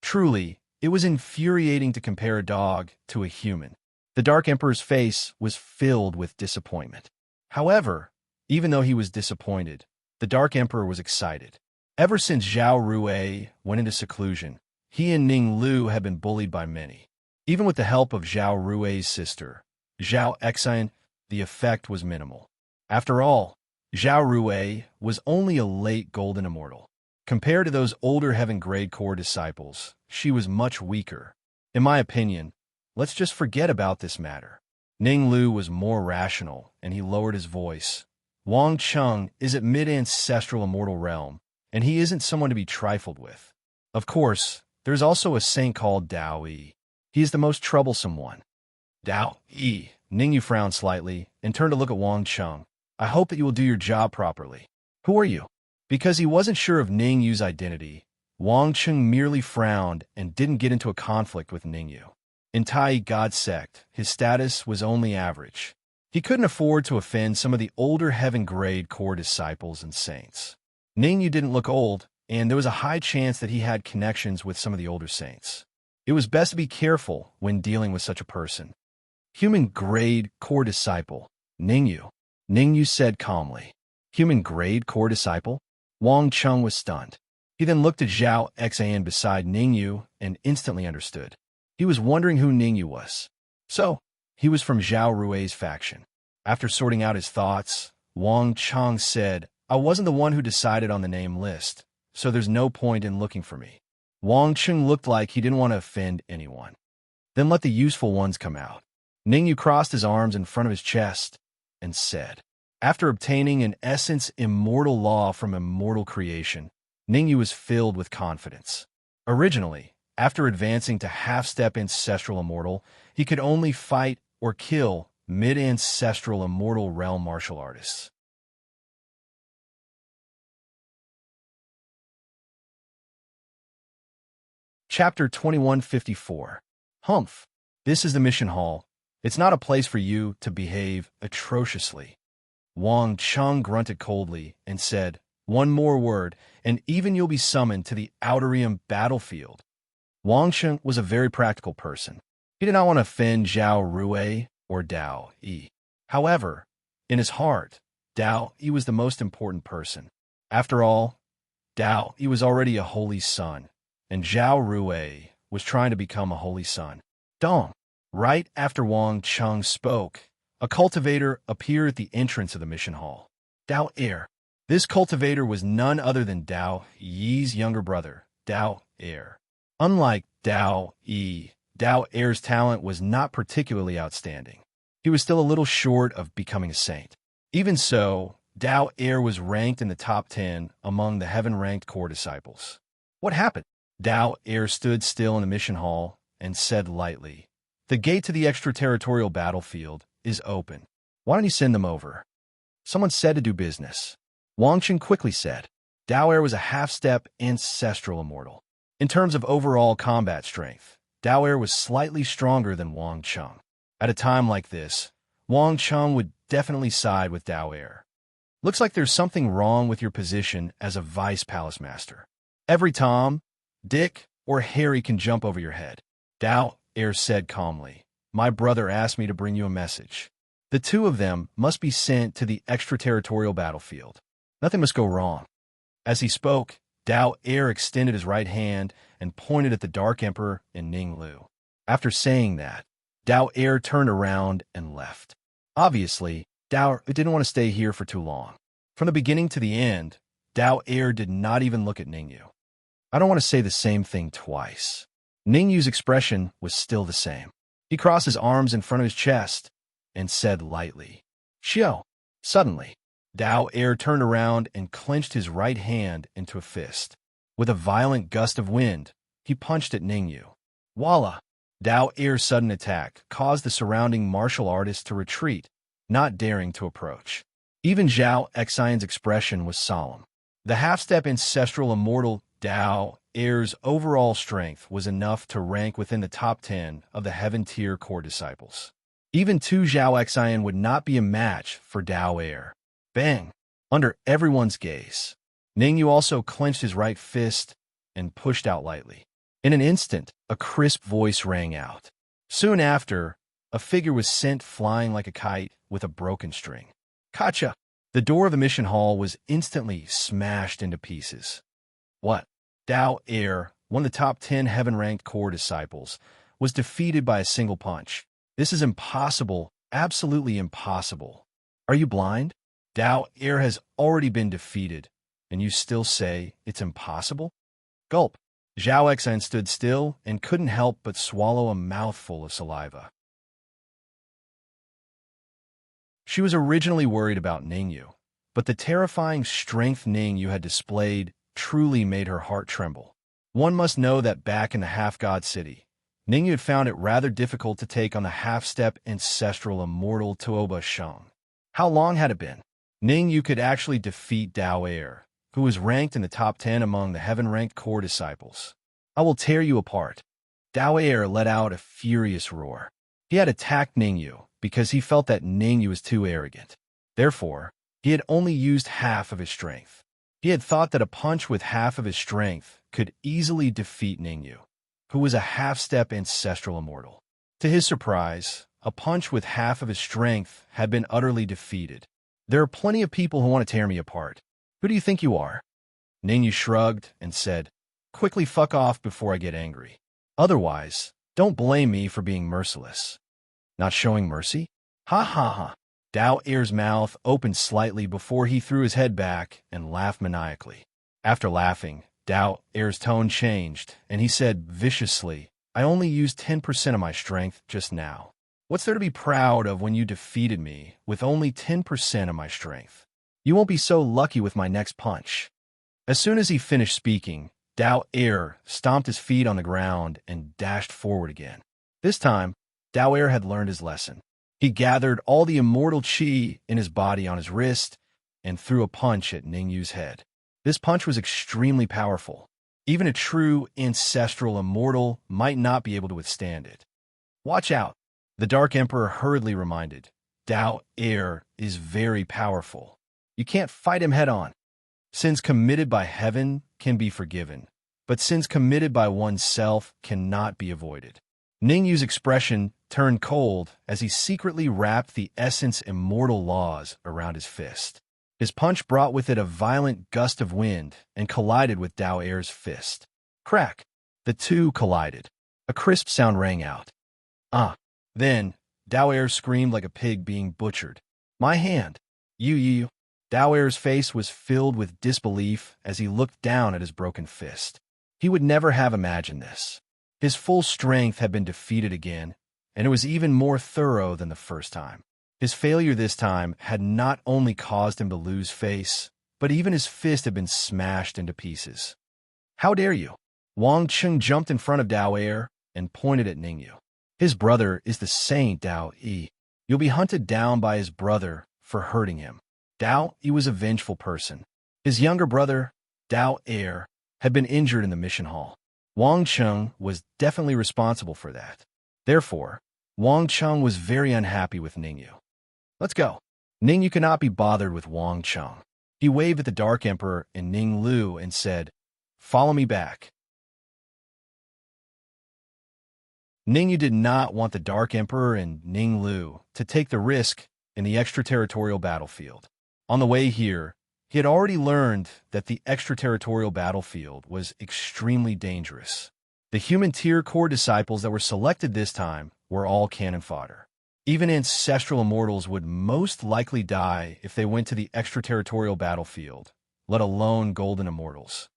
Truly, it was infuriating to compare a dog to a human. The Dark Emperor's face was filled with disappointment. However, even though he was disappointed, the Dark Emperor was excited. Ever since Zhao Rui went into seclusion, he and Ning Lu had been bullied by many. Even with the help of Zhao Rui's sister, Zhao Exine, the effect was minimal. After all, Zhao Rui was only a late Golden Immortal. Compared to those older Heaven Grade Core disciples, she was much weaker. In my opinion, let's just forget about this matter. Ning Lu was more rational, and he lowered his voice. Wang Cheng is at mid-ancestral immortal realm, and he isn't someone to be trifled with. Of course, there's also a saint called Dao Yi. He is the most troublesome one. Dao Yi. Ningyu frowned slightly and turned to look at Wang Cheng. "I hope that you will do your job properly." "Who are you?" Because he wasn't sure of Ningyu's identity, Wang Cheng merely frowned and didn't get into a conflict with Ningyu. In Tai God sect, his status was only average. He couldn't afford to offend some of the older Heaven Grade Core disciples and saints. Ningyu didn't look old, and there was a high chance that he had connections with some of the older saints. It was best to be careful when dealing with such a person. Human-grade core disciple, Ningyu. Ningyu said calmly. Human-grade core disciple? Wang Chung was stunned. He then looked at Zhao Xan beside Ningyu and instantly understood. He was wondering who Ningyu was. So, he was from Zhao Rui's faction. After sorting out his thoughts, Wang Chung said, I wasn't the one who decided on the name list, so there's no point in looking for me. Wang Chung looked like he didn't want to offend anyone. Then let the useful ones come out. Ningyu crossed his arms in front of his chest and said, after obtaining an essence immortal law from immortal creation, Ningyu was filled with confidence. Originally, after advancing to half-step ancestral immortal, he could only fight or kill mid-ancestral immortal realm martial artists. Chapter 2154. Humph. This is the mission hall. It's not a place for you to behave atrociously. Wang Chung grunted coldly and said, one more word, and even you'll be summoned to the Outerium battlefield. Wang Chung was a very practical person. He did not want to offend Zhao Rui or Dao Yi. However, in his heart, Dao Yi was the most important person. After all, Dao Yi was already a holy son, and Zhao Rui was trying to become a holy son. Dong. Right after Wang Chung spoke, a cultivator appeared at the entrance of the mission hall. Dao Er. This cultivator was none other than Dao Yi's younger brother, Dao Er. Unlike Dao Yi, Dao Er's talent was not particularly outstanding. He was still a little short of becoming a saint. Even so, Dao Er was ranked in the top 10 among the heaven-ranked core disciples. What happened? Dao Er stood still in the mission hall and said lightly, the gate to the extraterritorial battlefield is open. Why don't you send them over? Someone said to do business. Wang Chung quickly said. Dao Er was a half-step ancestral immortal. In terms of overall combat strength, Dao Er was slightly stronger than Wang Chung. At a time like this, Wang Chung would definitely side with Dao Er. Looks like there's something wrong with your position as a vice palace master. Every Tom, Dick, or Harry can jump over your head. Dao Er said calmly, my brother asked me to bring you a message. The two of them must be sent to the extraterritorial battlefield. Nothing must go wrong. As he spoke, Dao Er extended his right hand and pointed at the Dark Emperor and Ning Lu. After saying that, Dao Er turned around and left. Obviously, Dao Er didn't want to stay here for too long. From the beginning to the end, Dao Er did not even look at Ningyu. I don't want to say the same thing twice. Ningyu's expression was still the same. He crossed his arms in front of his chest and said lightly, Xiao. Suddenly, Dao Er turned around and clenched his right hand into a fist. With a violent gust of wind, he punched at Ningyu. Voila! Dao Er's sudden attack caused the surrounding martial artists to retreat, not daring to approach. Even Zhao Xian's expression was solemn. The half-step ancestral immortal Dao Er's overall strength was enough to rank within the top 10 of the heaven-tier core disciples. Even two Zhao Xian would not be a match for Dao Er. Bang! Under everyone's gaze, Ningyu also clenched his right fist and pushed out lightly. In an instant, a crisp voice rang out. Soon after, a figure was sent flying like a kite with a broken string. Kacha! The door of the mission hall was instantly smashed into pieces. What? Dao Er, one of the top 10 heaven-ranked core disciples, was defeated by a single punch. This is impossible, absolutely impossible. Are you blind? Dao Er has already been defeated, and you still say it's impossible? Gulp. Zhao Xian stood still and couldn't help but swallow a mouthful of saliva. She was originally worried about Ningyu, but the terrifying strength Ningyu had displayed truly made her heart tremble. One must know that back in the half-god city, Ningyu had found it rather difficult to take on the half-step ancestral immortal Tuoba Shang. How long had it been? Ningyu could actually defeat Dao Er, who was ranked in the top 10 among the heaven-ranked core disciples. I will tear you apart. Dao Er let out a furious roar. He had attacked Ningyu because he felt that Ningyu was too arrogant. Therefore, he had only used half of his strength. He had thought that a punch with half of his strength could easily defeat Ningyu, who was a half-step ancestral immortal. To his surprise, a punch with half of his strength had been utterly defeated. There are plenty of people who want to tear me apart. Who do you think you are? Ningyu shrugged and said, quickly fuck off before I get angry. Otherwise, don't blame me for being merciless. Not showing mercy? Ha ha ha. Dao Er's mouth opened slightly before he threw his head back and laughed maniacally. After laughing, Dao Er's tone changed, and he said viciously, I only used 10% of my strength just now. What's there to be proud of when you defeated me with only 10% of my strength? You won't be so lucky with my next punch. As soon as he finished speaking, Dao Er stomped his feet on the ground and dashed forward again. This time, Dao Er had learned his lesson. He gathered all the immortal chi in his body on his wrist and threw a punch at Ningyu's head. This punch was extremely powerful. Even a true ancestral immortal might not be able to withstand it. Watch out, the Dark Emperor hurriedly reminded. Dao Er is very powerful. You can't fight him head-on. Sins committed by heaven can be forgiven, but sins committed by oneself cannot be avoided. Ningyu's expression turned cold as he secretly wrapped the essence immortal laws around his fist. His punch brought with it a violent gust of wind and collided with Dao Er's fist. Crack! The two collided. A crisp sound rang out. Ah! Then, Dao Er screamed like a pig being butchered. My hand! You! Dao Er's face was filled with disbelief as he looked down at his broken fist. He would never have imagined this. His full strength had been defeated again, and it was even more thorough than the first time. His failure this time had not only caused him to lose face, but even his fist had been smashed into pieces. How dare you? Wang Cheng jumped in front of Dao Er and pointed at Ningyu. His brother is the saint Dao Yi. You'll be hunted down by his brother for hurting him. Dao Yi was a vengeful person. His younger brother, Dao Er, had been injured in the mission hall. Wang Cheng was definitely responsible for that. Therefore, Wang Cheng was very unhappy with Ningyu. Let's go. Ningyu could not be bothered with Wang Cheng. He waved at the Dark Emperor and Ning Lu and said, follow me back. Ningyu did not want the Dark Emperor and Ning Lu to take the risk in the extraterritorial battlefield. On the way here, he had already learned that the extraterritorial battlefield was extremely dangerous. The human tier core disciples that were selected this time were all cannon fodder. Even ancestral immortals would most likely die if they went to the extraterritorial battlefield, let alone golden immortals.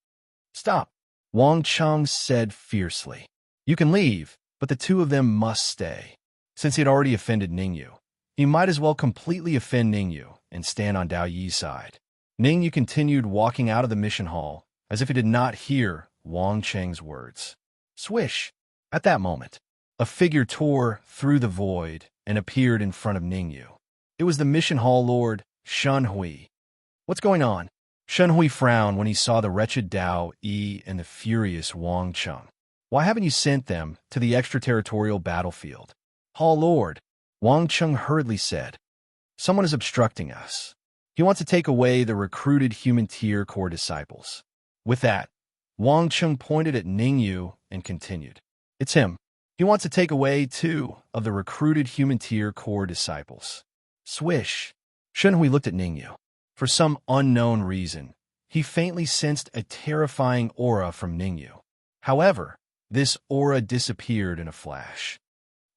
Stop, Wang Cheng said fiercely. You can leave, but the two of them must stay. Since he had already offended Ningyu, he might as well completely offend Ningyu and stand on Dao Yi's side. Ningyu continued walking out of the mission hall as if he did not hear Wang Cheng's words. Swish! At that moment, a figure tore through the void and appeared in front of Ningyu. It was the mission hall lord, Shen Hui. What's going on? Shen Hui frowned when he saw the wretched Dao Yi and the furious Wang Cheng. Why haven't you sent them to the extraterritorial battlefield? Hall lord, Wang Cheng hurriedly said. Someone is obstructing us. He wants to take away the recruited human tier core disciples. With that, Wang Cheng pointed at Ningyu and continued. It's him. He wants to take away 2 of the recruited human tier core disciples. Swish. Shen Hui looked at Ningyu. For some unknown reason, he faintly sensed a terrifying aura from Ningyu. However, this aura disappeared in a flash.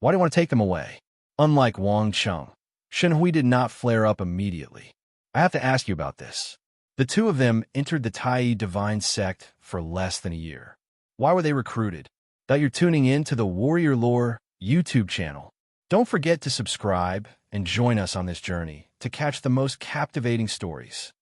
Why do you want to take them away? Unlike Wang Cheng, Shen Hui did not flare up immediately. I have to ask you about this. The two of them entered the Tai Divine Sect for less than a year. Why were they recruited? That you're tuning in to the Warrior Lore YouTube channel. Don't forget to subscribe and join us on this journey to catch the most captivating stories.